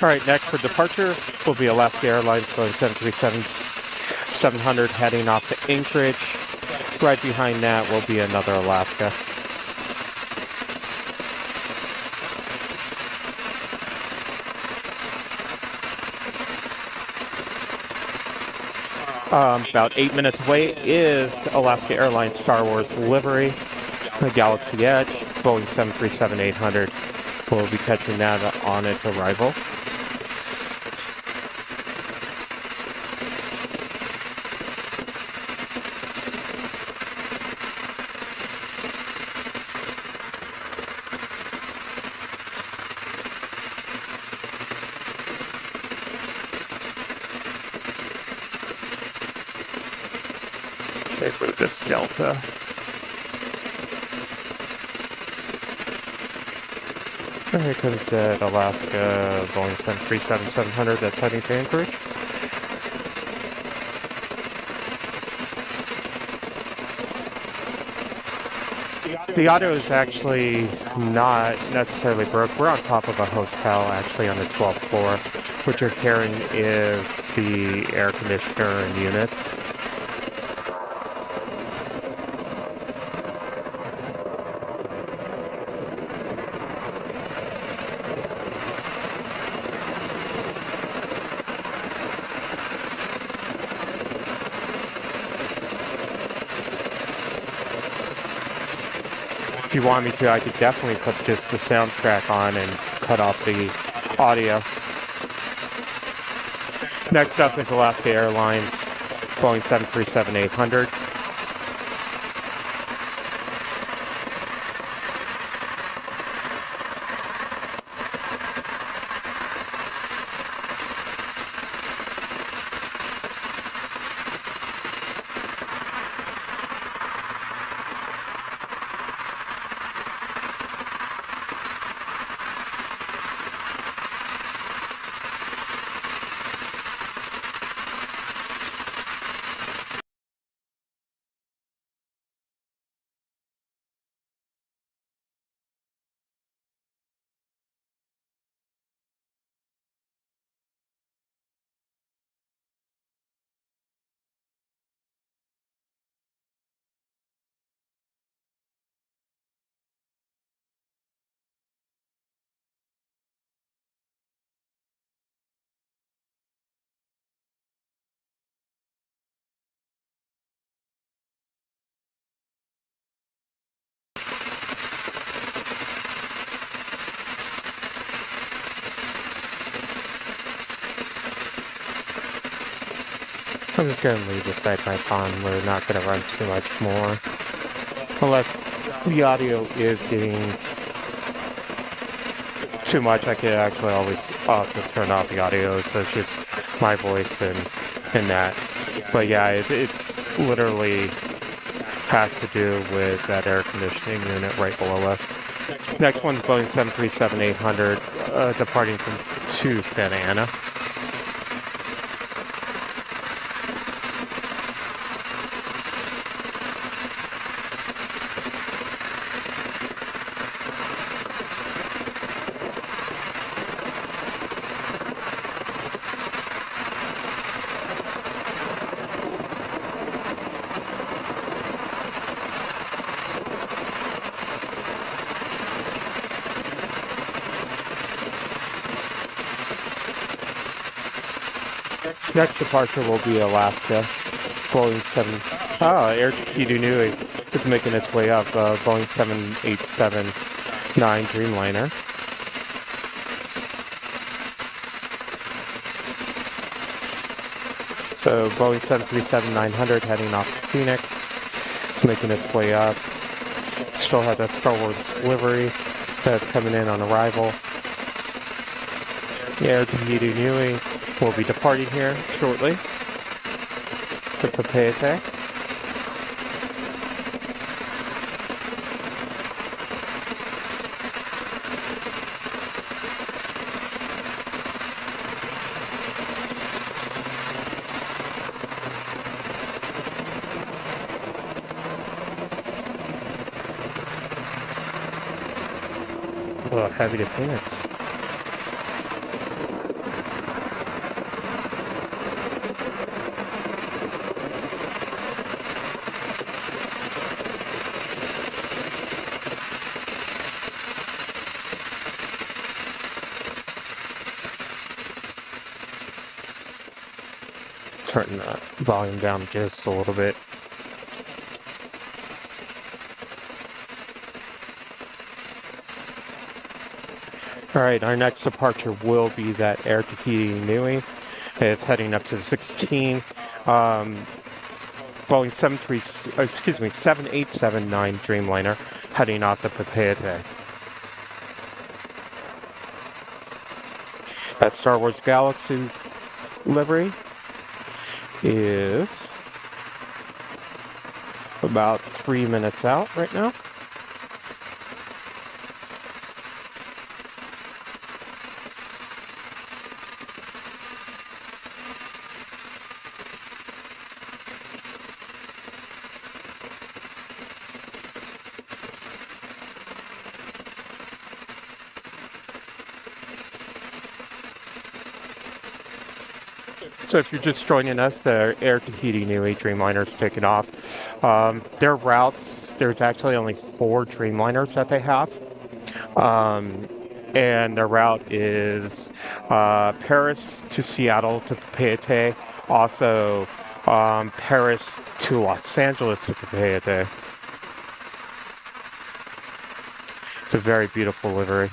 All right, next for departure will be Alaska Airlines Boeing 737-700 heading off to Anchorage. Right behind that will be another Alaska. About 8 minutes away is Alaska Airlines Star Wars livery, the Galaxy Edge, Boeing 737-800. We'll be catching that on its arrival. Save with this Delta. And here comes that Alaska Boeing 737-700 that's heading to Anchorage. The auto is actually not necessarily broke. We're on top of a hotel, actually on the 12th floor. What you're hearing is the air conditioner and units. If you want me to, I could definitely put just the soundtrack on and cut off the audio. Next up is Alaska Airlines Boeing 737-800. I'm just going to leave the site mic on. We're not going to run too much more. Unless the audio is getting too much, I could actually always also turn off the audio, so it's just my voice and that. But yeah, it's literally has to do with that air conditioning unit right below us. Next one's Boeing 737-800, departing to Santa Ana. Next departure will be Alaska, Boeing 7. Air Tahiti Nui is making its way up. Boeing 787-9 Dreamliner. So Boeing 737-900 heading off to Phoenix. It's making its way up. Still have that Star Wars livery that's coming in on arrival. Air Tahiti Nui will be departing here shortly to Papeete. A little heavy to Phoenix. Turn the volume down just a little bit. Alright, our next departure will be that Air Tahiti Nui. It's heading up to 16. Boeing 787-9 Dreamliner heading off to Papeete. That Star Wars Galaxy livery is about 3 minutes out right now. So if you're just joining us, Air Tahiti Nui Dreamliner's taking off. Their routes, there's actually only 4 Dreamliners that they have. And their route is Paris to Seattle to Papeete, also Paris to Los Angeles to Papeete. It's a very beautiful livery.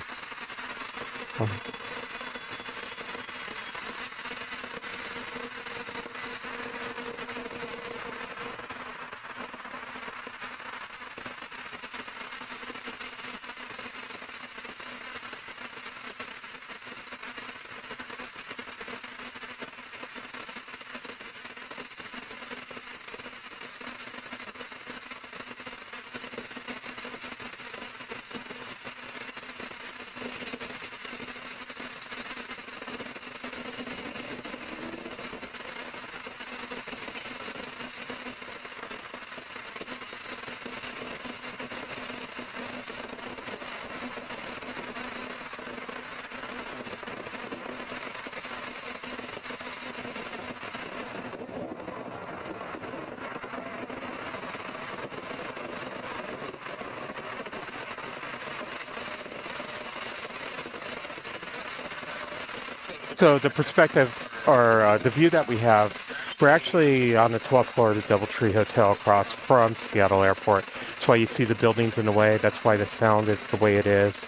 So the perspective, or the view that we have, we're actually on the 12th floor of the DoubleTree Hotel across from Seattle Airport. That's why you see the buildings in the way. That's why the sound is the way it is.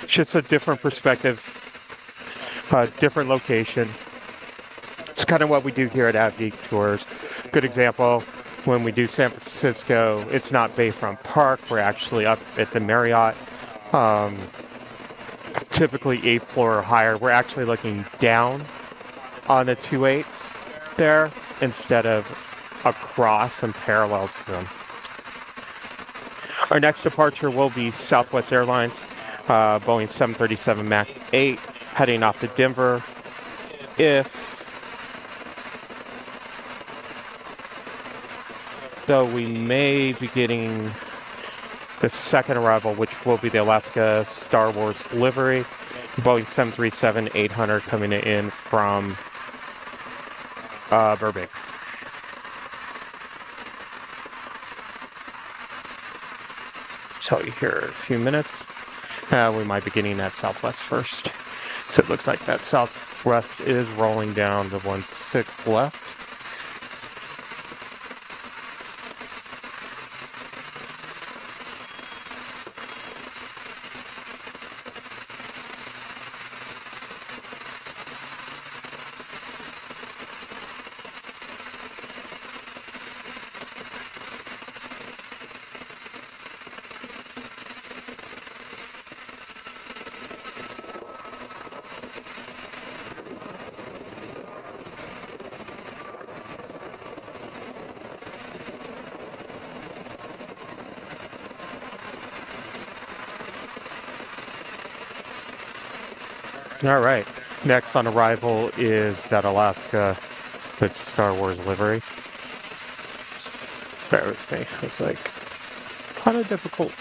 It's just a different perspective different location. It's kind of what we do here at AVGeek Tours. Good example, when we do San Francisco, it's not Bayfront Park. We're actually up at the Marriott. Typically 8th floor or higher. We're actually looking down on the 2.8s there instead of across and parallel to them. Our next departure will be Southwest Airlines, Boeing 737 MAX 8, heading off to Denver. Though we may be getting the second arrival, which will be the Alaska Star Wars livery, Boeing 737-800 coming in from Burbank. Tell you here in a few minutes. We might be getting that Southwest first. So it looks like that Southwest is rolling down to 16 left. All right. Next on arrival is that Alaska with Star Wars livery. Bear with me. It's like kind of difficult.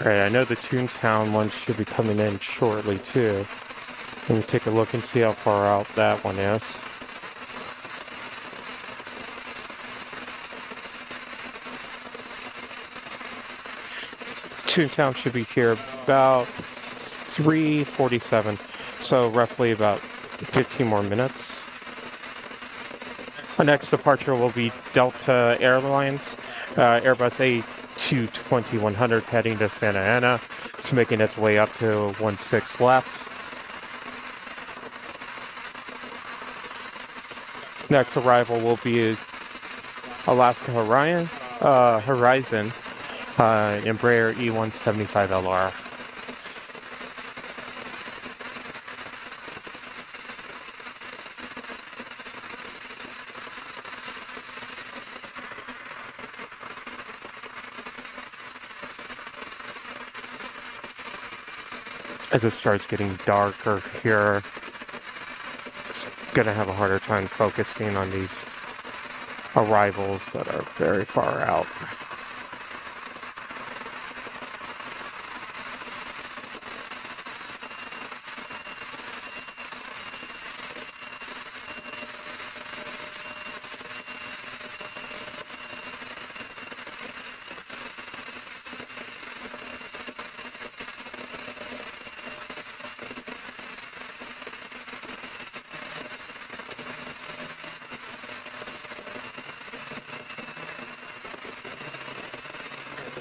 Alright, I know the Toontown one should be coming in shortly too. Let me take a look and see how far out that one is. Toontown should be here about 3:47, so roughly about 15 more minutes. Our next departure will be Delta Airlines, Airbus A220-100 heading to Santa Ana. It's making its way up to 16 left. Next arrival will be Alaska Horizon, Embraer E175LR. As it starts getting darker here, it's going to have a harder time focusing on these arrivals that are very far out.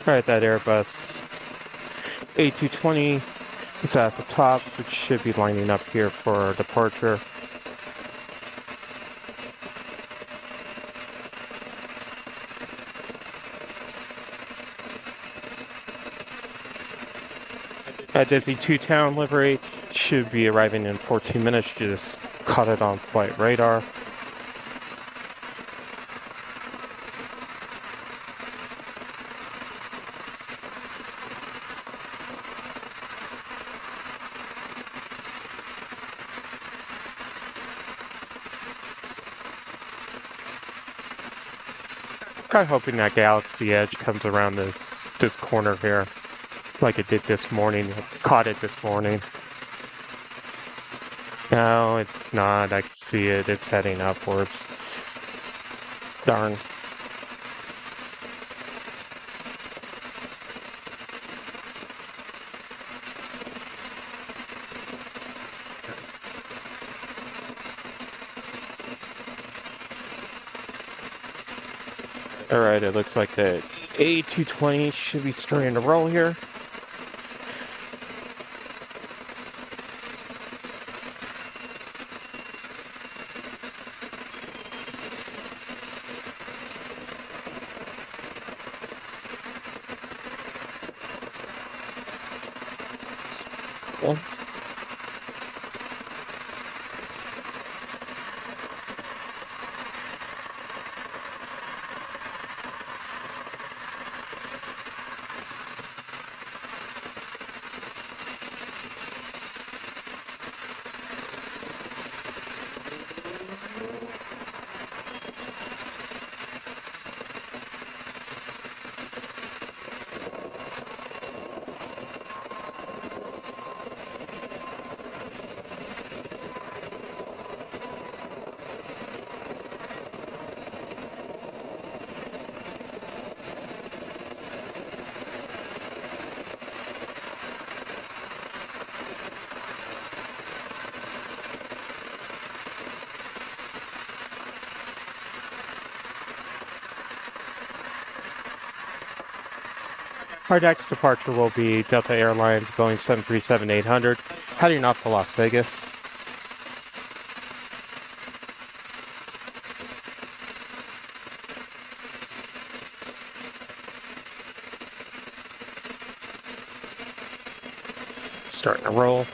Alright, that Airbus A220 is at the top, which should be lining up here for departure. At Disney 2-Town livery should be arriving in 14 minutes. Just caught it on flight radar. I'm hoping that Galaxy Edge comes around this corner here, like it did this morning. Caught it this morning. No, it's not. I can see it. It's heading upwards. Darn. Alright, it looks like the A220 should be starting to roll here. Well, our next departure will be Delta Airlines Boeing 737-800, heading off to Las Vegas. Starting to roll.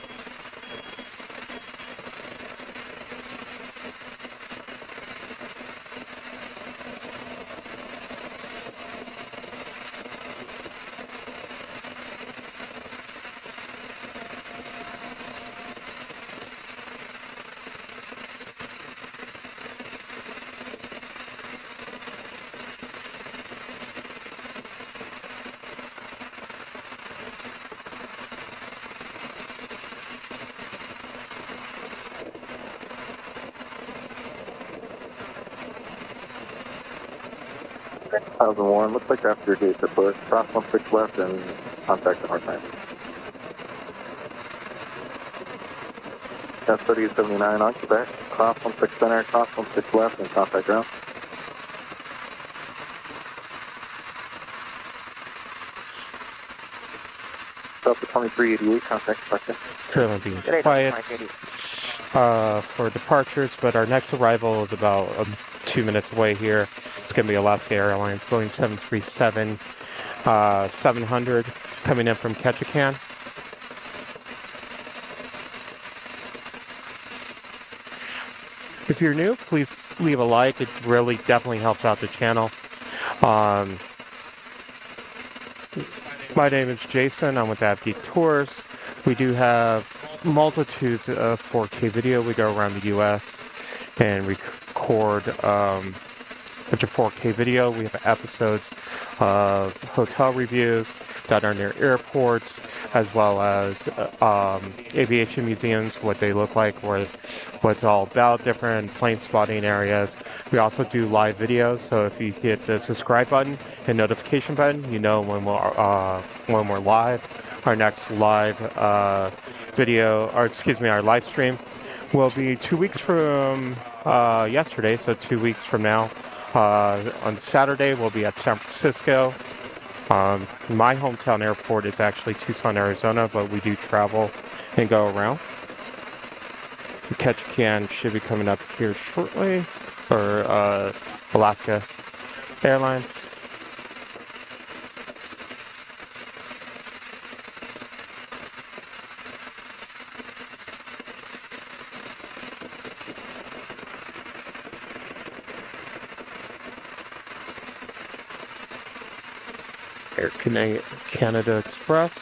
Warren, looks like after your gates are pushed. Cross 16 left and contact the hard time. S-3079 on Quebec. Cross 16 center, cross 16 left and contact ground. Delta 2388, contact section. Currently being quiet for departures, but our next arrival is about 2 minutes away here. It's going to be Alaska Airlines Boeing 737-700 coming in from Ketchikan. If you're new, please leave a like. It really definitely helps out the channel. My name is Jason. I'm with AVGeek Tours. We do have multitudes of 4K video. We go around the U.S. and record bunch of 4K video. We have episodes of hotel reviews that are near airports, as well as aviation museums, what they look like, what it's all about, different plane spotting areas. We also do live videos, so if you hit the subscribe button and notification button, you know when we're live. Our next live video, or excuse me, our live stream will be 2 weeks from yesterday, so 2 weeks from now. On Saturday, we'll be at San Francisco. My hometown airport is actually Tucson, Arizona, but we do travel and go around. Ketchikan should be coming up here shortly for Alaska Airlines. Air Canada Express.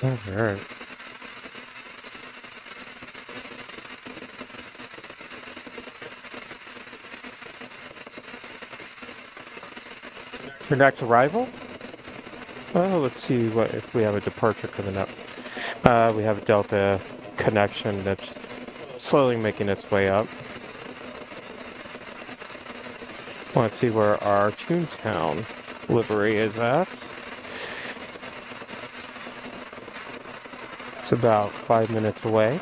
All right. Your next arrival? Oh, let's see what if we have a departure coming up. We have a Delta connection that's slowly making its way up. Want to see where our Toontown livery is at. It's about 5 minutes away.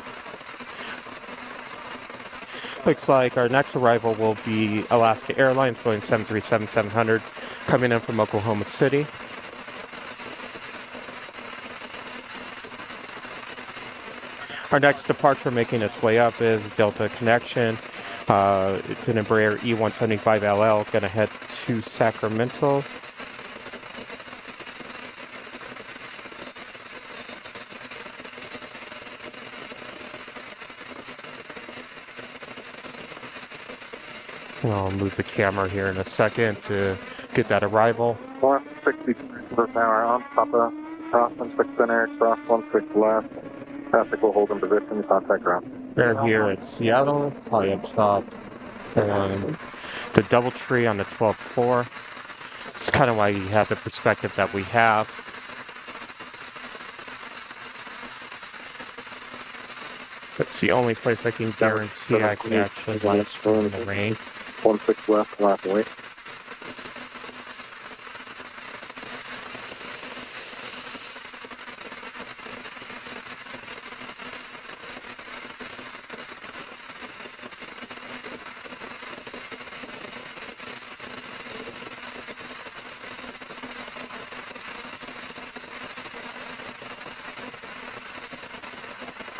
Looks like our next arrival will be Alaska Airlines Boeing 737-700 coming in from Oklahoma City. Our next departure making its way up is Delta Connection. It's an Embraer E175LL, going to head to Sacramento. I'll move the camera here in a second to get that arrival. 160 per hour on Papa, cross 16 center, cross 16 left. Traffic will hold in position, contact ground. We're here at Seattle, high up top, and the DoubleTree on the 12th floor. It's kind of why you have the perspective that we have. That's the only place I can guarantee I can actually live stream in the rain. 16 left, left away.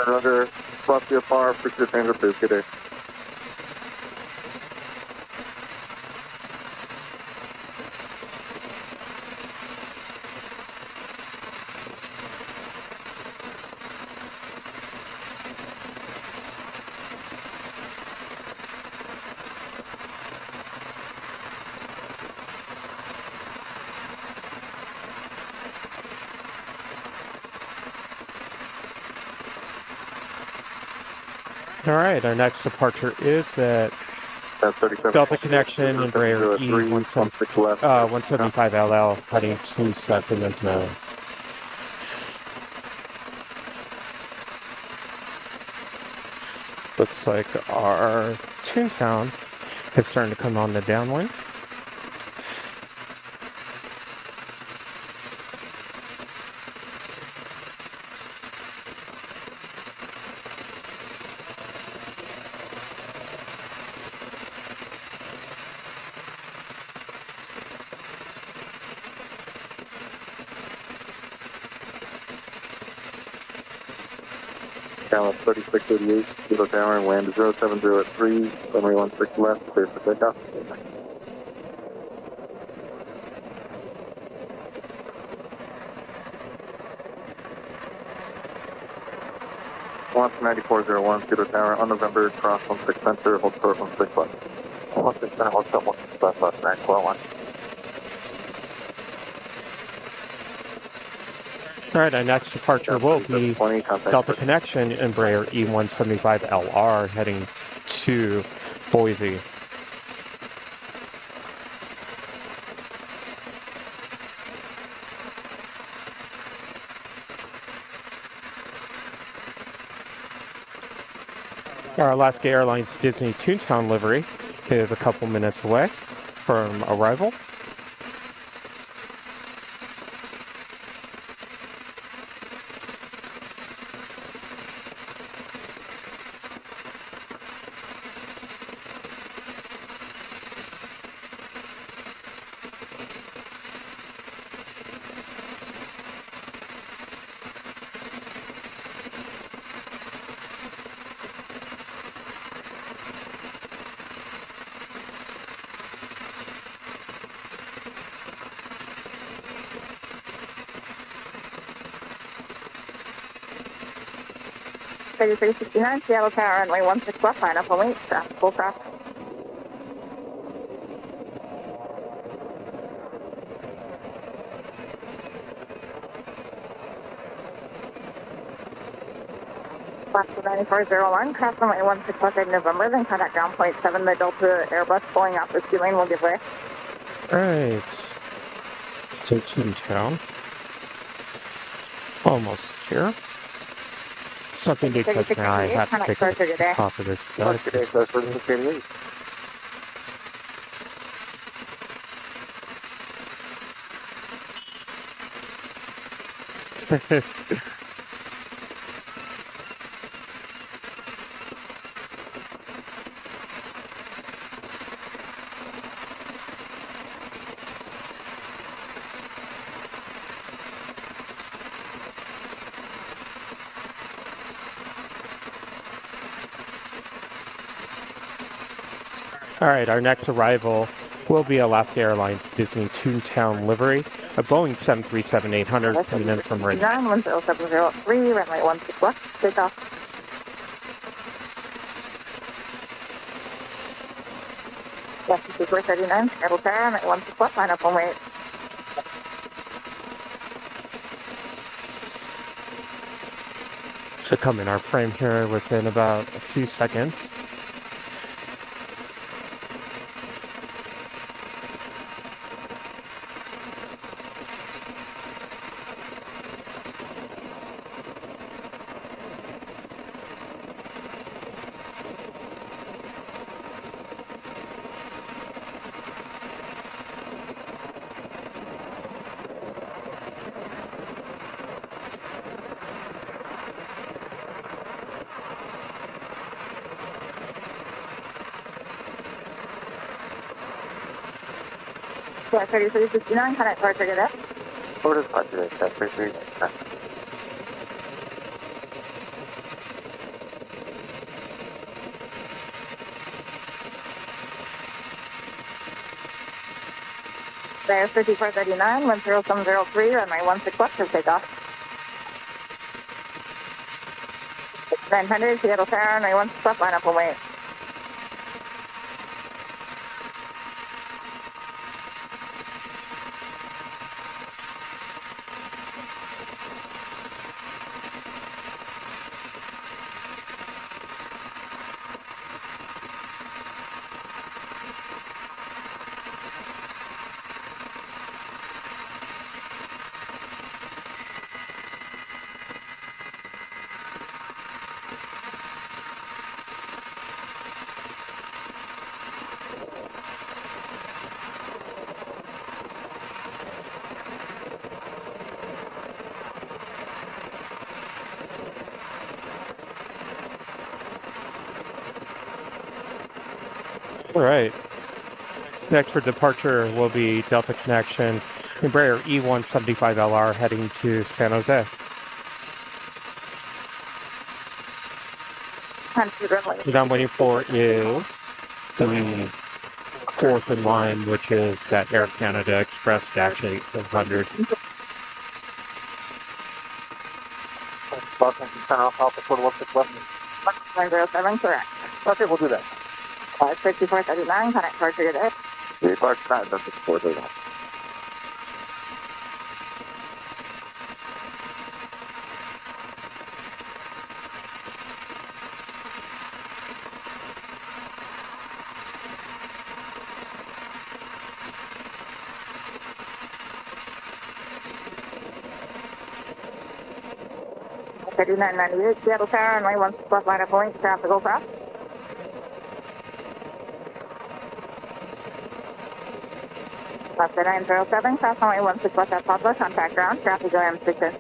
Roger, left your far, fix your finger, please, good day. All right, our next departure is at Delta Connection, Embraer E175LL, heading to Sacramento. Looks like our Toontown is starting to come on the downwind. Dallas 3688, Kilo Tower, land 070 at 3, runway 16 left, clear for takeoff. Launch 9401, Kilo Tower, on November, cross 16 center, hold short 16 left. 16 center, hold short 16 left, 912. All right, our next departure will be Delta Connection, Embraer E175LR, heading to Boise. Our Alaska Airlines Disney Toontown livery is a couple minutes away from arrival. Thirty-three 69, Seattle Tower, runway 16 left, line up only, traffic full cross. Alaska 9401, cross runway 16 left in November, then contact ground point 7, the Delta Airbus pulling off the ski lane will give way. Alright. So Toontown. Almost here. Something to catch my eye. I have to take a top of this. Today goes for the same week. Alright, our next arrival will be Alaska Airlines Disney Toontown livery, a Boeing 737-800 coming in from range. 10703, runway 16 left, take off. Yes, 5439, Seattle Tower, runway 16 left, line up only. Should come in our frame here within about a few seconds. Yeah, 3369, connect departure today. Order departure today, 33. There, 5439, 10703, runway 16 left, for takeoff. 900, Seattle Tower, runway 16 left, line up and wait. All right. Next for departure will be Delta Connection, Embraer E175LR heading to San Jose. What I'm waiting for is the fourth in line, which is that Air Canada Express Dash 800. Welcome to turn off Alpha Port 16 left. 907, correct. Okay, we'll do that. 5439, connect departure today. The departure time, that's 439. $39.98, Seattle Tower, runway 16 left, line up point, traffic go cross. Alaska 907, cross runway 16 left at Papa, contact ground, traffic alarm 6 in.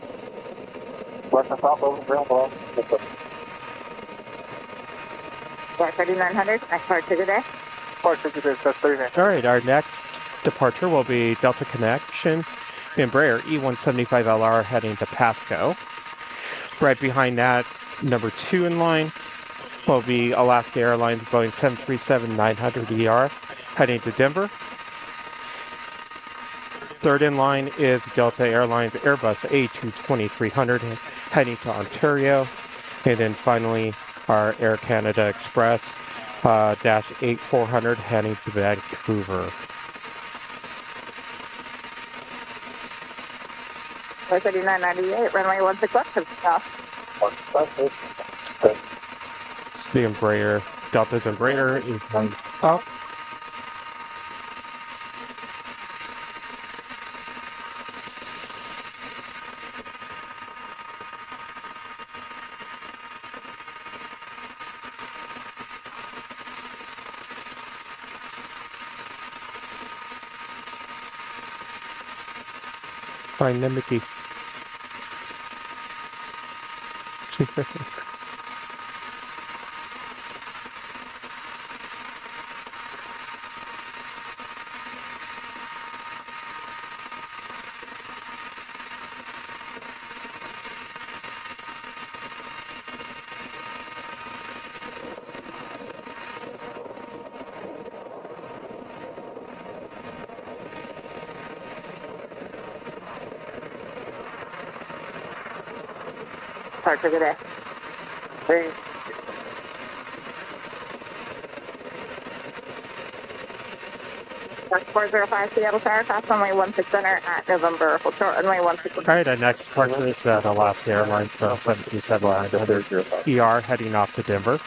Western Papa, over ground ball. Flight 3900, next departure today. Departure today, that's 39. All right, our next departure will be Delta Connection, Embraer E175LR heading to Pasco. Right behind that, number 2 in line will be Alaska Airlines Boeing 737-900ER heading to Denver. Third in line is Delta Airlines Airbus A220-300 heading to Ontario. And then finally, our Air Canada Express Dash 8400 heading to Vancouver. Flight 3998, runway 16 left to south. It's the Embraer. Delta's Embraer is up. Find the Mickey. Departure today. Hey, Flight 405 Seattle Tower, cross runway 16 center at November, hold short runway 16. All right, our next departure is Alaska Airlines Boeing 737-900ER heading off to Denver.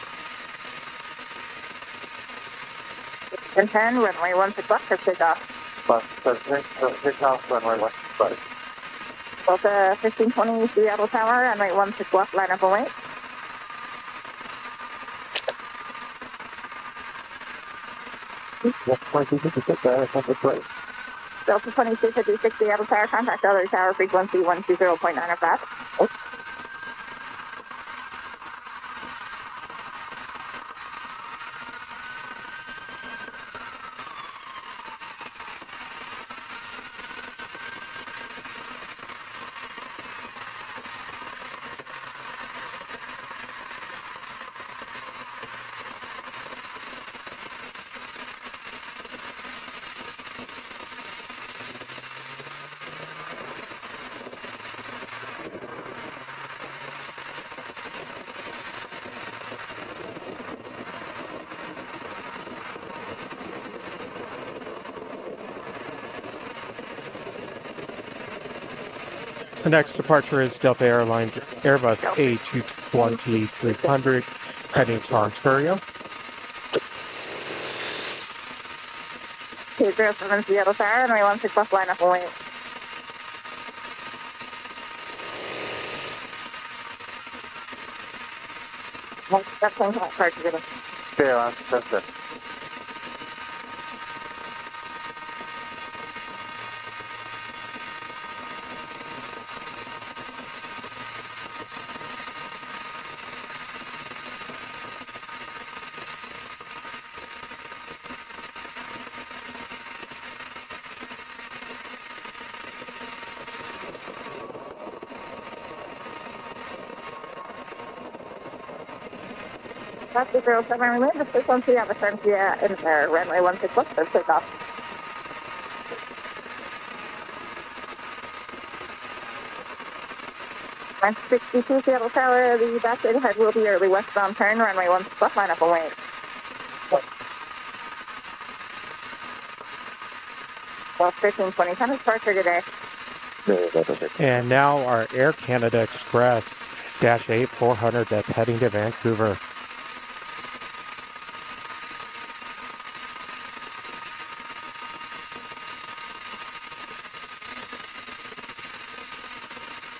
10, runway 16 left for takeoff. takeoff, runway 15. Delta 1520 Seattle Tower, runway 16 left, line up and wait. Delta 2256 Seattle Tower, contact other tower, frequency 120.905. The next departure is Delta Airlines Airbus A220-300 heading to Ontario. 207 Seattle Tower, runway 16 left, line up and wait. That's one departure today. Okay, that's it. That's the 07, remove the frequency of the Cynthia in there, runway 16 left for takeoff. On 62 Seattle Tower, the back head will be early westbound turn, runway 16 left, line up and wait. Well, 1520, kind of departure today. And now our Air Canada Express Dash 8400 that's heading to Vancouver.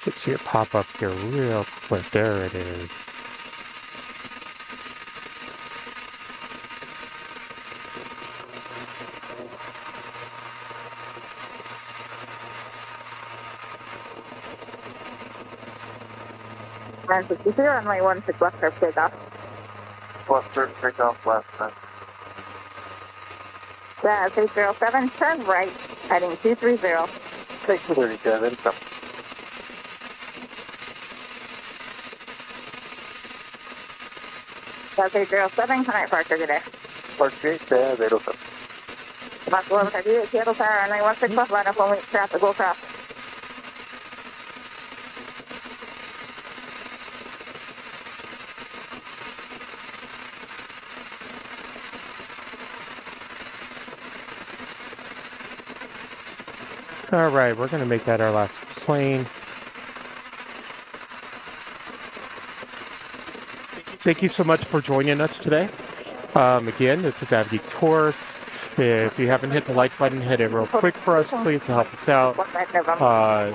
Let's see it pop up here real quick. There it is. 962, runway 16 left for takeoff. Left turn, takeoff left. That's 807, turn right, heading 230. 637, stop. That's 807, can I park over there? Park Street, 807. Box 1138, Seattle Tower, runway 16 left, line up 1 week, traffic will cross. All right, we're going to make that our last plane. Thank you so much for joining us today. Again, this is AVGeek Tours. If you haven't hit the like button, hit it real quick for us, please, to help us out.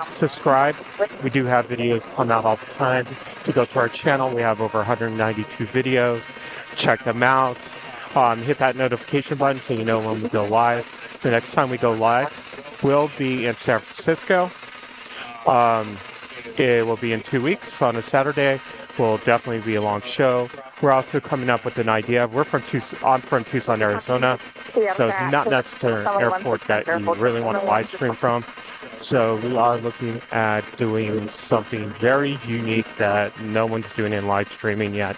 Subscribe. We do have videos come out all the time. To go to our channel, we have over 192 videos. Check them out. Hit that notification button so you know when we go live. The next time we go live will be in San Francisco. It will be in 2 weeks on a Saturday. Will definitely be a long show. We're also coming up with an idea. I'm from Tucson, Arizona, so it's not necessarily an airport that you really want to live stream from. So we are looking at doing something very unique that no one's doing in live streaming yet.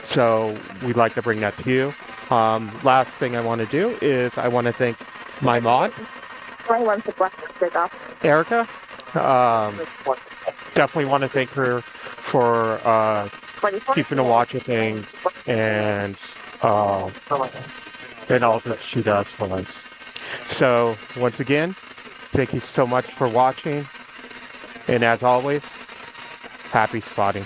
So we'd like to bring that to you. Last thing I want to do is I want to thank my mod, Erica. Definitely want to thank her for keeping a watch of things and all that she does for us. So once again, thank you so much for watching, and as always, happy spotting.